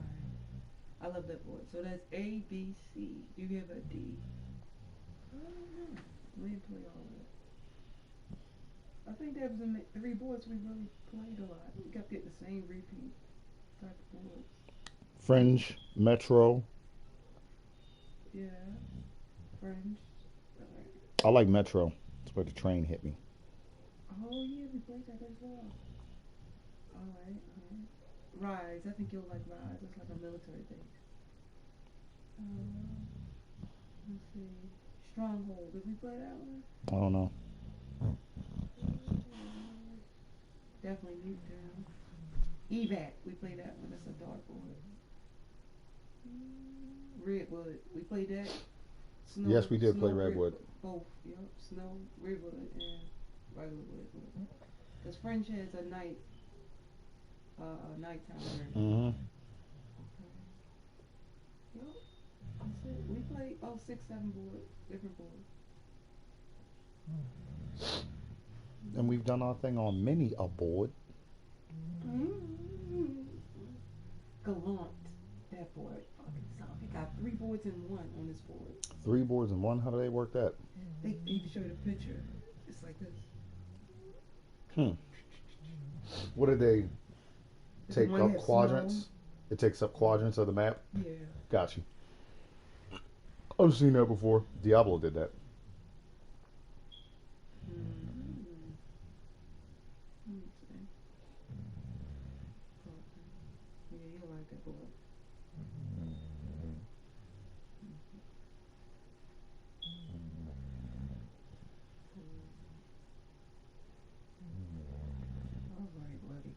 [SPEAKER 9] I love that board. So that's A, B, C. Do you have a D? I don't know. We didn't play all of it. I think that was in the 3 boards we really played a lot. We kept getting the same repeat type of boards.
[SPEAKER 6] Fringe, Metro.
[SPEAKER 9] Yeah. Fringe.
[SPEAKER 6] I like Metro. That's where the train hit me.
[SPEAKER 9] Oh yeah, we played that as well. Alright. Rise. I think you'll like Rise. It's like a military base. Let's see. Stronghold. Did we play that one?
[SPEAKER 6] I don't know.
[SPEAKER 9] Definitely Newtown. Evac. We played that one. That's a dark board. Redwood. We played that. Snow,
[SPEAKER 6] yes, we did play Redwood.
[SPEAKER 9] Both. Yep. Snow, Redwood, and regular Redwood. Because French has a nighttime.
[SPEAKER 6] Okay.
[SPEAKER 9] Yep. That's it. We played 6, 7 boards, different boards.
[SPEAKER 6] And we've done our thing on many a board.
[SPEAKER 9] Gallant, that board. Fucking suck. It got 3 boards in one on this board.
[SPEAKER 6] 3 boards in one? How do they work that?
[SPEAKER 9] They can show you the picture. It's like this.
[SPEAKER 6] What do they take up quadrants? Snow. It takes up quadrants of the map?
[SPEAKER 9] Yeah.
[SPEAKER 6] Got you. I've seen that before. Diablo did that.
[SPEAKER 9] Yeah, you like that board. Alright, buddy.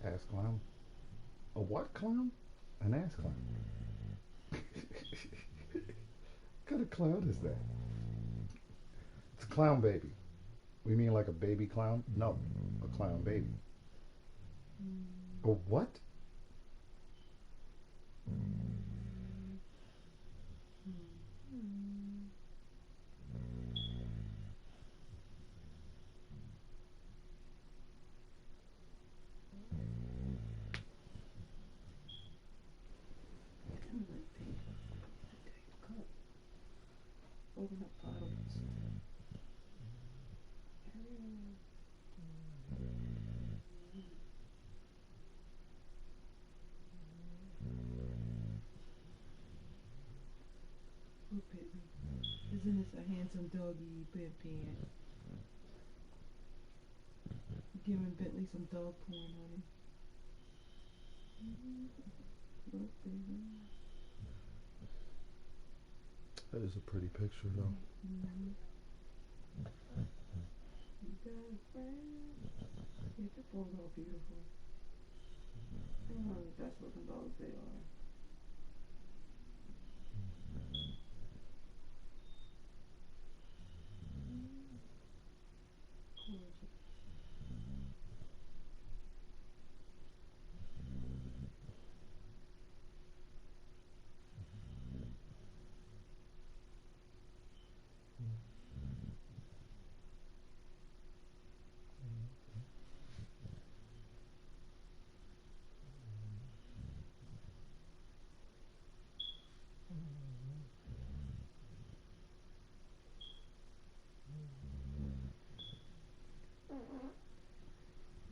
[SPEAKER 6] Ass clown. A what clown? An ass clown. What kind of clown is that? It's a clown baby. We mean like a baby clown? No, a clown baby. A what?
[SPEAKER 9] Open up bottles. Who bit me? Isn't this a handsome doggy you bit pan? Giving Bentley some dog porn, honey. Look, baby.
[SPEAKER 6] That is a pretty picture, though.
[SPEAKER 9] You got a friend. Yeah, they're both all beautiful. They're one of the best looking dogs they are. Gorgeous.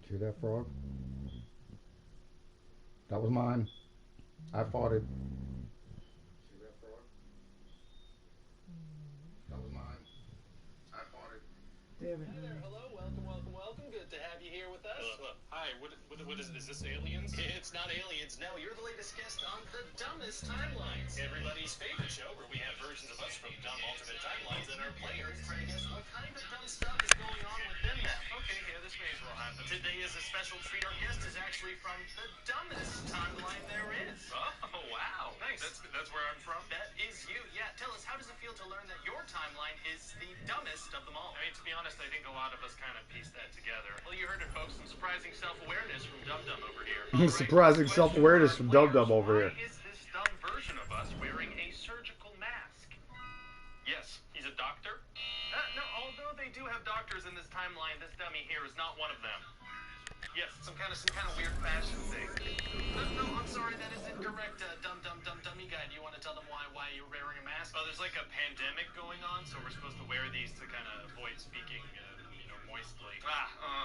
[SPEAKER 6] Hear that, frog? That was mine. I farted. See that, frog? That was mine. I farted.
[SPEAKER 9] Damn it.
[SPEAKER 16] Hi there, hello, welcome. Good to have you here with us. Hi, what is this, aliens? It's not aliens, no, you're the latest guest on The Dumbest Timelines. Everybody's favorite show where we have versions of us from dumb alternate timelines and our players try to guess what kind of dumb stuff is going on within them. Okay, yeah, this may as well happen. Today is a special treat. Our guest is actually from the dumbest timeline there is. Oh, wow. Nice. That's where I'm from? That is you. Yeah, tell us, how does it feel to learn that your timeline is the dumbest of them all? I mean, to be honest, I think a lot of us kind of pieced that together. Well, you heard it, folks. Some surprising self-awareness from Dum Dum over here.
[SPEAKER 6] Surprising self-awareness from Dum Dum over here.
[SPEAKER 16] Why is this dumb version of us wearing a surgical mask? Yes, he's a doctor. No, although they do have doctors in this timeline, this dummy here is not one of them. Yes, some kind of weird fashion thing. No, I'm sorry, that is incorrect. Dummy guy, do you want to tell them why you're wearing a mask? Oh, there's like a pandemic going on, so we're supposed to wear these to kind of avoid speaking, moistly.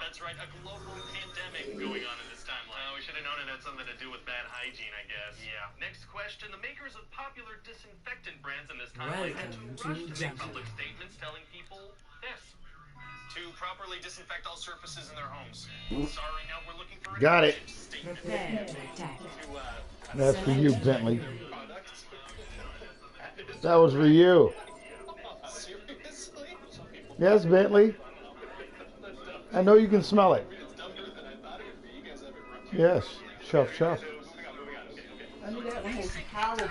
[SPEAKER 16] That's right, a global pandemic going on in this timeline. We should have known it had something to do with bad hygiene, I guess. Yeah. Next question. The makers of popular disinfectant brands in this timeline had to rush to make public statements telling people this. To properly disinfect all surfaces in their homes. Sorry, now we're looking for a
[SPEAKER 6] Got it.
[SPEAKER 16] statement.
[SPEAKER 6] That's for you, Bentley. That was for you.
[SPEAKER 16] Seriously?
[SPEAKER 6] Yes, Bentley. I know you can smell it. Yes, chuff.
[SPEAKER 9] I knew that one had power in it.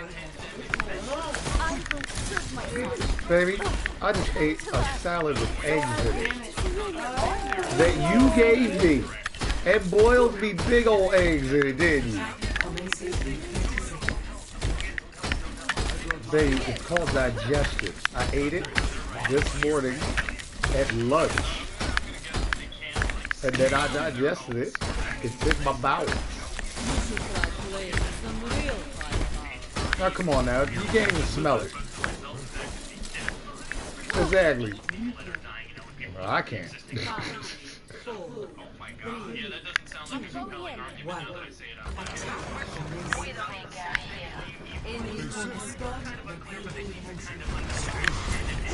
[SPEAKER 6] Baby, I just ate a salad with eggs in it. That you gave me. And boiled me big old eggs in it, didn't you? Baby, it's called digestion. I ate it this morning at lunch. And then I digested it. It's in my bowels. Now come on now, you can't even smell it. Exactly. Well, I can't.
[SPEAKER 1] Let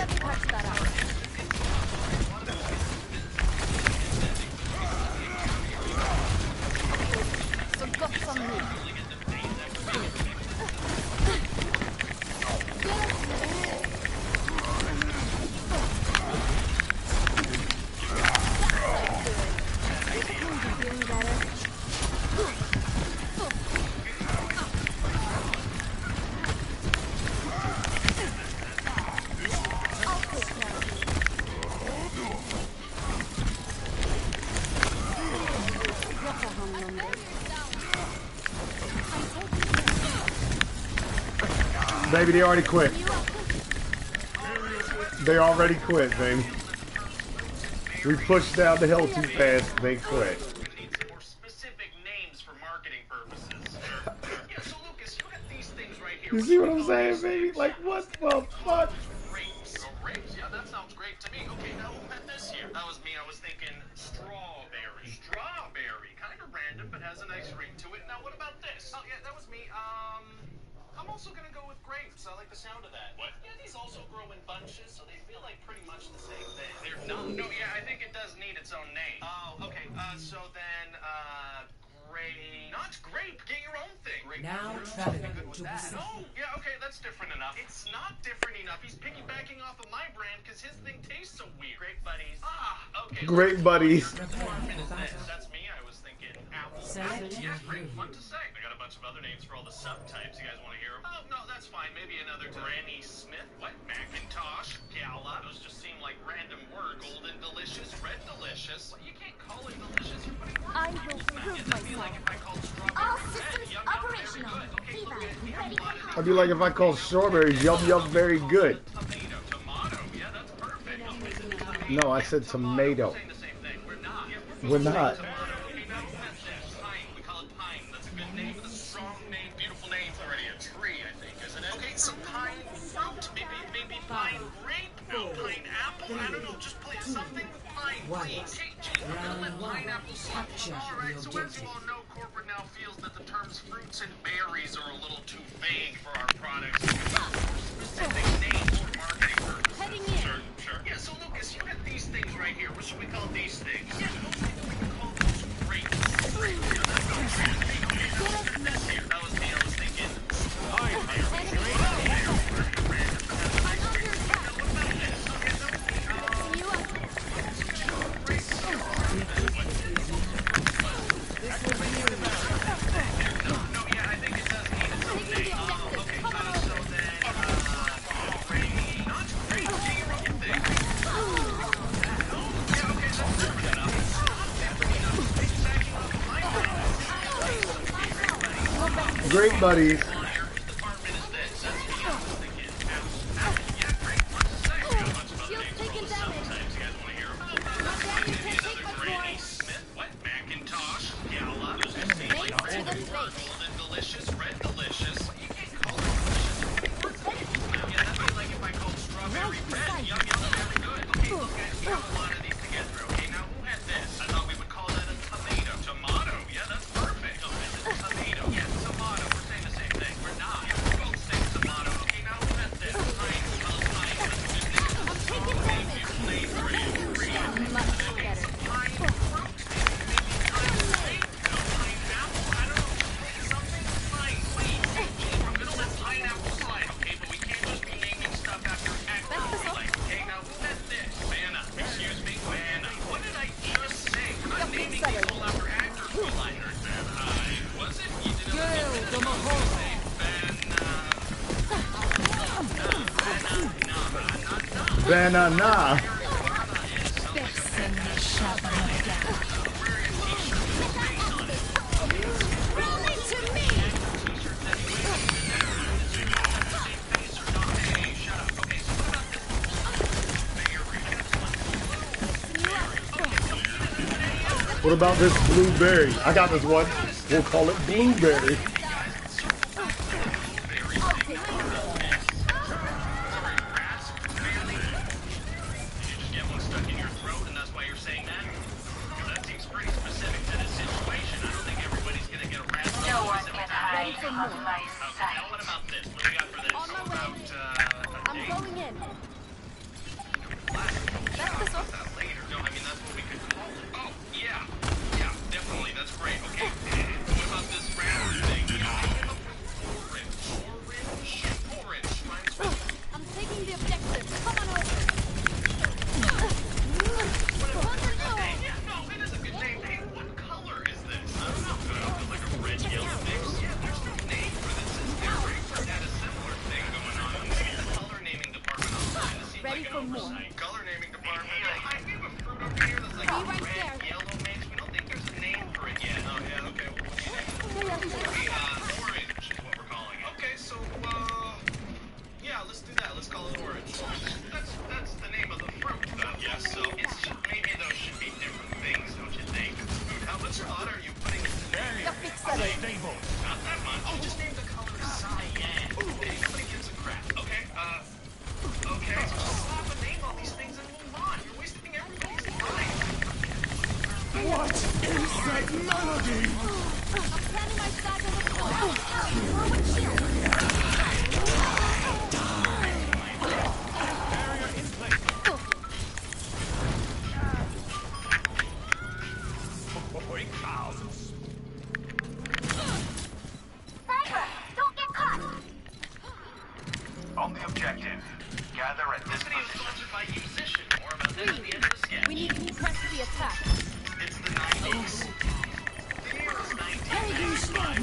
[SPEAKER 1] me patch that out. So got some meat.
[SPEAKER 6] Baby, they already quit. They already quit, baby. We pushed down the hill too fast. They quit.
[SPEAKER 16] More specific names for marketing purposes. Yeah, so Lucas, you got these things right here.
[SPEAKER 6] You see what I'm saying, baby? Like, what the fuck?
[SPEAKER 16] Grapes. Oh, grapes. Yeah, that sounds great to me. Okay, now who had this here? That was me. I was thinking strawberry. Strawberry. Kind of random, but has a nice ring to it. Now, what about this? Oh, yeah, that was me. I'm also gonna go with grapes. I like the sound of that. What? Yeah, these also grow in bunches, so they feel like pretty much the same thing. They're not. No, yeah, I think it does need its own name. Oh, okay. So then, grape. Not grape. Get your own thing. Grape.
[SPEAKER 3] Now traveling to the
[SPEAKER 16] No, yeah, okay, that's different enough. It's not different enough. He's piggybacking off of my brand because his thing tastes so weird. Grape buddies. Ah, okay.
[SPEAKER 6] Great buddies.
[SPEAKER 16] That's me. I was thinking apple. Yeah, great. Fun to say. I got a bunch of other names for all the subtypes. You guys want to hear them? Oh, no, that's fine. Maybe another Granny Smith. What? Macintosh. Gala. Those just seem like random words. Golden Delicious. Red Delicious. Well, you can't call it delicious. You're putting words
[SPEAKER 1] I will prove myself.
[SPEAKER 16] like if I called strawberry
[SPEAKER 1] All
[SPEAKER 16] red.
[SPEAKER 1] systems
[SPEAKER 16] Yum, yum,
[SPEAKER 1] operational.
[SPEAKER 16] very good. Okay,
[SPEAKER 1] Viva, ready for
[SPEAKER 6] I'd be like if I called strawberries yum yum very good.
[SPEAKER 16] tomato. Tomato. Yeah, that's perfect.
[SPEAKER 6] No, I said tomato.
[SPEAKER 16] Saying the same thing. We're not. Yeah,
[SPEAKER 6] We're not.
[SPEAKER 16] Tomato. Okay, now that's this. Pine. We call it pine. That's a good name. That's a strong name. Beautiful name. It's already a tree, I think, isn't it? Okay, so pine fruit. Maybe pine grape. No, pineapple. I don't know. Just play something with pine, please. Hey, Jane, we're gonna let pineapple slip. All right. So as you all know, corporate now feels that the terms fruits and berries are a little too vague for our products. Specific names for marketing purposes.
[SPEAKER 1] Heading in.
[SPEAKER 16] Sure. Yeah. So Lucas, you got these things right here. What should we call these things? Yeah, we can call those grapes. Yeah, that's not great. Okay, now look at this here. That was me. I was thinking.
[SPEAKER 6] Great buddies. Banana. What about this blueberry? I got this one. We'll call it blueberry.
[SPEAKER 1] planting my flag on the floor. Forward shield.
[SPEAKER 8] Barrier in place. Holy cows.
[SPEAKER 10] Sniper, don't get caught.
[SPEAKER 13] On the objective. Gather at this
[SPEAKER 16] Video
[SPEAKER 13] position.
[SPEAKER 16] sponsored by Musician. More about that at the end of the sketch.
[SPEAKER 1] We need to press the attack.
[SPEAKER 16] It's the 90s. The year is 1995.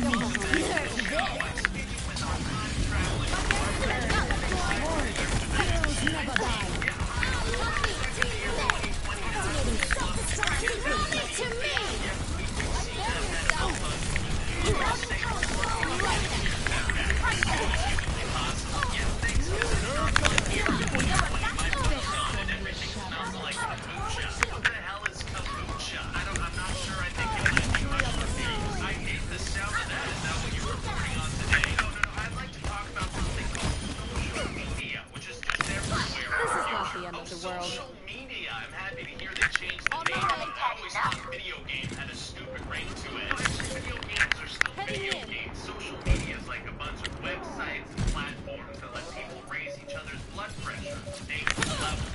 [SPEAKER 15] Heroes never die.
[SPEAKER 1] To me!
[SPEAKER 16] What the hell is kombucha? I'm not sure. I think it was too much for me. I hate the sound of that. Is that what you're reporting on today? No. I'd like to talk about something called social media, which is just everywhere.
[SPEAKER 1] This is not the end of the world.
[SPEAKER 16] Social media. I'm happy to hear they changed the name. I always thought video game had a stupid ring to it. No, actually, video games are still video games. Social media is like a bunch of websites and platforms that let people raise each other's blood pressure.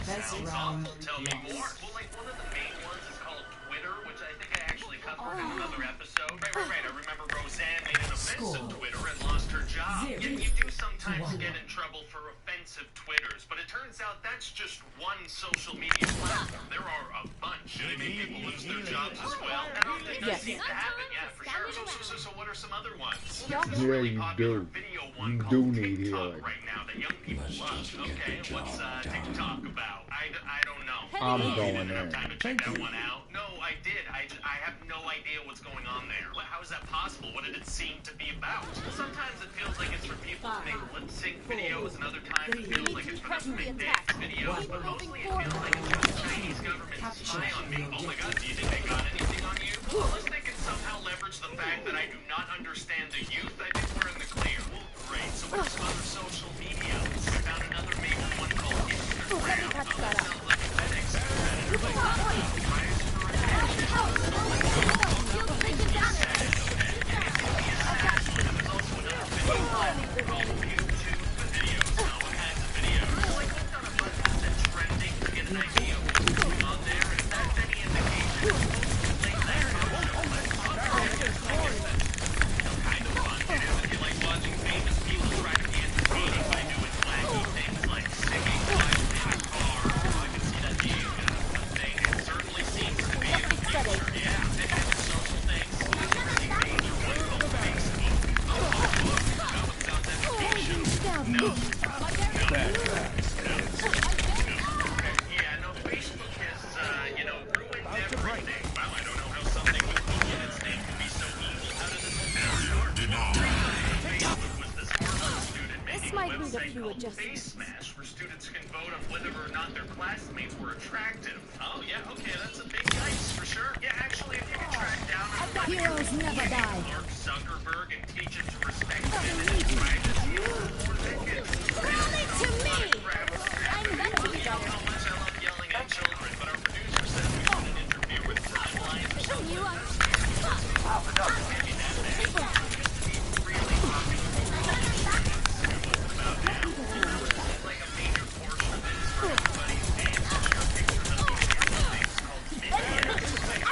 [SPEAKER 16] Sounds awful. Tell me more. Well, like one of the main ones is called Twitter, which I think I actually covered in another episode. Right. I remember Roseanne made an offensive Twitter and lost her job. You do sometimes get in trouble for offensive Twitters, but it turns out that's just one social media platform. There are a bunch. They make people lose their jobs as well. I don't think that seems to happen. Yeah, for sure. So what are some other ones? Well, there's this really popular video one called TikTok right now that young people love. Okay, what's TikTok about? I don't know.
[SPEAKER 6] I'm going
[SPEAKER 16] didn't
[SPEAKER 6] there.
[SPEAKER 16] have time to check that one out. No, I did. I have no idea what's going on there. How is that possible? What did it seem to be about? Sometimes it feels like it's for people to make lip sync videos, and other times it feels like it's for them to make dance videos, but mostly it feels like it's for the Chinese government to spy on me. Oh my god, do you think they got anything on you? Unless they can somehow leverage the fact that I do not understand the youth, I think we're in the clear. Well, great. So what are some other social media? I found another major one called Instagram.
[SPEAKER 1] Let me touch that up.
[SPEAKER 16] Sounds like a FedEx competitor. Face smash, where students can vote on whether or not their classmates were attractive. Oh yeah, okay, that's a big dice for sure. Yeah, actually, if you can track down
[SPEAKER 15] Heroes never die.
[SPEAKER 16] Mark Zuckerberg and teach him to respect women and privacy, or they can
[SPEAKER 1] To me! I'm meant to be
[SPEAKER 16] how much I love yelling at children, but our producer said we shouldn't interfere with timelines or something.
[SPEAKER 1] You are.
[SPEAKER 16] Maybe that really popular. Like a major portion of it is for everybody's dance and share pictures of these things called videos. Characters from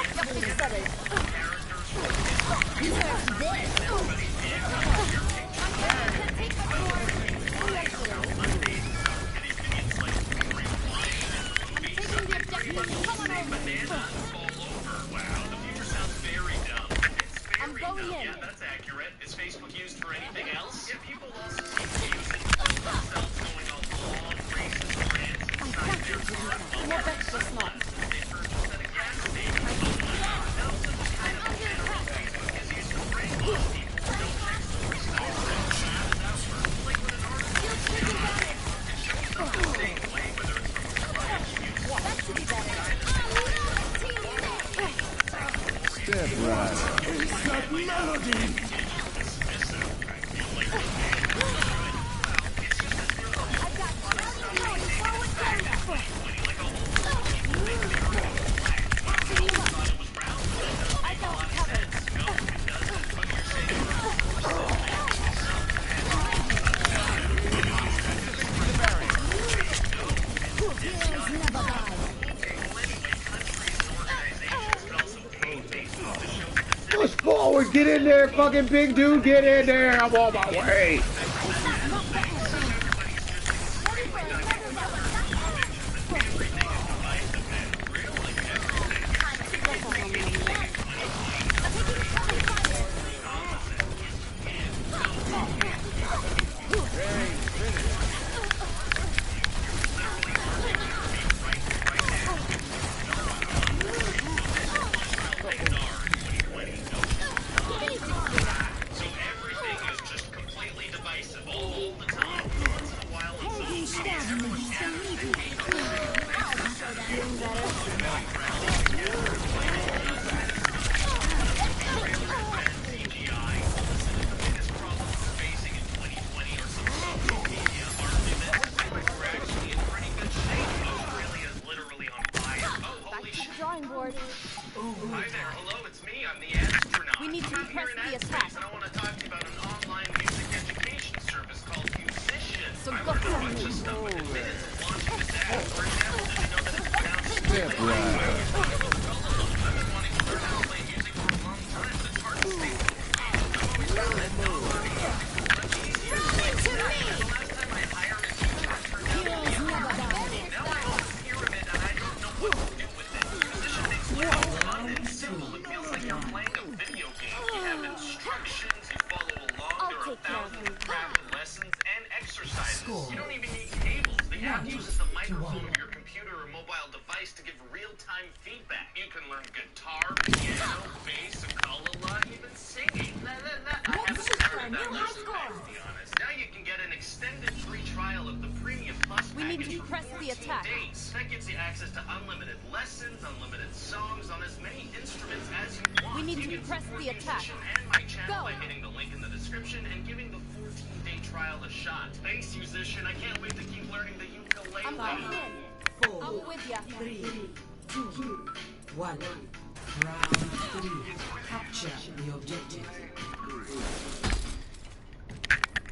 [SPEAKER 16] yeah, that's accurate. Is Facebook used for anything else? Yeah, people also seem to use it for themselves, going on long racist rants inside their smartphone. They purchased at a gas station. Now, this is the kind of general Facebook is used to brainwash people who don't check stories. Like when an artist it shows up the same way, whether it's from a product use.
[SPEAKER 1] That should be better.
[SPEAKER 8] Step right.
[SPEAKER 6] dude, get in there, fucking big dude, get in there. I'm on my way.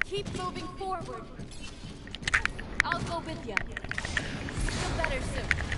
[SPEAKER 1] Keep moving forward. I'll go with you. Feel better soon.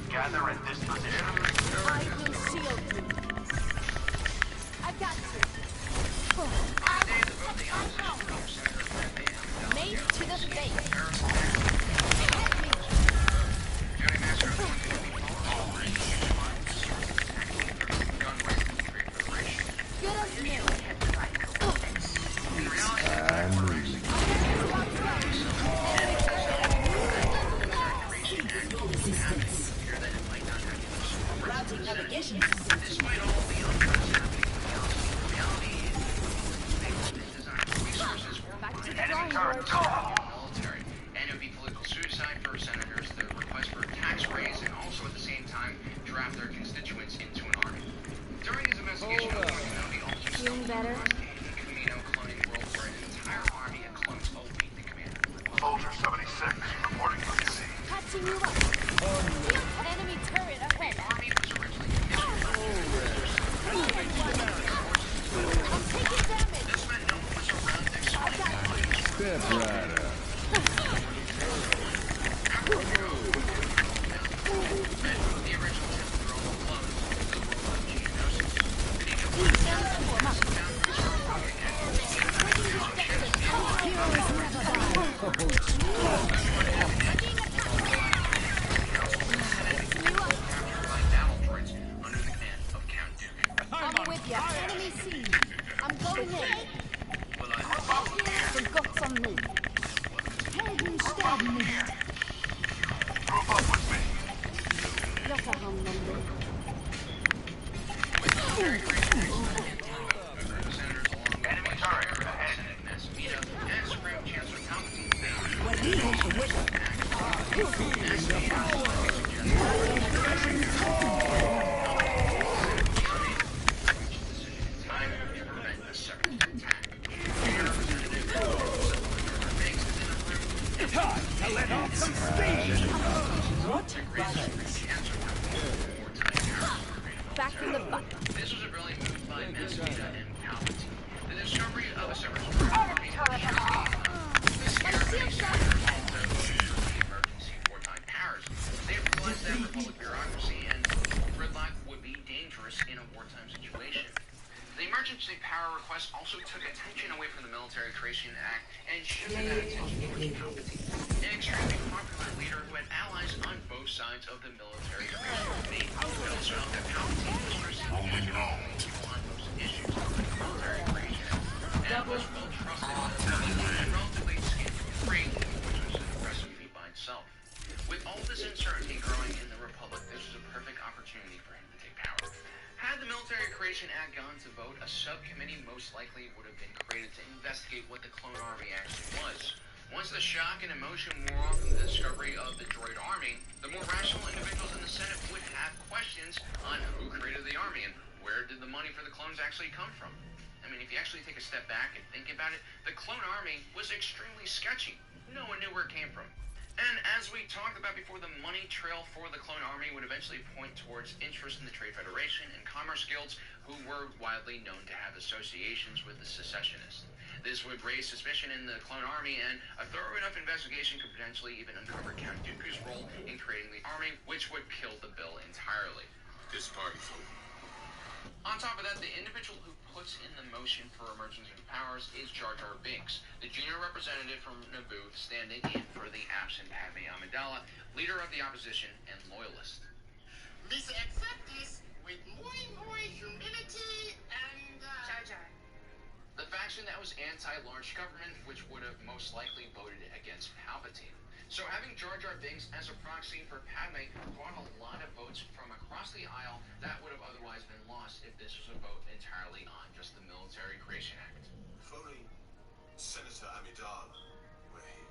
[SPEAKER 13] Gather at this position.
[SPEAKER 1] I will shield you.
[SPEAKER 13] Despite all the unprecedented chaos, reality is they didn't design resources or enemy targets for the military. And it would be political suicide for senators to request for a tax raise and also at the same time draft their constituents into an army. During his investigation, Kenobi also stumbled across a hidden Camino cloning world where an entire army of clones await the command.
[SPEAKER 7] Soldier 76, reporting from the sea.
[SPEAKER 1] Catching you up. Enemy turret ahead.
[SPEAKER 13] The army was originally commissioned
[SPEAKER 1] I'm taking damage.
[SPEAKER 13] This meant no one was around to explain why.
[SPEAKER 8] Step right up.
[SPEAKER 13] The original temple drone clones, the world of Geonosis. Under the command of Count Dooku.
[SPEAKER 1] I'm with ya. Enemy seen. I'm going in.
[SPEAKER 13] Well, I
[SPEAKER 1] Forgot on me. Helden sterben nicht.
[SPEAKER 7] Group up with me.
[SPEAKER 1] Locker hand on me.
[SPEAKER 13] Enemy target ahead. And Supreme Chancellor Palpatine. Time to prevent a second attack.
[SPEAKER 8] Time to let off some steam.
[SPEAKER 1] Back in the butt.
[SPEAKER 13] This was a brilliant move by Masquita and Palpatine. The discovery of a separate army emergency wartime powers. They realized that Republic bureaucracy and gridlock would be dangerous in a wartime situation. The emergency power request also took attention away from the Military Creation Act and shifted that attention towards Palpatine, an extremely popular leader who had allies on both sides of the military creation debate. It also helped that Palpatine was perceived as people on most issues of the military creation and was well trusted and relatively skin-free, which was an impressive feat by itself. With all this uncertainty growing in the Republic, this was a perfect opportunity for him to take power. Had the Military Creation Act gone to vote, a subcommittee most likely would have been created to investigate what the clone army actually was. Once the shock and emotion wore off from the discovery of the droid army, the more rational individuals in the Senate would have questions on who created the army and where did the money for the clones actually come from. I mean, if you actually take a step back and think about it, the clone army was extremely sketchy. No one knew where it came from. And as we talked about before, the money trail for the clone army would eventually point towards interest in the Trade Federation and commerce guilds, who were widely known to have associations with the secessionists. This would raise suspicion in the clone army, and a thorough enough investigation could potentially even uncover Count Dooku's role in creating the army, which would kill the bill entirely.
[SPEAKER 7] This party's over.
[SPEAKER 13] On top of that, the individual who puts in the motion for emergency powers is Jar Jar Binks, the junior representative from Naboo standing in for the absent Padme Amidala, leader of the opposition and loyalist.
[SPEAKER 14] Lisa, accept this with more humility and Jar Jar.
[SPEAKER 13] The faction that was anti-large government, which would have most likely voted against Palpatine. So having Jar Jar Binks as a proxy for Padme brought a lot of votes from across the aisle that would have otherwise been lost if this was a vote entirely on just the Military Creation Act.
[SPEAKER 7] Voting Senator Amidala, we're here.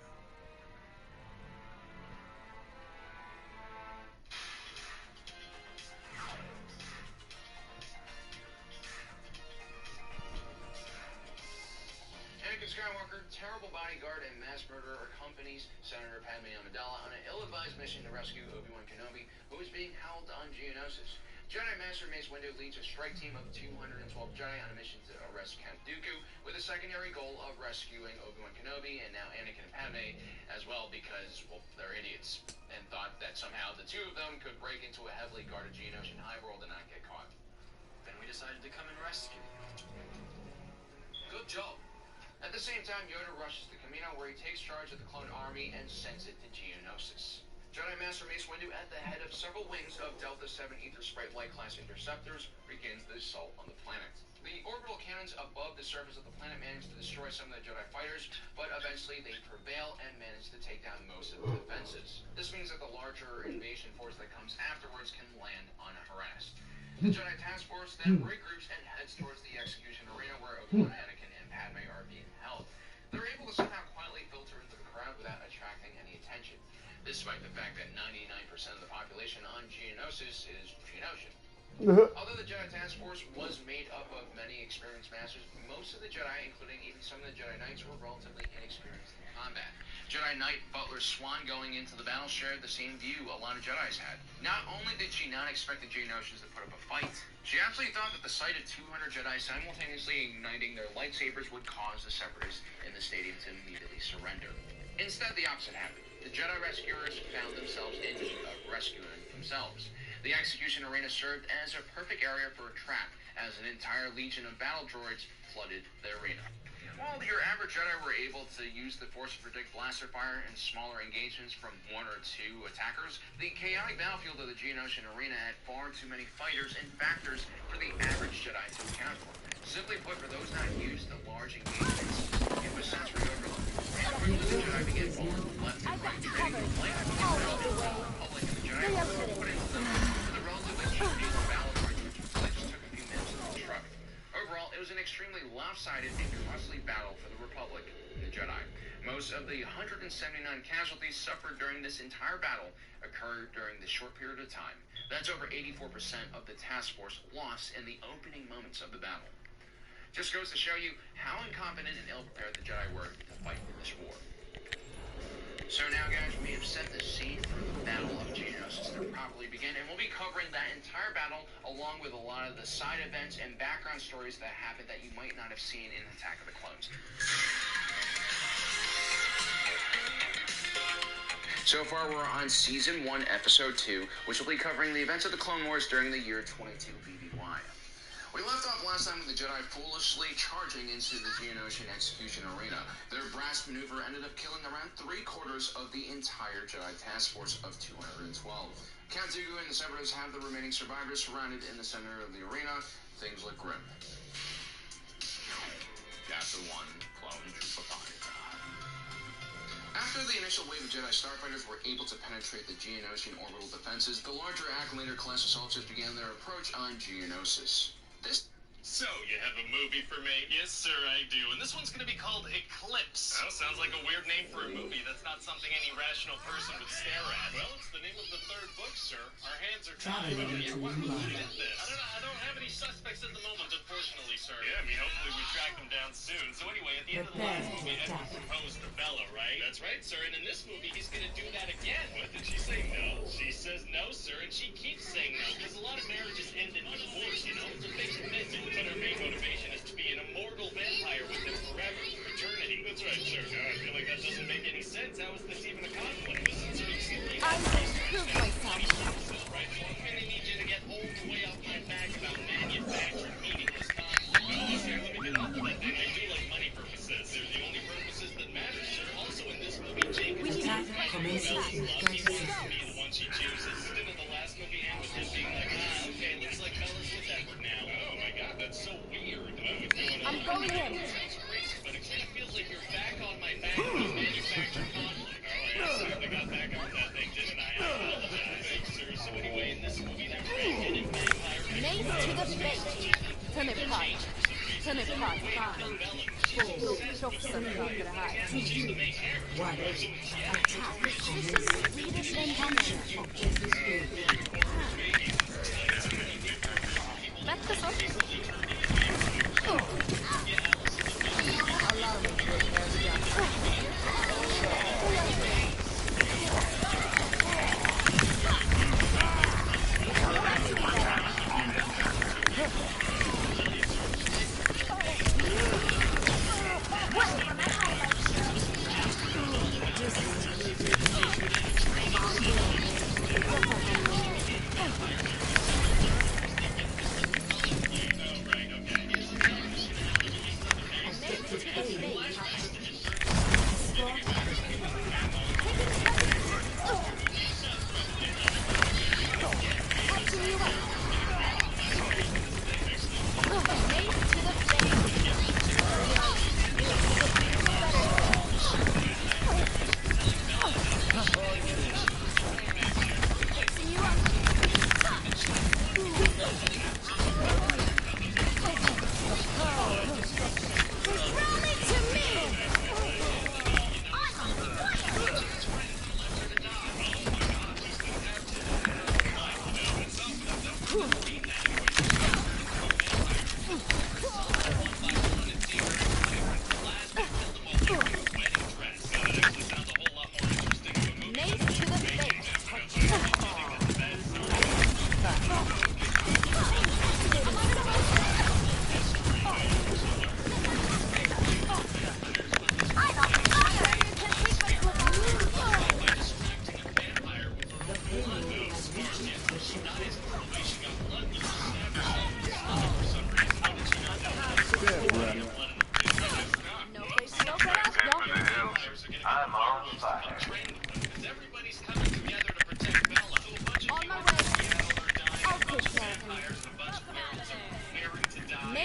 [SPEAKER 13] Anakin Skywalker, terrible bodyguard and mass murderer, accompanies Senator Padme Amidala on an ill-advised mission to rescue Obi-Wan Kenobi, who is being held on Geonosis. Jedi Master Mace Windu leads a strike team of 212 Jedi on a mission to arrest Count Dooku, with a secondary goal of rescuing Obi-Wan Kenobi and now Anakin and Padme as well, because, well, they're idiots and thought that somehow the two of them could break into a heavily guarded Geonosian high world and not get caught.
[SPEAKER 11] Then we decided to come and rescue you.
[SPEAKER 13] Good job. At the same time, Yoda rushes to Camino, where he takes charge of the clone army and sends it to Geonosis. Jedi Master Mace Windu, at the head of several wings of Delta 7 Ether Sprite Light-class interceptors, begins the assault on the planet. The orbital cannons above the surface of the planet manage to destroy some of the Jedi fighters, but eventually they prevail and manage to take down most of the defenses. This means that the larger invasion force that comes afterwards can land unharassed.
[SPEAKER 17] The Jedi Task Force then regroups and heads towards the execution arena where Obi-Wan, Anakin, and Padme are being held. They're able to somehow quietly filter into the crowd without attracting any attention, despite the fact that 99% of the population on Geonosis is Geonosian. Although the Jedi Task Force was made up of many experienced masters, most of the Jedi, including even some of the Jedi Knights, were relatively inexperienced in combat. Jedi Knight Butler Swan going into the battle shared the same view a lot of Jedis had. Not only did she not expect the Geonosians to put up a fight, she absolutely thought that the sight of 200 Jedi simultaneously igniting their lightsabers would cause the Separatists in the stadium to immediately surrender. Instead, the opposite happened. The Jedi rescuers found themselves in need of rescuing themselves. The execution arena served as a perfect area for a trap, as an entire legion of battle droids flooded the arena. While your average Jedi were able to use the Force to predict blaster fire in smaller engagements from 1 or 2 attackers, the chaotic battlefield of the Geonosian arena had far too many fighters and factors for the average Jedi to account for. Simply put, for those not used to large engagements, it was sensory overload. And quickly the Jedi began falling left and right, trading from light public and the Jedi were put into the relatively cheap deal of battle droids, which just took a few minutes to construct. Overall, it was an extremely lopsided and costly battle for the Republic and the Jedi. Most of the 179 casualties suffered during this entire battle occurred during this short period of time. That's over 84% of the task force lost in the opening moments of the battle. Just goes to show you how incompetent and ill-prepared the Jedi were to fight this war. So now, guys, we have set the scene for the Battle of Geonosis to properly begin, and we'll be covering that entire battle along with a lot of the side events and background stories that happened that you might not have seen in Attack of the Clones. So far, we're on Season 1, Episode 2, which will be covering the events of the Clone Wars during the year 22 BBY. We left off last time with the Jedi foolishly charging into the Geonosian execution arena. Their brass maneuver ended up killing around 3/4 of the entire Jedi task force of 212. Count Dooku and the Separatists have the remaining survivors surrounded in the center of the arena. Things look grim. Chapter 1, Clone Trooper Fight. After the initial wave of Jedi starfighters were able to penetrate the Geonosian orbital defenses, the larger Acclimator class assault ships began their approach on Geonosis.
[SPEAKER 16] So, you have a movie for me? Yes, sir, I do. And this one's going to be called Eclipse. Oh, sounds like a weird name for a movie. That's not something any rational person would stare at. Well, it's the name of the 3rd book, sir. Our hands are tied. Who did this? I don't have any suspects at the moment, unfortunately, sir. Yeah, I mean, hopefully we track them down soon. So anyway, at the end of the last movie, Edward proposed to Bella, right? That's right, sir. And in this movie, he's going to do that again. What, did she say no? She says no, sir, and she keeps saying no. Because a lot of marriages end in divorce, you know? It's a big commitment. But her main motivation is to be an immortal vampire with him forever, for eternity. That's right, sir. I feel like that doesn't make any sense. How is this even a conflict? Listen, sir, you
[SPEAKER 1] I'm going to prove myself.
[SPEAKER 16] Right? So I'm going to need you to get all the way off my back about manufactured meaningless conflict. Well, okay, let me get off of that thing. I do like money purposes. They're the only purposes that matter, sir. Also, in this movie, Jake is the one she chooses. Didn't the last movie end with him being like, okay, looks like Bella's with Edward now. Oh my god, that's so weird.
[SPEAKER 1] I'm going in.
[SPEAKER 16] Sounds crazy, but it kind of feels like you're back on my back with manufactured conflict. Oh, I certainly got back on that thing, didn't I? I apologize. Thanks, sir. So anyway, in this movie, they're creating vampire...
[SPEAKER 1] Mace to the face. Turn it apart. Turn it apart. Fine. Tjofsen pratar det här.
[SPEAKER 15] 1. Attack Swedish intention objective.
[SPEAKER 1] Bättre så. Allow me to repair the damage.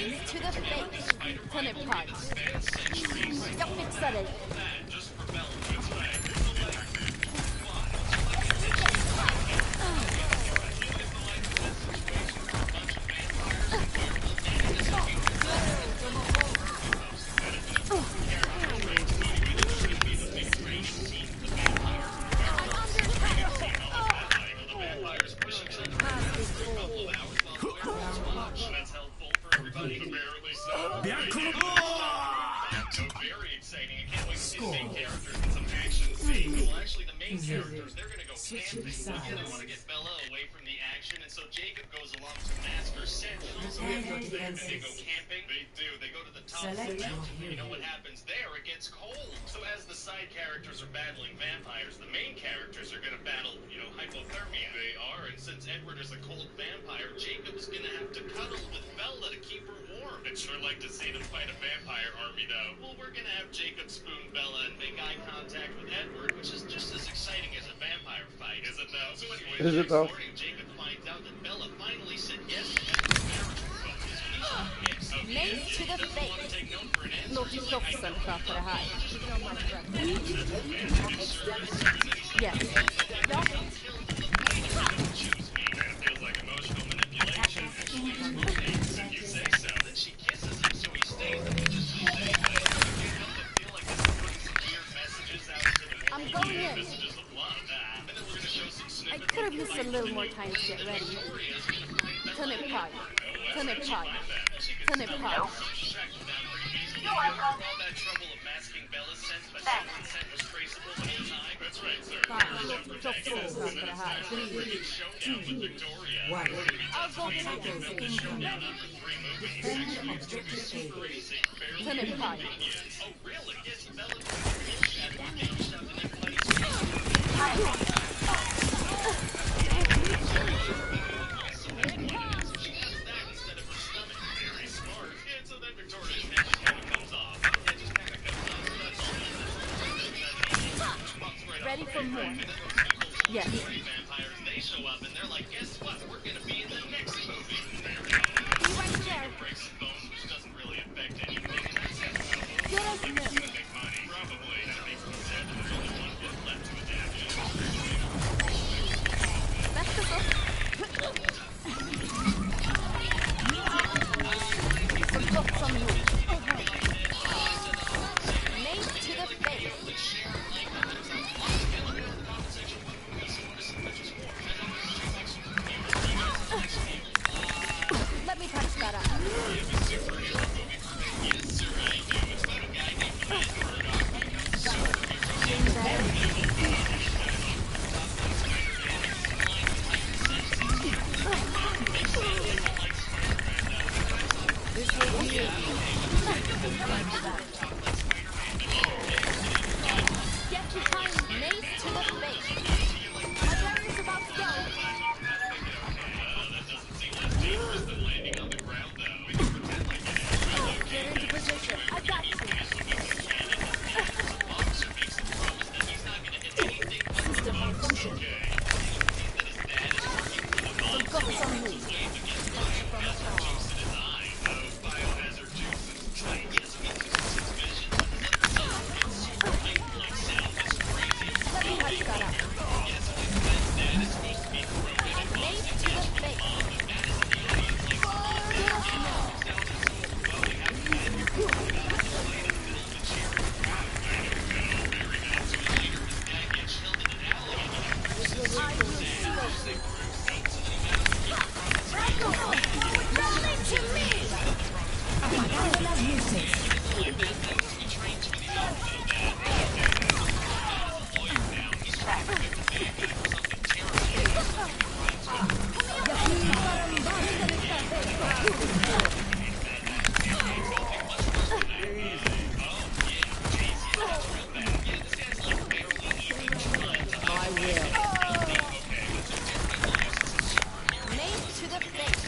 [SPEAKER 1] Mace to the face. Turn it punch. Jag fixar dig.
[SPEAKER 16] Very exciting. I can't wait to see the main characters in some action scenes. Well, actually, the main characters, they're going to go camping. They want to get Bella away from the action, and so Jacob goes along to Master Central. So they go camping. They do. They go to the top of the mountain. You know what happens there? It gets cold. So as the side characters are battling vampires, the main characters are going to battle, hypothermia. They are, and since Edward is a cold vampire, Jacob is going to have to cuddle with Bella to keep her warm. I'd sure like to see them fight a vampire army, though. Well, we're going to have Jacob spoon Bella and make eye contact with Edward, which is just as exciting as a vampire fight, is it though? So anyway,
[SPEAKER 6] is it though?
[SPEAKER 16] Jacob finds out that Bella finally said yes to Edward's marriage proposal.
[SPEAKER 1] Mace to the face. Låt proffsen sköta det här. Yes.
[SPEAKER 16] Feels like emotional manipulation. If you say so, then she kisses him, so he stays. And he just feel like this is putting some weird messages out to the world.
[SPEAKER 1] I'm going in.
[SPEAKER 16] Messages of love. And then we're going to show some
[SPEAKER 1] I
[SPEAKER 16] snippets.
[SPEAKER 1] could have used a little more time to get ready. Turn it punch. Turn it punch. Turn it punch.
[SPEAKER 16] All that trouble of masking Bella's scent, but Edward's scent was traceable the whole time. That's right, sir. Showdown with Victoria.
[SPEAKER 1] I'll go
[SPEAKER 16] Showdown after 3 movies.
[SPEAKER 1] Turn it punch.
[SPEAKER 16] Oh, really? Yes, Bella finished up and then
[SPEAKER 1] Ready for more? Yes.
[SPEAKER 16] Vampires, they show up and they're like, guess what? We're gonna be in the next movie.
[SPEAKER 1] Be right there.
[SPEAKER 16] Breaks the bones, which doesn't really affect anything.
[SPEAKER 1] Get us in.
[SPEAKER 16] Make money, probably. That makes me sad that there's only one book left to adapt.
[SPEAKER 1] That's the book. Some books on you. Mace to the face. Let me touch that up. This will be it. Get behind Mace to the face. My barrier's about to go. Get into position. I got you. System malfunction. Some books on me. Let me touch that up. Mace to the face.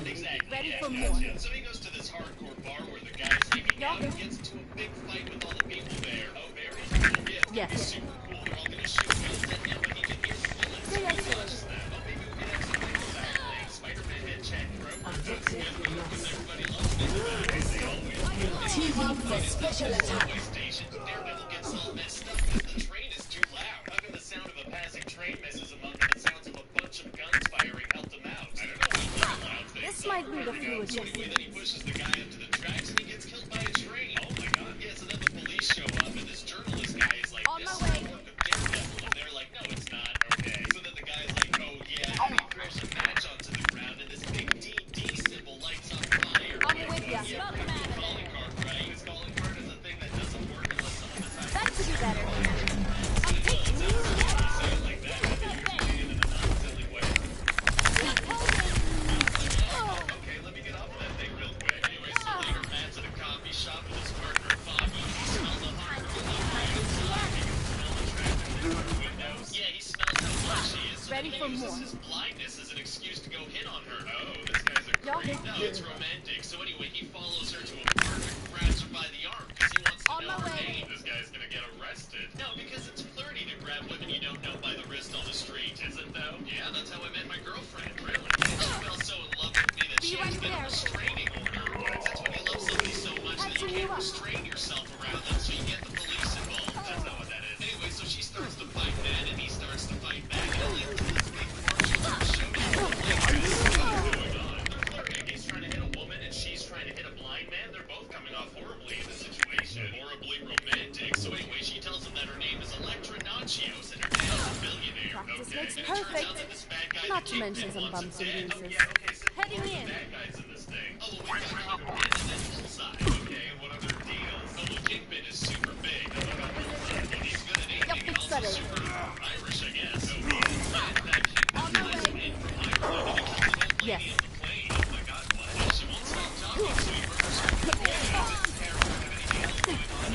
[SPEAKER 16] Exactly.
[SPEAKER 1] for more.
[SPEAKER 16] So he goes to this hardcore bar where the guy's hanging out and gets into a big fight with all the people there. Oh, very cool. Yeah, it's super cool. They're all gonna shoot guns at him, but he can hear the bullets.
[SPEAKER 1] Stay excellent.
[SPEAKER 16] Oh, maybe we can have something on that thing. Spider-Man head check, bro. Everybody loves this.
[SPEAKER 15] TV for special attack.
[SPEAKER 16] Daredevil gets all messed up because the train is too loud. How can the sound of a passing train messes him up and the sounds of a bunch of guns firing helped him out? I don't know how loud they
[SPEAKER 1] This might need a few
[SPEAKER 16] So anyway, then he pushes the guy up to the tracks and he gets killed by a train. Oh my god. Yeah, so then the police show up and this journalist guy is like,
[SPEAKER 1] On
[SPEAKER 16] this
[SPEAKER 1] my
[SPEAKER 16] is
[SPEAKER 1] way.
[SPEAKER 16] the work of Daredevil. And they're like, no, it's not. Okay. So then the guy's like, oh yeah. And he throws a match onto the ground and this big DD symbol lights on fire.
[SPEAKER 1] I'm with ya.
[SPEAKER 16] Yeah, calling card, right? His calling card is a thing that doesn't work unless someone decides.
[SPEAKER 1] That could be better.
[SPEAKER 16] Okay, let me get off of that thing real quick. Anyway, so later, Matt's at a coffee shop with his partner, Bobby. He smells a hot girl outside. He can smell attractive through the windows. Yeah, he smells how much she is. So
[SPEAKER 1] Ready
[SPEAKER 16] he
[SPEAKER 1] for
[SPEAKER 16] uses
[SPEAKER 1] more.
[SPEAKER 16] his blindness as an excuse to go hit on her. Oh, this guy's a creep. No, it's romantic. So anyway, he follows her to a park and grabs her by the arm because he wants to
[SPEAKER 1] On
[SPEAKER 16] know
[SPEAKER 1] my
[SPEAKER 16] her
[SPEAKER 1] way.
[SPEAKER 16] name. This guy's gonna get arrested. No, because it's flirty to grab women you don't know by the wrist on the street, is it though? Yeah, that's how I met my girlfriend, really. She fell so in love with me that
[SPEAKER 1] Be
[SPEAKER 16] she
[SPEAKER 1] right
[SPEAKER 16] was in a
[SPEAKER 1] there.
[SPEAKER 16] restraining order. That's when you love somebody so much that you can't restrain yourself around them, so you get the police involved. That's not what that is. Anyway, so she starts to fight Matt, and he starts to fight back, and it leads to this big martial arts showdown. What's going on? They're flirting. He's trying to hit a woman, and she's trying to hit a blind man. They're both coming off horribly in the situation. Horribly romantic. So anyway, she tells him that her name is Electra Nachios, and her dad's a millionaire.
[SPEAKER 1] Practice
[SPEAKER 16] Okay.
[SPEAKER 1] makes
[SPEAKER 16] And it turns
[SPEAKER 1] perfect.
[SPEAKER 16] out that this bad guy
[SPEAKER 1] Not
[SPEAKER 16] that
[SPEAKER 1] to mention
[SPEAKER 16] Kingpin
[SPEAKER 1] some
[SPEAKER 16] wants
[SPEAKER 1] bumps and
[SPEAKER 16] him dead. Oh,
[SPEAKER 1] bruises.
[SPEAKER 16] yeah, okay, so
[SPEAKER 1] Heading
[SPEAKER 16] there's
[SPEAKER 1] in.
[SPEAKER 16] bad guys in this thing. Oh, well, we got Kingpin and then Bullseye. Okay, and what other deals? Oh, well, Kingpin is super big. I don't know Bullseye, but he's good at aiming.
[SPEAKER 1] Yup, it's
[SPEAKER 16] Also
[SPEAKER 1] better.
[SPEAKER 16] super Irish, I guess. Oh, that Kingpin
[SPEAKER 1] On my way.
[SPEAKER 16] in from Ireland, and he kills an old lady
[SPEAKER 1] Yes.
[SPEAKER 16] on the plane. Oh my god, what? And she won't stop talking, so he murders her. Yeah, doesn't care if anything else going on.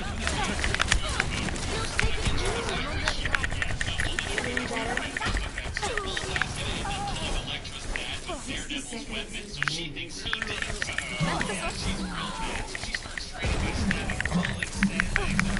[SPEAKER 16] Daredevil's weapon, so she thinks he did it. She's real mad, so she starts training by stabbing, falling, sandbags,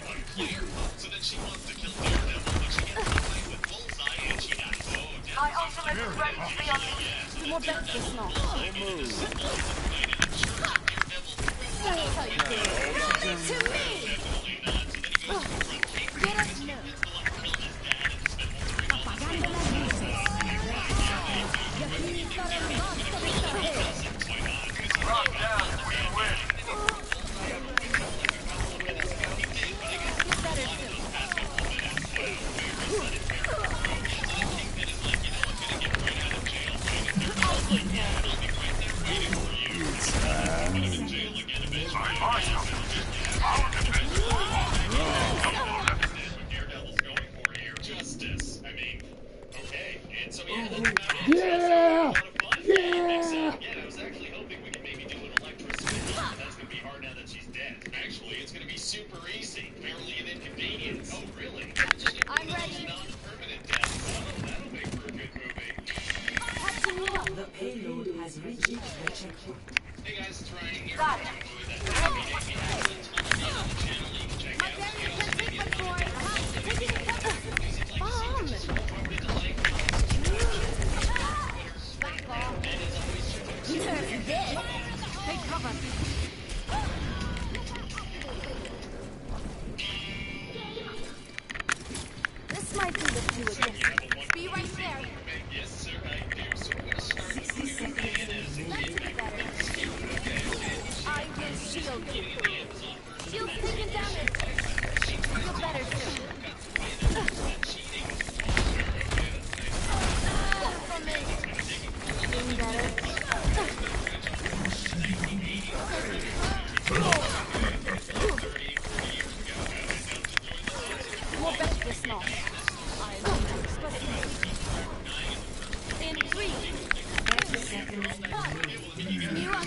[SPEAKER 16] unclear. So then she wants to kill Daredevil, but she gets in a fight with Bullseye, and she dies. Oh, damn.
[SPEAKER 10] My ultimate is ready to be unleashed.
[SPEAKER 1] More bets this not.
[SPEAKER 16] Bullseye made a symbol as a plane, and it shows that Daredevil threw it out the window.
[SPEAKER 1] To me.
[SPEAKER 16] Definitely not. So then he goes to confront Kingpin, because Kingpin's the one who killed his dad, and has been ordering all this
[SPEAKER 1] Apagando las luces. Y aquí está el basta de esta vez.
[SPEAKER 13] Drop down, we win.
[SPEAKER 1] Get better soon.
[SPEAKER 16] Daredevil's going for here. Justice. I mean, okay. And so yeah, that's about it.
[SPEAKER 6] Yeah!
[SPEAKER 16] Yeah, I was actually hoping we could maybe do an Electra spin, but that's gonna be hard now that she's dead. Actually, it's gonna be super easy. Barely an inconvenience. Oh, really? Just get one
[SPEAKER 1] I'm
[SPEAKER 16] of those
[SPEAKER 1] ready.
[SPEAKER 16] non-permanent deaths. Oh, that'll make for a good movie.
[SPEAKER 1] Catching you up.
[SPEAKER 15] The payload has reached the checkpoint.
[SPEAKER 16] Hey guys, it's Ryan here. If you enjoy that movie, make me happy. It's on the channel you can check
[SPEAKER 1] My
[SPEAKER 16] out.
[SPEAKER 1] barrier
[SPEAKER 16] You
[SPEAKER 1] can
[SPEAKER 16] can
[SPEAKER 1] take
[SPEAKER 16] also
[SPEAKER 1] my
[SPEAKER 16] maybe
[SPEAKER 1] boy. Taking it up. Bomb. Back off. Nerf this. Take cover. This might be the few again. Be right there.
[SPEAKER 16] Yes, sir, I do. So we're gonna start with Diana as a kid back in the skill. Okay.
[SPEAKER 1] I will shield you. Shield taken damage. Feel better soon. For me. Doing better. More bets this not. I will express in 3, 30 seconds. You up.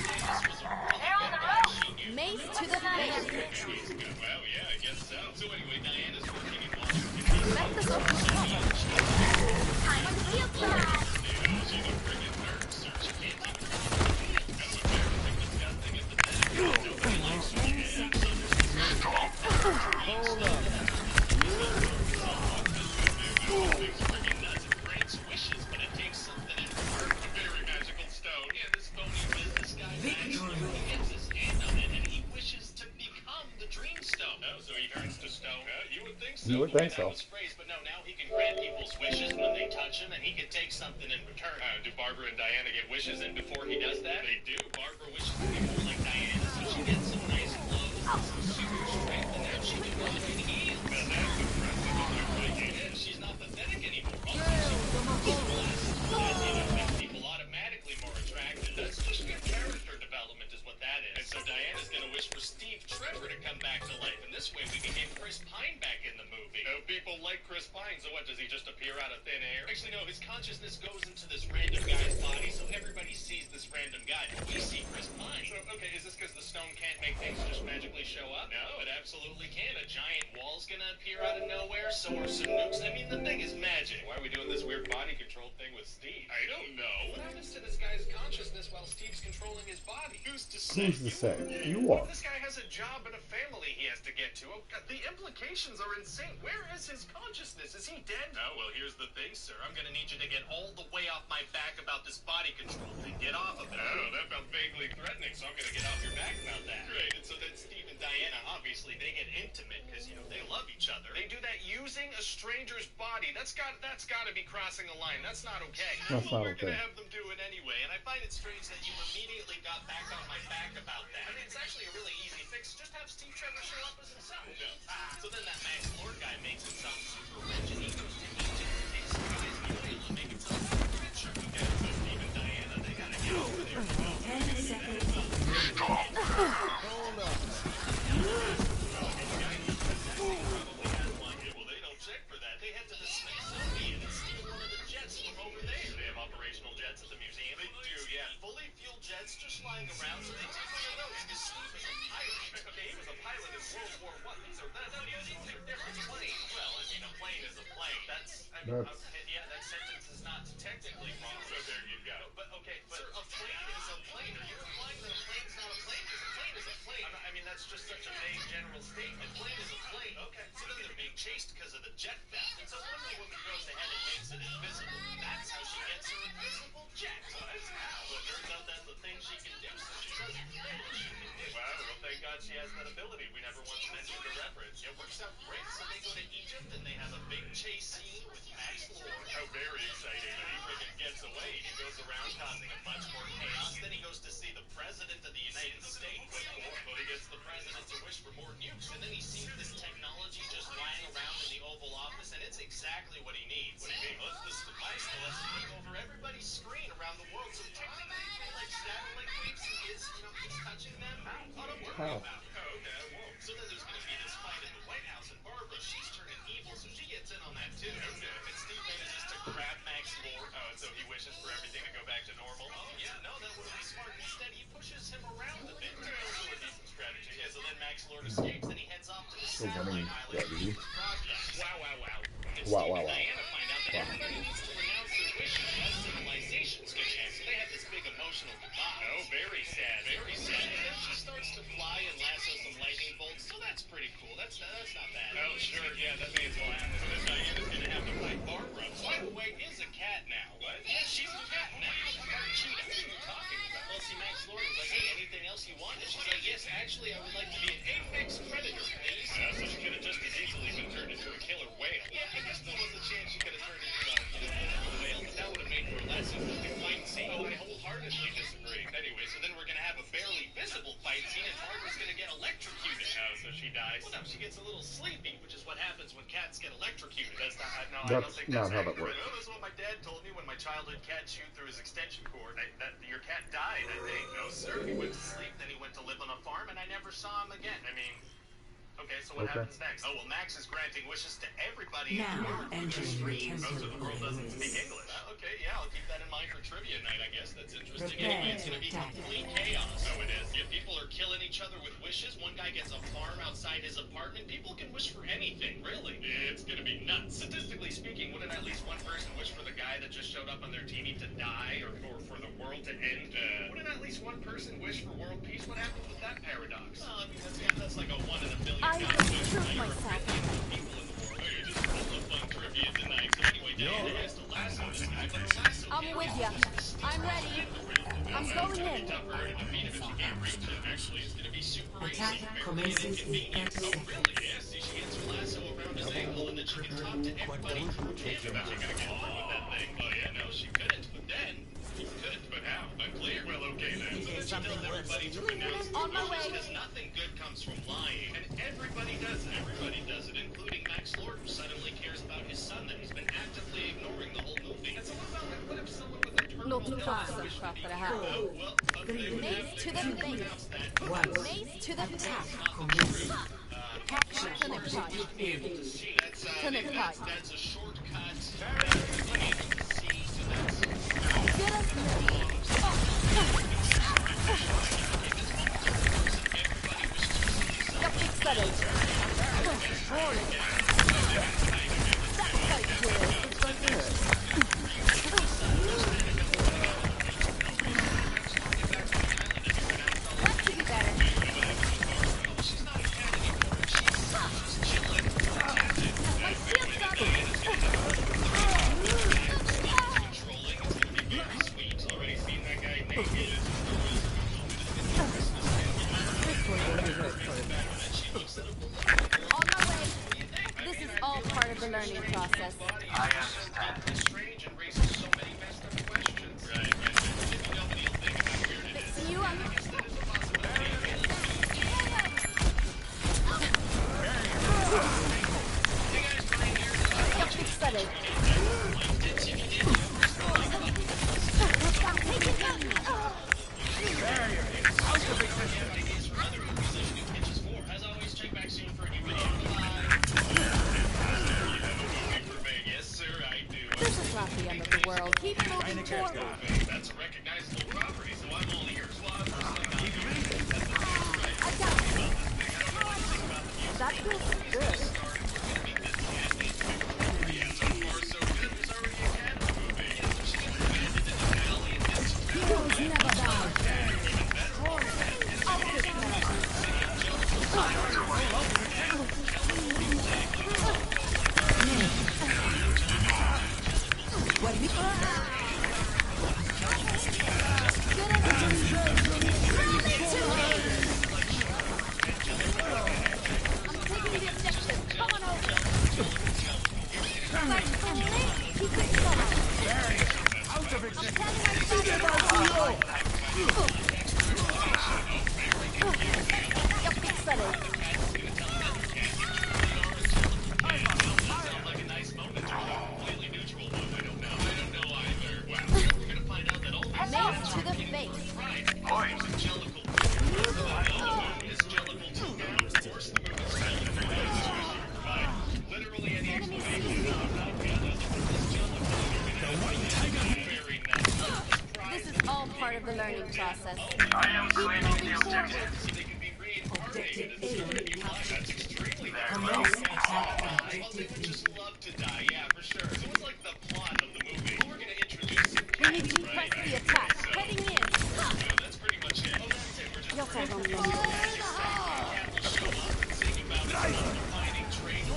[SPEAKER 1] Mace to the face.
[SPEAKER 16] Well, yeah, I guess so. So anyway, Diana's working in Washington.
[SPEAKER 1] Back this up.
[SPEAKER 16] Time to feel bad. She's a friggin' nurse.
[SPEAKER 6] You would think so.
[SPEAKER 16] But no, now he can grant people's wishes when they touch him, and he can take something in return. Do Barbara and Diana get wishes in before he does that? They do. Barbara wishes to be more like Diana, so she gets some nice gloves and some super strength, and now she can run and heal. Now that's impressive. She's not pathetic anymore. Also, that makes people automatically more attractive. That's just good character development is what that is. And so Diana's gonna wish for Steve Trevor to come back to life, and this way we can get Chris Pine back in the movie. No, people like Chris Pine, so what, does he just appear out of thin air? Actually, no, his consciousness goes into this random guy's body, so everybody sees this random guy. We see Chris Pine. So, okay, is this because the stone can't make things just magically show up? No, it absolutely can. A giant wall's gonna appear out of nowhere, so are some nukes. I mean, the thing is magic. Why are we doing this weird body control thing with Steve? I don't know. What happens to this guy's consciousness while Steve's controlling his body? Who's to say?
[SPEAKER 6] Who's to say? You are.
[SPEAKER 16] This guy has a job and a family he has to get to. Oh, God, the implications are insane. Where is his consciousness? Is he dead? Oh, well, here's the thing, sir. I'm gonna need you to get all the way off my back about this body control thing. Get off of it. Oh, that felt vaguely threatening, so I'm gonna get off your back about that. Great, and so then Steve and Diana, obviously, they get intimate because, you know, they love each other. They do that using a stranger's body. That's gotta be crossing a line. That's not okay.
[SPEAKER 6] That's not
[SPEAKER 16] We're
[SPEAKER 6] okay.
[SPEAKER 16] gonna have them do it anyway, and I find it strange that you immediately got back on my back about that. I mean, it's actually a really easy fix. Just have Steve Trevor show up as himself. No. So then that Max Lord guy makes himself super rich, and he goes to Egypt and takes some guys and he's able to make himself super rich. Okay, so Steve and Diana, they gotta get over there.
[SPEAKER 15] 10 seconds.
[SPEAKER 8] Hold up.
[SPEAKER 16] Well, they don't check for that. They head to the Smithsonian and steal one of the jets from over there. They have operational jets at the museum. They do, yeah. Fully fueled jets just lying around, so they take one of those because Steve is a pilot. Okay, he was a pilot in World War I. These are different planes. Well, I mean, a plane is a plane. Yeah, that sentence is not technically wrong. So there you go. But okay, sir, a plane is a plane. Are you implying that a plane is not a plane? Because a plane is a plane. I mean, that's just such a vague general statement. Plane is a plane. Okay. So then they're being chased because of the jet theft. And so Wonder Woman goes ahead and makes it invisible. That's how she gets her invisible jet. What? How? Well, it turns out that's the thing she can do, so she doesn't know what she can do. Well, thank God she has that ability. We never once mentioned the reference. It works out great. So they go to Egypt and they have a big chase scene with Max Lord. Oh, very exciting. But he freaking gets away. He goes around causing a bunch more chaos. Then he goes to see the President of the United States. Well, he gets the President to wish for more nukes. And then he sees this technology just lying around in the Oval Office, and it's exactly what he needs. What do you mean? Well, it's this device that lets him take over everybody's screen around the world. So technically, like satellite waves, he's touching them. Oh, don't worry about it. Oh, okay, I won't. So then there's going to be this fight in the White House, and Barbara, she's turning evil, so she gets in on that too. Okay. And Steve manages to grab Max Lord. Oh, and so he wishes for everything to go back to normal. Oh, yeah, no, that would be smart. Instead, he pushes him around a bit. Also a decent strategy. Yeah, so then Max Lord escapes, and he heads off to the satellite island. Wow. And Steve and Diana find out that everybody needs to renounce their wishes as civilizations can end. So they have this big emotional goodbye. Oh, very sad, very sad. And then she starts to fly and lasso some lightning bolts, so that's pretty cool. That's not bad. Oh, sure, yeah, that may as well happen. So then Diana's gonna have to fight Barbara. By the way, is a cat now. What? Yeah, she's a cat now. Cheetah. What are you talking about? Well, see, Max Lord was like, hey, anything else you want? And she's like, yes, actually, I would like to be an apex predator, please. So she could have just as easily been turned into a killer whale. Yeah, I guess there was a chance she could have turned into a whale, but that would have made for a less interesting fight scene. Oh, I wholeheartedly disagree. Anyway, so then we're gonna have a barely visible fight scene, and Barbara's gonna get electrocuted. Oh, so she dies? Well, no, she gets a little sleepy, which is what happens when cats get electrocuted. That's not, I don't think that's
[SPEAKER 6] not how that works.
[SPEAKER 16] Well, that's what my dad told me when my childhood cat chewed through his extension cord. That your cat died, I think. No, sir. He went to sleep, then he went to live on a farm, and I never saw him again. I mean, okay, so what happens next? Oh, well, Max is granting wishes to everybody in the world who just screams. Oh, so the world doesn't speak English. Okay, yeah, I'll keep that in mind for trivia night, I guess. That's interesting. Anyway, it's going to be complete chaos. Oh, it is. Yeah, people are killing each other with wishes. One guy gets a farm outside his apartment. People can wish for anything, really. It's going to be nuts. Statistically speaking, wouldn't at least one person wish for the guy that just showed up on their TV to die or for the world to end? Wouldn't at least one person wish for world peace? What happens with that paradox? I mean, that's like a 1 in a billion.
[SPEAKER 1] I will prove myself. I'm with you. I'm ready. I'm going in.
[SPEAKER 15] Attack commences in 30 seconds.
[SPEAKER 2] that she can talk to everybody. Can't you bet you're gonna get through with that thing? Oh yeah, no, she couldn't. But then, she could. But how? Unclear. Well, okay then. So then she tells everybody to renounce the rules because nothing good comes from lying. And everybody does it. Everybody does it, including Max Lord, who suddenly cares about his son that he's been actively ignoring the whole movie. And so what about someone with a terminal
[SPEAKER 1] Låt mig ta some crap that I have. Mace to the face. Mace to the top. Action. Turn it tight. Turn it tight.
[SPEAKER 2] That's a shortcut.
[SPEAKER 1] Get us Jag fixar dig. Learning process.
[SPEAKER 13] I understand.
[SPEAKER 2] It's strange and raises so many messed up questions. Right.
[SPEAKER 1] Fixing you up. Jag fixar dig.
[SPEAKER 2] As always, check back soon for a new video.
[SPEAKER 1] This is not the end of the world. Keep moving forward.
[SPEAKER 2] That's a recognizable property, so I'm all ears.
[SPEAKER 1] That feels good. Heroes never die. The learning process.
[SPEAKER 13] I am claiming the objective.
[SPEAKER 15] Objective A.
[SPEAKER 2] That's extremely
[SPEAKER 15] Commence attack on objective B.
[SPEAKER 2] just love to die, yeah, for sure. So it's like the plot of the movie. We're gonna introduce some
[SPEAKER 1] We need to press the attack. Heading in.
[SPEAKER 2] That's pretty much it. Oh, that's it. We're just
[SPEAKER 1] Jag tar dem igen.
[SPEAKER 2] show up and sing about it. Defining trade.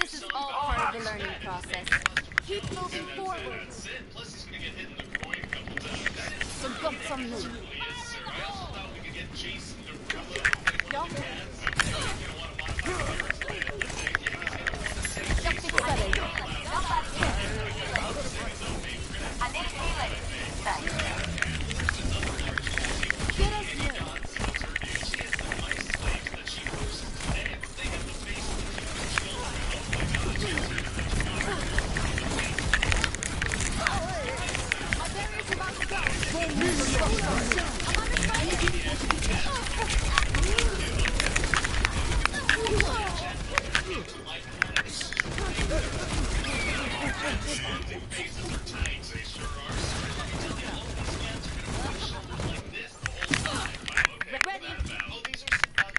[SPEAKER 1] This is all part of the learning process. Keep moving forward.
[SPEAKER 2] That's it. Plus, he's gonna get hit in the groin a couple times.
[SPEAKER 1] Så gott som nu.
[SPEAKER 2] Yes, sir. I also thought we could get Jason Derulo.
[SPEAKER 1] Ja. Jag fixar dig. Get us new. My barrier's about to go. I'm under Ready?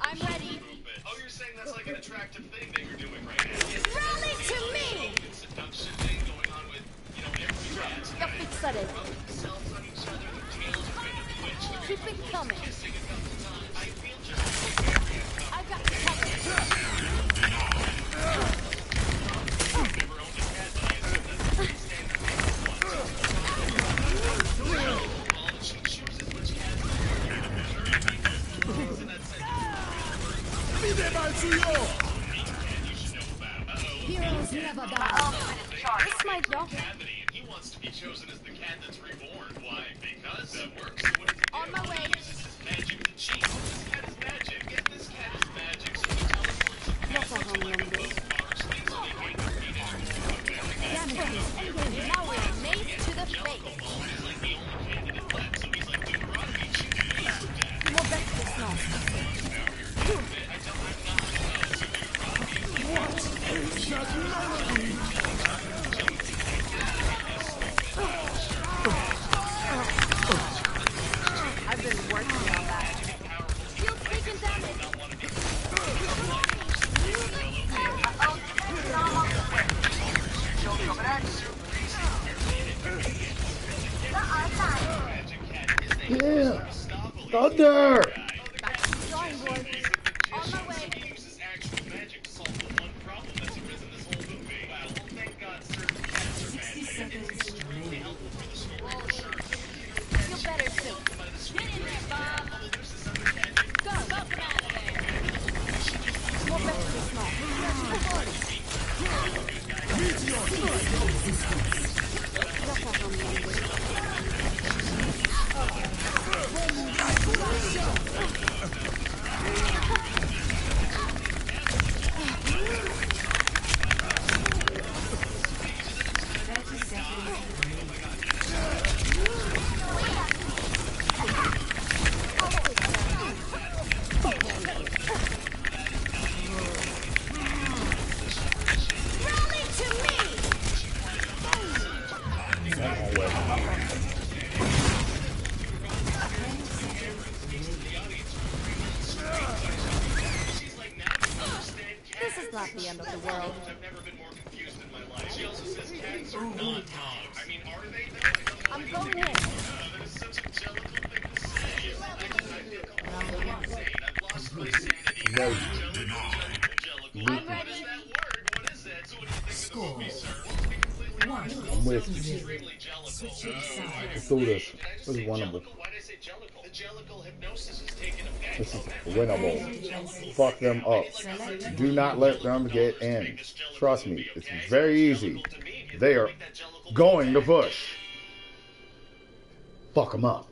[SPEAKER 1] I'm ready.
[SPEAKER 2] Oh, you're saying that's like an attractive thing that you're doing right now?
[SPEAKER 1] Rally to me!
[SPEAKER 2] Seduction thing going on with, every
[SPEAKER 1] Jag fixar dig.
[SPEAKER 2] cells on each other, their tails
[SPEAKER 1] Keep it coming. I got you covered. Heroes never die. This my dog.
[SPEAKER 16] He wants to be chosen as the cat that's reborn. Why? Because that works.
[SPEAKER 1] On my way.
[SPEAKER 16] This is magic to cheat. This cat is magic. If this cat is magic, so he teleports
[SPEAKER 1] Not a home number. Now we're made to the face. More breakfast now. I've been working on that. Still taking damage.
[SPEAKER 6] Yeah! Thunder!
[SPEAKER 1] Back to the drawing board. On my way.
[SPEAKER 16] He uses actual magic to solve the one problem that's arisen this whole movie. Wow, well, thank God certain cats are magic. It's extremely helpful for the story, for sure.
[SPEAKER 1] Feel better soon. Get in there, Bob. Go, welcome out of there. More breakfast now. Rally to me! This is not the end of the world.
[SPEAKER 16] I've never been more confused in my life. She also says cats are not dogs. I mean, are they though?
[SPEAKER 1] I'm going in.
[SPEAKER 16] That is such a jellical thing to say. I feel completely insane. I've lost my sanity.
[SPEAKER 6] Right.
[SPEAKER 1] I'm ready.
[SPEAKER 16] What is that word? What is that? So what do you think of the movie, sir?
[SPEAKER 6] I'm with you.
[SPEAKER 16] Extremely jellical.
[SPEAKER 6] Let's do this. This is winnable.
[SPEAKER 16] Why did I say jellical? The jellical hypnosis is taking effect.
[SPEAKER 6] This is winnable. Fuck them up. Do not let them get in. Trust me, it's very easy. They are going to push. Fuck them up.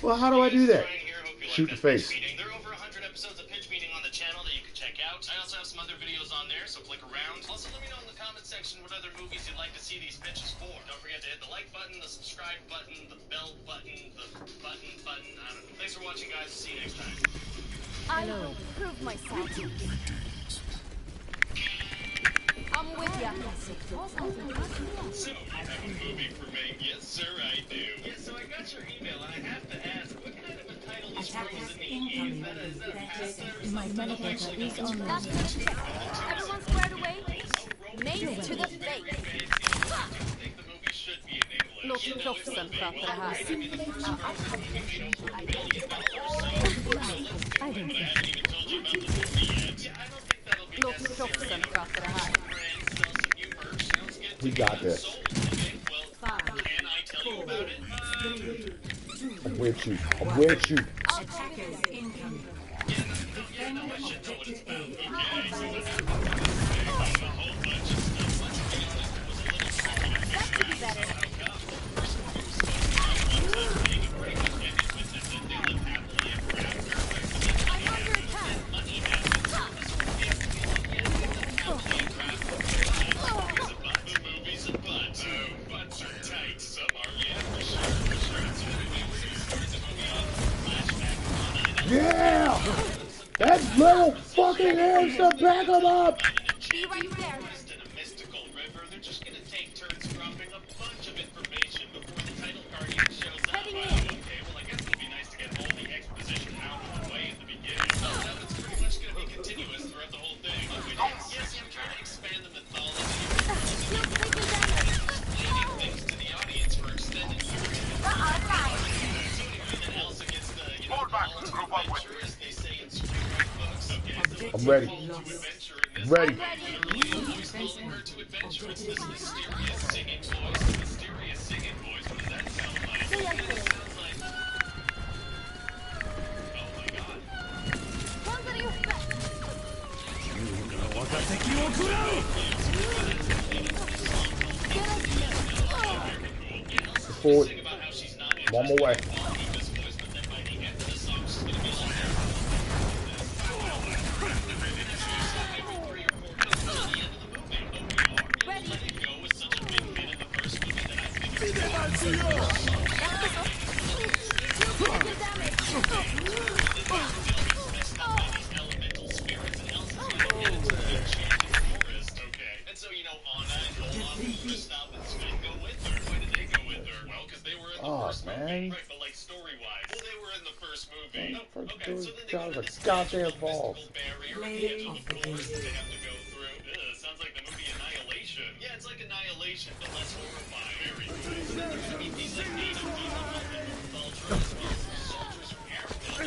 [SPEAKER 6] Well, how do I do that? Shoot the face.
[SPEAKER 16] There are over 100 episodes of Pitch Meeting on the channel that you can check out. I also have some other videos on there, so click around. Also, let me know in the comment section what other movies you'd like to see these pitches for. Don't forget to hit the like button, the subscribe button, the bell button, the button. I don't know. Thanks for watching, guys. See you next time.
[SPEAKER 1] I will prove myself. I'm with ya.
[SPEAKER 16] So, you have a movie for me? Yes, sir, I do. Yeah, so I got your email, and I have to ask, what kind of a title is Frozen E? Is that a pasta or something? I'm actually not
[SPEAKER 1] That's good check. Everyone squared away? Made to the face. Låt proffsen prata det här. Låt proffsen prata det här.
[SPEAKER 6] We got this. I'm with you. I'm with you.
[SPEAKER 15] Attackers incoming. Defend objective A.
[SPEAKER 1] That could be better. I'm under attack.
[SPEAKER 6] Yeah! That little fucking ass to back him up!
[SPEAKER 1] Be right there.
[SPEAKER 16] In a mystical river, they're just gonna take turns dropping a bunch of information before the title card even shows up.
[SPEAKER 1] Heading in.
[SPEAKER 16] Okay, well, I guess it'll be nice to get all the exposition out of the way at the beginning. So it's pretty much gonna be continuous throughout the whole thing. Yes, I'm trying to expand the mythology. Explaining things to the audience for extended periods. So anything else against the
[SPEAKER 6] Ready. Ready.
[SPEAKER 15] Defense end. Objective A.
[SPEAKER 11] Mysterious singing voice. Mysterious singing voice. What does that sound like?
[SPEAKER 1] Say yes,
[SPEAKER 11] It
[SPEAKER 1] please.
[SPEAKER 11] sounds like. Oh my god.
[SPEAKER 1] Ones that you expect.
[SPEAKER 6] Forward. One more way. Oh, man.
[SPEAKER 11] Right, but like story-wise. Well, they were in the first movie.
[SPEAKER 6] Okay, so then they goddamn balls.
[SPEAKER 15] Play of the game.
[SPEAKER 11] Sounds like the movie Annihilation. Yeah, it's like Annihilation, but less horrifying. Very cool. I mean, these like native people soldiers from Africa.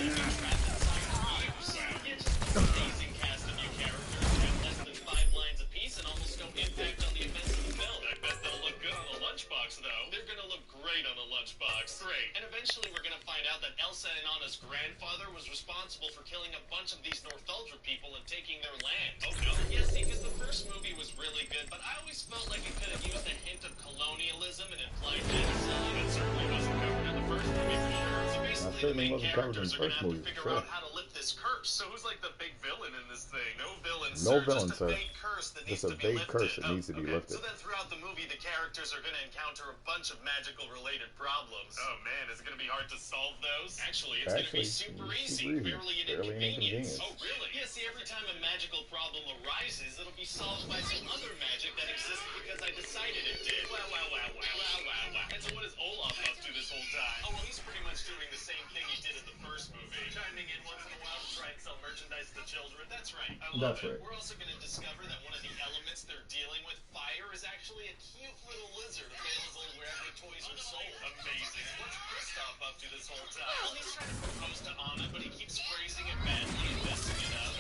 [SPEAKER 11] Yeah, just an amazing cast of new characters who have less than 5 lines apiece and almost no impact on the events of the film. I bet they'll look good on the lunchbox, though. They're gonna look great on the lunchbox. Great. And eventually we're gonna find out that Elsa and Anna's grandfather was responsible for killing a bunch of these Northuldra people and taking their land. Oh no? Yeah, see, because the first movie was really good, but I always felt like it could have used a hint of colonialism and implied genocide. That certainly wasn't covered in the first movie for sure. So basically the main characters are gonna have to figure out how to lift this curse. So who's like the big villain in this thing? No villain, sir.
[SPEAKER 6] No villain,
[SPEAKER 11] Just a
[SPEAKER 6] sir.
[SPEAKER 11] vague curse that needs
[SPEAKER 6] Just a
[SPEAKER 11] to be
[SPEAKER 6] vague curse that needs to be lifted.
[SPEAKER 11] So then throughout the movie, the characters are going to encounter a bunch of magical related problems. Oh man, is it going to be hard to solve those? Actually, it's going to be super easy. Barely an inconvenience. Oh really? Yeah, see, every time a magical problem arises, it'll be solved by some other magic that exists because I decided it did. Wow, wow, wow, wow, wow, wow, wow. And so what is Olaf up to this whole time? Oh, well, he's pretty much doing the same thing he did in the first movie. Chiming in once in a while to try and sell merchandise to children. That's right. I love it. We're also going to discover that one of the elements they're dealing with, fire, is actually a cute little lizard available wherever toys are sold. Amazing. What's Kristoff up to this whole time? Well, he's trying to propose to Anna, but he keeps phrasing it badly and messing it up.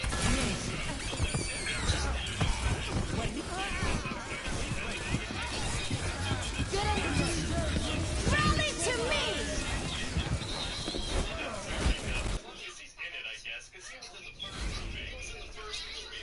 [SPEAKER 1] Rally to me!
[SPEAKER 11] He's in it, I guess, because he was in the first movie.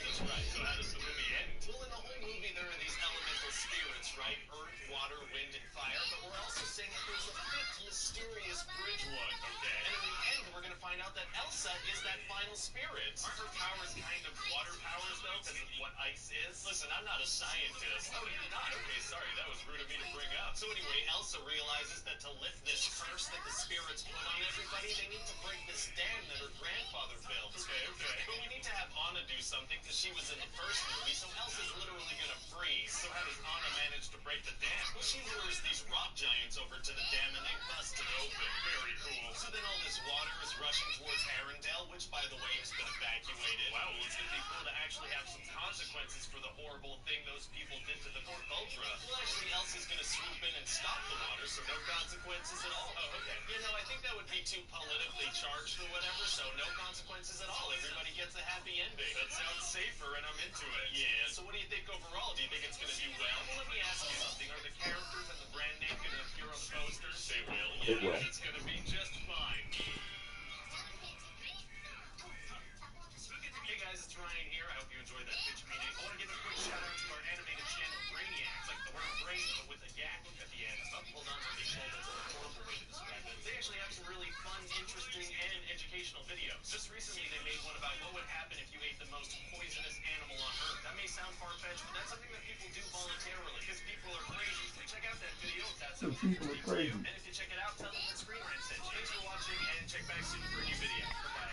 [SPEAKER 11] That's right. So how does the movie end? Well, in the whole movie, there are these elemental spirits, right? Earth, water, wind, and fire. But we're also saying that there's a fifth mysterious bridge one. Okay. And in the end, we're going to find out that Elsa is that final spirit. Aren't her powers kind of water powers, though, because of what ice is? Listen, I'm not a scientist. Oh, you're not? Okay, sorry. That was rude of me to bring up. So anyway, Elsa realizes that to lift this curse that the spirits put on everybody, they need to break this dam that her grandfather built. Okay. But we need to have Anna do something because she was in the first movie, so Elsa's literally going to freeze. So how does Anna manage to break the dam? Well, she lures these rock giants over to the dam and they bust it open. Very cool. So then all this water is rushing towards Arendelle, which, by the way, has been evacuated. Wow, well, it's going to be cool to actually have some consequences for the horrible thing those people did to the Northuldra. Well, actually, Elsa's going to swoop in and stop the water, so no consequences at all. Oh, okay. You know, I think that would be too politically charged or whatever, so no consequences at all. Everybody gets a happy ending. That sounds safer, and I'm into it. Yeah, so what do you think overall? Do you think it's going to do well? Well, let me ask you something. Are the characters and the brand name going to appear on the posters? They will.
[SPEAKER 6] It will.
[SPEAKER 11] It's going to be just fine. Hey guys, it's Ryan here. I hope you enjoyed that pitch meeting. I want to give a quick shout out to our animated channel, Brainiacs, like the word brain, but with a yak at the end. Oh, hold on, let me show that's a horrible way to describe it. They actually have some really fun, interesting, and educational videos. Just recently, they made one about what would happen if you ate the most poisonous animal on Earth. That may sound far-fetched, but that's something that people do voluntarily, because people are crazy. So check out that video. That's how
[SPEAKER 6] people are crazy.
[SPEAKER 11] And if you check it out, tell them that Screen Rant sent you. Thanks for watching, and check back soon for a new video. Bye-bye.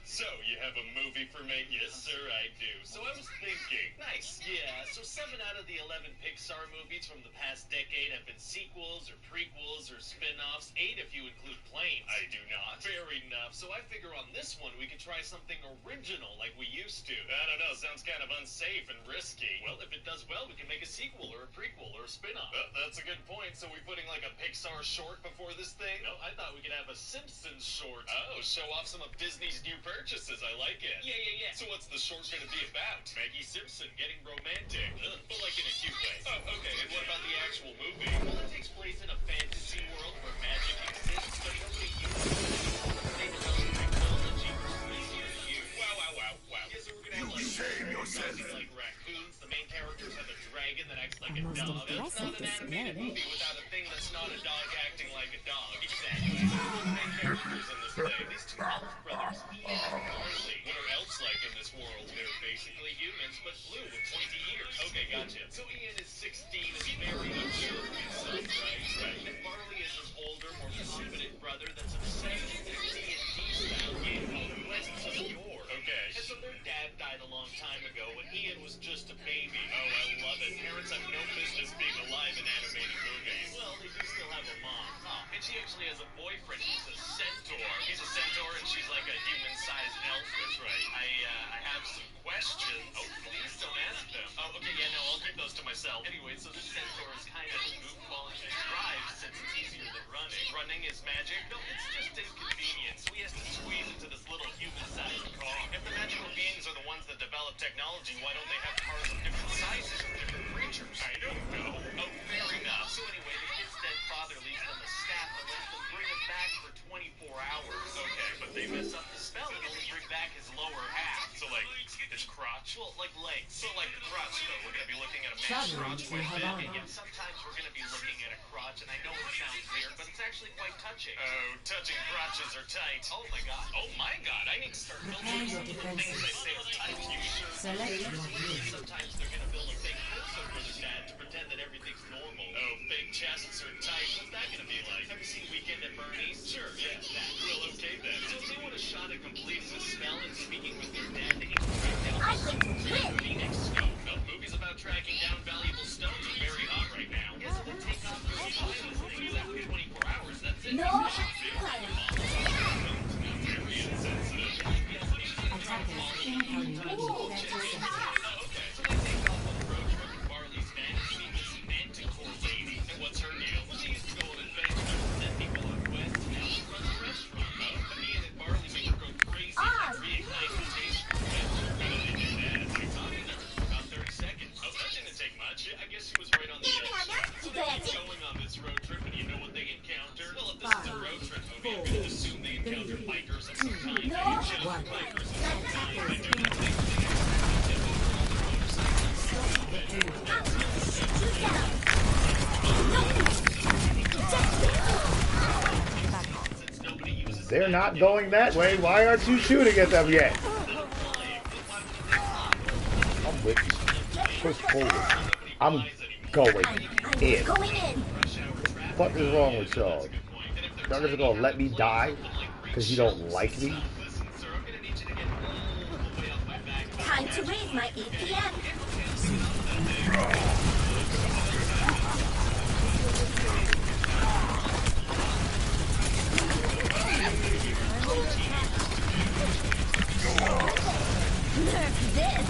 [SPEAKER 11] So, you
[SPEAKER 16] have a movie for me? Yes, sir, I do. So I was thinking. Nice. Yeah, so 7 out of the 11 Pixar movies from the past decade have been sequels or prequels or spin-offs. 8 if you include planes. I do not. Fair enough. So I figure on this one we could try something original like we used to. I don't know. Sounds kind of unsafe and risky. Well, if it does well, we can make a sequel or a prequel or a spin-off. That's a good point. So we putting like a Pixar short before this thing? No, I thought we could have a Simpsons short. Oh, show off some of Disney's new purchases. I like it. Yeah. So what's the short going to be about? Maggie Simpson getting romantic. But like in a cute way. Oh, okay. And what about the actual movie? Well, it takes place in a fantasy world where magic exists, but nobody uses it. They develop technology for easier to use. Wow. Yeah, so we're going to have like...
[SPEAKER 7] Shame yourself.
[SPEAKER 16] Like raccoons. The main characters have a dragon that acts like a
[SPEAKER 3] Most
[SPEAKER 16] dog. It's not an
[SPEAKER 3] impressive
[SPEAKER 16] animated
[SPEAKER 3] display.
[SPEAKER 16] movie without a thing that's not a dog acting like a dog. Exactly. The main characters in this thing, these two elf brothers, Ian and Barley. What are elves like in this world? They're basically humans, but blue with pointy ears. Okay, gotcha. So Ian is 16 and very unsure of himself, right? And Barley is his older, more precipitate brother that's obsessed with his D&D style game called Quests of Yore. Okay. And so their dad died a long time ago when Ian was just a baby. Oh, I love it. Parents have no business being alive in animated movies. Well, they do still have a mom. Oh, and she actually has a boyfriend. He's a centaur. He's a centaur and she's like a human-sized elf. That's right. I have some questions. Oh, please don't ask them. Oh, okay, yeah, no, I'll keep those to myself. Anyway, so this centaur is kind of a goofball and he thrives since it's easier than running. Running is magic? No, it's just inconvenient. So he has to squeeze into this little human-sized car. If the magical beings are the ones that develop technology, why don't they have cars of different sizes for different creatures? I don't know. Oh, fair enough. So anyway, the kid's dead father leaves them a staff and lets them bring him back for 24 hours. Okay, but they mess up the spell and only bring back his lower half. So like, his crotch? Well, like legs. So like the crotch, though. We're gonna be looking at a man's crotch quite a bit. And yet sometimes we're gonna be looking at a crotch, and I know it sounds weird, but it's actually quite touching. Oh, touching crotches are tight. Oh my god. Oh my god. I need to start filtering some of the things I say are tight. You sure?
[SPEAKER 3] Select your view.
[SPEAKER 16] Sometimes they're gonna build a fake torso for their dad to pretend that everything's normal. Oh, fake chests are tight. What's that gonna be like? Have you seen Weekend at Bernie's? Sure, yeah, that. Well, okay then. So if they want a shot at completing the spell and speaking with their dad, they need to track down
[SPEAKER 10] I think
[SPEAKER 16] the Phoenix Stone. No, movies about tracking down valuable stones are very hot right now. Yeah, so they take off those violent things after 24 hours. That's it.
[SPEAKER 10] No.
[SPEAKER 16] Very insensitive.
[SPEAKER 3] Attackers incoming. 30 seconds.
[SPEAKER 16] Okay, so they take off on the road trip with Barley's man to meet this Manticore lady. And what's her deal? Well, she used to go on adventures and send people on quests, and now she runs a restaurant. Oh, but Ian and Barley make her go crazy and reignite the taste for adventure. How did they do that? I talked to her for about 30 seconds. Oh, that didn't take much. I guess she was right on the edge. So they keep going on this road trip, and you know what they encounter? Well, if this is a road trip movie, I'm going to assume they encounter bikers of some kind. They just bikers of some kind. They do the same thing. They tip over all their motorcycles.
[SPEAKER 6] They're not going that way. Why aren't you shooting at them yet? I'm with you. Push forward. I'm going in. What is wrong with y'all? Y'all just gonna let me die because you don't like me?
[SPEAKER 10] Time to raise my APM. Nerf this.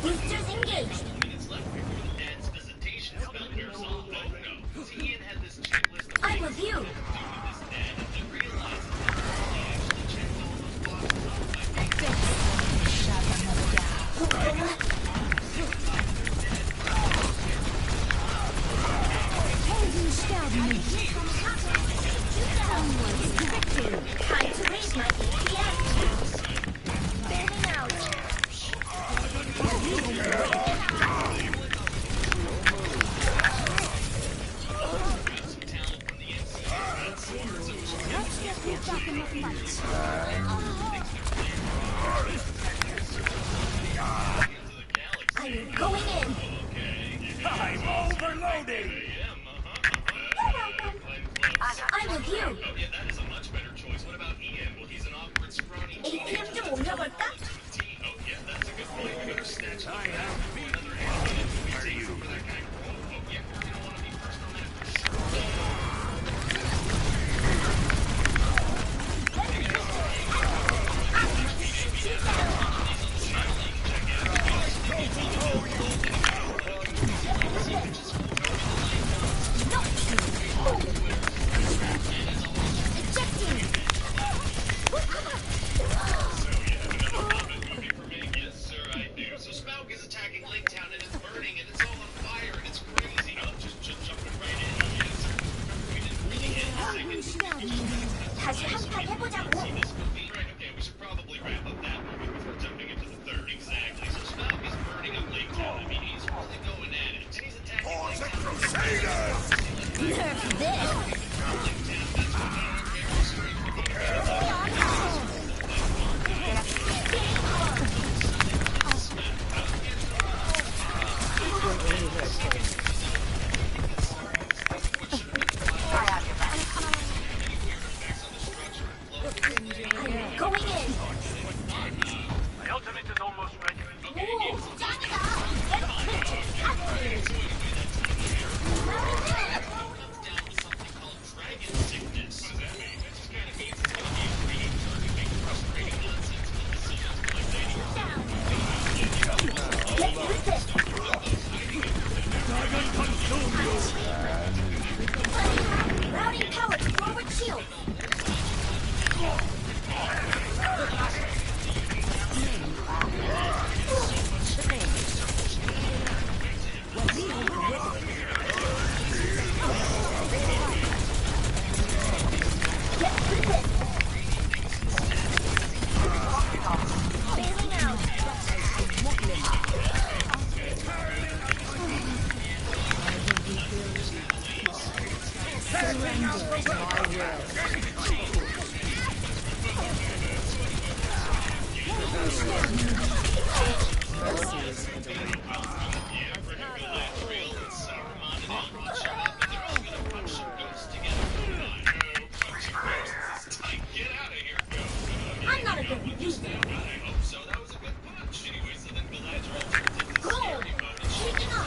[SPEAKER 10] Boosters engaged. I'm with you.
[SPEAKER 1] back in the fight.
[SPEAKER 10] I'm going in.
[SPEAKER 8] I'm overloading.
[SPEAKER 10] You're welcome. I'm with you.
[SPEAKER 11] Oh, yeah, that is a much better choice. What about Ian? Well, he's an awkward, scrawny
[SPEAKER 10] ATM 좀 올려볼까?
[SPEAKER 11] Oh, yeah, that's a good point. We better snatch him.
[SPEAKER 8] I am being
[SPEAKER 11] Another animated movie teaser for that guy. Oh, yeah, we don't want to be first on that for sure.
[SPEAKER 10] 다시 한 판 해보자고.
[SPEAKER 11] Okay, we should probably wrap up that movie before jumping into the third. Exactly. So Smaug is burning up Lake Town. I mean, he's really going at it. And he's attacking Lake Town.
[SPEAKER 10] Nerf this. Going in.
[SPEAKER 8] My ultimate is almost ready.
[SPEAKER 10] Ooh, 짱이다. Get pictures.
[SPEAKER 11] Dragon sickness. What does that mean? It just kind of means it's going to be a really targeting, frustrating nonsense until the signals collect data.
[SPEAKER 10] Let's do this.
[SPEAKER 8] Dragon consume you.
[SPEAKER 10] Routing power to forward shield. Bailing out. I'm not a good user. Go! Shaking up.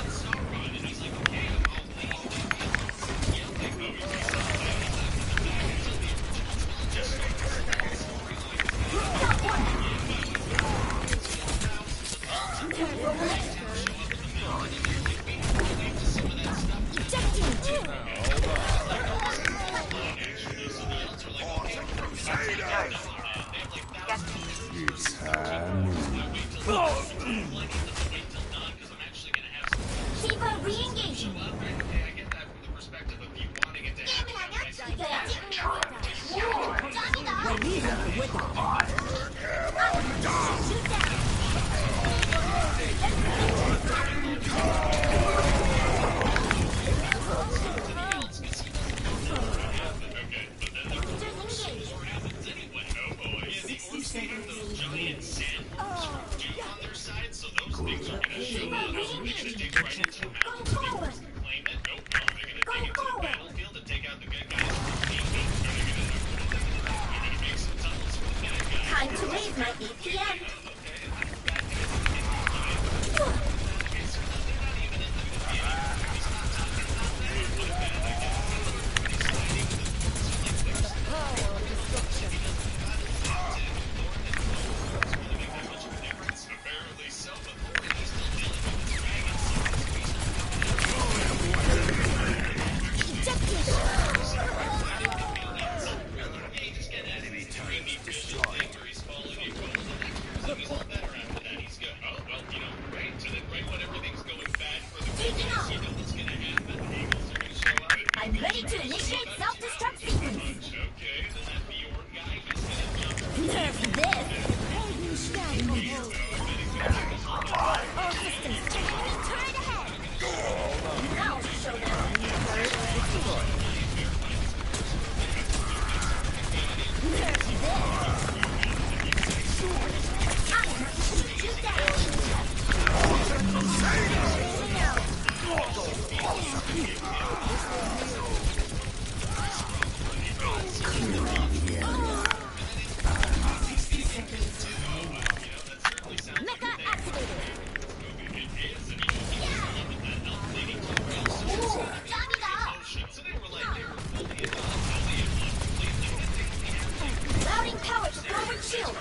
[SPEAKER 10] Keeper re-engaging. Time to raise my APM. shield.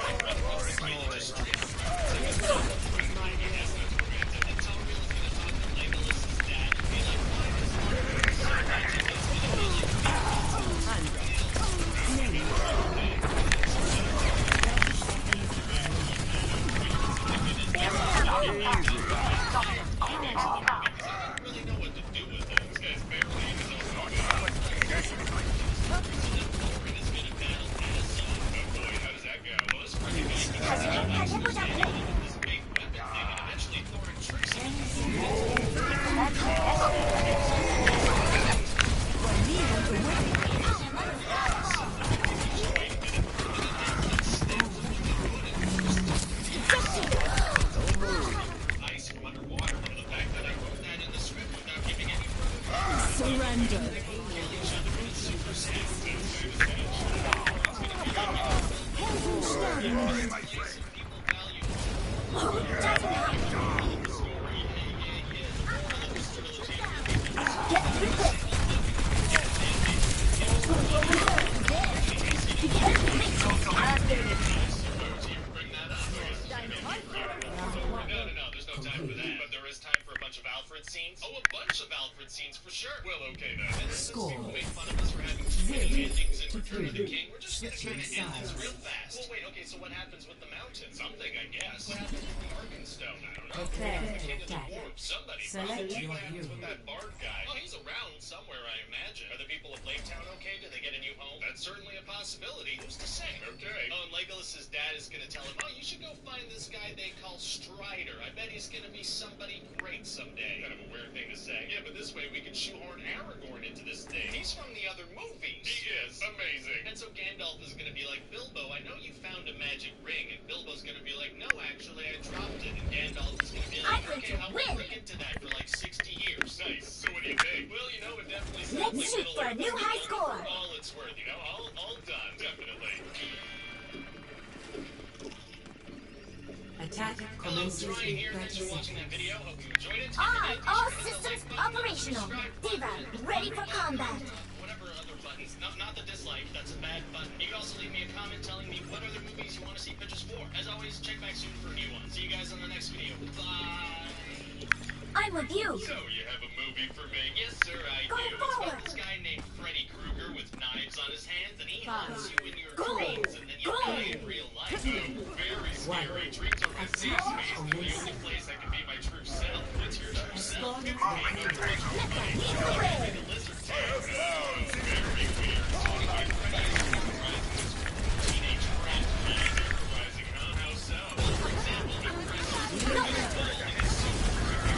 [SPEAKER 15] Attack commences in 30 seconds.
[SPEAKER 10] All systems operational. Diva, ready for combat.
[SPEAKER 11] Whatever other buttons. Not the dislike, that's a bad button. You can also leave me a comment telling me what other movies you want to see pictures for. As always, check back soon for a new one. See you guys on the next video. Bye!
[SPEAKER 10] I'm with you.
[SPEAKER 11] So, you have a movie for me? Yes, sir, I do. It's about this guy named Freddy Krueger with knives on his hands, and he hunts you in your dreams, and then you die in real life. Oh, very scary. Dreams are my safe space. The only place I can be my true self. What's your true self? The lizard tail. Oh, very weird. Freddy is terrorizing this teenage rat. Terrorizing, huh? How so? For example, he presses his ball in his super creepy way.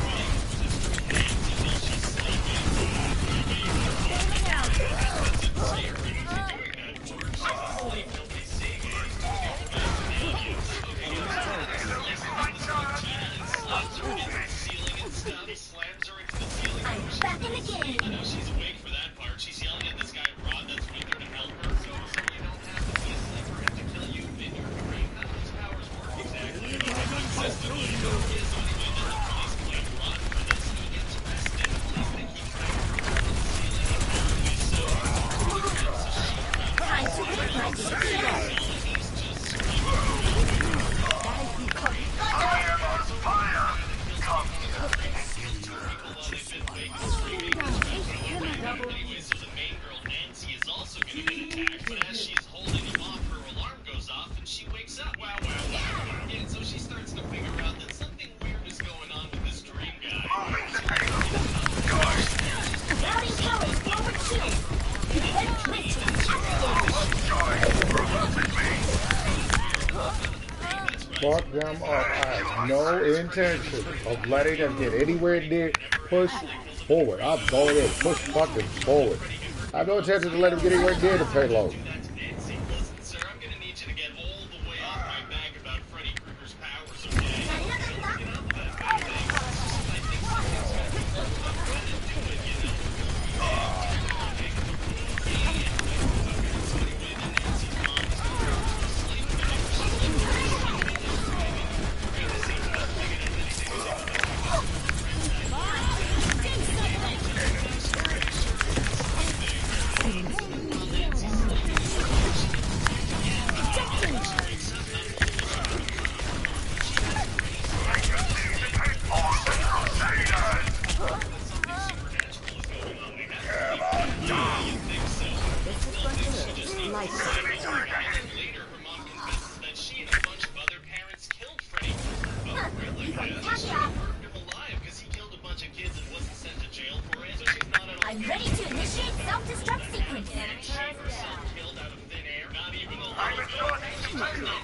[SPEAKER 10] I'm back in the game.
[SPEAKER 11] I know she's awake for that part. She's yelling at this guy Rod that's with her to help her, so you don't have to be asleep for him to kill you in your dream. How his powers work exactly. Consistently, he is the only way that the police claim Rod for this. He gets arrested. Police think he climbed from the ceiling apparently, so
[SPEAKER 10] Time to hit my GPS.
[SPEAKER 11] he's just screaming. Anyway, so the main girl, Nancy, is also gonna get attacked, but as she's holding him off, her alarm goes off and she wakes up. Wow. And so she starts to figure out that something weird is going on with this dream guy.
[SPEAKER 10] Routing towers, forward shield.
[SPEAKER 6] Fuck them up. I have no intention of letting them get anywhere near. Push forward. I'm going in. Push fucking forward. I have no intention to let them get anywhere near the payload.
[SPEAKER 11] Sir, I'm gonna need you to get all the way off my back about Freddy Krueger's powers, okay?
[SPEAKER 1] Suiting up.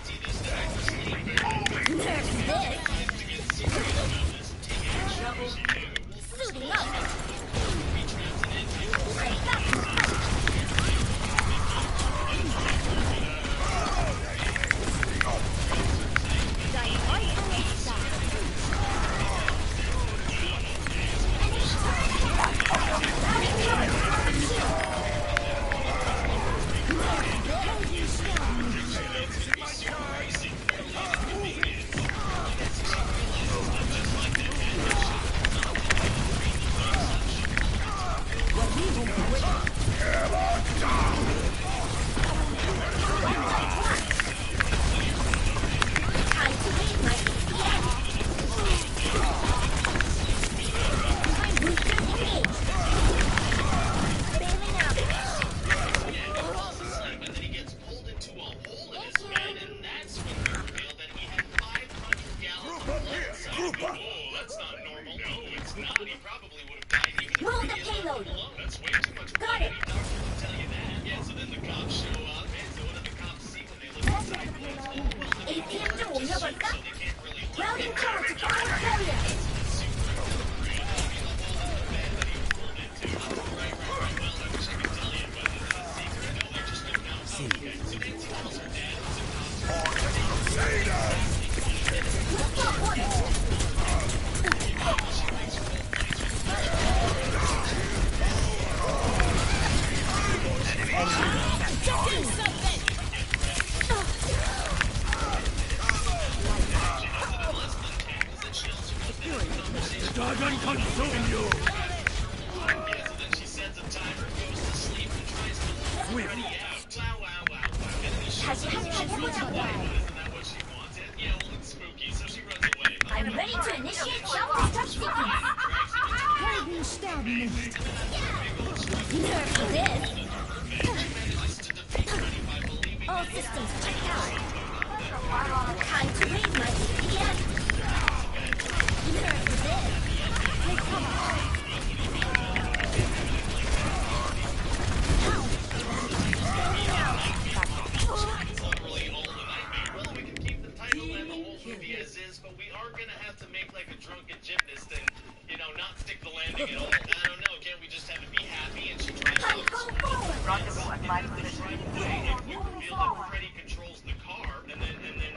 [SPEAKER 1] I'm ready to initiate self-destruct sequence. Nerve for this. All systems checked out. Time to raise my DPS. Nerve for this. Take cover.
[SPEAKER 16] But we are gonna have to make like a drunken gymnast and, you know, not stick the landing at all. I don't know, can't we just have it be happy and she tries to reveal that Freddy controls the car and then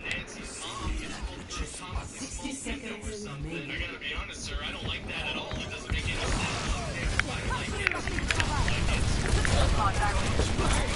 [SPEAKER 16] Nancy's mom gets pulled through a toxic smoke window or something. I gotta be honest, sir, I don't like that at all. It doesn't make any sense. I don't like it.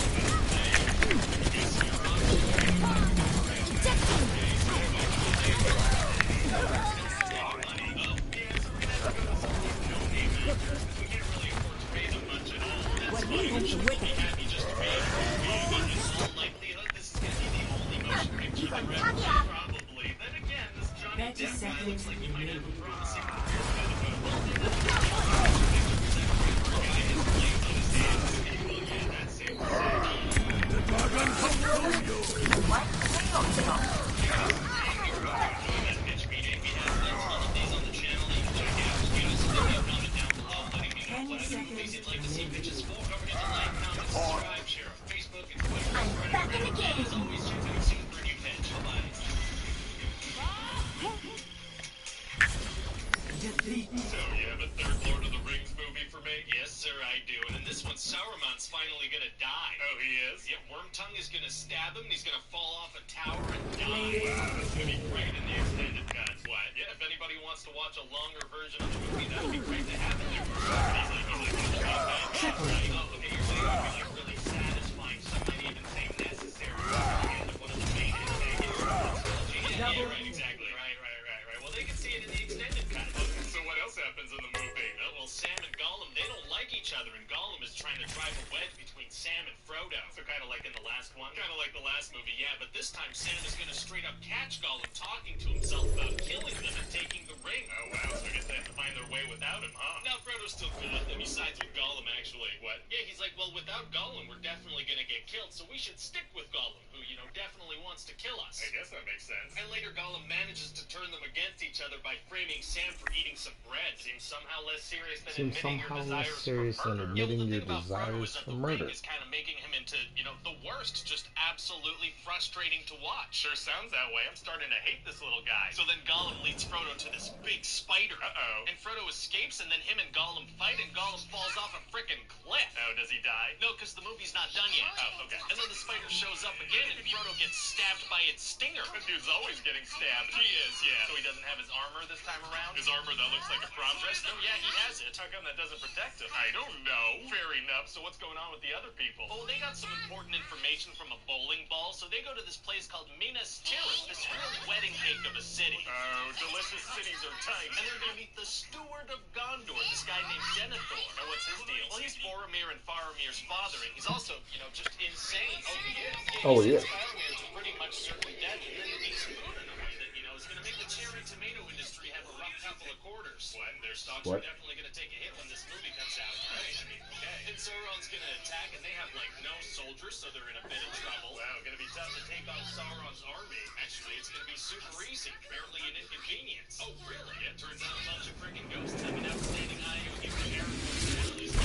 [SPEAKER 16] To kill us. us. I guess that makes sense. And later Gollum manages to turn them against each other by framing Sam for eating some bread. Seems somehow less serious than admitting your desires for murder. Is kind of making him into, you know, the worst. Just absolutely frustrating to watch. Sure sounds that way. I'm starting to hate this little guy. So then Gollum leads Frodo to this big spider. And Frodo escapes, and then him and Gollum fight, and Gollum falls off a frickin' cliff. Oh, does he die? No, because the movie's not done yet. Oh, okay. And then the spider shows up again, and Frodo gets stabbed by its stinger. The dude's always getting stabbed. He is, yeah. So he doesn't have his armor this time around? His armor that looks like a prom dress? No, yeah, he has it. How come that doesn't protect him? I don't know. Fair enough. So what's going on with the other people? Oh, they got some important information from a bowling ball, so they go to this place called Minas Tirith, this real wedding cake of a city. Oh, delicious cities are tight. And they're gonna meet the steward of Gondor, this guy named Denethor. Oh, what's his deal? Well, he's Boromir and Faramir's father, and he's also, you know, just insane. Oh, he is.
[SPEAKER 6] Oh, he is.
[SPEAKER 16] Faramir's pretty much certain death, and then he's screwed in a way that, you know, is gonna make the cherry tomato industry have a rough couple of quarters. What? Their stocks are definitely gonna take a hit when this movie comes out. Right? I mean, okay. And Sauron's gonna attack, and they have, like, no soldiers, so they're in a bit of trouble. Wow, gonna be tough to take on Sauron's army. Actually, it's gonna be super easy. Barely an inconvenience. Oh, really? It turns out a bunch of freaking ghosts have an outstanding IOU for Aragorn's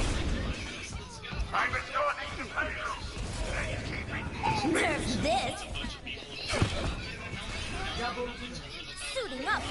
[SPEAKER 16] Let's go.
[SPEAKER 2] I've been sorting the puzzles.
[SPEAKER 10] Nerf this. Suiting up.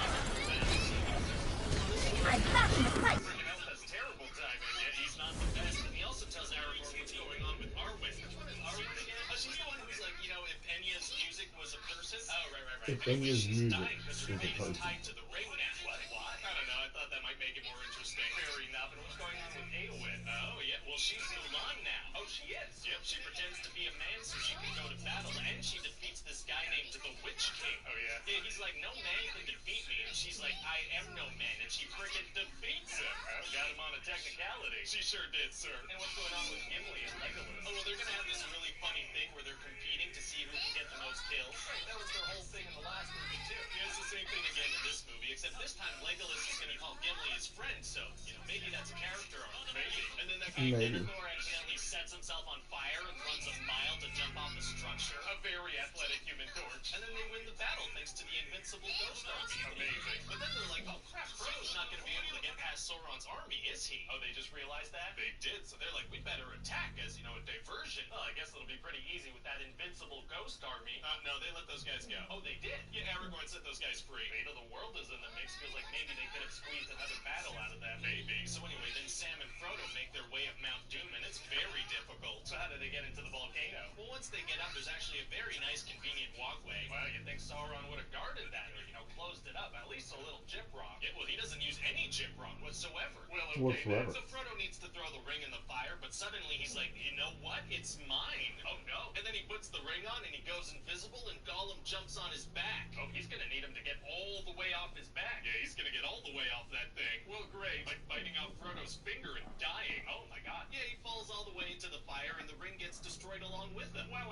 [SPEAKER 10] I'm back in the fight.
[SPEAKER 16] That's terrible timing, yet he's not the best. And he also tells Aragorn what's going on with Arwen. Which one is Arwen again? Oh, she's the one who's like, you know, if Enya's music was a person. Oh, right.
[SPEAKER 4] If Enya's music
[SPEAKER 16] is a person. Tied to the ring now. What? Why? I don't know. I thought that might make it more interesting. Fair enough. And what's going on with Eowyn? Oh, yeah. Well, she's Mulan now. Oh, she is. Yep. She pretends to be a man so she can go to battle, and she defeats this guy named the Witch King. Oh, yeah? Yeah, he's like, no man can defeat me. And she's like, I am no man. And she freaking defeats him. Oh, got him on a technicality. She sure did, sir. And what's going on with Gimli and Legolas? Oh, well, they're gonna have this really funny thing where they're competing to see who can get the most kills. Right, that was their whole thing in the last movie, too. Yeah, it's the same thing again in this movie, except this time Legolas is gonna call Gimli his friend, so, you know, maybe that's a character arc. Maybe. And then that guy Denethor accidentally sets himself on fire and runs a mile to jump off the structure. A very athletic Human Torch. And then they win the battle thanks to the invincible ghost army. Amazing. But then they're like, oh crap, Frodo's not gonna be able to get past Sauron's army, is he? Oh, they just realized that? They did, so they're like, we better attack as, you know, a diversion. Well, I guess it'll be pretty easy with that invincible ghost army. No, they let those guys go. Oh, they did? Yeah, Aragorn set those guys free. Fate of the world is in the mix. Feels like maybe they could have squeezed another battle out of them. Maybe. So anyway, then Sam and Frodo make their way up Mount Doom, and it's very difficult. So how do they get into the volcano? Well, once they get up, there's actually a very nice, convenient walkway. Wow, you'd think Sauron would have guarded that, or, you know, closed it up. At least a little gyprock. Yeah, well, he doesn't use any gyprock whatsoever. Well, okay, so Frodo needs to throw the ring in the fire, but suddenly he's like, you know what? It's mine. Oh, no. And then he puts the ring on, and he goes invisible, and Gollum jumps on his back. Oh, he's gonna need him to get all the way off his back. Yeah, he's gonna get all the way off that thing. Well, great. Like biting off Frodo's finger and dying. Oh, my God. Yeah, he falls all the way into the fire, and the ring gets destroyed along with him. Wow.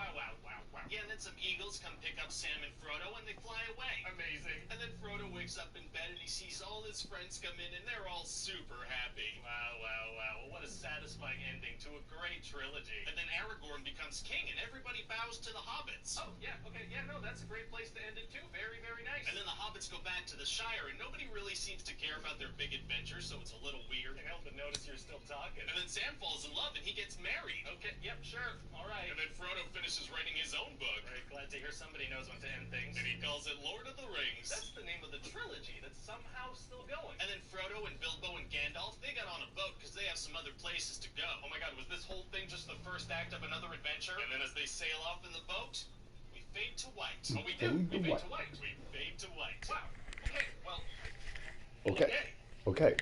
[SPEAKER 16] Yeah, and then some eagles come pick up Sam and Frodo, and they fly away. Amazing. And then Frodo wakes up in bed, and he sees all his friends come in, and they're all super happy. Wow. Well, what a satisfying ending to a great trilogy. And then Aragorn becomes king, and everybody bows to the hobbits. Oh, yeah, okay, yeah, no, that's a great place to end it, too. Very, very nice. And then the hobbits go back to the Shire, and nobody really seems to care about their big adventure, so it's a little weird. I can't help but notice you're still talking. And then Sam falls in love, and he gets married. Okay, yep, sure, all right. And then Frodo finishes writing his own book. Very glad to hear somebody knows when to end things. And he calls it Lord of the Rings. That's the name of the trilogy that's somehow still going. And then Frodo and Bilbo and Gandalf, they got on a boat because they have some other places to go. Oh my God, was this whole thing just the first act of another adventure? And then as they sail off in the boat, we fade to white. Oh, we do. We fade to white. We fade to white. Wow. Okay, well.
[SPEAKER 6] Okay.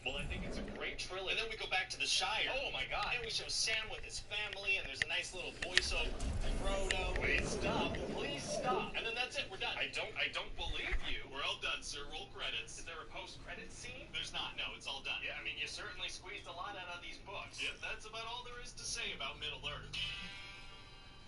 [SPEAKER 16] Well, I think it's a great trilogy. And then we go back to the Shire. Oh my God. And we show Sam with his family, and there's a nice little voiceover. Frodo. Please stop. And then that's it. We're done. I don't believe you. We're all done, sir. Roll credits. Is there a post-credit scene? There's not. No, it's all done. Yeah, I mean, you certainly squeezed a lot out of these books. Yeah, that's about all there is to say about Middle-earth.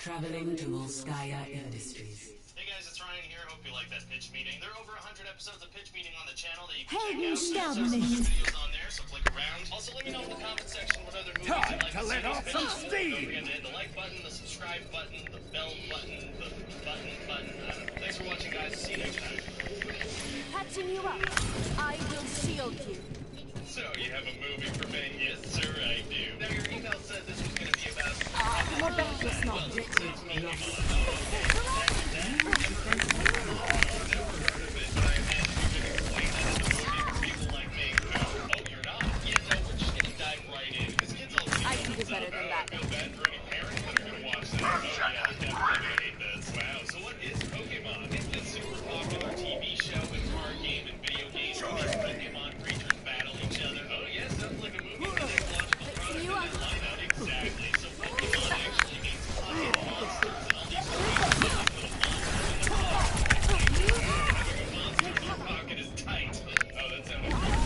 [SPEAKER 15] Traveling to Volskaya Industries.
[SPEAKER 16] Hey guys, it's Ryan here. Hope you like that pitch meeting. There are over 100 episodes of pitch meeting on the channel that you can
[SPEAKER 10] Hey,
[SPEAKER 16] check out.
[SPEAKER 10] Gustavo.
[SPEAKER 16] There's some videos on there, so click around.
[SPEAKER 11] Also, let me know in the comment section what other movies you'd like to let off some steam. Don't forget to hit the like button, the subscribe button, the bell button, the button. Thanks for watching, guys. See you next time.
[SPEAKER 1] Patching you up. I will shield you.
[SPEAKER 11] So, you have a movie for me? Yes, sir, I do. Now, your email said this was going to be about...
[SPEAKER 1] More back just not. I can do better than that.
[SPEAKER 11] Feel bad for any parents that are going to watch this. Oh, yeah, definitely going to hate this. Wow, so what is Pokemon? It's this super popular TV show and card game and video game where these Pokemon creatures battle each other. Oh, yeah, sounds like a movie with a technological product in its lineup. Exactly. So Pokemon actually means pocket monsters, and all these creatures look like little monsters in a pocket. Having a monster in your pocket is tight. Oh, that sounded good.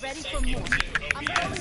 [SPEAKER 1] Ready for more. I'm going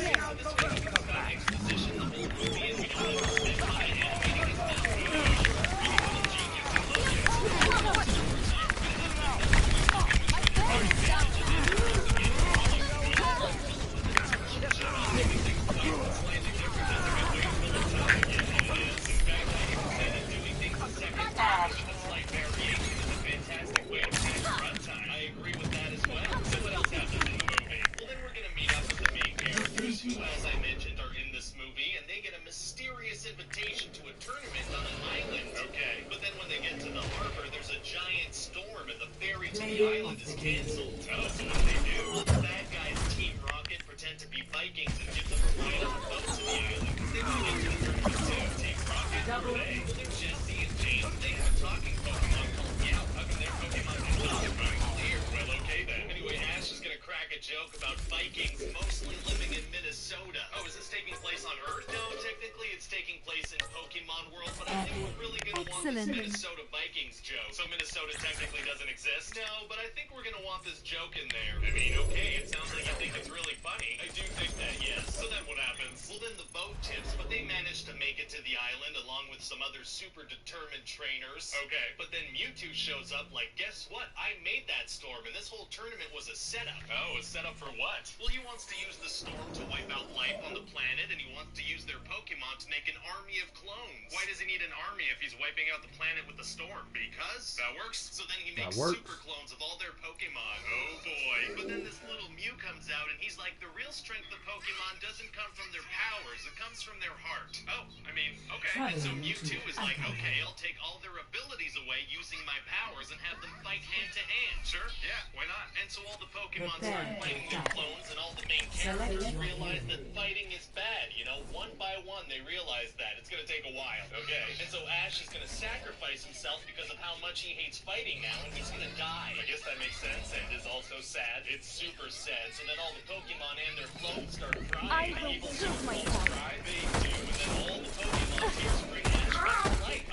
[SPEAKER 11] joke about Vikings mostly living in Minnesota. Oh, is this taking place on Earth? No, technically it's taking place in Pokemon World, but I think we're really going to want this Minnesota Vikings joke. So Minnesota technically doesn't exist? No, but I think we're going to want this joke in there. I mean, okay, it sounds like you think it's really funny. I do think that, yes. So then what happens? Well, then the boat tips, but they managed to make it to the island along with some other super determined trainers. Okay. But then Mewtwo shows up like, guess what? I made that storm, and this whole tournament was a setup. Oh, set up for what? Well, he wants to use the storm to wipe out life on the planet, and he wants to use their Pokemon
[SPEAKER 16] Pokemon to make an army of clones. Why does he need an army if he's wiping out the planet with the storm? Because that works. So then he makes super clones of all their Pokemon. Oh boy. But then this little Mew comes out and he's like, the real strength of Pokemon doesn't come from their powers, it comes from their heart. Oh, I mean, okay. And so Mewtwo is like, okay, I'll take all their abilities away using my powers and have them fight hand to hand. Sure, yeah, why not? And so all the Pokemon start fighting their clones and all the main characters realize that fighting is bad. You know, one by one they realize that. It's gonna take a while, okay? And so Ash is gonna sacrifice himself because of how much he hates fighting now, and he's gonna die. I guess that makes sense, and is also sad. It's super sad. So then all the Pokemon and their clones start crying.
[SPEAKER 1] I will prove myself.
[SPEAKER 16] Cry, they do, and then all the Pokemon tears bring Ash back to life.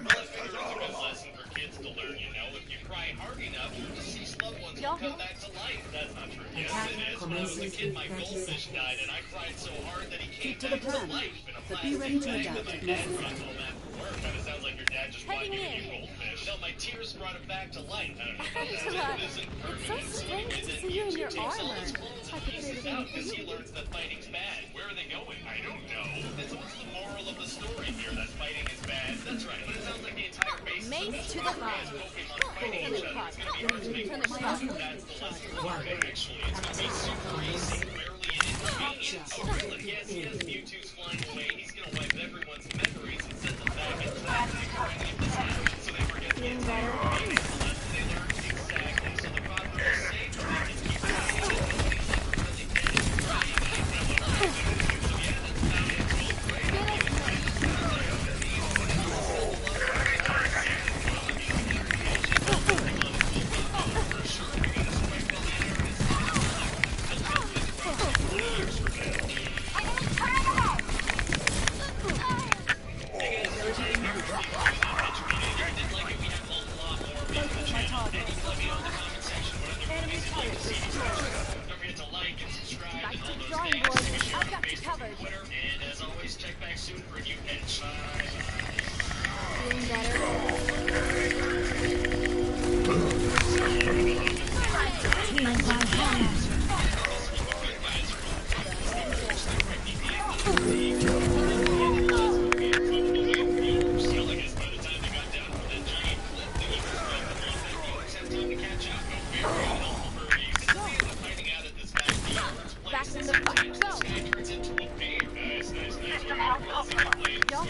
[SPEAKER 16] That's a good lesson for kids to learn, you know? If you cry hard enough, your deceased loved ones will come back to life. That's not true. Yes, it is. When I was a kid, my goldfish died, and I cried so hard that he came back to life in a plastic bag that my dad brought home after work. Kind of sounds like your dad just wanted to give you goldfish. No, my tears brought him back to life. I don't know if that isn't perfect.
[SPEAKER 1] It's so strange to see you in your armor. I could say the same
[SPEAKER 16] because he learns that fighting's bad. Where are they going? I don't know. So what's the moral of the story here? That fighting is bad. That's right. But it sounds like the entire base
[SPEAKER 1] Mace to the heart.
[SPEAKER 16] Pokemon fighting each other. It's going to be hard to make work. That's the lesson. Actually, it's going to be super easy. Rarely an inconvenience. Oh, really? Yes, Mewtwo's flying away. He's going to wipe everyone's memories and send them back in time before any of this happens. So they forget the entire meaning of the lesson they learned. Exactly. So the problem is safe. They can keep going. And as always, check back soon for a new pitch.
[SPEAKER 1] Feeling better? Back in the fight. Go!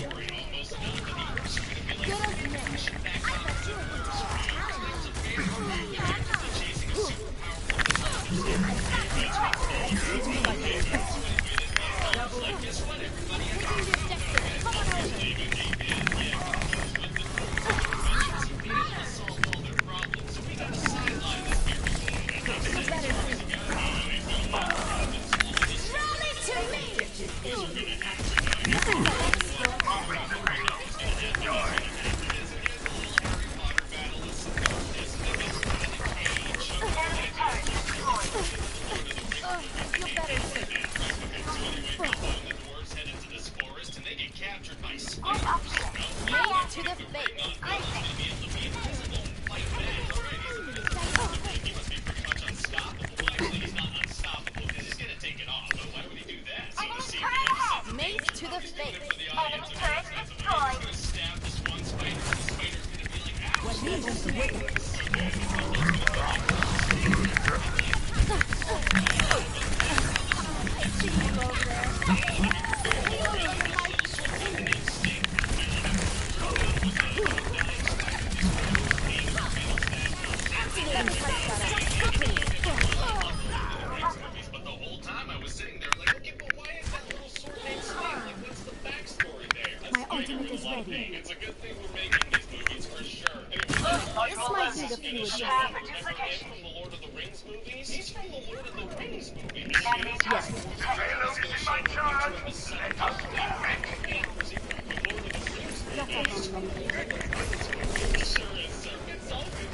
[SPEAKER 16] It's a good thing we're making these movies for sure.
[SPEAKER 1] This might need a few adjustments.
[SPEAKER 16] From the Lord of the Rings movies? He's from the Lord of the Rings movies.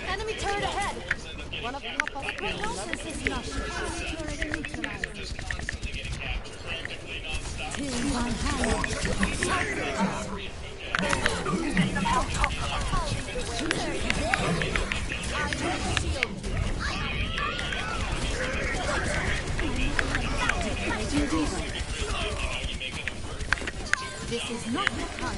[SPEAKER 1] Enemy turret ahead. One of Papa's weaknesses is not turret neutralized. Team on This is not the time.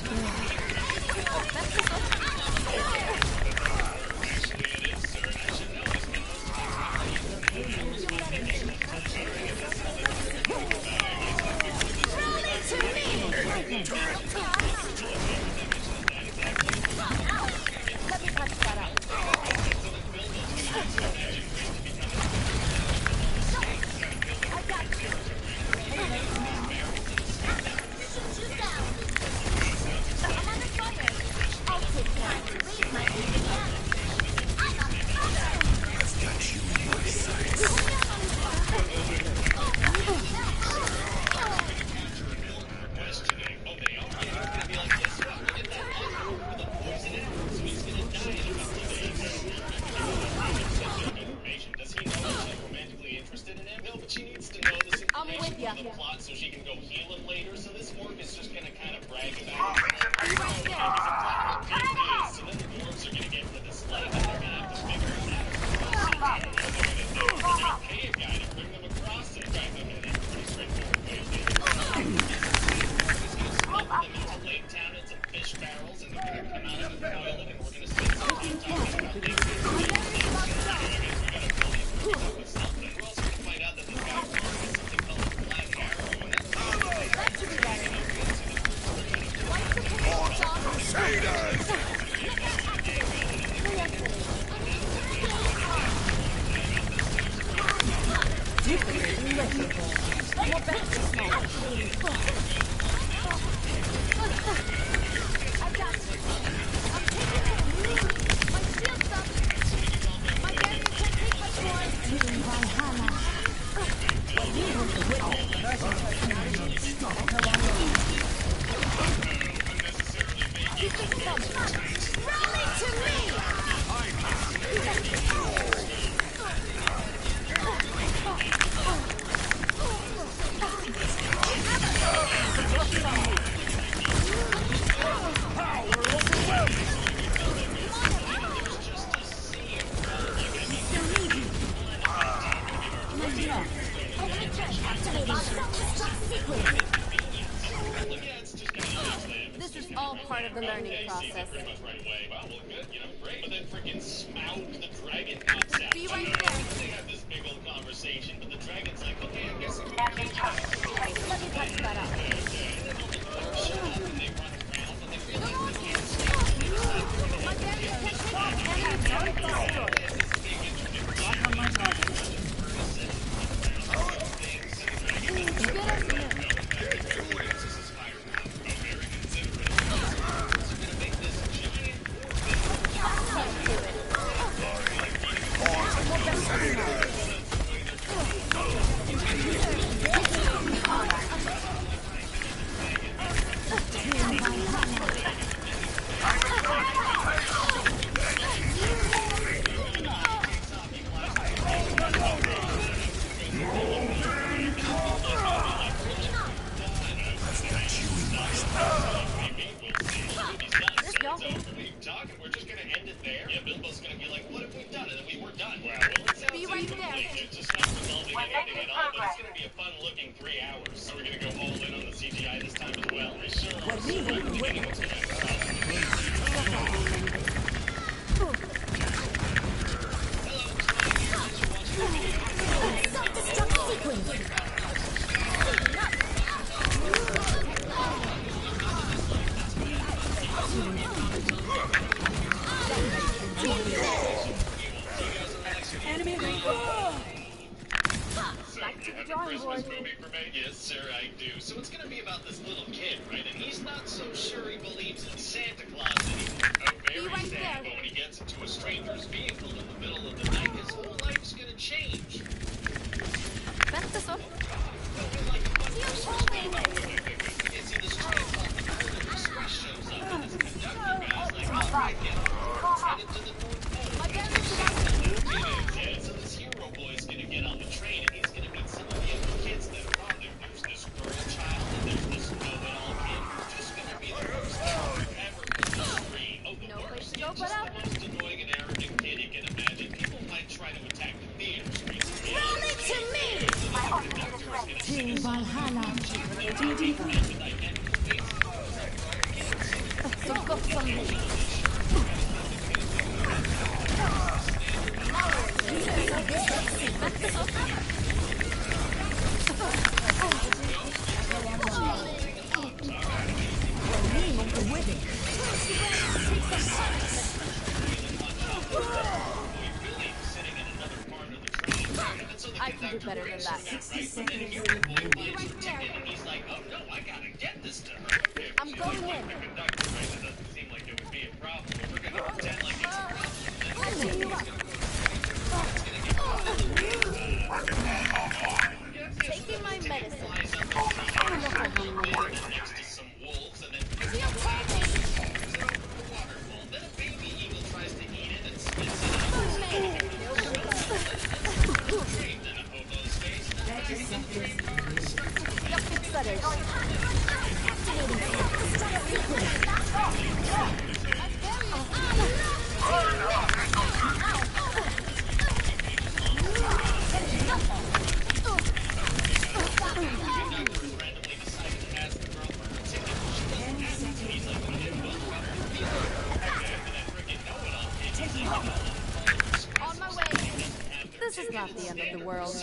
[SPEAKER 1] Let me touch that up. I got you. I'm under fire. I'll take time to raise my ATM.
[SPEAKER 7] I've got you in my sights.
[SPEAKER 1] I'm with ya.
[SPEAKER 16] The plot so she can go heal him later. So this orc is just gonna kind of brag about it. So then the dwarves are gonna get into this lake and they're gonna have to figure it out. They're gonna pay a guy to bring them across it. Right? Okay, that's pretty straightforward way of doing it. He's gonna smuggle them into Lake Town in some fish barrels and they're gonna come out of the toilet and we're gonna spend some time talking about things. We're gonna pull you through something. We're also gonna find out that this guy is something called Black Arrow. And that's
[SPEAKER 1] This is all part of the learning process.
[SPEAKER 16] But then freaking Smaug the dragon pops out.
[SPEAKER 1] Be right there.
[SPEAKER 16] They have this big old conversation, but the dragon's like, okay, I guess it's
[SPEAKER 1] Let me touch that up. My barrier can take my enemy destroyed.
[SPEAKER 3] Lock on my target.
[SPEAKER 16] We're just gonna end it there. Yeah, Bilbo's gonna be like, what have we done? And then we were done. Well, it sounds
[SPEAKER 1] Be right there.
[SPEAKER 16] It's just not resolving anything at all, but it's gonna be a fun-looking 3 hours. So we're gonna go all in on the CGI this time as well. We sure are. So right, we're getting into that.
[SPEAKER 3] Enemy
[SPEAKER 1] Back to the drawing board.
[SPEAKER 16] Movie for me? Yes, sir, I do. So it's gonna be about this little kid, right? And he's not so sure he believes in Santa Claus anymore. Oh, very
[SPEAKER 1] right
[SPEAKER 16] sad.
[SPEAKER 1] there.
[SPEAKER 16] But when he gets into a stranger's vehicle in the middle of the night, his whole life's gonna change.
[SPEAKER 1] Vänta så.
[SPEAKER 16] See, this train called the Golden Express shows up, and this conductor guy's like, all right, get on, it's headed to the North Pole.
[SPEAKER 1] My barrier's
[SPEAKER 16] Yeah, so this hero boy's gonna get on the train, and he's gonna meet some of the other kids that are on there. There's this girl child, and there's this know-it-all kid who's just gonna be the first ever put the screen. Oh, the
[SPEAKER 1] no place to go
[SPEAKER 16] just
[SPEAKER 1] but up.
[SPEAKER 16] the most annoying and arrogant kid you can imagine. People might try to attack the theater screens.
[SPEAKER 1] Roll it to me!
[SPEAKER 3] Team Valhalla.
[SPEAKER 1] got some meat. I can do better than that.
[SPEAKER 15] 60 seconds.
[SPEAKER 11] He's like, oh no, I gotta get this to her.
[SPEAKER 1] I'm going in.
[SPEAKER 11] The conductor, right? It doesn't seem like it would be a problem. But we're gonna pretend like it's a problem.
[SPEAKER 1] I'm taking you up. Taking my medicine.
[SPEAKER 11] Next to some wolves, and then then a baby eagle tries to eat it and spits it out. Then a hobo's face.
[SPEAKER 1] Yup, it's better. On my way. This is not the end of the world.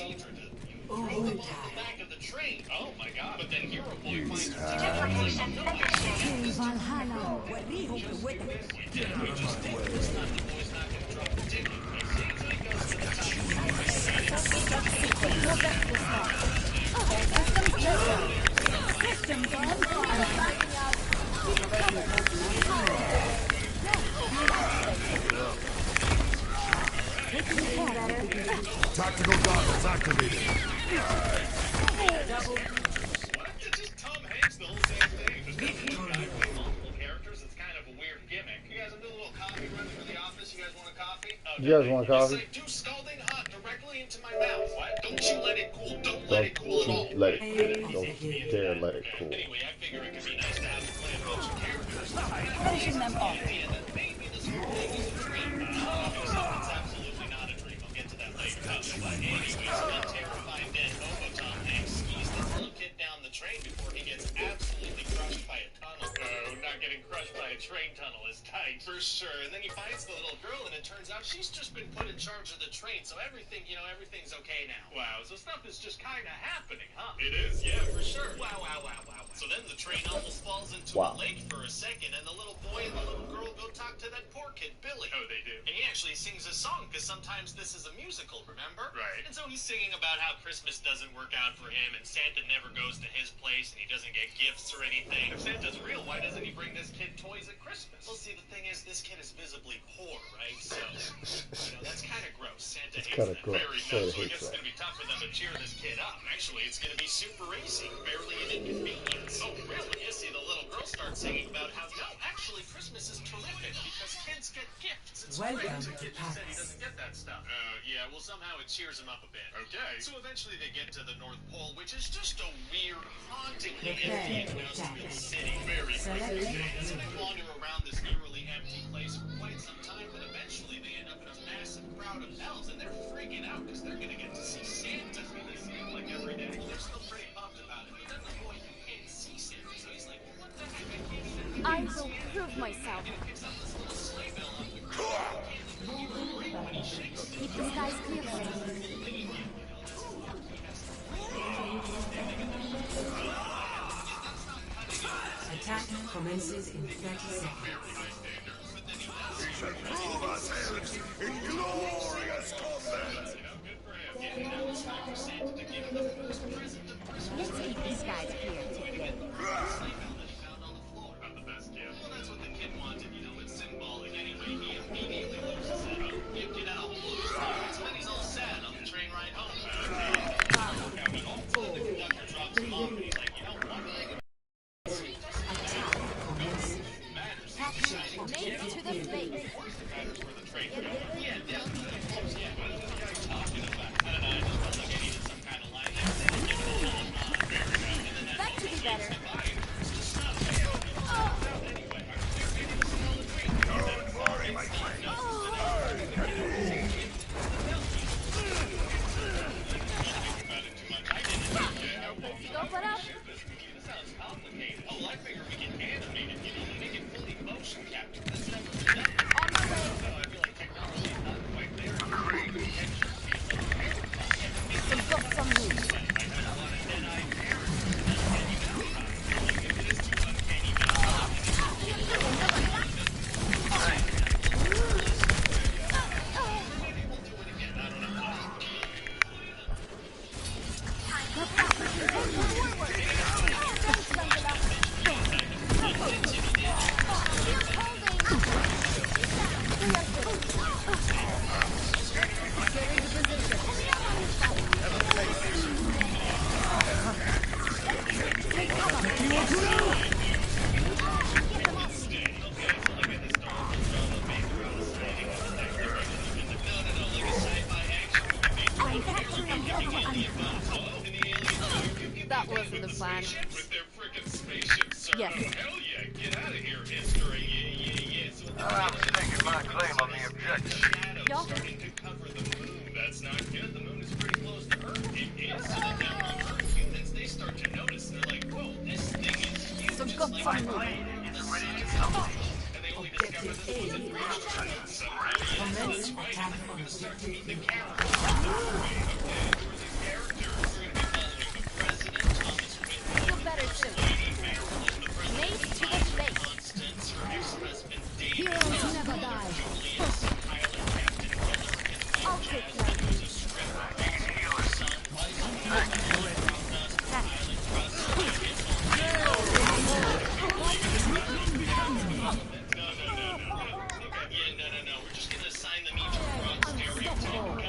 [SPEAKER 11] Back of the train. Oh my god. But then Hero Boy finds
[SPEAKER 15] Valhalla, where we hope to win.
[SPEAKER 1] Systems on.
[SPEAKER 7] Tactical goggles activated.
[SPEAKER 11] Just Tom Hanks, the whole same thing. Just multiple characters. It's kind of a weird gimmick. You guys, I'm doing a little coffee run for the office. You guys want a coffee?
[SPEAKER 6] You guys want coffee?
[SPEAKER 11] Yes, I do. Scalding hot directly into my mouth. What? Don't you let it cool. Don't let it cool at all.
[SPEAKER 6] Let it cool. Don't dare let it cool.
[SPEAKER 11] Anyway, I figure it could be nice to have to play a bunch of characters.
[SPEAKER 15] Finishing them off.
[SPEAKER 11] Maybe this whole thing is a dream. It's absolutely not a dream. I'll get to that later. But anyways, one terrifying dead hobo Tom Hanks skis this little kid down the train before he gets absolutely crushed by a tunnel. No, not getting crushed by a train tunnel is tight. For sure. And then he finds the little girl, and it turns out she's just been put in charge of the train, so everything, everything's okay now. Wow, so stuff is just kind of happening, huh? It is, yeah, for sure. Wow. So then the train almost falls into a lake for a second, and the little boy and the little girl go talk to that poor kid, Billy. Oh, they do? And he actually sings a song, because sometimes this is a musical, remember? Right. And so he's singing about how Christmas doesn't work out for him, and Santa never goes to his place, and he doesn't get gifts or anything. If Santa's real, why doesn't he bring this kid toys at Christmas? Well, see, the thing is, this kid is visibly poor, right? So, that's kind of gross. Santa hates that. Very much. So I guess it's going to be tough for them to cheer this kid up. Actually, it's going to be super easy. Barely an inconvenience. Oh, really? You see, the little girl starts singing about how, no, actually, Christmas is terrific because kids get gifts. It's great. The kid just said he doesn't get that stuff. Yeah, well, somehow it cheers him up a bit. Okay. So eventually they get to the North Pole, which is just a weird, hauntingly empty industrial city. Very creepy. So they wander around this eerily empty place for quite some time, but eventually they end up in a massive crowd of elves, and they're freaking out because they're going to get to see Santa. I mean, they see him like every day. Well, they're still pretty pumped about it, but then the boy can't see Santa, so he's like, what the heck, I can't see.
[SPEAKER 1] I will prove myself. Keep the skies clear for us.
[SPEAKER 15] Attack commences in 30 seconds.
[SPEAKER 7] We shall prove ourselves in glorious combat.
[SPEAKER 1] Let's keep the skies clear today.
[SPEAKER 11] That's what the kid wanted, it's symbolic. Anyway, he immediately loses it. So then he's all sad on the train ride home. The conductor drops him off, and he's like,
[SPEAKER 1] Name to the face. That should be better. That wasn't the plan.
[SPEAKER 11] With their frickin' spaceships, sir.
[SPEAKER 1] Yes.
[SPEAKER 11] Oh, hell yeah. Get out of here, history. Yeah. So
[SPEAKER 13] I'm staking my claim on the objective.
[SPEAKER 1] Yeah.
[SPEAKER 11] starting to cover the moon. That's not good. The moon is pretty close to Earth. It is. So then down on Earth, humans, they start to notice. They're like, whoa, this thing is huge.
[SPEAKER 1] So
[SPEAKER 11] It's
[SPEAKER 1] got
[SPEAKER 11] like
[SPEAKER 1] some
[SPEAKER 11] the
[SPEAKER 1] moon.
[SPEAKER 11] is ready to come. And they only discovered this was in 3 so
[SPEAKER 15] Commence attack on
[SPEAKER 11] we're gonna start to meet the
[SPEAKER 15] objective.
[SPEAKER 11] characters. Who are these characters? We're gonna be following the president, Thomas Whitmore.
[SPEAKER 1] Feel better soon. Made to the face.
[SPEAKER 11] Constance, her ex-husband, David.
[SPEAKER 1] Heroes never die. I'll take care of you.
[SPEAKER 11] No. We're just gonna assign them each a broad stereotype.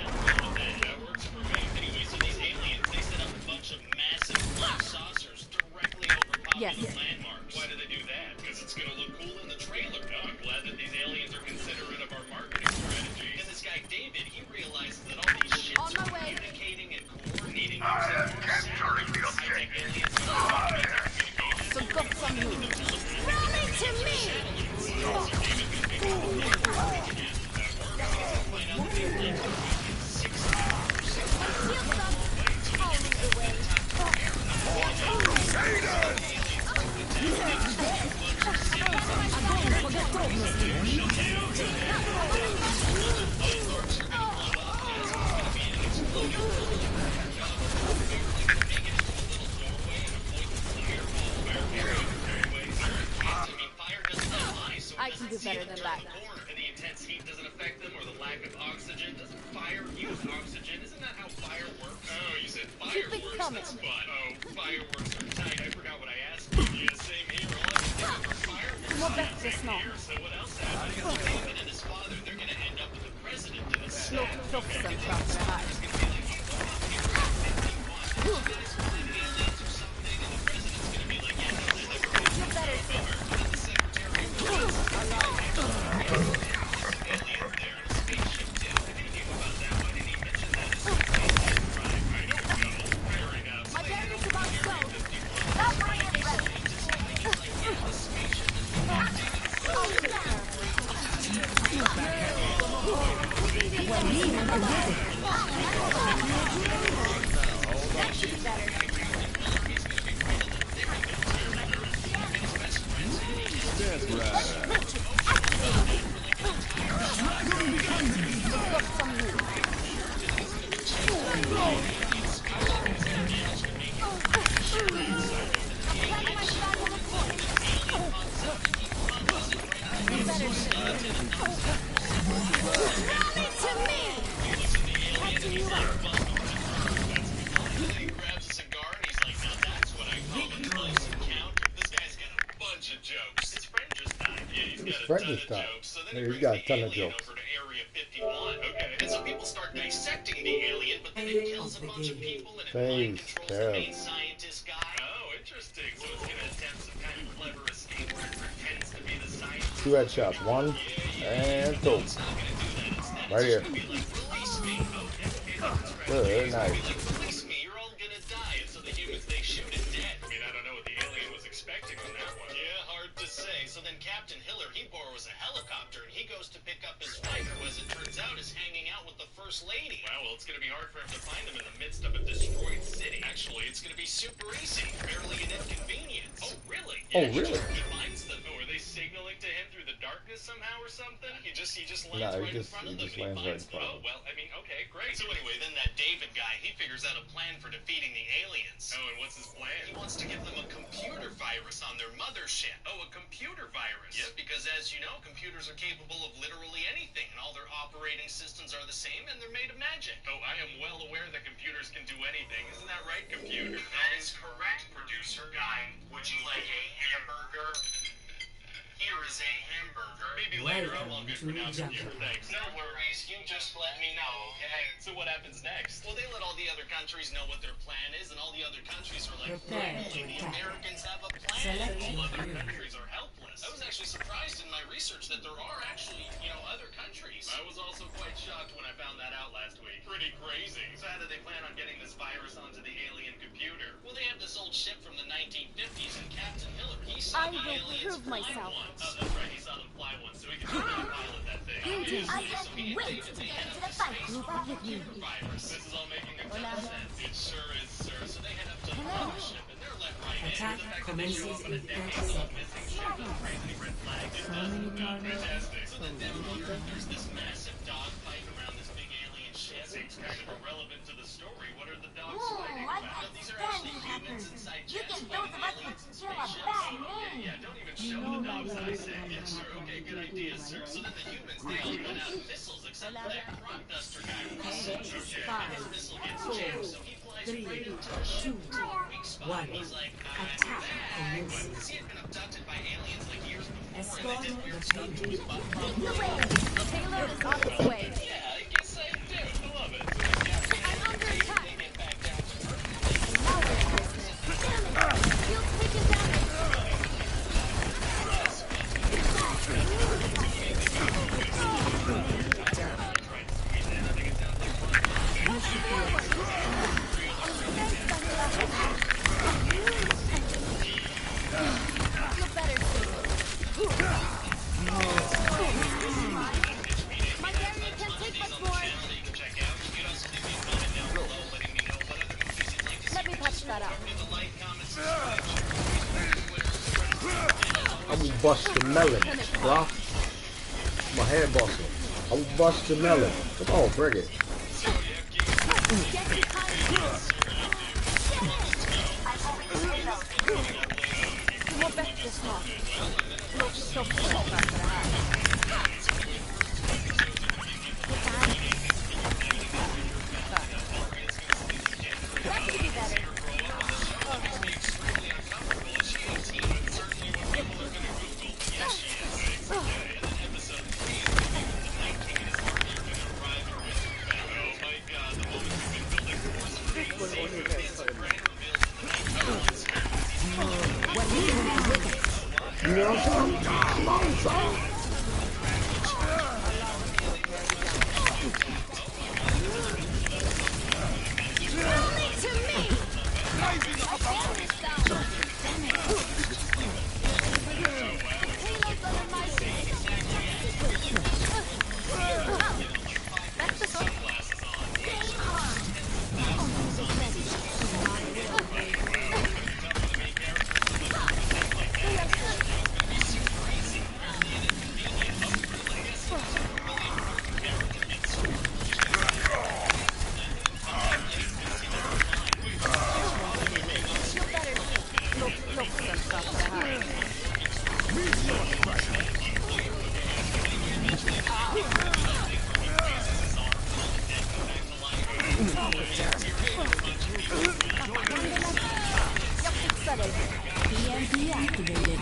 [SPEAKER 11] That works for me. Anyway, so these aliens, they set up a bunch of massive black saucers directly over popular landmarks. Why do they do that? Because it's gonna look cool in the trailer. Oh, I'm glad that these aliens are considerate of our marketing strategy. And this guy David, he realizes that all these shits
[SPEAKER 1] On my
[SPEAKER 11] are
[SPEAKER 1] way.
[SPEAKER 11] communicating and coordinating using
[SPEAKER 13] capturing the objective.
[SPEAKER 1] So got some moon. Run into me! I can do better than that.
[SPEAKER 11] And the intense heat doesn't affect them, or the lack of oxygen. Doesn't fire use oxygen? Isn't that how fire works? Oh, you said
[SPEAKER 1] Keep it
[SPEAKER 11] fireworks.
[SPEAKER 1] coming.
[SPEAKER 11] That's fun. Oh, fireworks are tight. I forgot what I asked you. Yeah, same here. All I can think of are fireworks.
[SPEAKER 1] More better now.
[SPEAKER 11] So what else happened? David and his father, they're gonna end up with the president of this.
[SPEAKER 1] Slå kroppsen framför det här. Feel better soon. My battery's about to go.
[SPEAKER 10] That way is ready.
[SPEAKER 1] That should be better.
[SPEAKER 8] That's right.
[SPEAKER 1] Got some moon. Feel better soon. Run into me! Catching you up.
[SPEAKER 11] He grabs a cigar and he's like, now that's what I call a close encounter. This guy's got a bunch of jokes. His friend just died. Yeah, he's
[SPEAKER 6] His
[SPEAKER 11] got a
[SPEAKER 6] friend
[SPEAKER 11] ton
[SPEAKER 6] just
[SPEAKER 11] of
[SPEAKER 6] died.
[SPEAKER 11] jokes. So then
[SPEAKER 6] Yeah,
[SPEAKER 11] he
[SPEAKER 6] he's
[SPEAKER 11] brings
[SPEAKER 6] got a
[SPEAKER 11] the
[SPEAKER 6] ton of
[SPEAKER 11] alien
[SPEAKER 6] jokes.
[SPEAKER 11] over to Area 51. Okay. And so people start dissecting the alien, but then it kills a bunch of people and it mind controls the main scientist guy. Oh, interesting. So it's gonna attempt some kind of clever escape where it pretends to be the scientist.
[SPEAKER 6] 2 headshots. 1 and 2. Right here. Good night.
[SPEAKER 11] Release me, you're all gonna die. And so the humans, they shoot it dead. I mean, I don't know what the alien was expecting on that one. Yeah, hard to say. So then Captain Hiller, he borrows a helicopter and he goes to pick up his wife, who, as it turns out, is hanging out with the First Lady. Well, it's gonna be hard for him to find them in the midst of a destroyed city. Actually, it's gonna be super easy. Barely an inconvenience. Oh, really?
[SPEAKER 6] Oh, really?
[SPEAKER 11] He finds them. Oh, are they signaling to him through the darkness somehow or something? He just lands
[SPEAKER 6] No,
[SPEAKER 11] right
[SPEAKER 6] he
[SPEAKER 11] in front of them.
[SPEAKER 6] just lands right in front of
[SPEAKER 11] Oh,
[SPEAKER 6] him.
[SPEAKER 11] well, I mean, okay, great. So anyway, then that David guy, he figures out a plan for defeating the aliens. Oh, and what's his plan? He wants to give them a computer virus on their mothership. Oh, a computer virus? Yep, because as you know, computers are capable of literally anything, and all their operating systems are the same, and they're made of magic. Oh, I am well aware that computers can do anything. Isn't that right, computer? That is correct, producer guy. Would you like a hamburger? Here is is a hamburger. Maybe later I won't get pronouncing your things. No worries, you just let me know, okay? So what happens next? Well, they let all the other countries know what their plan is, and all the other countries are like, only the Americans have a plan. All other countries are helpless. I was actually surprised in my research that there are actually, other countries. I was also quite shocked when I found that out last week. Pretty crazy. So how do they plan on getting this virus onto the alien computer? Well, they have this old ship from the 1950s, and Captain Miller, he saw the aliens fly once. Oh, that's right, he saw them fly once, so he can pilot that thing.
[SPEAKER 10] I can't wait to get into the fight group up with you.
[SPEAKER 11] This is all making a ton of sense. It sure is, sir. So they head up to the ship, and they're let right in.
[SPEAKER 15] Attack commences in 30 seconds.
[SPEAKER 11] Fantastic. So then there's this massive dogfight around this big alien ship. Seems kind of irrelevant to the story. What are the dogs fighting about? These are actually humans inside jets fighting aliens in spaceships. Yeah, don't even show the dogs, I say. Yes, sir. Okay, good idea, sir. So then the humans, they all run out of missiles, except for that crop duster guy with the suit. His missile gets jammed, so he flies right into a ship to a weak spot. He's like,
[SPEAKER 15] Attack commences.
[SPEAKER 11] because he had been abducted by aliens like years before, and
[SPEAKER 15] Escort
[SPEAKER 11] they did weird
[SPEAKER 15] the
[SPEAKER 11] stuff to his butt.
[SPEAKER 1] Taylor is on its way.
[SPEAKER 11] Yeah, I guess I do. I love it.
[SPEAKER 1] I'm under attack. Now we're in business. Shields taken down. Feel better soon. My barrier can't take much more. Let me patch that up.
[SPEAKER 6] I will bust the melon, bro. My hair bustle. I will bust the melon. Come on, bring it.
[SPEAKER 1] Get behind me. More back this month. Looks so cool back to the house. That should be better.
[SPEAKER 6] You know what I'm saying? Come on, son.
[SPEAKER 1] Only to me. That's the sort.
[SPEAKER 15] PMP activated.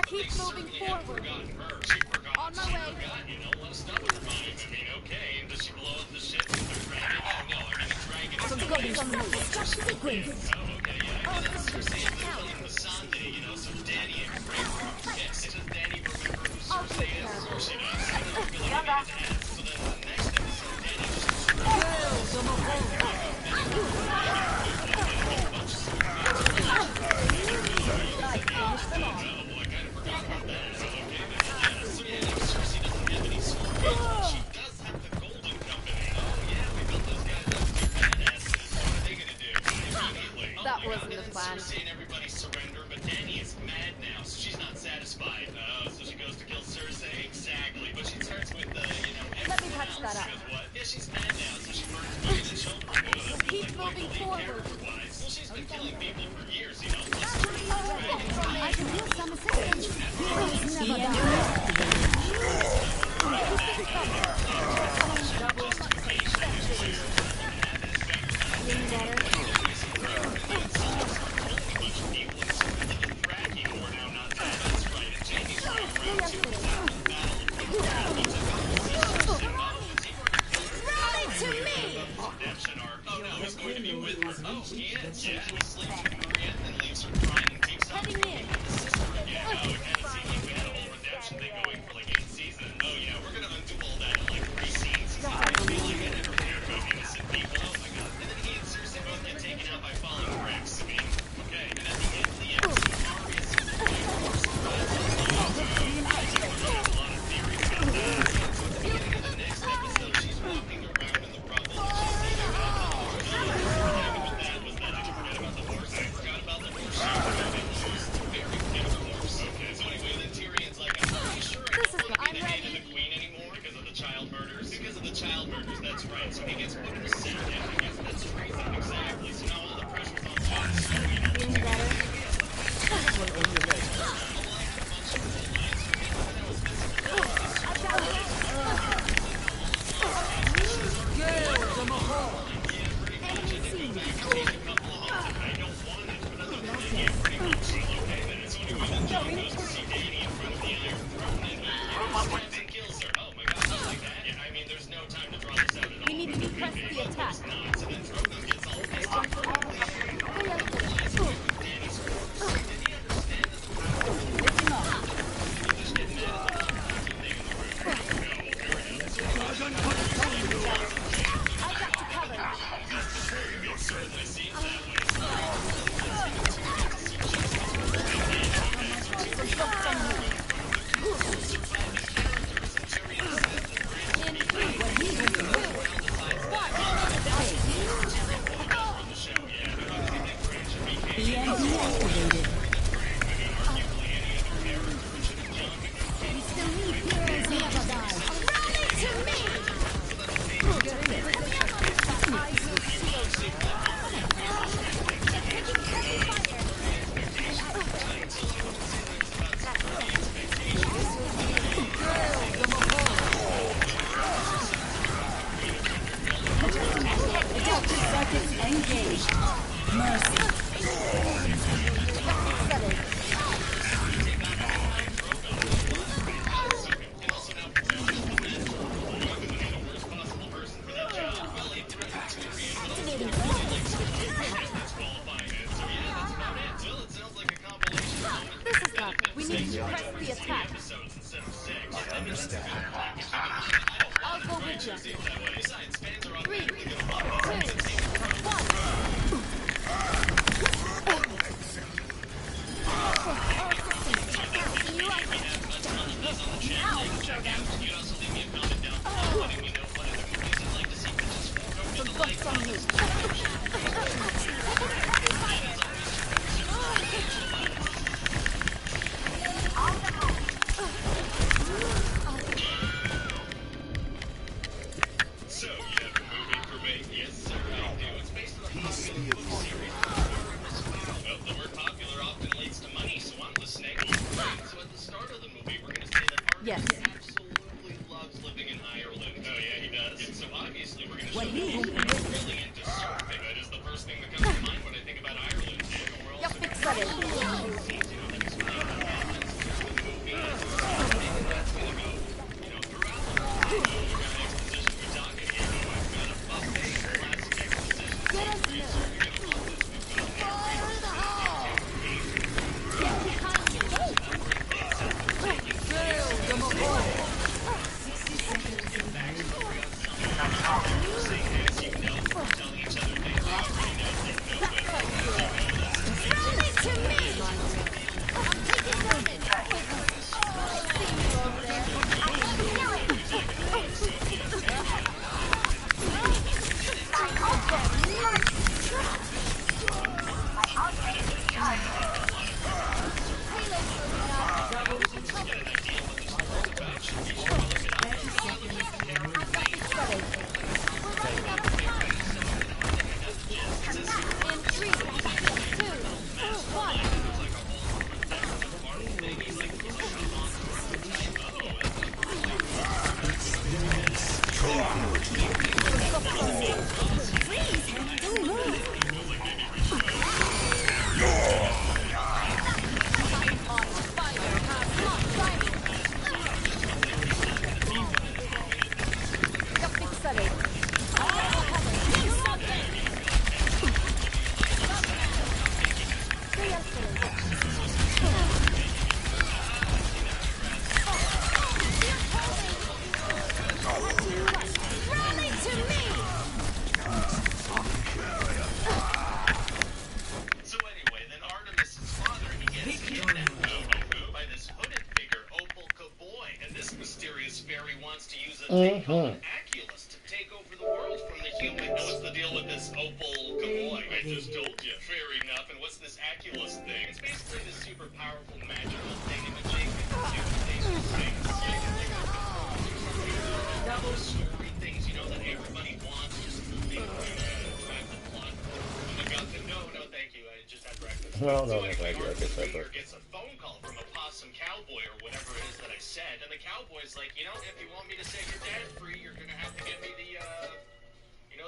[SPEAKER 1] Keep moving forward. On my way.
[SPEAKER 11] You know, what's up with the mind? I mean, okay, does she blow up the ship?
[SPEAKER 1] Got some
[SPEAKER 11] Oh, okay, yeah. And then Cersei is playing Masande, you know, so Danny and Grey are pissed. Does Danny remember who Cersei is? Of course she does. So then they're gonna get his ass. So then the next episode, Danny
[SPEAKER 1] That wasn't the plan.
[SPEAKER 11] Cersei and everybody surrender, but Dany is mad now, so she's not satisfied. Oh, so she goes to kill Cersei? Exactly. But she starts with,
[SPEAKER 1] Let me patch that up.
[SPEAKER 11] what? Yeah, she's mad now, so she burns women and children.
[SPEAKER 1] Keep moving forward.
[SPEAKER 11] Well, she's been killing people for years, you know.
[SPEAKER 1] I can use some assistance.
[SPEAKER 11] Aculus to take over the world from the human. Now, what's the deal with this opal kaboy? I just told you. Fair enough. And what's this Aculus thing? It's basically this super powerful magical thing in the jig that can do things. Double story things, you know, that everybody wants. Just moving drive the plot. Oh my god, no, thank you. I just had breakfast.
[SPEAKER 6] No,
[SPEAKER 11] Thank you.
[SPEAKER 6] Artemis
[SPEAKER 11] Gets a phone call from a possum cowboy or whatever it is that I said, and the cowboy's like, you know, if you want me to set your dad free, you're gonna have to get me the,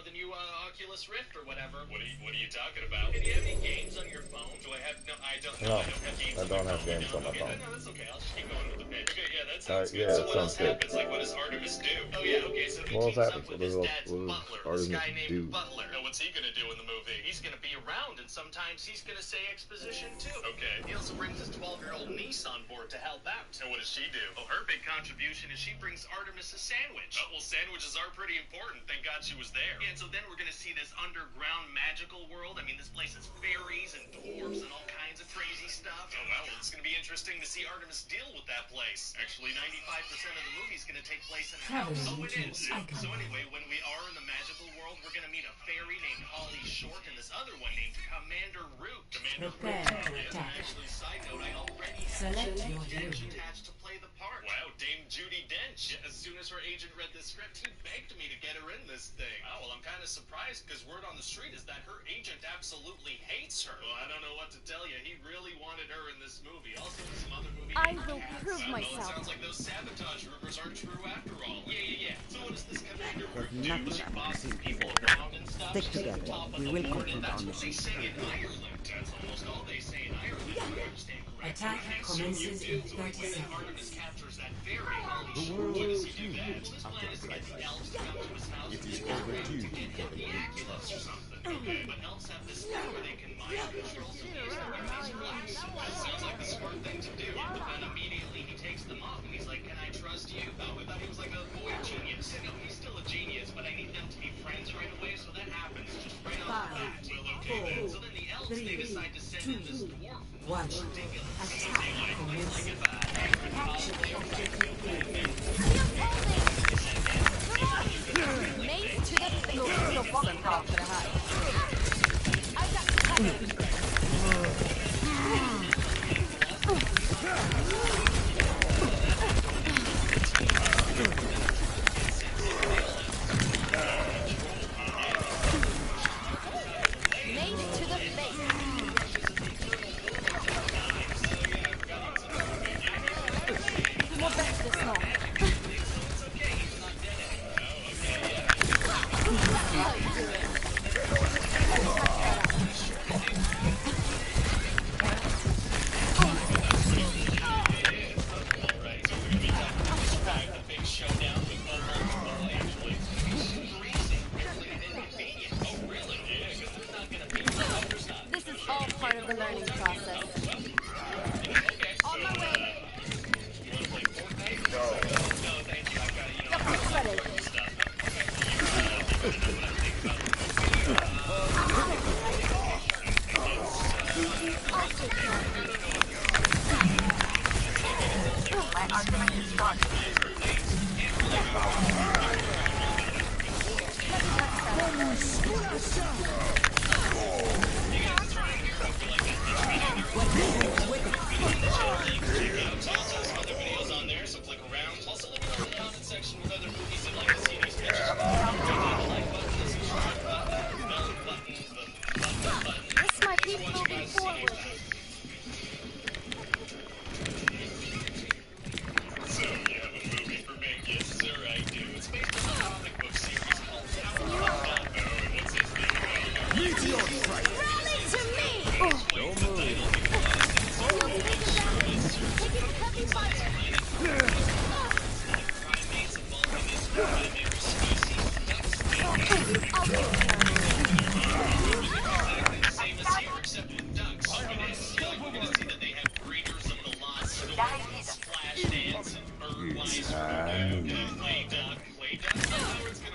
[SPEAKER 11] the new Oculus Rift or whatever. What are you talking about? Do you have any games on your phone? Do I have? No, I don't. No, I don't have games.
[SPEAKER 6] I don't have games on my phone.
[SPEAKER 11] No, that's okay. I'll just keep going with the bit. Okay, yeah, that sounds
[SPEAKER 6] Yeah,
[SPEAKER 11] good. So
[SPEAKER 6] that
[SPEAKER 11] what else
[SPEAKER 6] sounds good.
[SPEAKER 11] happens? Like, what does Artemis do? Oh yeah, okay. So he
[SPEAKER 6] What
[SPEAKER 11] teams
[SPEAKER 6] happens?
[SPEAKER 11] up with his dad's butler, this
[SPEAKER 6] Artemis
[SPEAKER 11] guy named
[SPEAKER 6] do?
[SPEAKER 11] Butler. Now, what's he gonna do in the movie? He's gonna be around, and sometimes he's gonna say exposition too. Okay. He also brings his 12-year-old niece on board to help out. And what does she do? Oh, her big contribution is she brings Artemis a sandwich. Oh, well, sandwiches are pretty important. Thank God she was there. Yeah, and so then we're gonna see this underground magical world. I mean, this place is fairies and dwarves and all kinds of crazy stuff. Oh, wow. Well, it's gonna be interesting to see Artemis deal with that place. Actually, 95% of the movie's gonna take place in a house. Oh, it is. So anyway, when we are in the magical world, we're gonna meet a fairy named Holly Short and this other one named Commander Root.
[SPEAKER 15] Prepare to attack.
[SPEAKER 11] Actually, side note, I already
[SPEAKER 15] Select
[SPEAKER 11] have
[SPEAKER 15] your
[SPEAKER 11] Judi Dench
[SPEAKER 15] hero.
[SPEAKER 11] attached to play the part. Wow, Dame Judi Dench. As soon as her agent read the script, he begged me to get her in this thing. Oh, well, I'm kind of surprised because word on the street is that her agent absolutely hates her. Well, I don't know what to tell you. He really wanted her in this movie. Also, some other movie.
[SPEAKER 1] I will prove
[SPEAKER 11] Well, it
[SPEAKER 1] myself.
[SPEAKER 11] sounds like those sabotage rumors aren't true after all. Yeah. So what does this Commander Root do? She bosses people around and stuff.
[SPEAKER 18] Stick
[SPEAKER 11] She's at the
[SPEAKER 18] together.
[SPEAKER 11] top of
[SPEAKER 18] We
[SPEAKER 11] the
[SPEAKER 18] will
[SPEAKER 11] board, and
[SPEAKER 18] conclude
[SPEAKER 11] that's
[SPEAKER 18] our
[SPEAKER 11] what they
[SPEAKER 18] mission.
[SPEAKER 11] say in Ireland. That's almost all they say in Ireland. If I understand correctly.
[SPEAKER 15] Attack
[SPEAKER 11] And so
[SPEAKER 15] commences
[SPEAKER 11] you
[SPEAKER 15] in
[SPEAKER 11] do.
[SPEAKER 15] 30
[SPEAKER 11] When
[SPEAKER 15] seconds.
[SPEAKER 11] Artemis captures that fairy, Holly Short, what does he do then? Well, this plan is to get the elves to come to his house and get the Aculus or something. Okay, but elves have this thing where they can mind control some things that give these books. That sounds like the smart thing to do. But then immediately he takes them off and he's like, can I trust you? Oh, I thought he was like a boy genius. No, he's still a genius, but I need them to be friends right away, so that happens just right off the bat. Well, okay then. So then the elves, they decide to send in this dwarf.
[SPEAKER 15] Attack commences.
[SPEAKER 1] Mace to the face. You're fucking proud to the high. I got Mace to the face.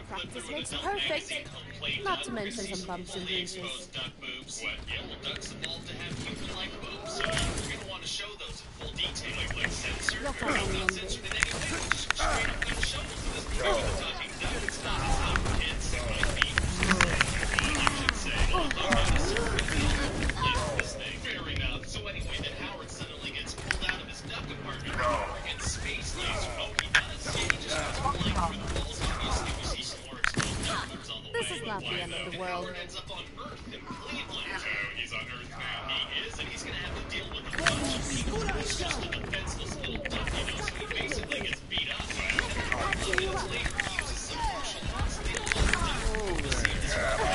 [SPEAKER 1] Practice makes perfect. Not to mention some bumps and bruises.
[SPEAKER 11] What? Yeah, well, ducks evolved to have human-like boobs, so you're gonna want to show those in full detail, like censored,
[SPEAKER 1] Look
[SPEAKER 11] or
[SPEAKER 1] how
[SPEAKER 11] not
[SPEAKER 1] long
[SPEAKER 11] censored in any way. Just straight up gonna show them to this talking duck. It's not as hot for kids. It might be. You should say. This thing. Fair enough. So anyway, then Howard suddenly gets pulled out of his duck apartment for a space laser. Oh, he does. Yeah, he just starts flying through the walls. Obviously, we see some more exposed duck boobs on the way.
[SPEAKER 1] This is not the end of the world.
[SPEAKER 11] Howard ends up on Earth in Cleveland. So he's on Earth now. He is, and he's gonna have to deal with a bunch of people. He's just a defenseless little duck, you know, so he basically gets beat up. Later, he uses some martial arts. They love duck. The scene is being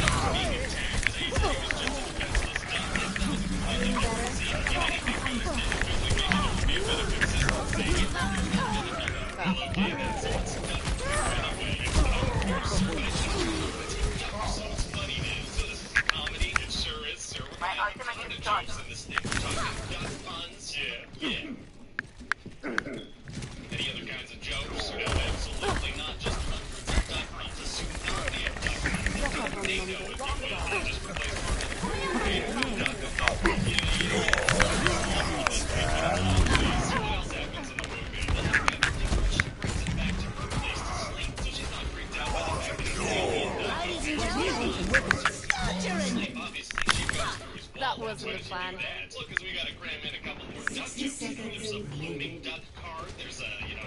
[SPEAKER 11] attacked because he was just a defenseless duck. That was completely different scene. Anything from this didn't really make it to be a bit of consistency. Okay, that's it. Anyway, it's so it's funny now. So this is a comedy. It sure is, sir. We're gonna have a ton of jokes in this thing. We're talking duck puns. Yeah. Any other kinds of jokes? No, absolutely not. Just hundreds of duck puns. A tsunami of duck puns. Tornado, if you will. Just replace part of the tornado with a duck. So what else happens in the movie? Well, she brings it back to her place to sleep, so she's not freaked out by the fact that it's alien duck. Obviously, she goes through his wall.
[SPEAKER 1] That wasn't the plan.
[SPEAKER 11] Look, because we gotta cram in a couple more duck jokes. There's a blooming duck card. There's a,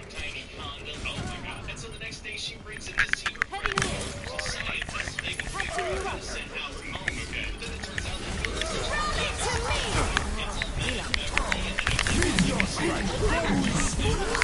[SPEAKER 11] tiny condom. Oh my god. And so the next day she brings in this secret friend. There's a scientist. They can figure out how to send Howard home, okay? But then it turns out that there is such a thing. It's all bad in Beverly, and then he takes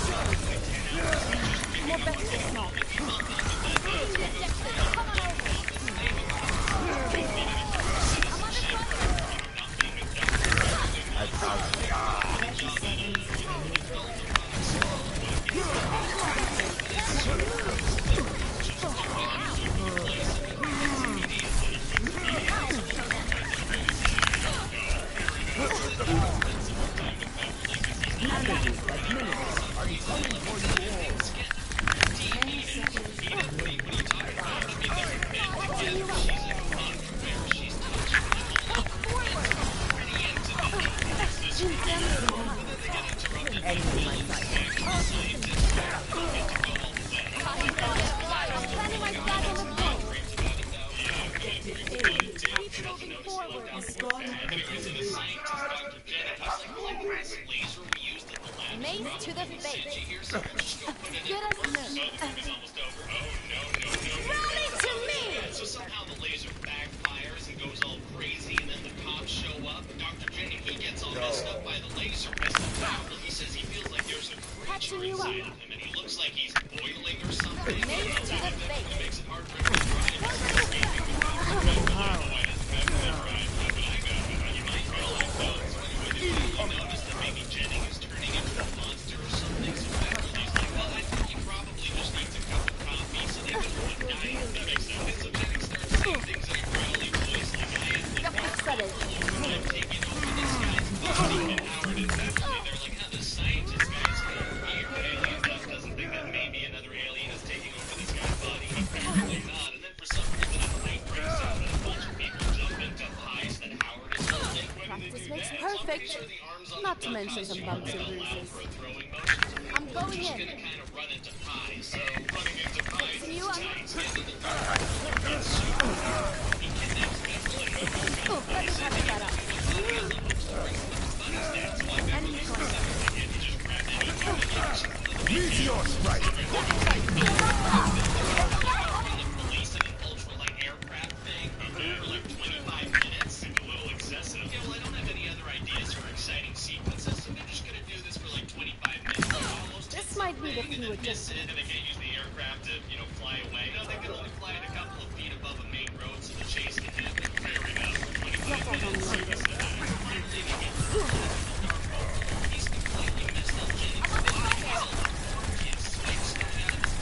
[SPEAKER 1] Mace to the face. Get us to me!
[SPEAKER 11] So somehow the laser backfires and goes all crazy, and then the cops show up. Dr. Jenny, he gets all messed up by the laser. He says he feels like there's a creature inside of him, and he looks like he's boiling or something.
[SPEAKER 1] Mace to the face.
[SPEAKER 11] It makes it hard for him to drive. You notice that maybe Jenny is turning into a monster or something, so Beverly's like, well, I think he probably just needs a cup of coffee so they can run diet. That makes sense. And so Jenny starts saying things in a growly voice like, I am the doctor. I'm taking over this guy's body. And Howard is actually, they're like, this scientist guy's weird. Alien duck doesn't think that maybe another alien is taking over this guy's body. Apparently not. And then for some reason, a fight breaks out and a bunch of people jump into pies that Howard is holding.
[SPEAKER 1] Practice makes perfect. Not to mention some bumps and bruises. I'm going in. You up? Oh, let me cover that up.
[SPEAKER 8] Meteor strike!
[SPEAKER 11] Release an ultralight aircraft thing for like 25 minutes. Seems a little excessive. Yeah, well, I don't have any other ideas for exciting sequences, so they're just gonna do this for like 25 minutes. Almost
[SPEAKER 1] this might be the few
[SPEAKER 11] miss it, and they can't use the aircraft to, fly away. No, they can only fly it a couple of feet above a main road, so the chase can happen. Fair enough. 25 minutes. He's completely messed up Jenny's body. He's all kids spikes coming out of his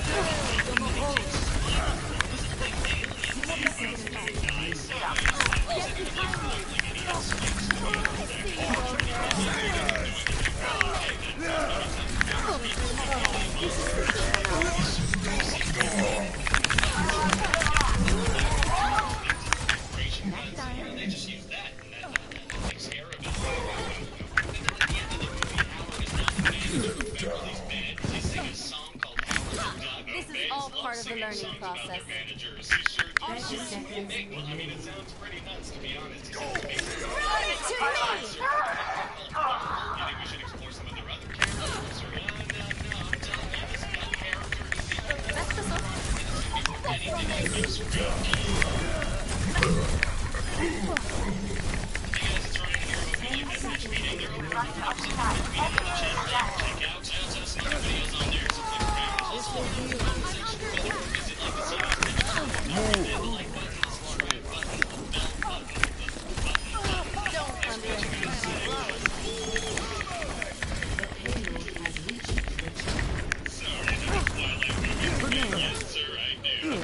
[SPEAKER 11] back. They just use that, and that takes care of it. And then at the end of the movie, Howard is now the manager of Beverly's Band. They sing a song called Howard the Duck.
[SPEAKER 1] This is all part of the learning process.
[SPEAKER 11] Managers. He sure do. Well, I mean, it sounds pretty nuts, to be honest. He sounds amazing.
[SPEAKER 1] Run it to me!
[SPEAKER 11] You think we should explore some of their other characters? Or, no, I'm telling you, this guy character is the anything that gives you real. Hey guys, it's Ryan here. Hope you like that Twitch meeting. They're over on the channel. Check out some videos on there. So click around. Also, visit like the series page. The like button, the subscribe button, the bell button, the Yes, sir, I do.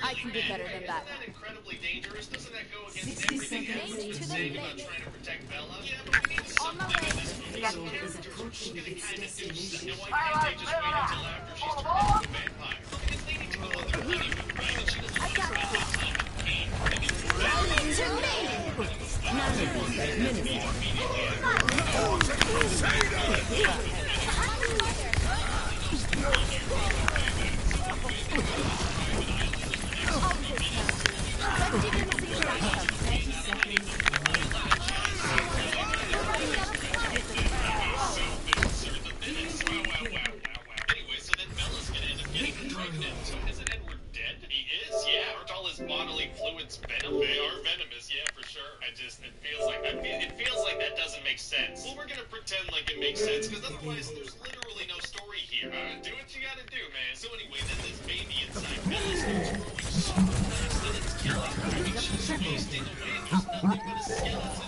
[SPEAKER 1] I can do better than that.
[SPEAKER 11] Isn't that incredibly dangerous? Doesn't that go against everything else that you say about trying to protect Bella? Yeah, but we need something in this movie. Some characters are just gonna kind of do stuff. Now, why can't they just wait until after she's turned into a vampire? Well, because they need to go on their honeymoon, right? And she doesn't want to spend that time in pain. I mean, Anyway, so then Bella's gonna end up getting pregnant. So isn't Edward dead? He is, yeah. Aren't all his bodily fluids venom? They are venomous, yeah, for sure. It feels like that. It feels like that doesn't make sense. Well, we're gonna pretend like it makes sense, because otherwise there's literally no story here. Do what you gotta do, man. So anyway, then this baby inside Bella starts growing so fast that it's killing her. I mean, she's wasting away. There's nothing but a skeleton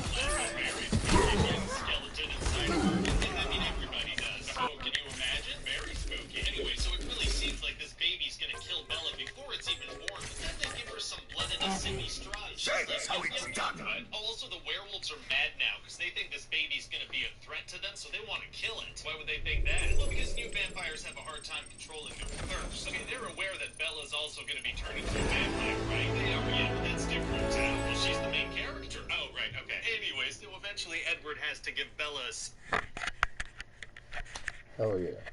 [SPEAKER 11] left. Skeleton inside her. I mean, everybody does. So can you imagine? Very spooky. Anyway, so it really seems like this baby's gonna kill Bella before it's even born. But then they give her some blood and a Sydney Stride. That's how it's done. Also, the werewolves are mad now because they think this baby's gonna be a threat to them, so they want to kill it. Why would they think that? Well, because new vampires have a hard time controlling their thirst. Okay, they're aware that Bella's also gonna be turned into a vampire, right? They are, yeah, but that's different too. Well, she's the main character. Oh, right, okay. Anyways, so eventually Edward has to give Bella a...
[SPEAKER 6] Hell yeah.